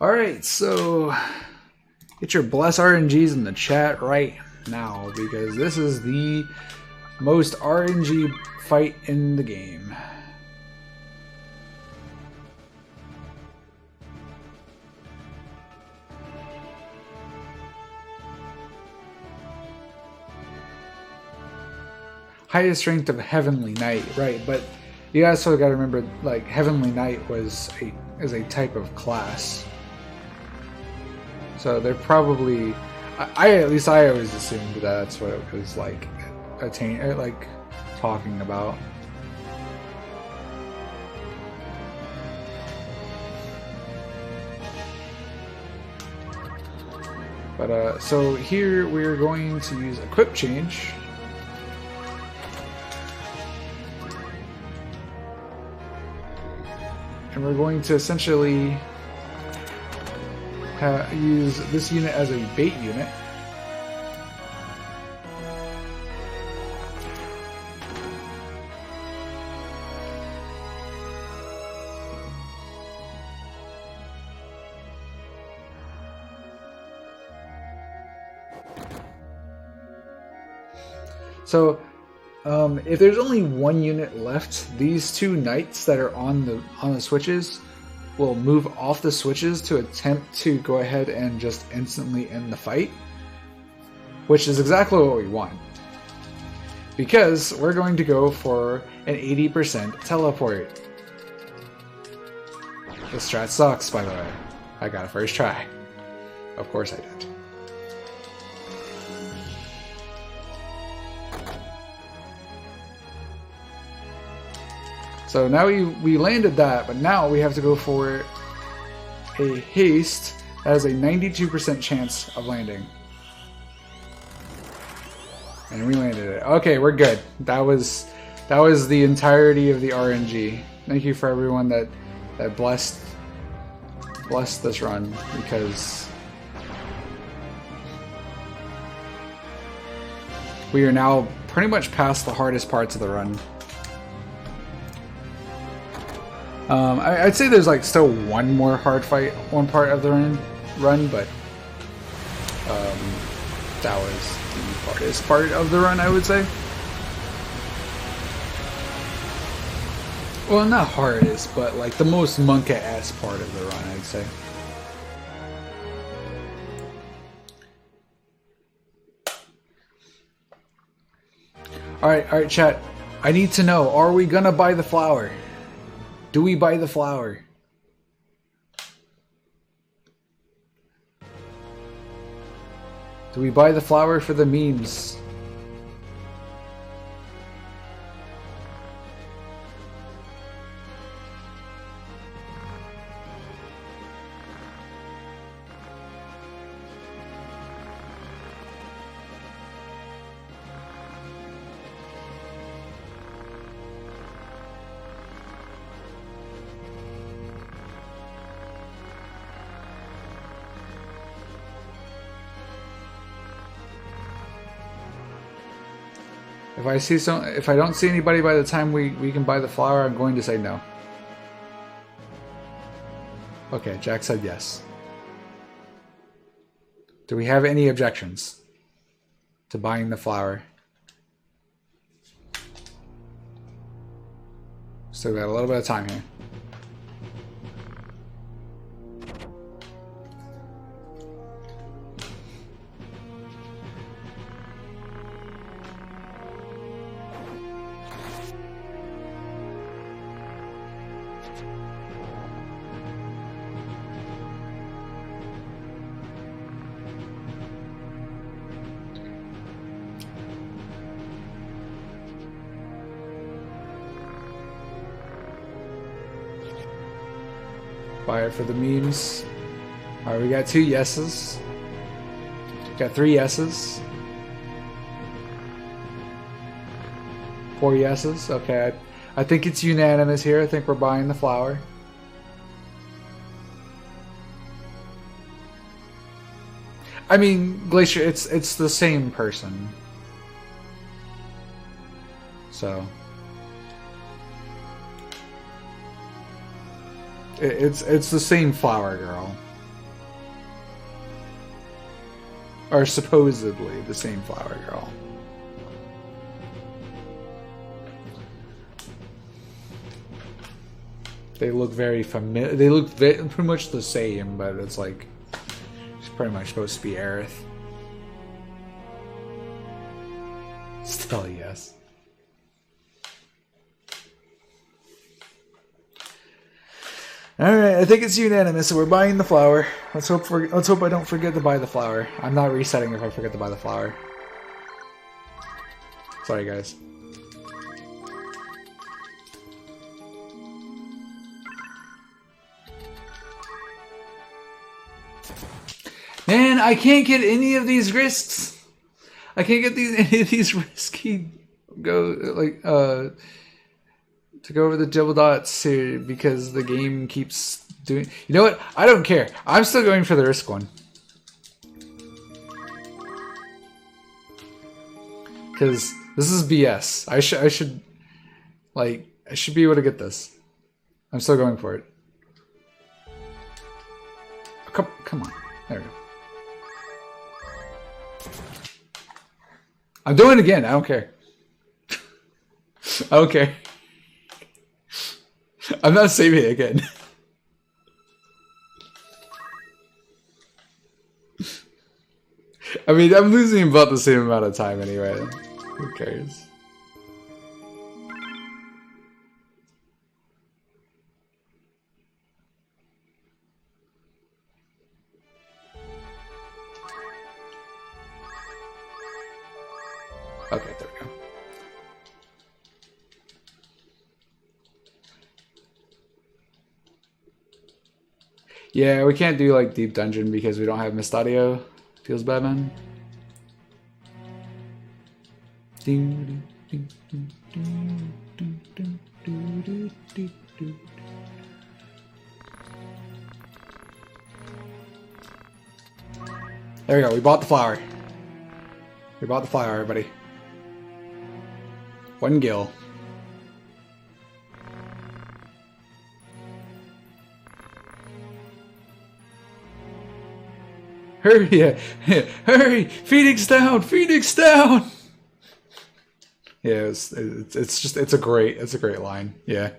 Alright, so get your bless RNGs in the chat right now, because this is the most RNG fight in the game. Highest strength of Heavenly Knight, right, but you guys also gotta remember, like, Heavenly Knight is a type of class. So they're probably, at least I always assumed that's what it was like, talking about. But so here we're going to use equip change. And we're going to essentially use this unit as a bait unit. So if there's only one unit left, these two knights that are on the switches will move off the switches to attempt to go ahead and just instantly end the fight, which is exactly what we want, because we're going to go for an 80% teleport. The strat sucks, by the way. I got it first try. Of course I did. So now we landed that, but now we have to go for a haste that has a 92% chance of landing. And we landed it. Okay, we're good. That was the entirety of the RNG. Thank you for everyone that blessed this run, because we are now pretty much past the hardest parts of the run. I'd say there's like still one part of the run, but that was the hardest part of the run, I would say. Well, not hardest, but like the most monka-ass part of the run, I'd say. Alright, chat. I need to know, are we gonna buy the flower? Do we buy the flower? Do we buy the flower for the memes? If I don't see anybody by the time we can buy the flower, I'm going to say no. Okay, Jack said yes. Do we have any objections to buying the flower? Still got a little bit of time here. Buy it for the memes. Alright, we got 2 yeses. Got 3 yeses. 4 yeses. Okay, I think it's unanimous here. I think we're buying the flower. I mean, Glacier, it's the same person. So it's the same flower girl. Or supposedly the same flower girl. They look very familiar. They look pretty much the same, but it's like she's pretty much supposed to be Aerith. Still yes. All right, I think it's unanimous. So we're buying the flower. Let's hope I don't forget to buy the flower. I'm not resetting if I forget to buy the flower. Sorry, guys. Man, I can't get any of these risks. I can't get any of these risky to go over the double dots here because the game keeps doing. You know what? I don't care. I'm still going for the risk one because this is BS. I should be able to get this. I'm still going for it. Come on. There we go. I'm doing it again. I don't care. I don't care. I'm not saving it again. I mean, I'm losing about the same amount of time anyway. Who cares? Okay, there we go. Yeah, we can't do like deep dungeon because we don't have mist audio. Feels bad, man. There we go. We bought the flower. We bought the flower, everybody. 1 gil. Hurry! Yeah. Hurry! Phoenix down! Phoenix down! Yeah, it's a great line. Yeah.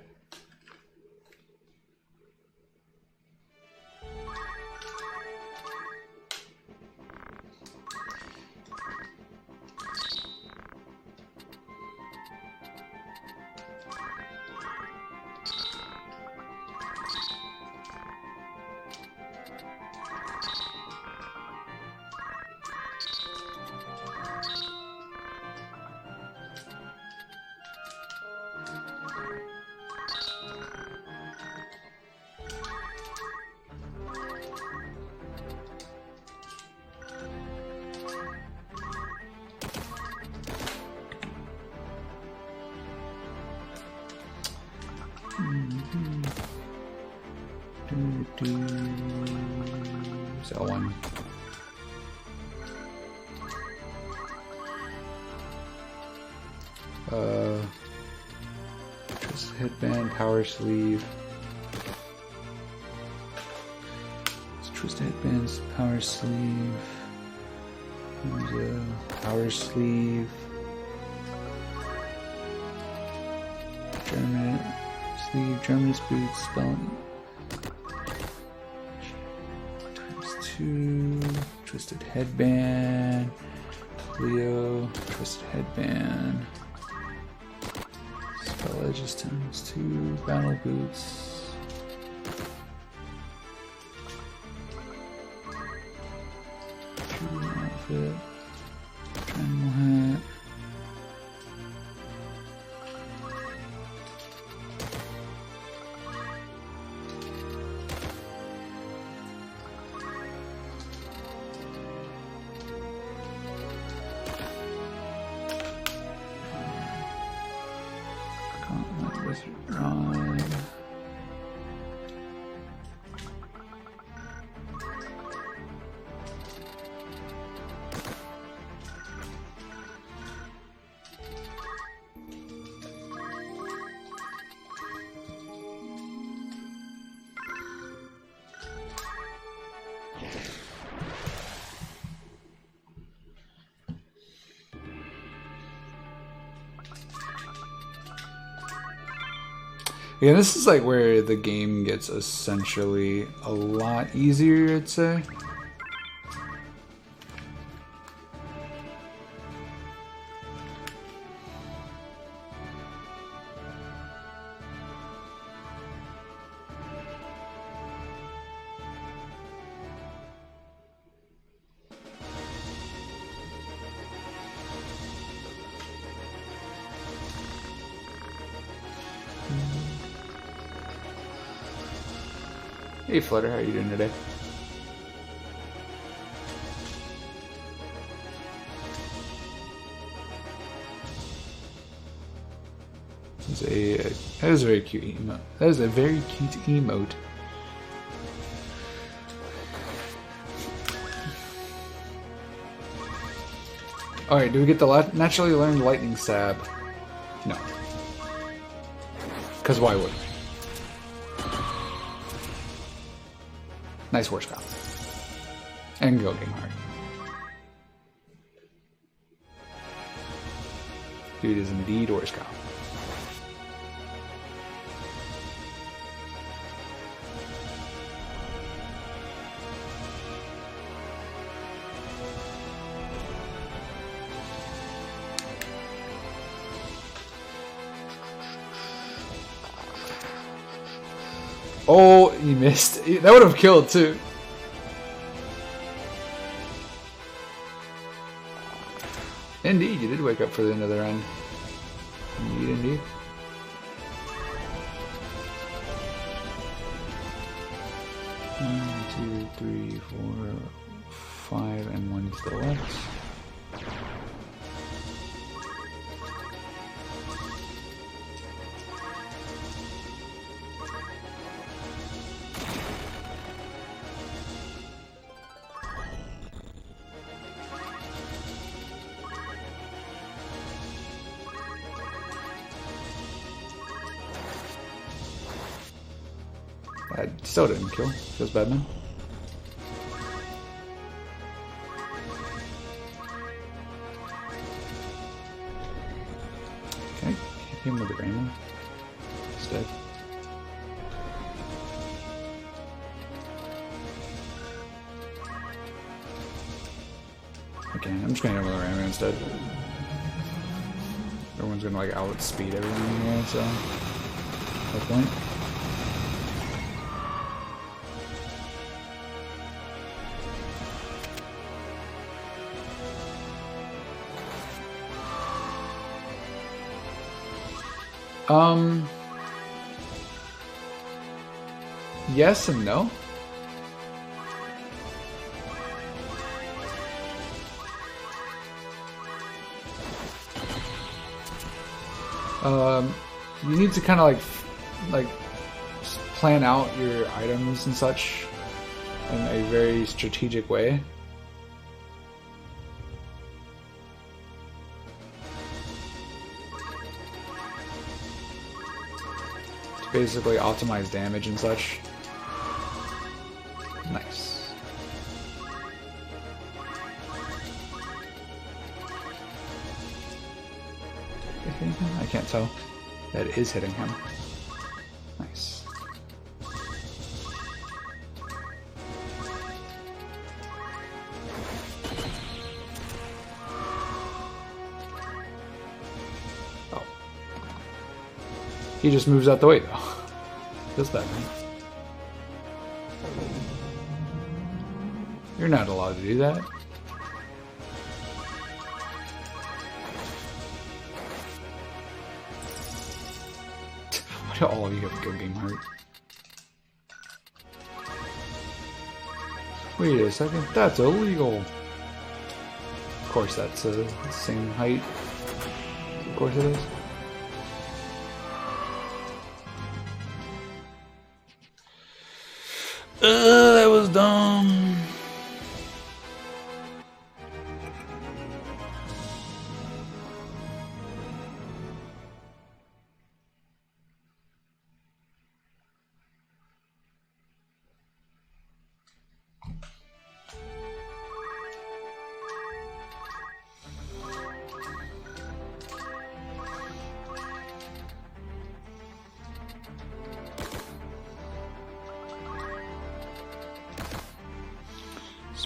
So one. Just headband, power sleeve. Twisted headbands, power sleeve. There's a power sleeve. German sleeve, Germanist boots, spelling. Two, twisted headband, Leo, twisted headband, spell edges ×2, battle boots, shooting outfit, animal hat, Yeah, this is like where the game gets essentially a lot easier, I'd say. Hey Flutter, how are you doing today? That is a very cute emote. That is a very cute emote. Alright, do we get the naturally learned lightning stab? No. Because why would we? Nice horse cop. And go game hard. Dude is indeed horse cop. Oh, you missed. That would have killed too. Indeed, you did wake up for the end of the run. Indeed, indeed. One, two, three, 4, 5, and 1 to the left. I still didn't kill. Feels bad, man. Can I hit him with the rainbow instead? Okay, I'm just gonna hit him with the rainbow instead. Everyone's gonna like outspeed everyone anyway, so no point. Yes and no. You need to kind of like plan out your items and such in a very strategic way. Basically optimize damage and such. Nice. Hitting him? I can't tell. That is hitting him. Nice. Oh. He just moves out the way though. Feels bad, man. You're not allowed to do that. Why do all of you have to go game hurt? Wait a second, that's illegal. Of course that's the same height. Of course it is. That was dumb.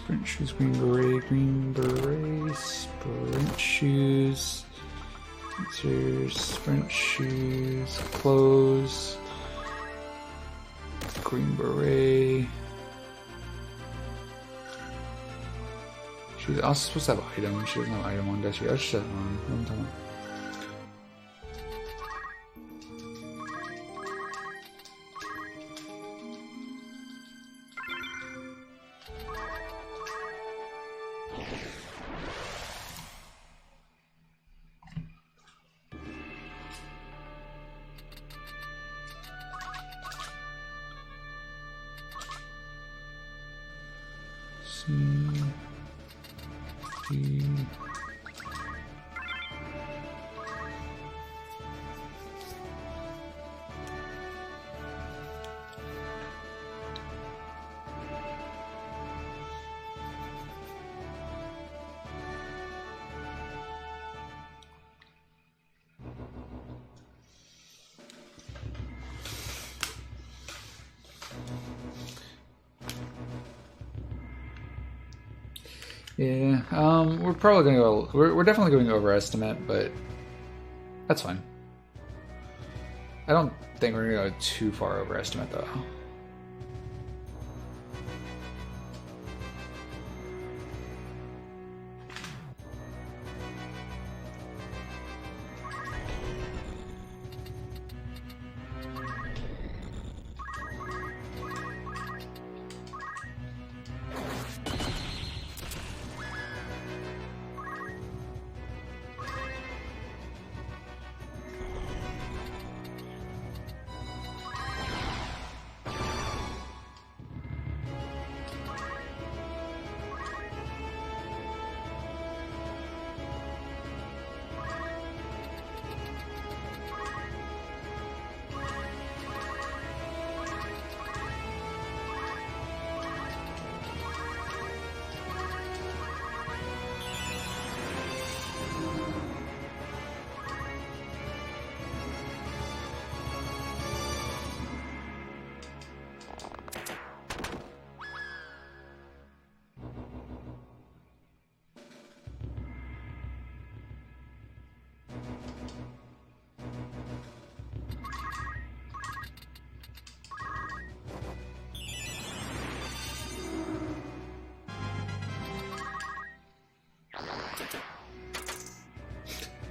Sprint shoes, green beret, sprint shoes, sprint shoes, clothes, green beret. She's also supposed to have item. She doesn't have item on, does she? Oh, she said on. What am I talking about? Yeah, we're probably gonna go. We're definitely going overestimate, but that's fine. I don't think we're gonna go too far overestimate though.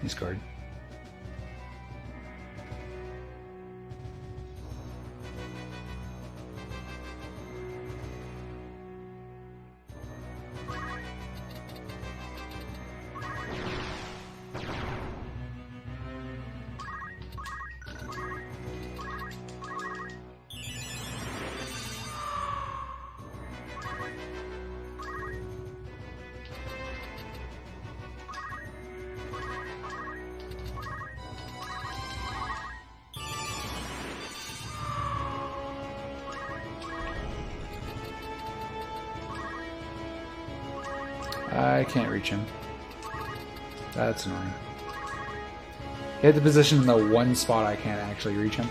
Nice card. I can't reach him. That's annoying. He had the position in the one spot I can't actually reach him.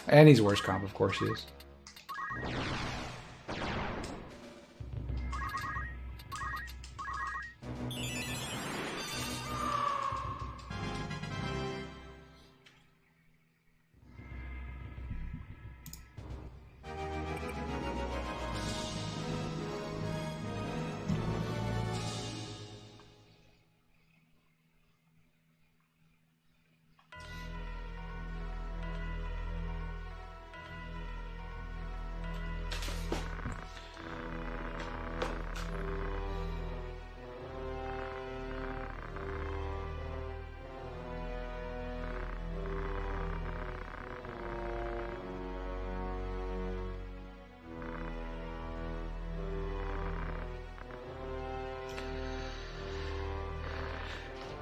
And he's worse comp, of course he is.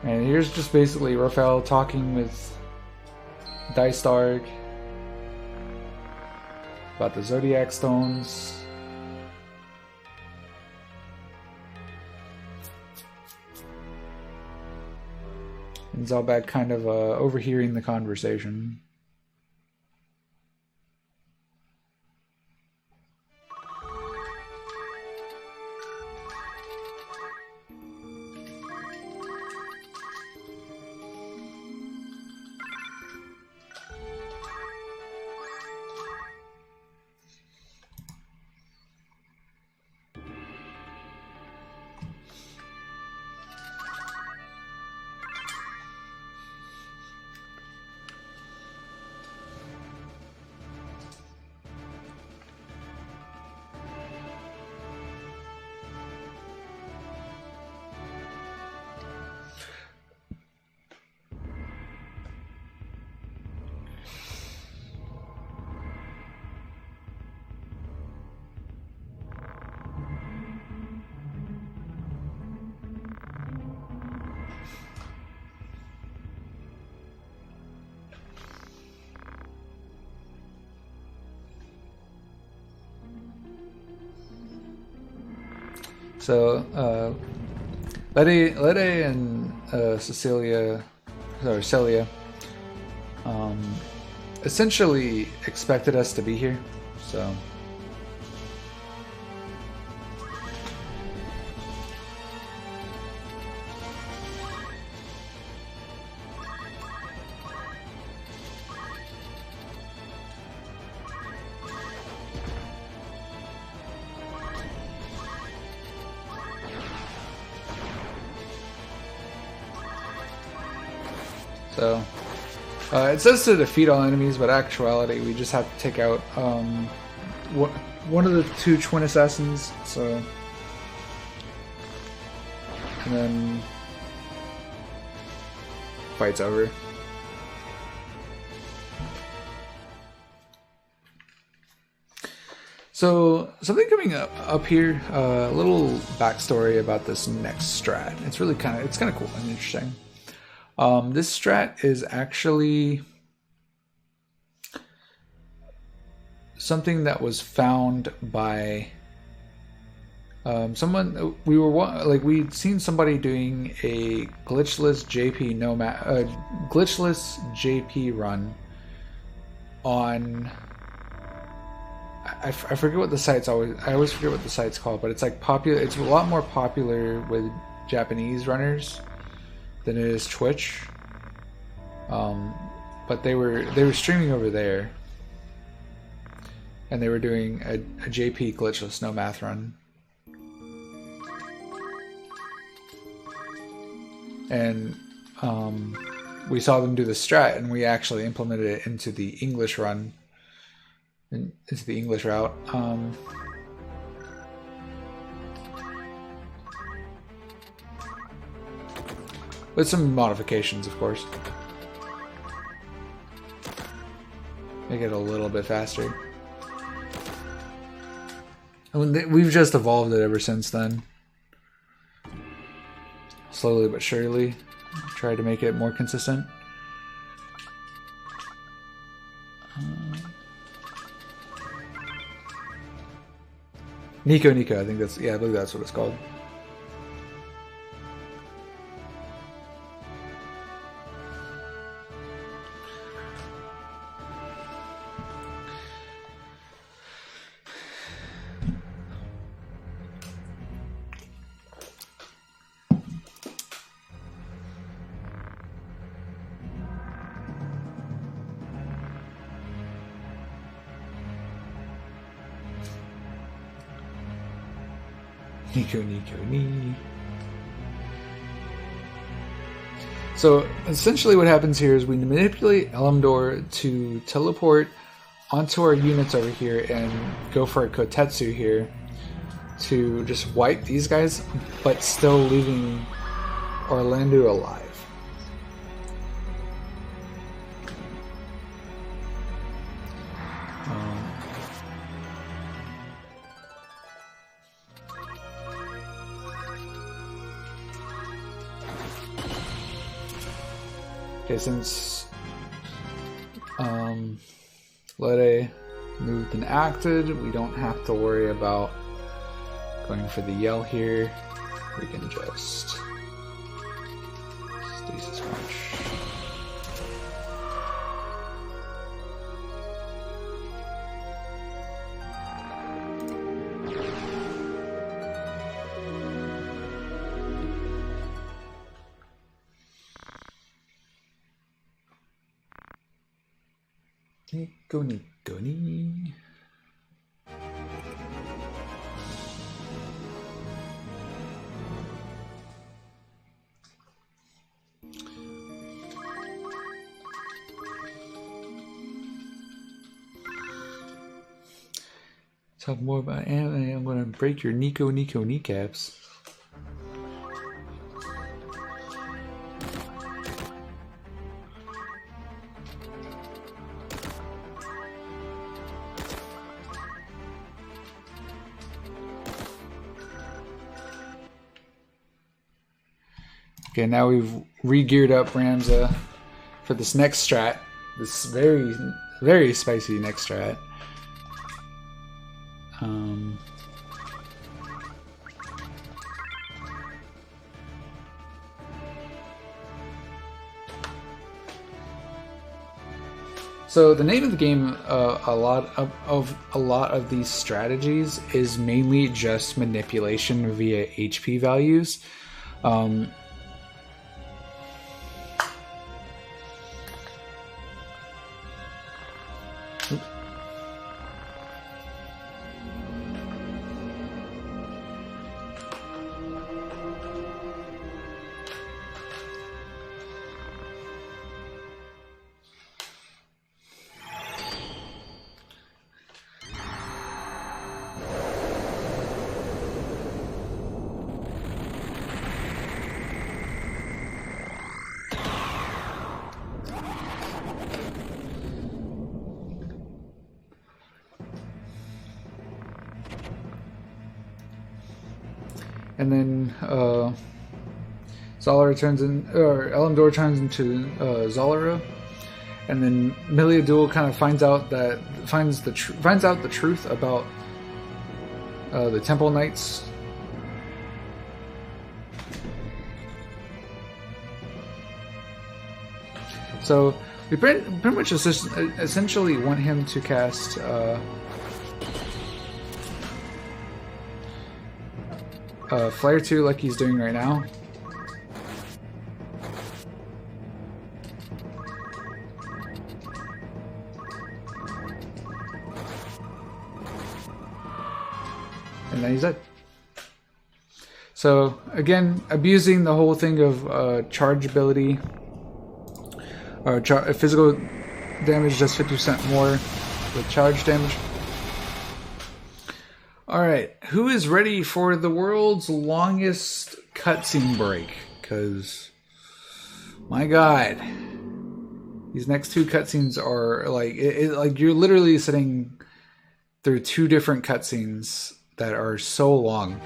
And here's just basically Raphael talking with Dice Dark about the Zodiac Stones. And Zelbag kind of overhearing the conversation. So, Lede and Celia, essentially expected us to be here, so. So, it says to defeat all enemies, but actuality, we just have to take out one of the two twin assassins. So, and then fight's over. So, something coming up here, a little backstory about this next strat. It's really kind of cool and interesting. This strat is actually something that was found by someone. We'd seen somebody doing a glitchless JP run on. I forget what the site's always. I always forget what the site's called, but it's like popular. It's a lot more popular with Japanese runners than it is Twitch. But they were streaming over there, and they were doing a JP glitchless no math run. And we saw them do the strat, and we actually implemented it into the English run. Into the English route. With some modifications, of course. Make it a little bit faster. I mean, we've just evolved it ever since then. Slowly but surely. Try to make it more consistent. Nico, I think that's, I believe that's what it's called. Nico. So essentially what happens here is we manipulate Elemdor to teleport onto our units over here and go for a Kotetsu here to just wipe these guys, but still leaving Orlando alive. Okay, since Lede moved and acted, we don't have to worry about going for the yell here. We can just Stasis punch. Nico, Nico, Nico. Talk more about anime. I'm gonna break your Nico kneecaps. Okay, now we've re-geared up Ramza for this next strat. This very spicy next strat. So the name of the game, a lot of these strategies is mainly just manipulation via HP values. And then Zalora turns in, or Elamdor turns into Zalora, and then Miliadul kind of finds out the truth about the Temple Knights. So we pretty much essentially want him to cast. Flare 2 like he's doing right now. And then he's dead. So again, abusing the whole thing of charge ability. Or physical damage does 50% more with charge damage. Alright, who is ready for the world's longest cutscene break? Because, my god, these next two cutscenes are like, like you're literally sitting through two different cutscenes that are so long.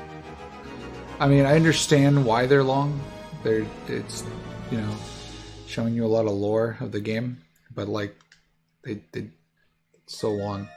I mean, I understand why they're long. It's, you know, showing you a lot of lore of the game, but like, it's so long.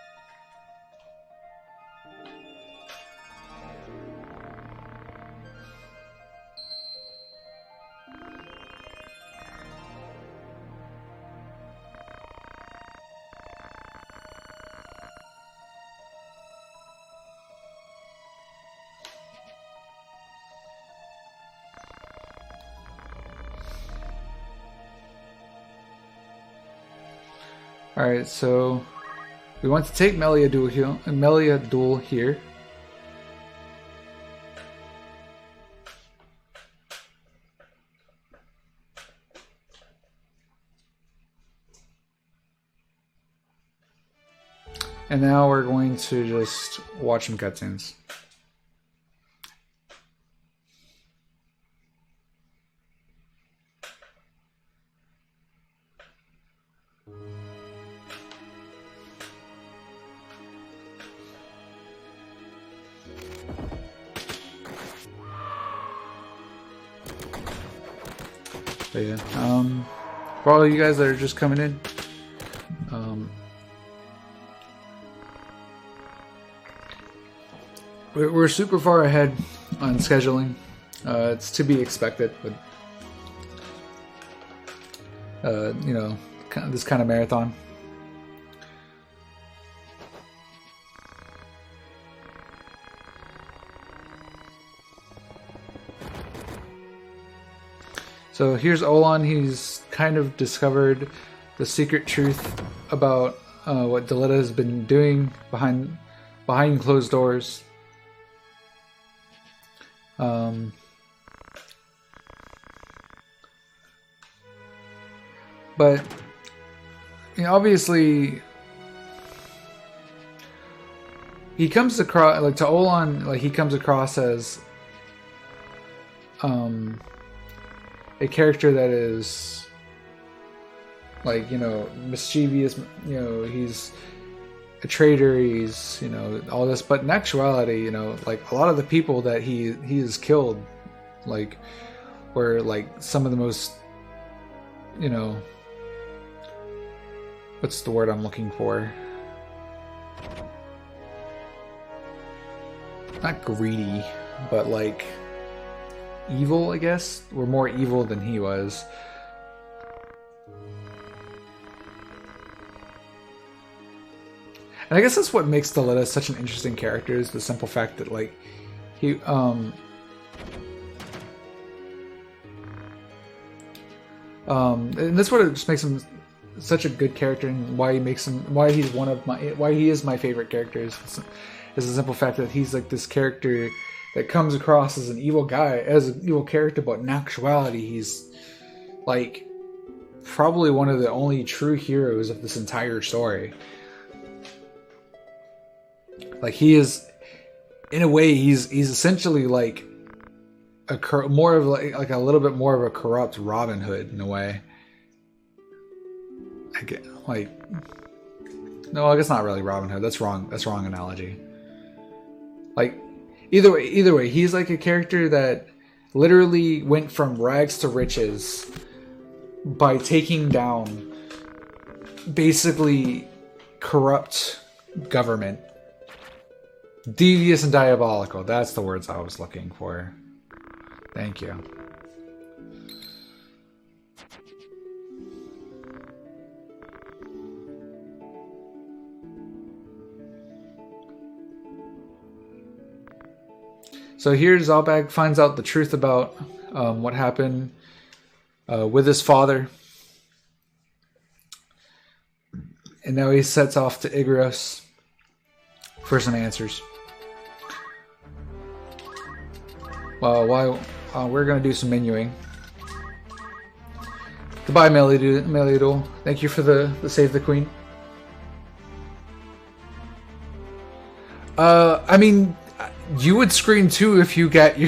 Alright, so we want to take Miliadul here. And now we're going to just watch some cutscenes. But yeah, for all of you guys that are just coming in, we're super far ahead on scheduling. It's to be expected, but you know, this kind of marathon. So here's Olan. He's kind of discovered the secret truth about what Delita has been doing behind closed doors. But you know, obviously, he comes across, like, to Olan, like, he comes across as a character that is, like, you know, mischievous. You know, he's a traitor. He's, you know, all this. But in actuality, you know, like, a lot of the people that he has killed, like, were like some of the most, you know, what's the word I'm looking for? Not greedy, but like evil, I guess. Were more evil than he was. And I guess that's what makes Delita such an interesting character, is the simple fact that, like, he and that's what it just makes him such a good character, and why he is my favorite characters, is the simple fact that he's like this character that comes across as an evil guy, as an evil character, but in actuality he's like probably one of the only true heroes of this entire story. Like, he is, in a way, he's essentially like more of like a little bit more of a corrupt Robin Hood in a way. I get, like, no, I guess not really Robin Hood. That's wrong. That's wrong analogy. Like, either way, he's like a character that literally went from rags to riches by taking down basically corrupt government. Devious and diabolical. That's the words I was looking for. Thank you. So here Zalbag finds out the truth about what happened with his father. And now he sets off to Igros for some answers. Well, we're going to do some menuing. Goodbye, Meliodol. Thank you for the Save the Queen. I mean, you would scream too if you got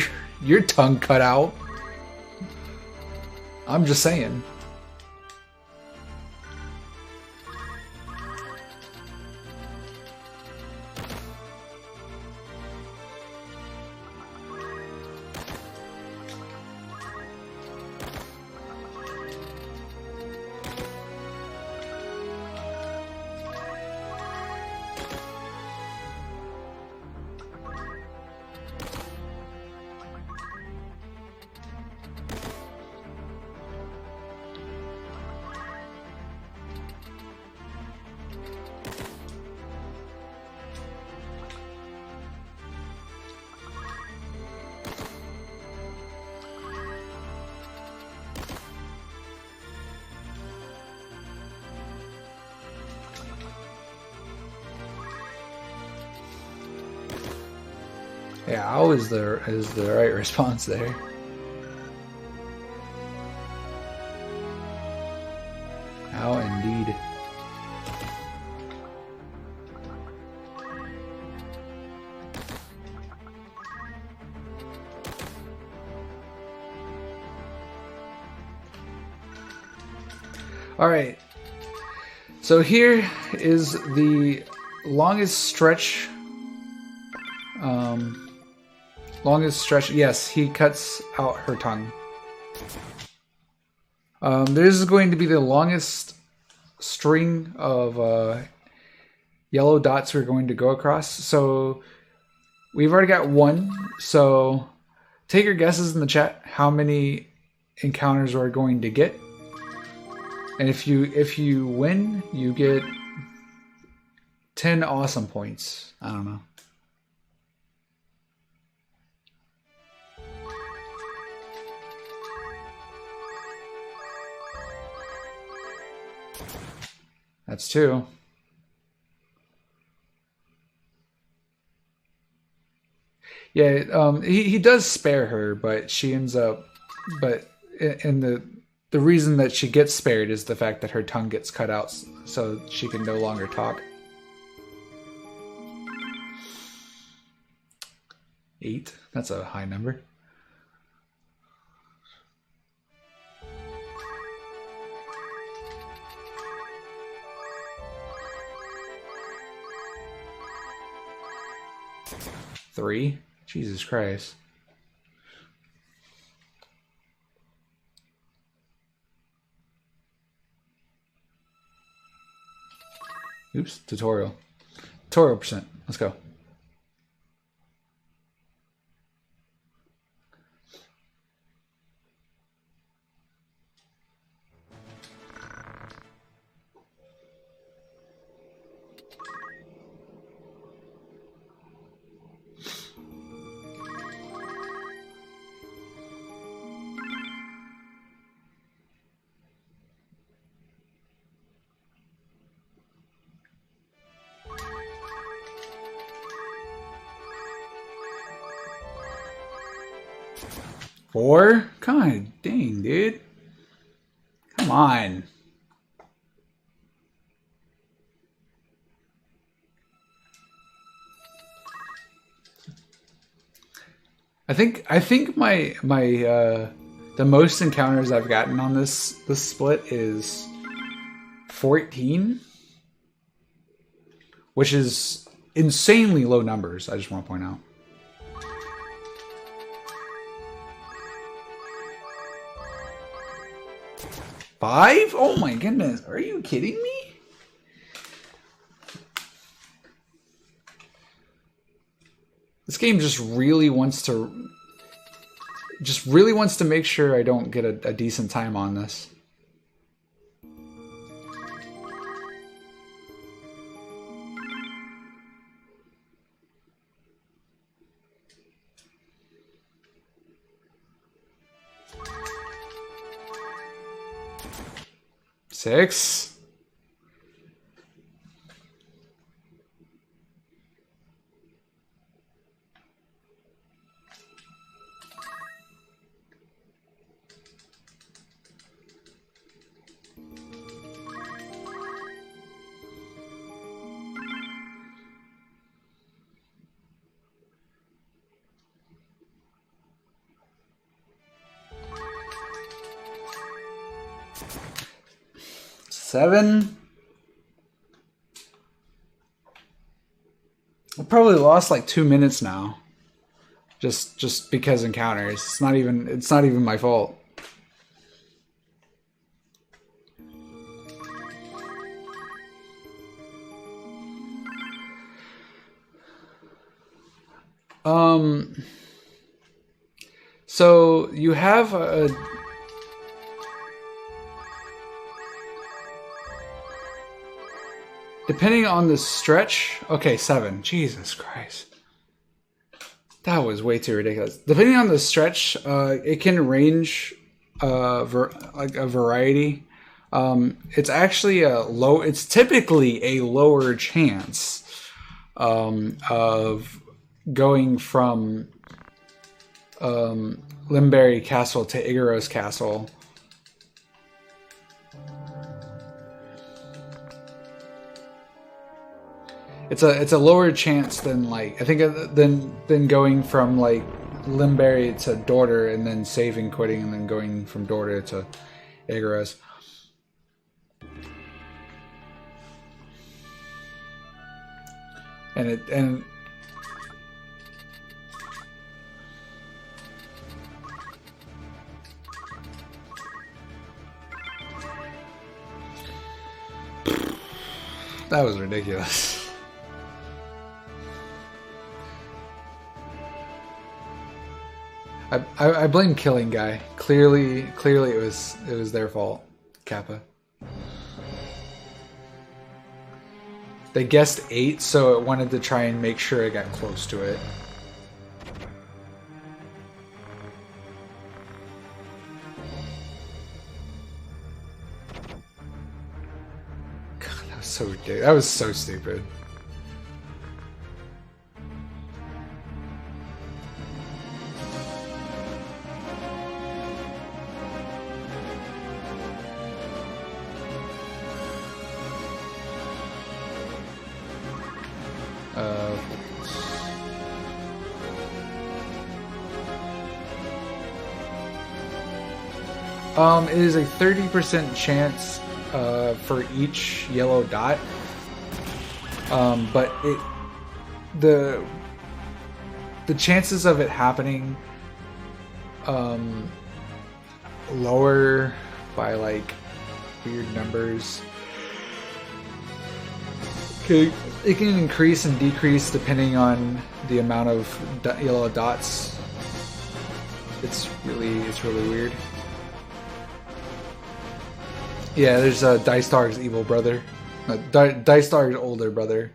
your tongue cut out. I'm just saying. Yeah, always is the right response there. How indeed. Alright, so here is the longest stretch. Yes, he cuts out her tongue. This is going to be the longest string of yellow dots we're going to go across. So we've already got one. So take your guesses in the chat how many encounters we're going to get. And if you win, you get 10 awesome points. I don't know. That's 2. Yeah, he does spare her, but she ends up, but in the reason that she gets spared is the fact that her tongue gets cut out so she can no longer talk. 8. That's a high number. Three? Jesus Christ. Oops, tutorial. Tutorial percent. Let's go. Four? God dang, dude. Come on. I think my the most encounters I've gotten on this split is 14, which is insanely low numbers. I just want to point out. Five? Oh my goodness. Are you kidding me? This game just really wants to make sure I don't get a decent time on this. Six. Seven. I probably lost like 2 minutes now. Just because encounters. It's not even my fault. So you have a depending on the stretch. Okay, 7. Jesus Christ. That was way too ridiculous. Depending on the stretch, it can range like a variety. It's actually it's typically a lower chance of going from Limberry Castle to Igaros Castle. It's a lower chance than like I think than going from like Limberry to Dorter and then saving, quitting, and then going from Dorter to Igaros. And that was ridiculous. I blame Killing Guy. Clearly it was their fault. Kappa. They guessed 8, so it wanted to try and make sure it got close to it. God, that was so ridiculous. That was so stupid. It is a 30% chance for each yellow dot, but the chances of it happening lower by like weird numbers. Okay, it can increase and decrease depending on the amount of yellow dots. It's really weird. Yeah, there's Dice Dog's evil brother. Dice Dog's older brother.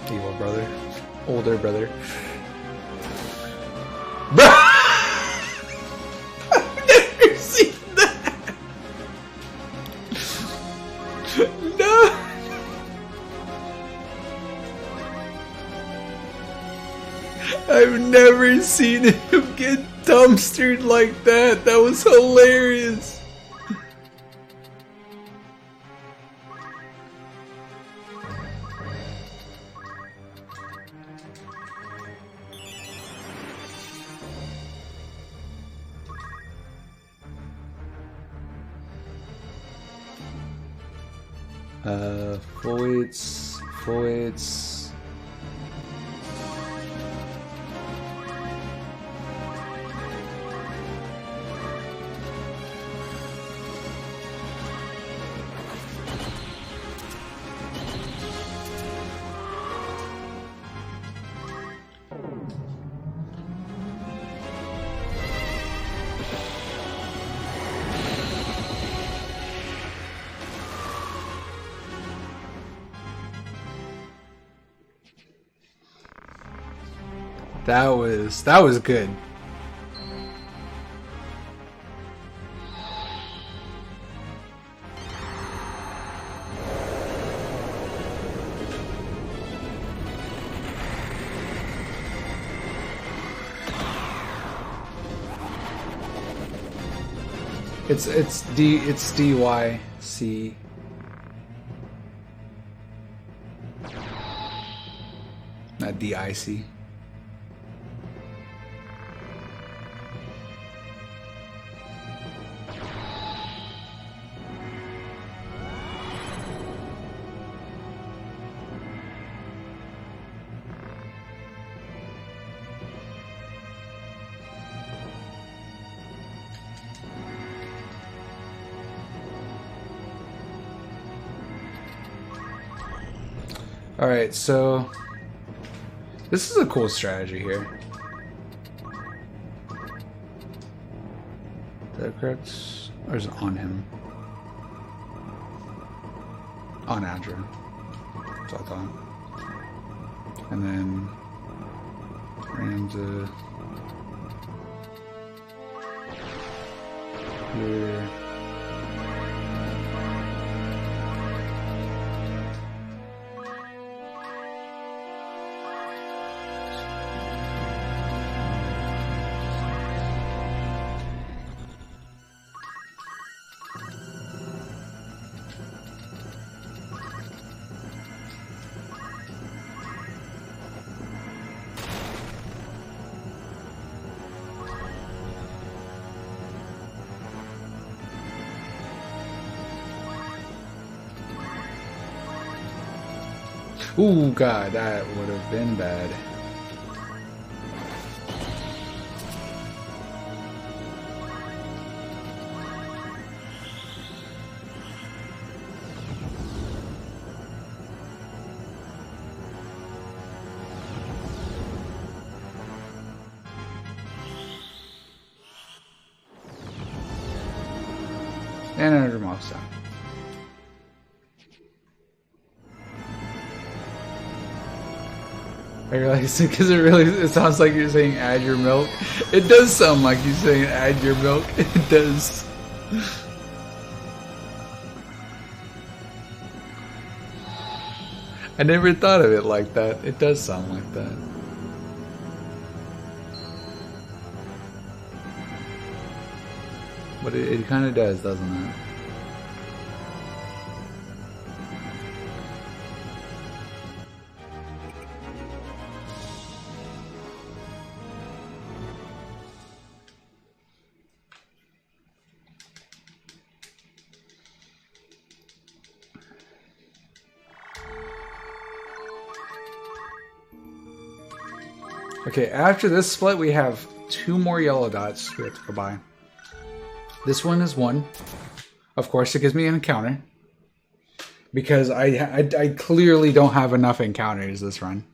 Evil brother. Older brother. I've never seen that! No! I've never seen him get dumpstered like that. That was hilarious. Fluids. That was good. It's DYC. Not DIC. Alright, so this is a cool strategy here. Is that correct? Or is it on him? On Adra. That's what I thought. And then ran to here. Ooh, God, that would have been bad. And another mouse down. I realize because it sounds like you're saying add your milk. It does sound like you're saying add your milk. It does. I never thought of it like that. It does sound like that. But it kind of does, doesn't it? Okay, after this split, we have 2 more yellow dots we have to go by. This one is 1. Of course, it gives me an encounter. Because I clearly don't have enough encounters this run.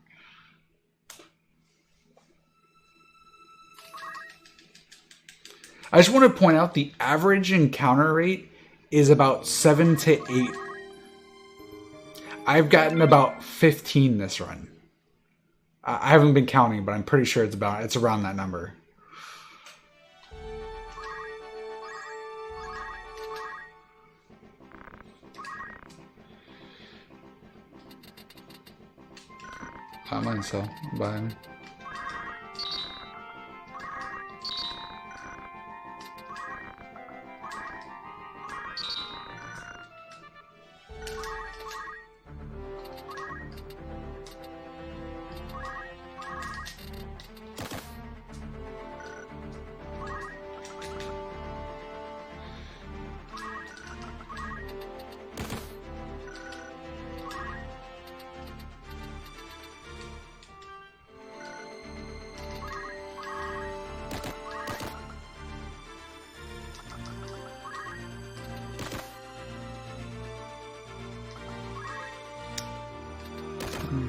I just want to point out the average encounter rate is about 7 to 8. I've gotten about 15 this run. I haven't been counting, but I'm pretty sure it's around that number. Mine so bye.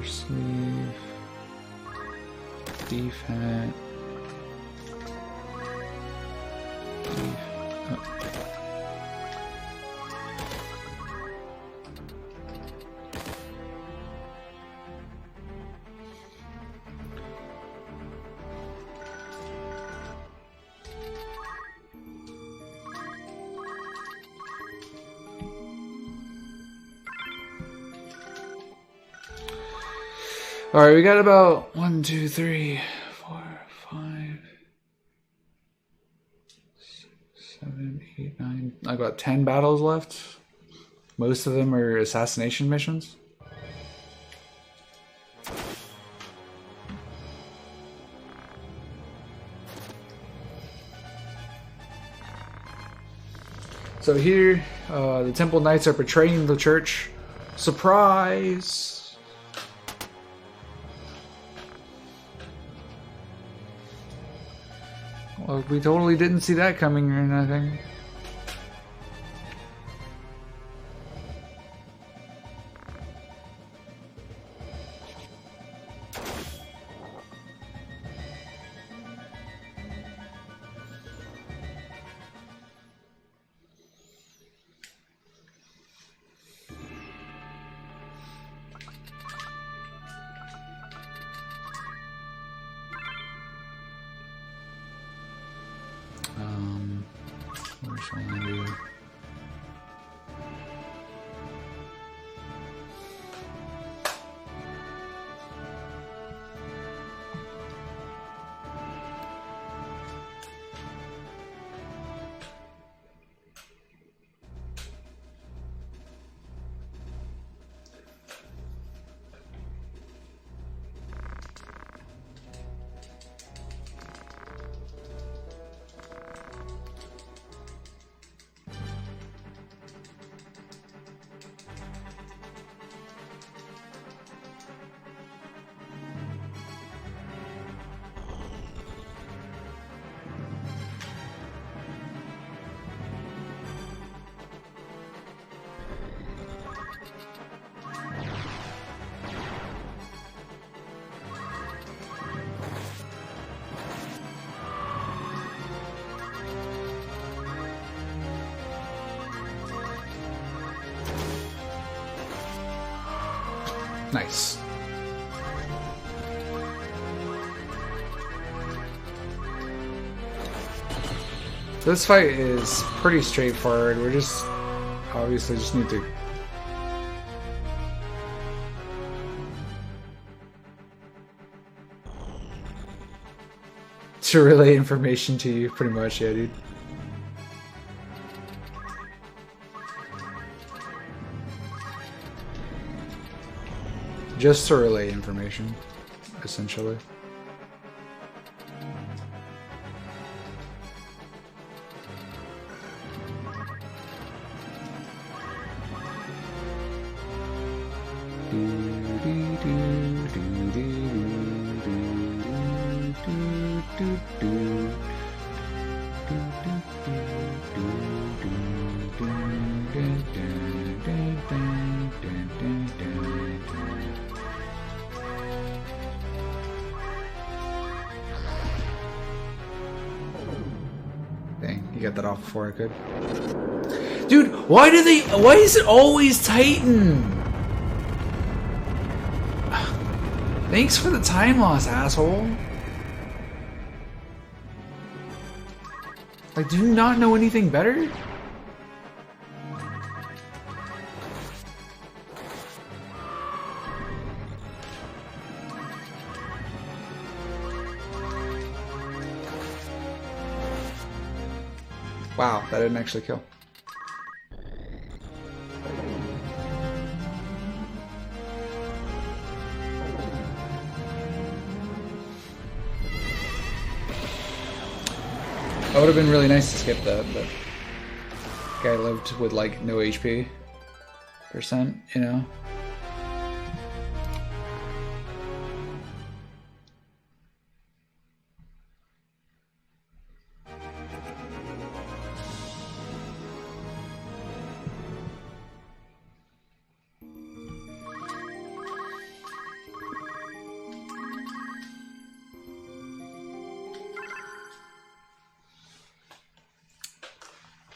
Sleeve, defense, All right, we got about 1, 2, 3, 4, 5, 6, 7, 8, 9. I've got 10 battles left. Most of them are assassination missions. So here, the Temple Knights are betraying the church. Surprise! Well, we totally didn't see that coming or nothing. What shall I do? Nice. So this fight is pretty straightforward. We're just obviously just need to relay information to you, pretty much, yeah, dude. Just to relay information, essentially. Dang, you got that off before I could. Dude, why is it always Titan? Thanks for the time loss, asshole. Like, do you not know anything better? Wow, that didn't actually kill. That would have been really nice to skip that, but guy lived with like no HP %, you know?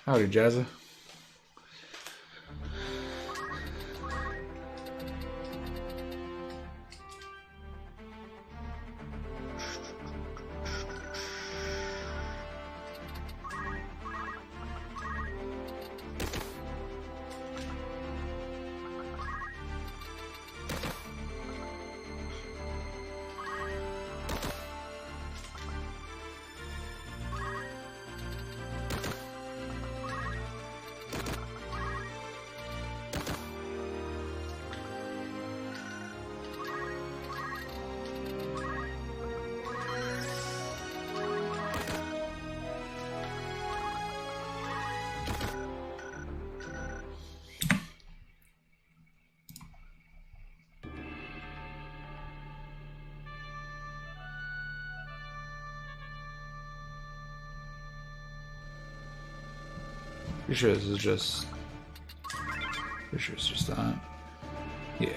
Howdy, Jazza. Pretty sure this is just... Pretty sure it's just that. Yeah.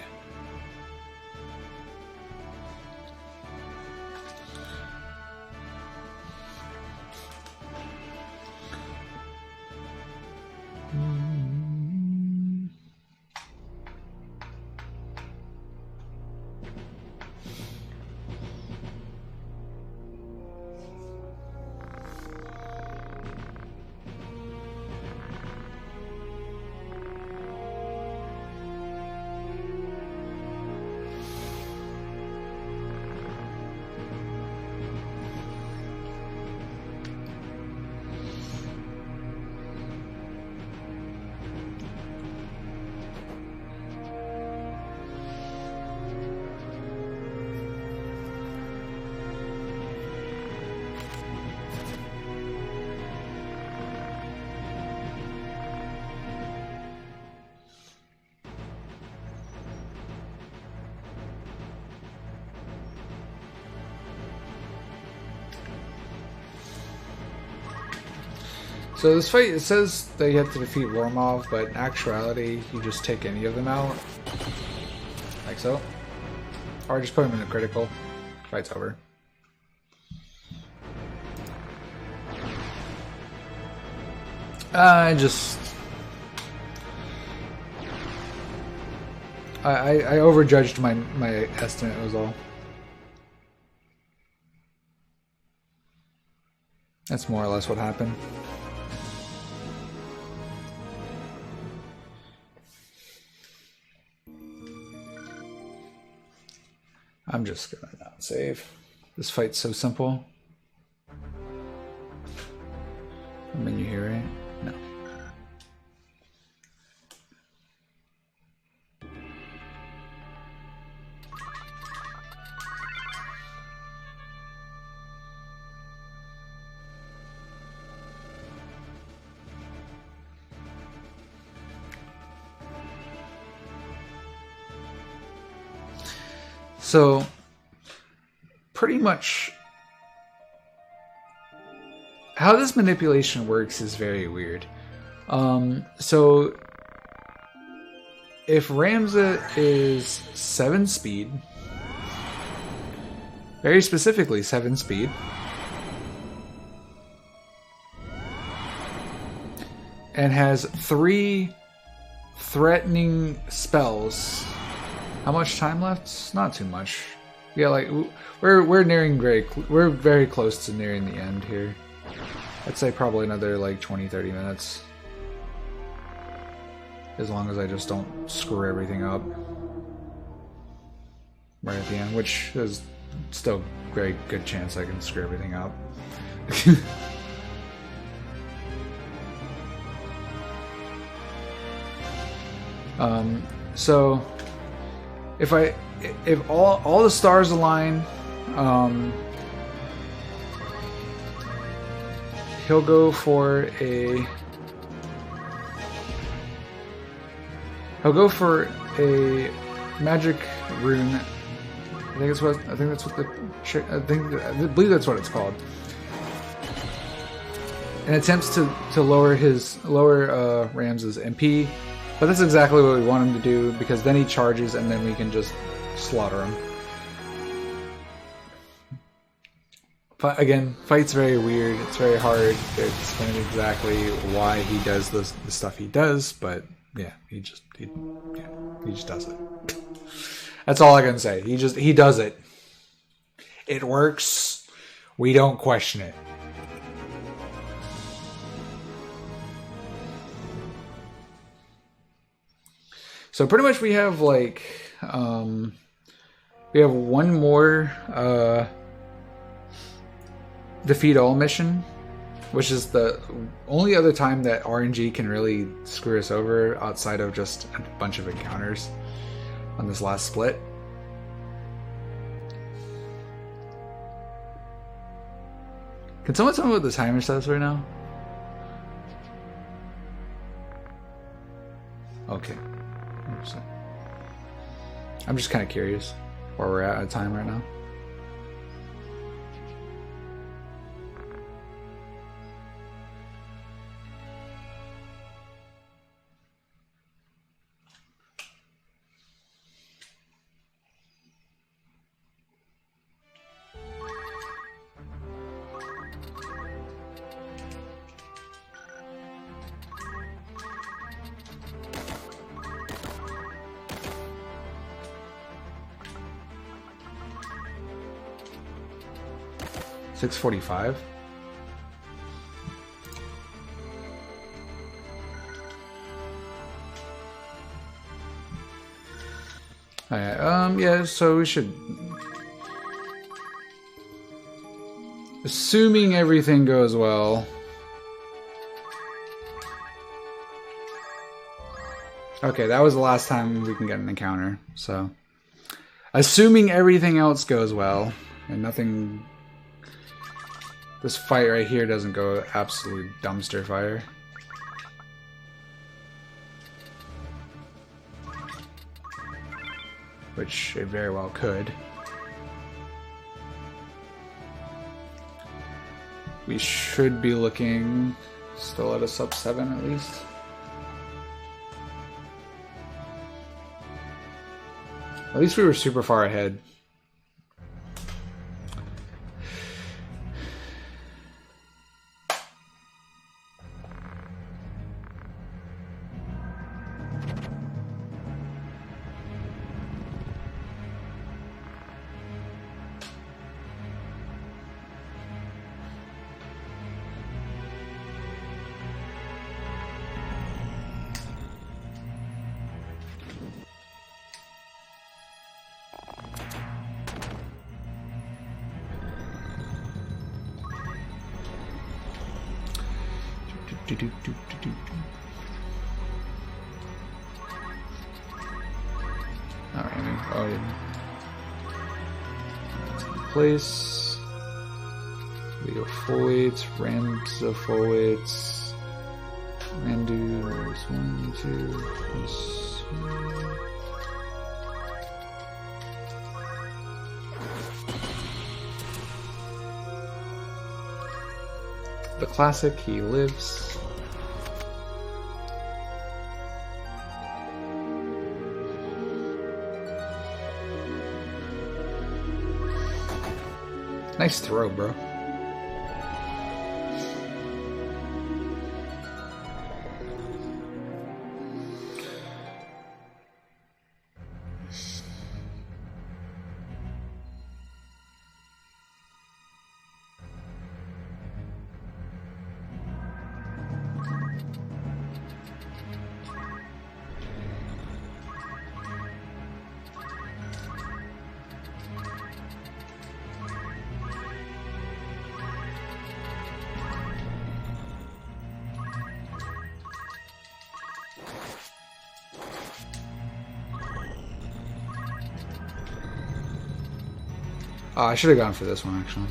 So this fight, it says that you have to defeat Wormov, but in actuality, you just take any of them out. Like so. Or just put them in a critical. Fight's over. I overjudged my estimate was all. That's more or less what happened. I'm just gonna not save. This fight's so simple. Menu here, right? No. So, pretty much how this manipulation works is very weird. So, if Ramza is 7 speed, very specifically 7 speed, and has 3 threatening spells. How much time left? Not too much. Yeah, like we're nearing we're very close to nearing the end here. I'd say probably another like 20-30 minutes. As long as I just don't screw everything up right at the end, which is still a very good chance I can screw everything up. So if all the stars align, he'll go for a magic rune. I believe that's what it's called. And attempts to lower Ram's MP. But that's exactly what we want him to do, because then he charges and then we can just slaughter him. But again, fight's very weird, it's very hard to explain exactly why he does the stuff he does, but yeah, he just does it. That's all I can say. He does it. It works. We don't question it. So pretty much we have like we have one more defeat all mission, which is the only other time that RNG can really screw us over outside of just a bunch of encounters on this last split. Can someone tell me what the timer says right now? Okay. I'm just kind of curious where we're at time right now. $6:45. Alright, yeah, so we should, assuming everything goes well. Okay, that was the last time we can get an encounter, so assuming everything else goes well and nothing, this fight right here doesn't go absolute dumpster fire. Which it very well could. We should be looking still at a sub 7 at least. At least we were super far ahead. Alright, oh, yeah. That's in place. Leo foliates, Ramza foliates. Randu, there's 1, 2, this. The classic, he lives. Nice throw, bro. Oh, I should have gone for this one, actually.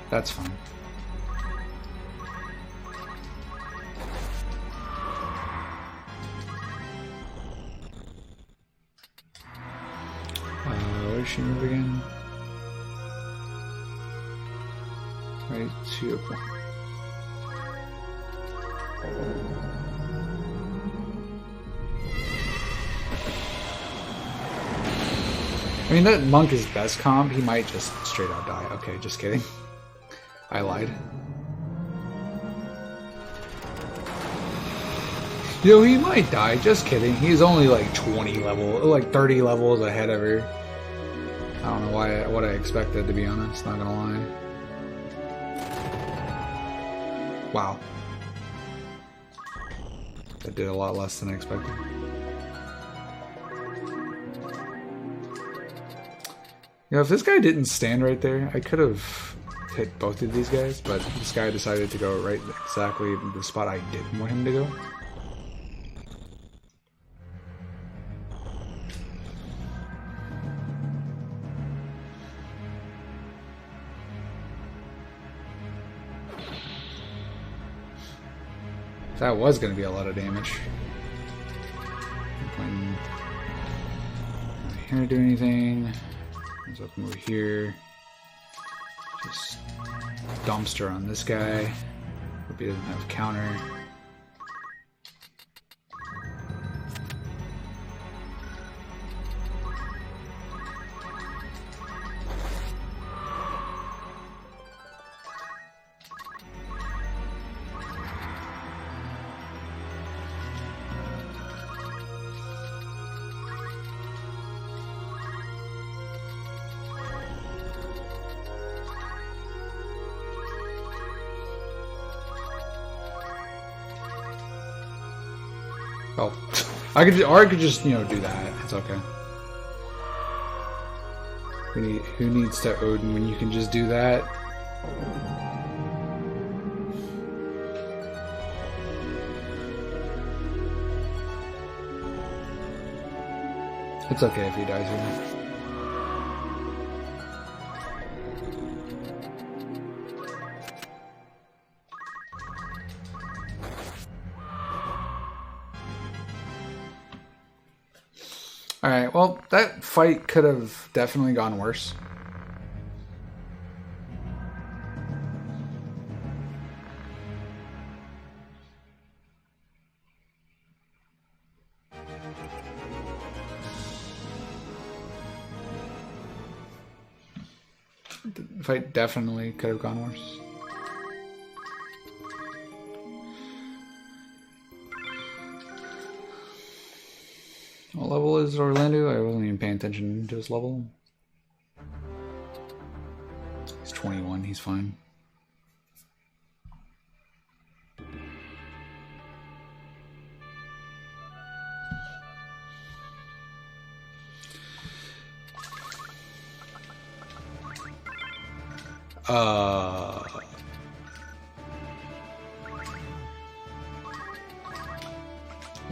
That's fine. Where does she move again? Right to a point. I mean, that monk is best comp. He might just straight out die. Okay, just kidding. I lied. Yo, he might die. Just kidding. He's only like 20 level, like 30 levels ahead of her. I don't know what I expected, to be honest. Not gonna lie. Wow. That did a lot less than I expected. You know, if this guy didn't stand right there, I could have hit both of these guys, but this guy decided to go right exactly the spot I didn't want him to go. That was going to be a lot of damage. I'm not here to do anything. Let's open over here. Just dumpster on this guy. Hope he doesn't have counter. Oh, I could just, you know, do that. It's okay. Who needs to Odin when you can just do that? It's okay if he dies here. Alright, well, that fight could have definitely gone worse. The fight definitely could have gone worse. What level is Orlando? I wasn't even paying attention to his level. He's 21, he's fine.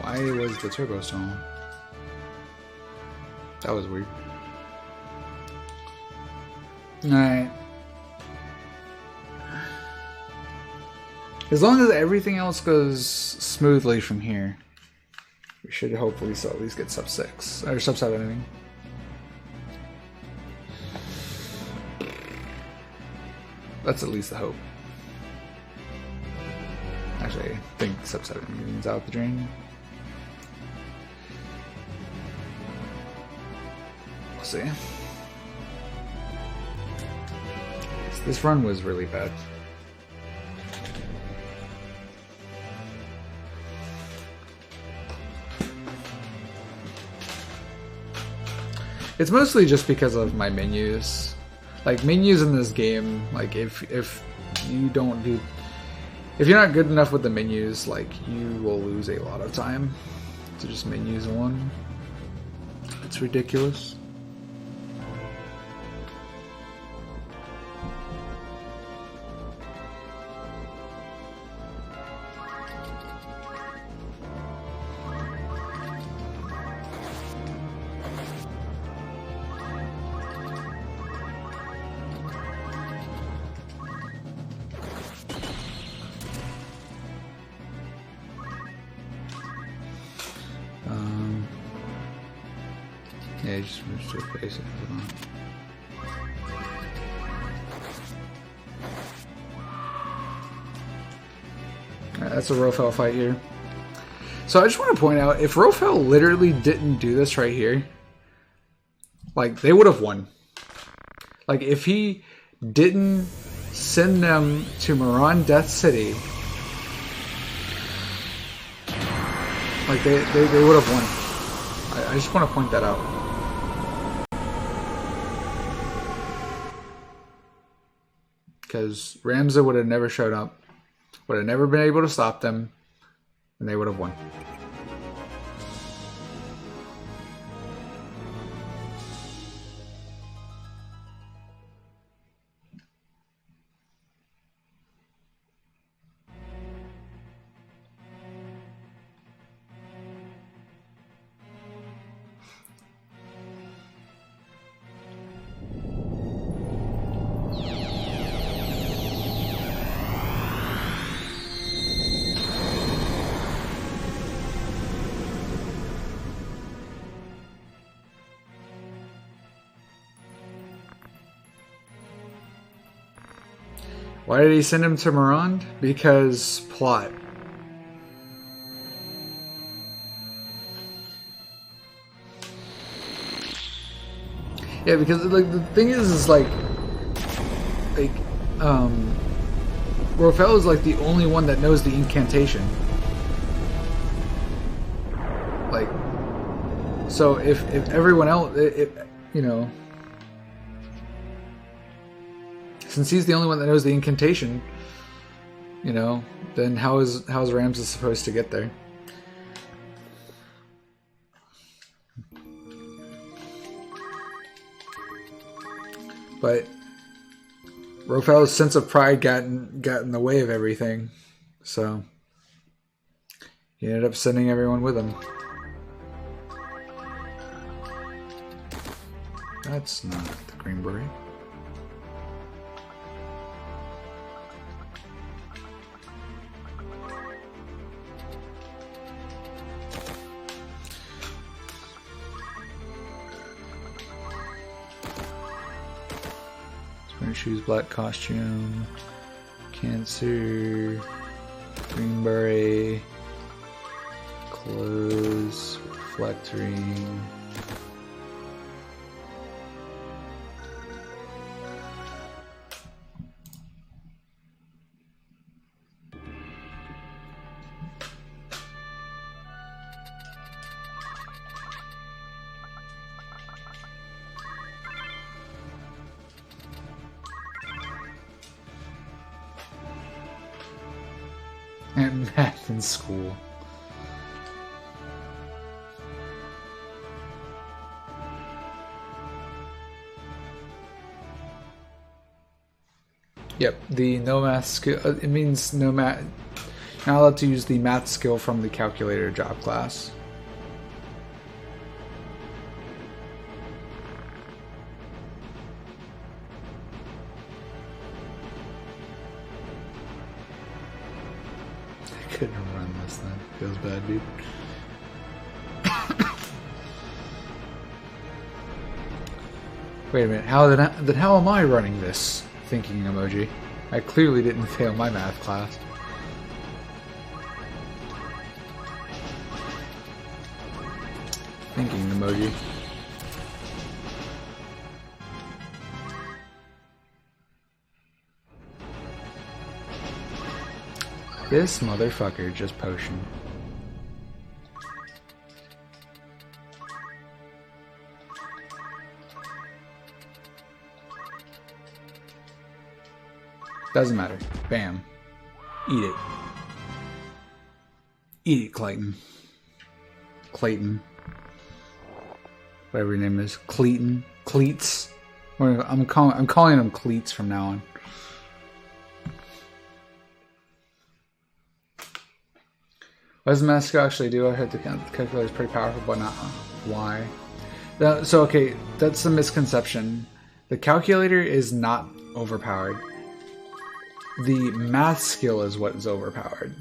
Why was the turbo still on? That was weird. Alright. As long as everything else goes smoothly from here, we should hopefully still at least get sub 6. Or sub 7, I mean. That's at least the hope. Actually, I think sub 7 means out the drain. We'll see. This run was really bad. It's mostly just because of my menus. Like, menus in this game, like, if you don't do... If you're not good enough with the menus, like, you will lose a lot of time to just menus one. It's ridiculous. Yeah, just move to a basic. Alright, that's a Rofel fight here. So I just want to point out, if Rofel literally didn't do this right here, like, they would have won. Like, if he didn't send them to Moran Death City, like, they would have won. I just want to point that out. Because Ramza would have never showed up, would have never been able to stop them, and they would have won. Why did he send him to Moran? Because plot. Yeah, because like the thing is like Rofel is like the only one that knows the incantation. Like, so if everyone else, you know. Since he's the only one that knows the incantation, you know, then how is Ramza supposed to get there? But Rofel's sense of pride got in the way of everything, so he ended up sending everyone with him. That's not the Green Beret. Shoes, black costume, Cancer, Green Beret, clothes, reflect ring. And math in school. Yep, the no math skill. It means no math. Now allowed to use the math skill from the calculator job class. I couldn't run this thing. Feels bad, dude. Wait a minute, how am I running this? Thinking emoji. I clearly didn't fail my math class. Thinking emoji. This motherfucker just potion. Doesn't matter. Bam. Eat it. Eat it, Clayton. Clayton. Whatever your name is. Clayton. Cleats. I'm calling them Cleats from now on. What does the math skill actually do? I heard the calculator is pretty powerful, but not why. So okay, that's a misconception. The calculator is not overpowered. The math skill is what is overpowered.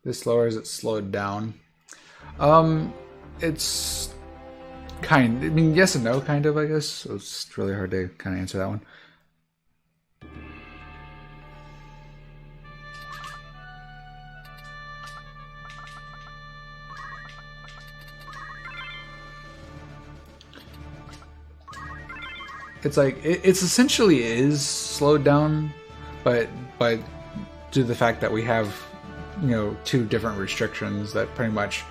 This lowers it slowed down. It's I mean, yes and no, kind of, I guess. So it's really hard to kind of answer that one. It's like it's essentially is slowed down, but due to the fact that we have, you know, two different restrictions that pretty much,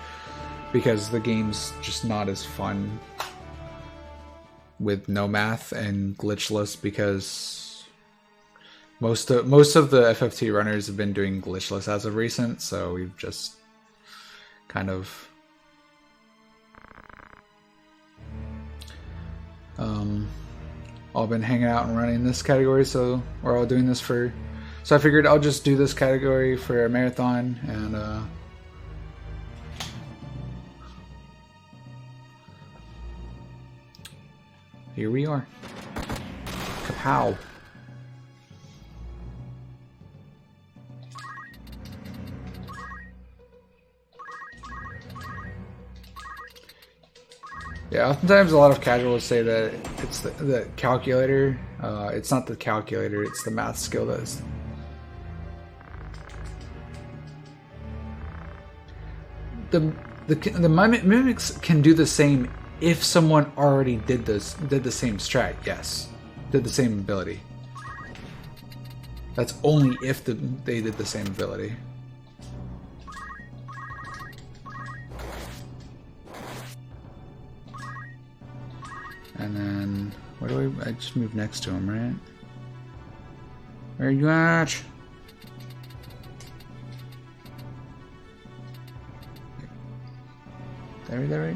because the game's just not as fun with no math and glitchless, because most of the FFT runners have been doing glitchless as of recent, so we've just kind of all been hanging out and running this category, so we're all doing this for. So I figured I'll just do this category for a marathon, and here we are. Kapow. Yeah, oftentimes a lot of casuals say that it's the calculator. It's not the calculator, it's the math skill that is. The mimics can do the same if someone already did the same strat. Yes, did the same ability. That's only if they did the same ability. And then, where do I just moved next to him, right? Where are you at? Did I read that right?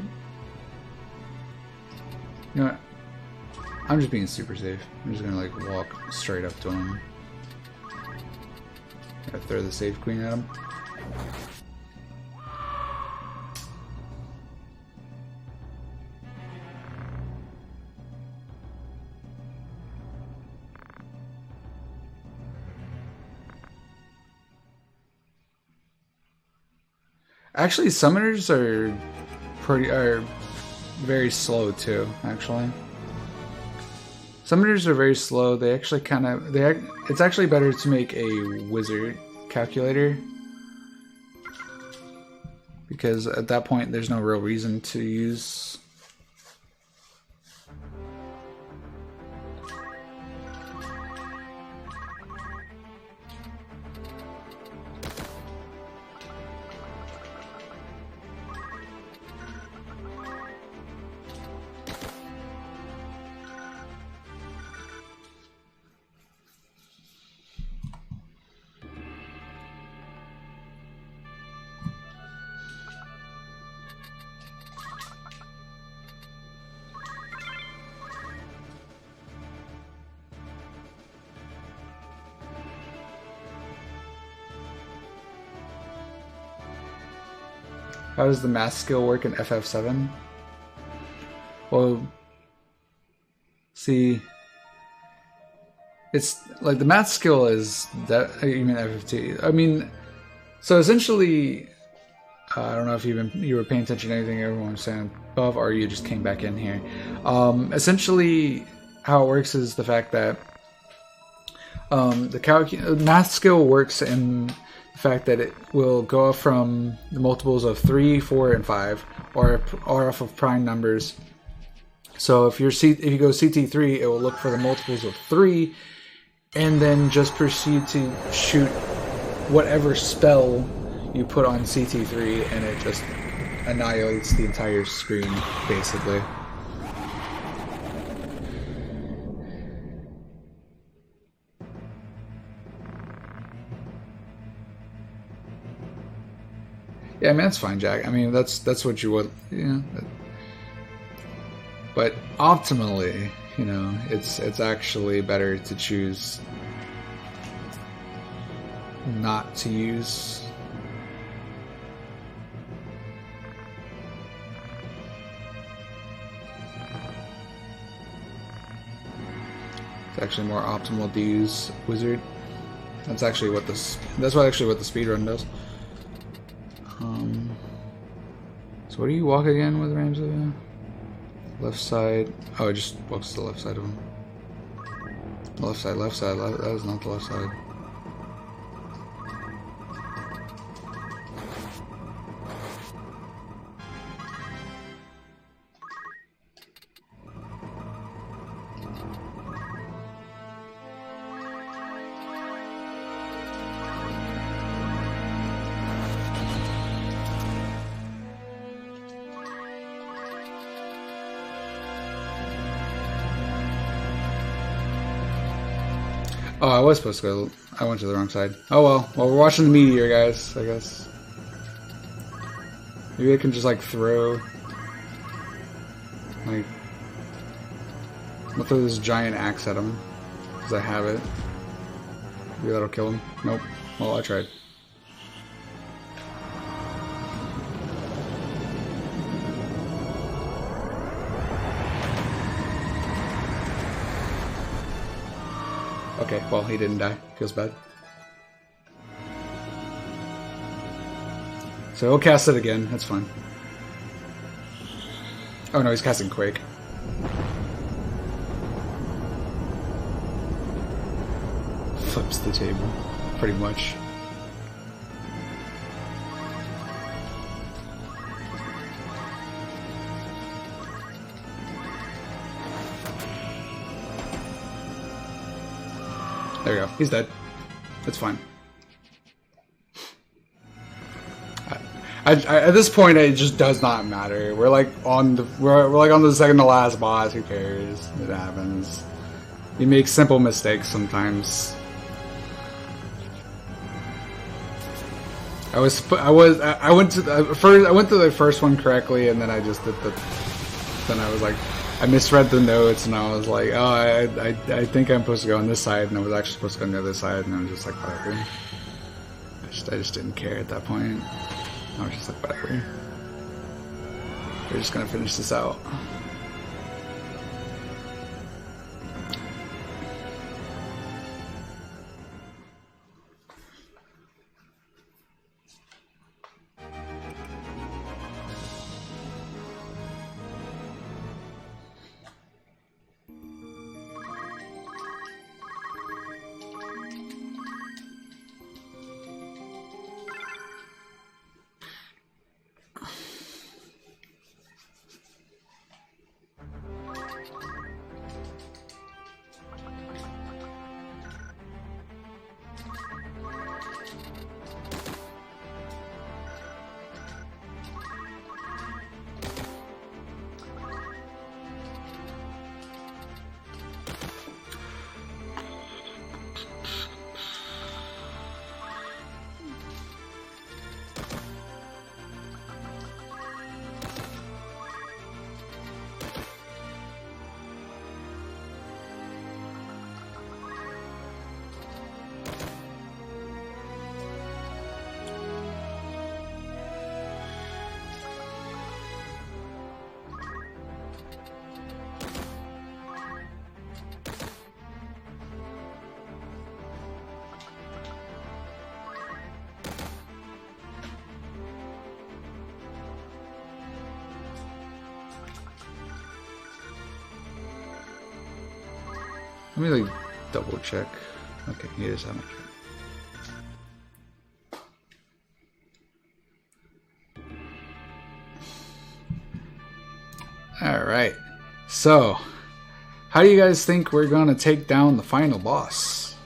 You know what? I'm just being super safe. I'm just gonna like walk straight up to him. Gotta throw the safe queen at him. Actually, summoners are very slow too. Actually, summoners are very slow. They actually it's actually better to make a wizard calculator, because at that point there's no real reason to use. How does the math skill work in FF7? Well, see, it's like the math skill is that. You mean FF2? I mean, so essentially, I don't know if you were paying attention to anything everyone was saying above, or you just came back in here. Essentially, how it works is the fact that the math skill works in the fact that it will go from the multiples of 3, 4, and 5, or off of prime numbers. So if you go CT3, it will look for the multiples of 3, and then just proceed to shoot whatever spell you put on CT3, and it just annihilates the entire screen, basically. Yeah, I mean, that's fine, Jack. I mean, that's what you would, you know. But optimally, you know, it's actually better to choose not to use. It's actually more optimal to use Wizard. That's actually what the speedrun does. So what do you walk again with Ramsey? Left side. Oh, it just walks to the left side of him. Left side, left side. That is not the left side. Oh, I was supposed to go. I went to the wrong side. Oh well. Well, we're watching the meteor, guys, I guess. Maybe I can just, like, throw... Like... I'm gonna throw this giant axe at him. Because I have it. Maybe that'll kill him. Nope. Well, I tried. Okay, well, he didn't die. Feels bad. So he'll cast it again. That's fine. Oh no, he's casting Quake. Flips the table, pretty much. There we go. He's dead. That's fine. At this point, it just does not matter. We're like on the second to last boss. Who cares? It happens. You make simple mistakes sometimes. I went to the first one correctly, and then I just did the. Then I was like, I misread the notes, and I was like, oh, I think I'm supposed to go on this side, and I was actually supposed to go on the other side, and I was just like, whatever. I just didn't care at that point. I was just like, whatever. We're just gonna finish this out. Let me like double check. Okay, he is that much. Alright, so how do you guys think we're gonna take down the final boss?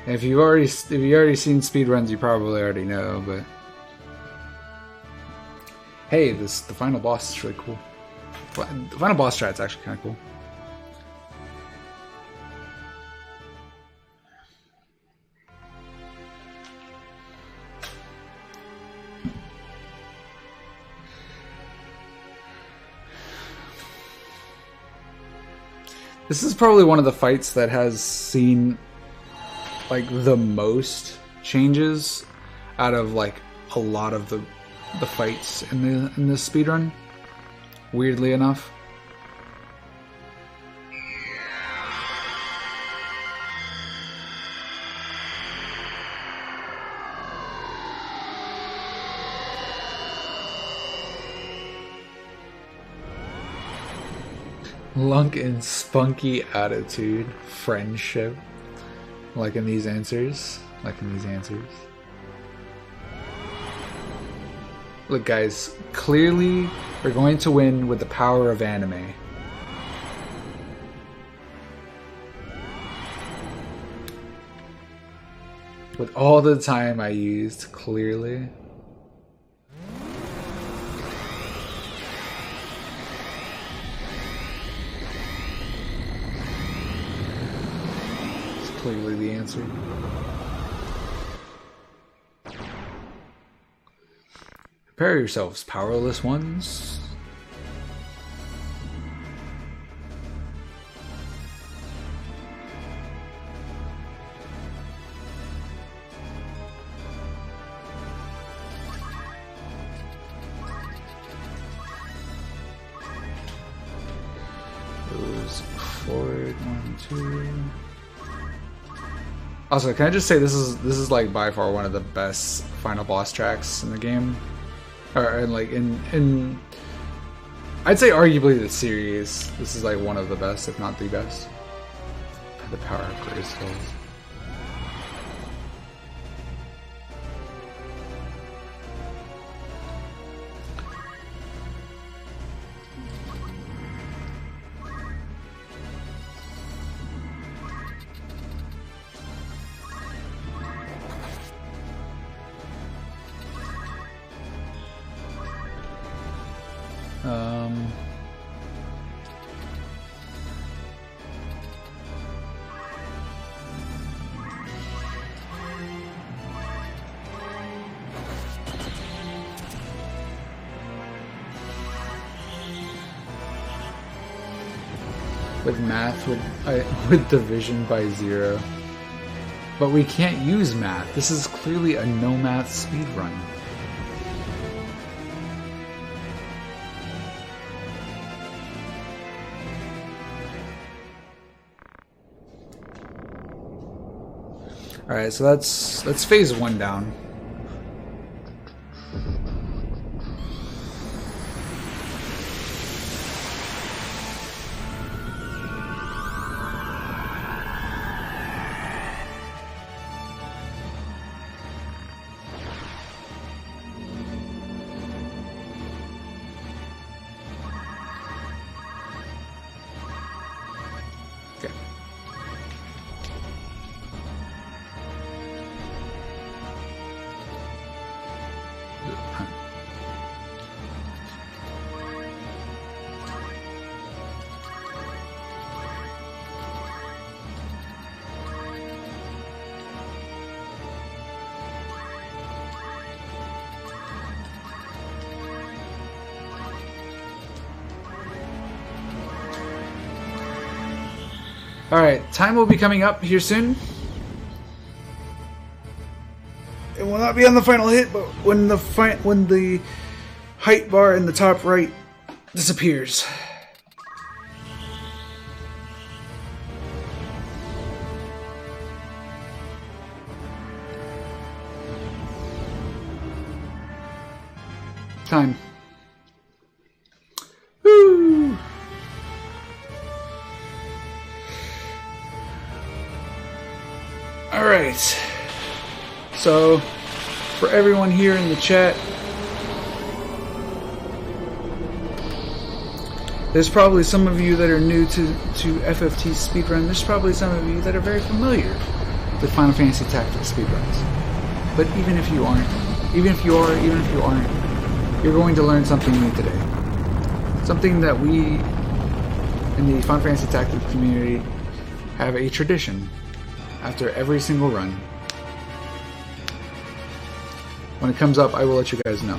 If you've already seen speedruns, you probably already know, but hey, the final boss is really cool. The final boss strat's actually kind of cool. This is probably one of the fights that has seen like the most changes out of like a lot of the fights in this speedrun. Weirdly enough. Lunk and spunky attitude, friendship. Like in these answers. Look guys, clearly we're going to win with the power of anime. With all the time I used, clearly. It's clearly the answer. Prepare yourselves, powerless ones. Goes forward, 1, 2. Also, can I just say this is like by far one of the best final boss tracks in the game. Or like in I'd say arguably the series, this is like one of the best, if not the best. The power of crystals. With math, with division by 0. But we can't use math. This is clearly a no math speedrun. Alright, so that's phase 1 down. Alright, time will be coming up here soon. It will not be on the final hit, but when the height bar in the top right disappears. Time. Alright, so for everyone here in the chat, there's probably some of you that are new to FFT speedrun. There's probably some of you that are very familiar with Final Fantasy Tactics speedruns. But even if you aren't, even if you are, even if you aren't, you're going to learn something new today. Something that we in the Final Fantasy Tactics community have a tradition after every single run. When it comes up, I will let you guys know.